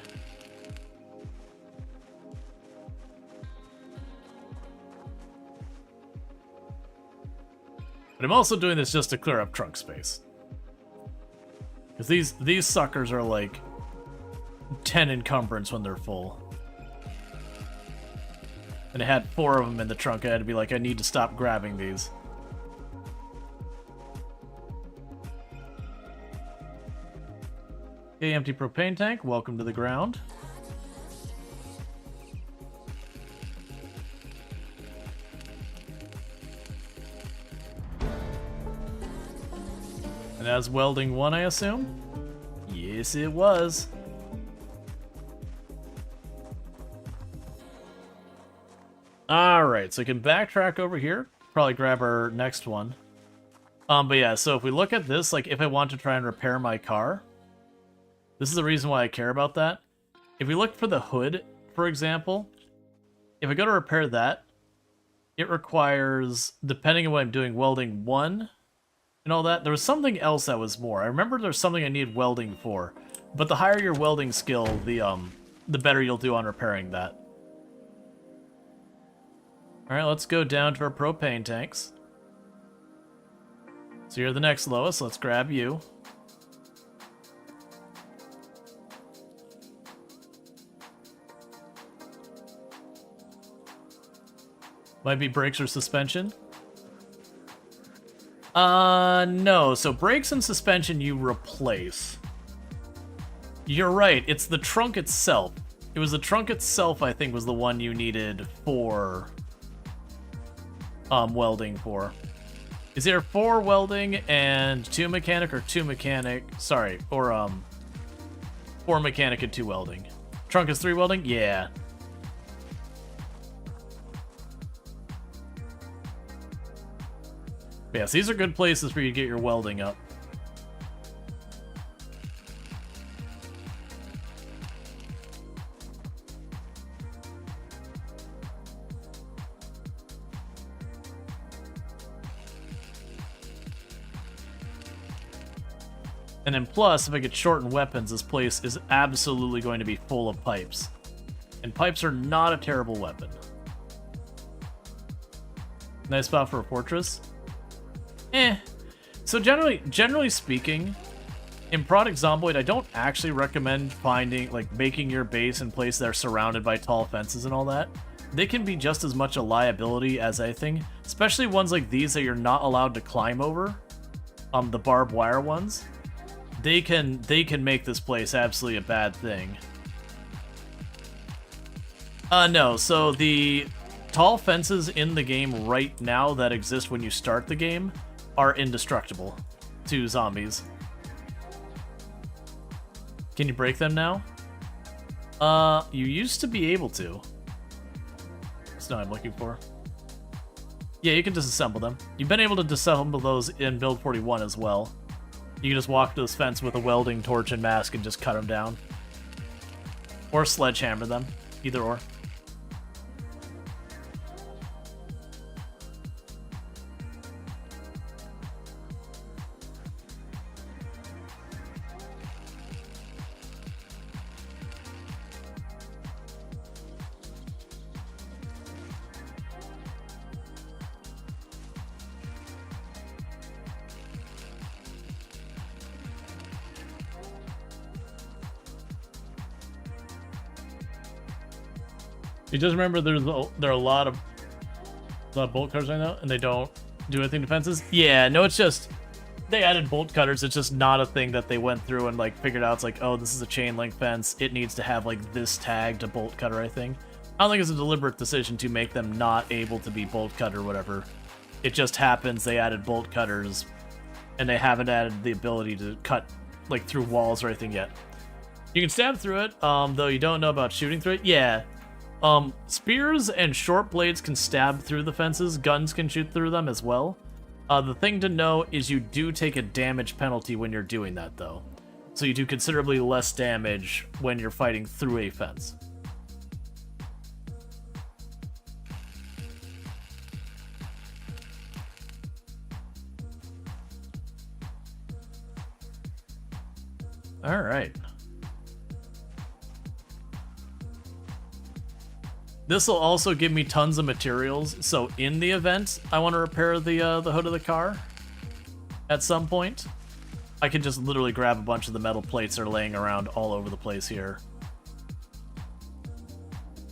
But I'm also doing this just to clear up trunk space. Because these suckers are like 10 encumbrance when they're full. And I had 4 of them in the trunk. I had to be like, I need to stop grabbing these. Okay, empty propane tank. Welcome to the ground. And that's welding 1, I assume? Yes, it was. Alright, so we can backtrack over here. Probably grab our next one. But yeah, so if we look at this, like if I want to try and repair my car, This is the reason why I care about that. If we look for the hood, for example, if I go to repair that, it requires, depending on what I'm doing, welding 1 and all that. There was something else that was more. I remember there's something I need welding for, but the higher your welding skill, the better you'll do on repairing that. Alright, let's go down to our propane tanks. So you're the next lowest, let's grab you. Might be brakes or suspension. No. So brakes and suspension you replace. You're right, it's the trunk itself. It was the trunk itself, I think, was the one you needed for welding for. Is there 4 welding and 2 mechanic or 2 mechanic? Sorry, or 4 mechanic and 2 welding. Trunk is 3 welding? Yeah. Yes, these are good places for you to get your welding up. And then plus, if I could shorten weapons, this place is absolutely going to be full of pipes. And pipes are not a terrible weapon. Nice spot for a fortress. So generally speaking, in Product Zomboid, I don't actually recommend making your base in places that are surrounded by tall fences and all that. They can be just as much a liability as anything, especially ones like these that you're not allowed to climb over. The barbed wire ones. They can make this place absolutely a bad thing. No, so the tall fences in the game right now that exist when you start the game are indestructible to zombies. Can you break them now? You used to be able to. That's not what I'm looking for. Yeah, you can disassemble them. You've been able to disassemble those in Build 41 as well. You can just walk to this fence with a welding torch and mask and just cut them down. Or sledgehammer them. Either or. You just remember there are a lot of bolt cutters right now, and they don't do anything to fences? Yeah, no, it's just they added bolt cutters. It's just not a thing that they went through and like figured out. It's like, oh, this is a chain link fence. It needs to have like this tag to bolt cutter, I think. I don't think it's a deliberate decision to make them not able to be bolt cut or whatever. It just happens they added bolt cutters, and they haven't added the ability to cut like through walls or anything yet. You can stab through it, though you don't know about shooting through it. Yeah. Spears and short blades can stab through the fences. Guns can shoot through them as well. The thing to know is you do take a damage penalty when you're doing that, though. So you do considerably less damage when you're fighting through a fence. All right. This will also give me tons of materials, so in the event I want to repair the hood of the car at some point, I can just literally grab a bunch of the metal plates that are laying around all over the place here.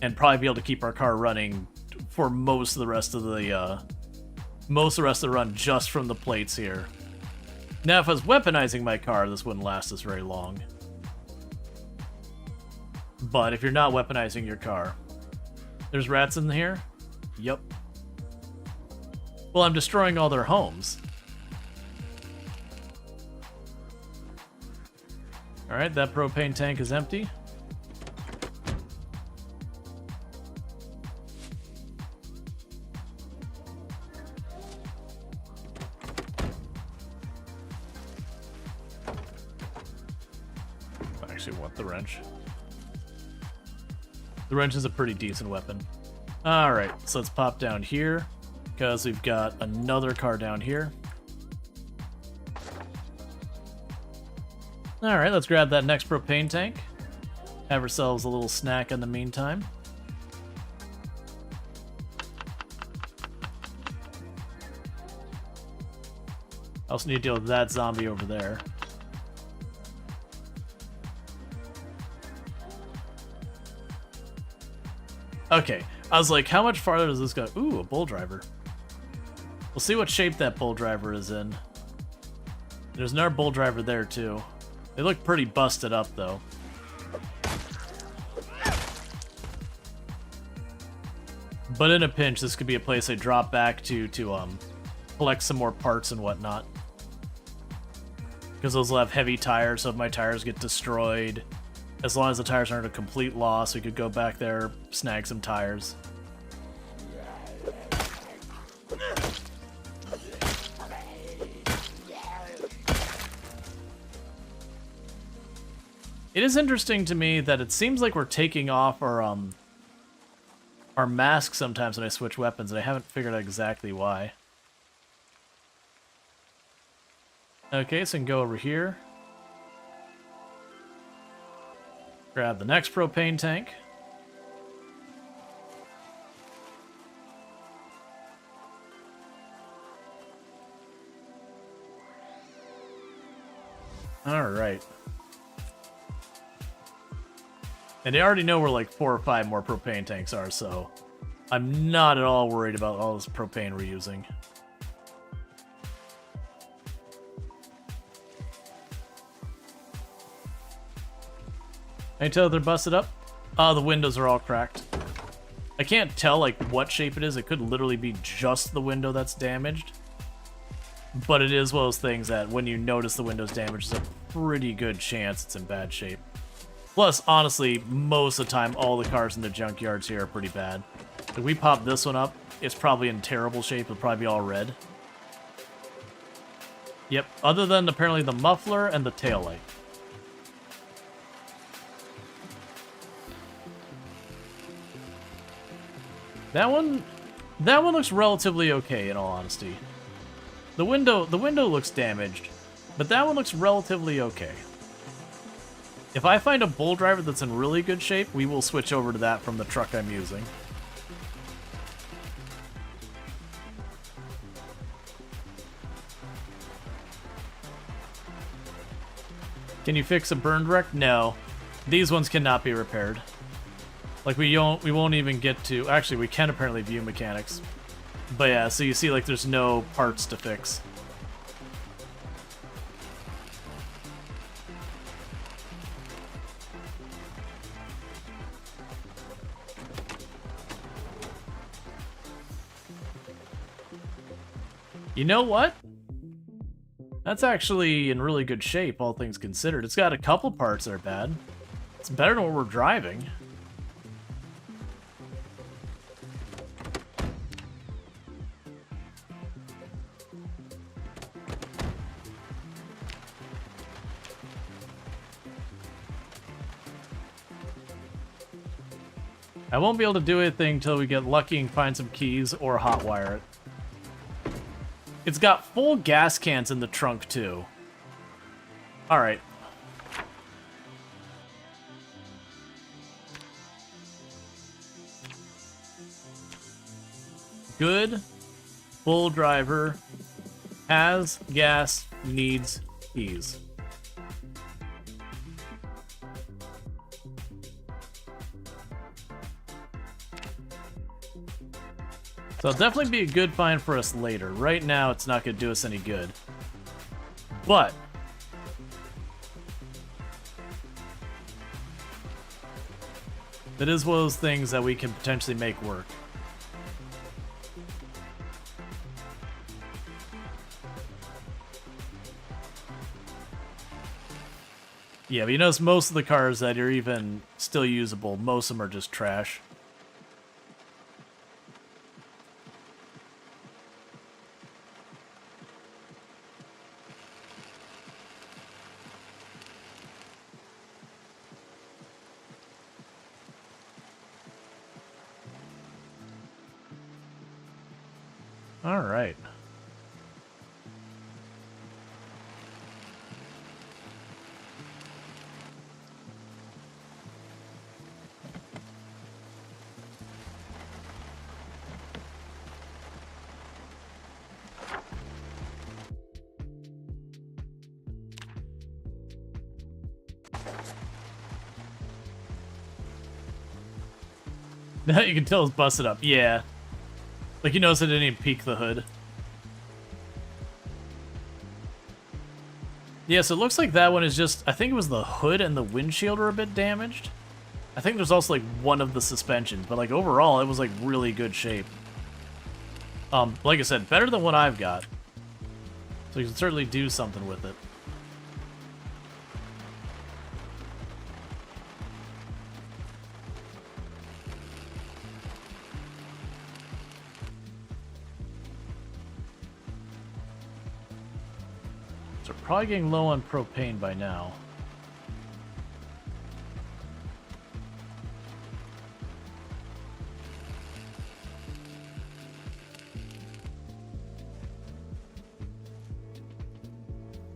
And probably be able to keep our car running for most of the rest of the run just from the plates here. Now, if I was weaponizing my car, this wouldn't last us very long. But if you're not weaponizing your car... There's rats in here? Yup. Well, I'm destroying all their homes. Alright, that propane tank is empty. actually want the wrench. The wrench is a pretty decent weapon. Alright, so let's pop down here, because we've got another car down here. Alright, let's grab that next propane tank. Have ourselves a little snack in the meantime. I also need to deal with that zombie over there. Okay, I was like, how much farther does this go? Ooh, a bull driver. We'll see what shape that bull driver is in. There's another bull driver there, too. They look pretty busted up, though. But in a pinch, this could be a place I drop back to collect some more parts and whatnot. Because those will have heavy tires, so if my tires get destroyed, as long as the tires aren't a complete loss, we could go back there, snag some tires. It is interesting to me that it seems like we're taking off our mask sometimes when I switch weapons, and I haven't figured out exactly why. Okay, so I can go over here. Grab the next propane tank. Alright. And I already know where like 4 or 5 more propane tanks are, so I'm not at all worried about all this propane we're using. Can you tell they're busted up? Oh, the windows are all cracked. I can't tell like what shape it is. It could literally be just the window that's damaged. But it is one of those things that when you notice the window's damaged, there's a pretty good chance it's in bad shape. Plus, honestly, most of the time, all the cars in the junkyards here are pretty bad. If we pop this one up, it's probably in terrible shape. It'll probably be all red. Yep, other than apparently the muffler and the taillight. That one looks relatively okay, in all honesty. The window looks damaged, but that one looks relatively okay. If I find a bull driver that's in really good shape, we will switch over to that from the truck I'm using. Can you fix a burned wreck? No. These ones cannot be repaired. Like we won't even get to, actually we can apparently view mechanics. But yeah, so you see like there's no parts to fix. You know what? That's actually in really good shape, all things considered. It's got a couple parts that are bad. It's better than what we're driving. I won't be able to do anything until we get lucky and find some keys or hotwire it. It's got full gas cans in the trunk, too. Alright. Good bull driver has gas, needs keys. So it'll definitely be a good find for us later. Right now, it's not going to do us any good. But that is one of those things that we can potentially make work. Yeah, but you notice most of the cars that are even still usable, most of them are just trash. All right. Now you can tell it's busted up. Yeah. Like, you notice it didn't even peek the hood. Yeah, so it looks like that one is just... I think it was the hood and the windshield are a bit damaged. I think there's also, like, one of the suspensions. But, like, overall, it was, like, really good shape. Like I said, better than what I've got. So you can certainly do something with it. So we're probably getting low on propane by now.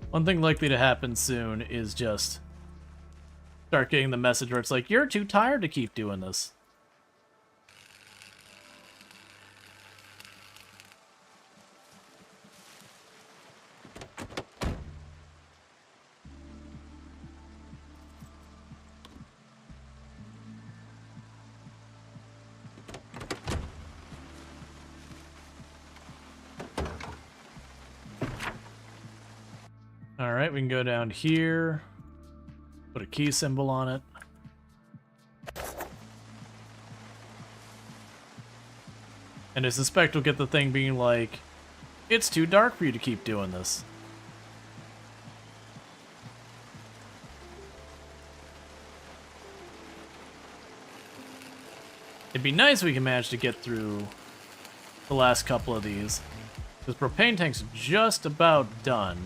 One thing likely to happen soon is just start getting the message where it's like, you're too tired to keep doing this. Alright, we can go down here, put a key symbol on it. And I suspect we'll get the thing being like, it's too dark for you to keep doing this. It'd be nice if we can manage to get through the last couple of these, because propane tank's just about done.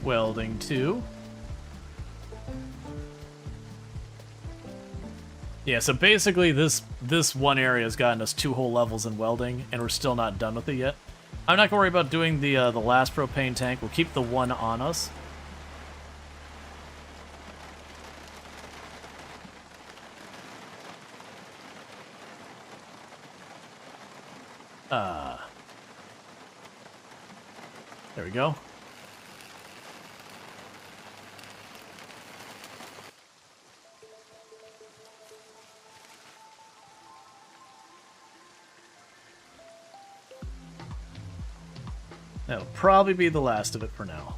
Welding 2. Yeah, so basically this one area has gotten us 2 whole levels in welding, and we're still not done with it yet. I'm not gonna worry about doing the last propane tank. We'll keep the one on us. There we go. That'll probably be the last of it for now.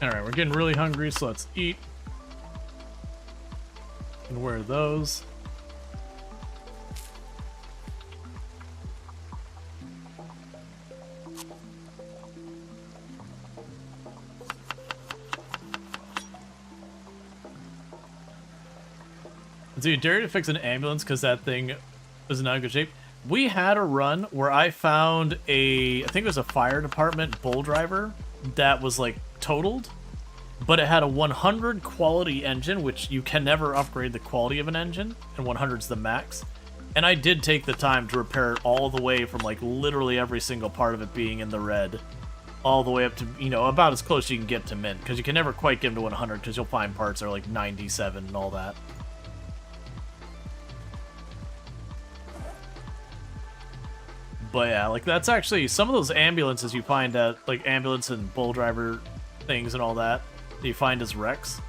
Alright, we're getting really hungry, so let's eat. And wear those. So you dare to fix an ambulance because that thing was not in good shape? We had a run where I found I think it was a fire department bull driver that was like totaled, but it had a 100 quality engine, which you can never upgrade the quality of an engine, and 100's the max. And I did take the time to repair it all the way from like literally every single part of it being in the red, all the way up to, you know, about as close as you can get to mint, because you can never quite get them to 100 because you'll find parts that are like 97 and all that. But yeah, like that's actually some of those ambulances you find at like ambulance and bull driver things and all that you find as wrecks.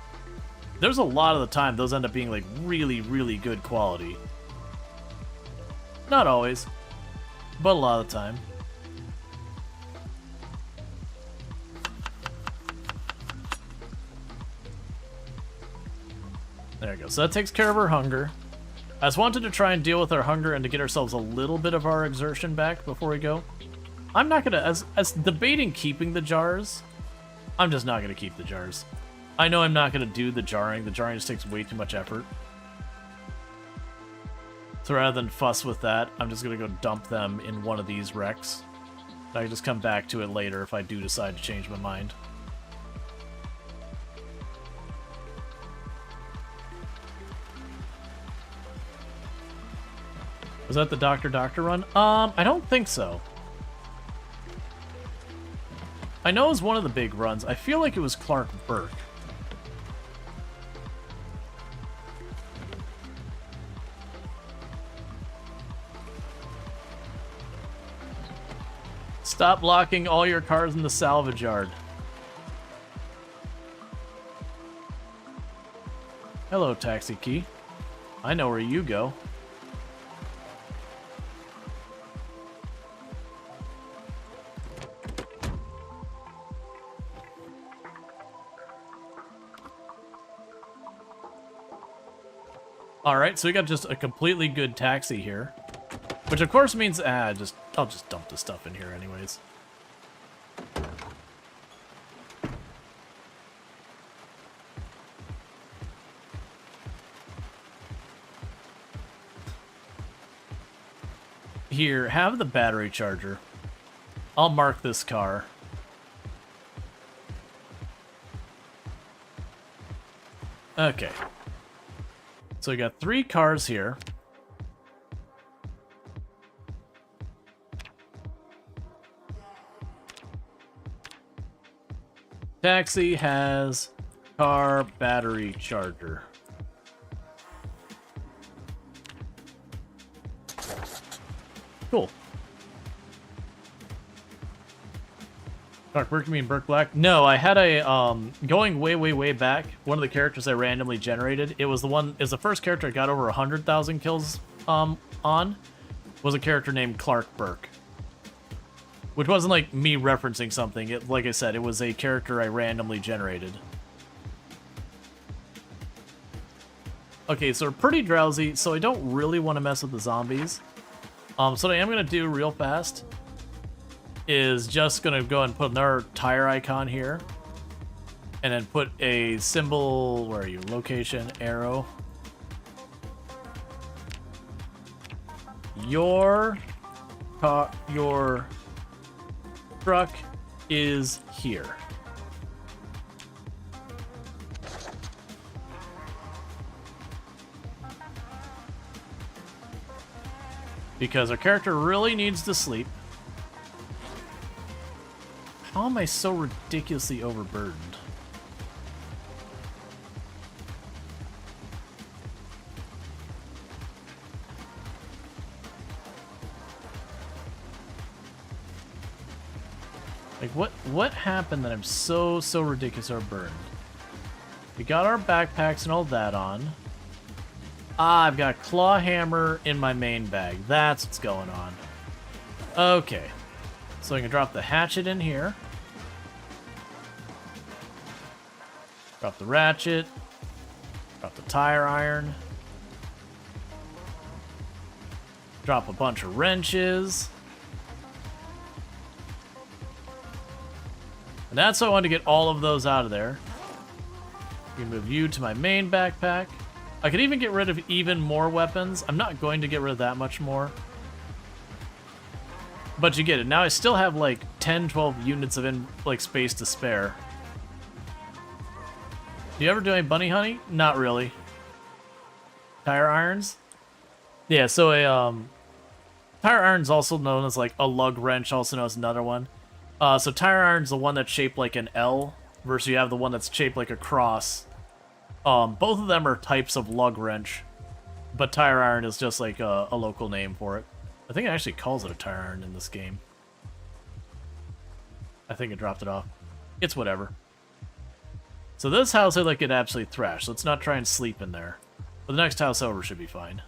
There's a lot of the time those end up being like really, really good quality. Not always, but a lot of the time. There we go. So that takes care of our hunger. I just wanted to try and deal with our hunger and to get ourselves a little bit of our exertion back before we go. I'm not gonna, as debating keeping the jars, I'm just not gonna keep the jars. I know I'm not gonna do the jarring. The jarring just takes way too much effort. So rather than fuss with that, I'm just gonna go dump them in one of these wrecks. I can just come back to it later if I do decide to change my mind. Was that the Doctor run? I don't think so. I know it was one of the big runs. I feel like it was Clark Burke. Stop locking all your cars in the salvage yard. Hello, taxi key. I know where you go. Alright, so we got just a completely good taxi here. Which of course means, I'll just dump the stuff in here anyways. Here, have the battery charger. I'll mark this car. Okay. So we got 3 cars here. Taxi has car battery charger. Cool. Dark Burke, you mean Burke Black? No, I had a, going way back, one of the characters I randomly generated, it was the first character I got over 100,000 kills, on, was a character named Clark Burke. Which wasn't like me referencing something, like I said, it was a character I randomly generated. Okay, so we're pretty drowsy, so I don't really want to mess with the zombies. So what I am going to do real fast is just going to go and put another tire icon here. And then put a symbol, where are you? Location, arrow. Your truck is here. Because our character really needs to sleep. How am I so ridiculously overburdened? Like, what happened that I'm so ridiculous overburdened? We got our backpacks and all that on. Ah, I've got a claw hammer in my main bag. That's what's going on. Okay. So I can drop the hatchet in here. Drop the ratchet. Drop the tire iron. Drop a bunch of wrenches. And that's why I wanted to get all of those out of there. We can move you to my main backpack. I could even get rid of even more weapons. I'm not going to get rid of that much more. But you get it. Now I still have like 10, 12 units of space to spare. Do you ever do any bunny honey? Not really. Tire irons? Yeah, so a tire iron's also known as like a lug wrench, also known as another one. So tire iron's the one that's shaped like an L, versus you have the one that's shaped like a cross. Both of them are types of lug wrench, but tire iron is just like a local name for it. I think it actually calls it a tire iron in this game. I think it dropped it off. It's whatever. So this house I like get absolutely thrashed. Let's not try and sleep in there. But the next house over should be fine.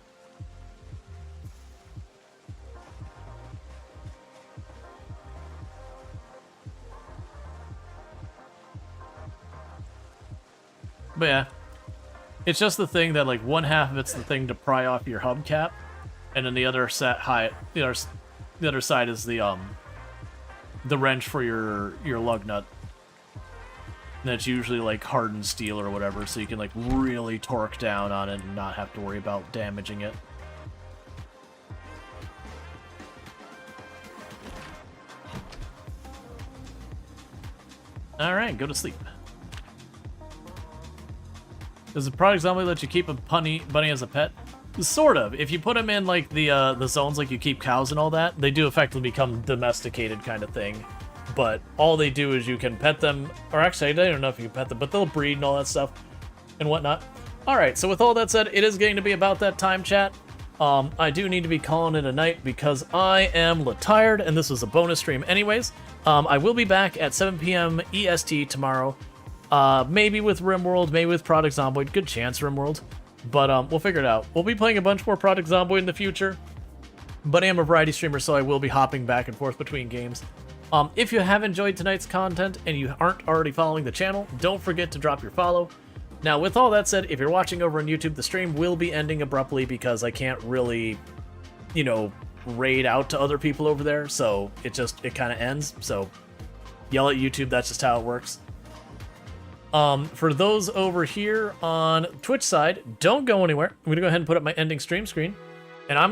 But yeah. It's just the thing that like one half of it's the thing to pry off your hubcap, and then the other the other side is the wrench for your lug nut. And that's usually like hardened steel or whatever, so you can like really torque down on it and not have to worry about damaging it. Alright, go to sleep. Does the product zombie let you keep a bunny as a pet? Sort of. If you put them in like the zones like you keep cows and all that, they do effectively become domesticated kind of thing. But all they do is you can pet them, or actually I don't know if you can pet them, but they'll breed and all that stuff and whatnot. Alright, so with all that said, it is getting to be about that time, chat. I do need to be calling it a night because I am tired, and this was a bonus stream anyways. I will be back at 7 p.m. EST tomorrow. Maybe with RimWorld, maybe with Product Zomboid. Good chance, RimWorld. But we'll figure it out. We'll be playing a bunch more Product Zomboid in the future. But I am a variety streamer, so I will be hopping back and forth between games. If you have enjoyed tonight's content and you aren't already following the channel, don't forget to drop your follow. Now, with all that said, if you're watching over on YouTube, the stream will be ending abruptly because I can't really, you know, raid out to other people over there, so it kind of ends. So yell at YouTube, that's just how it works. For those over here on Twitch side, don't go anywhere. I'm going to go ahead and put up my ending stream screen, and I'm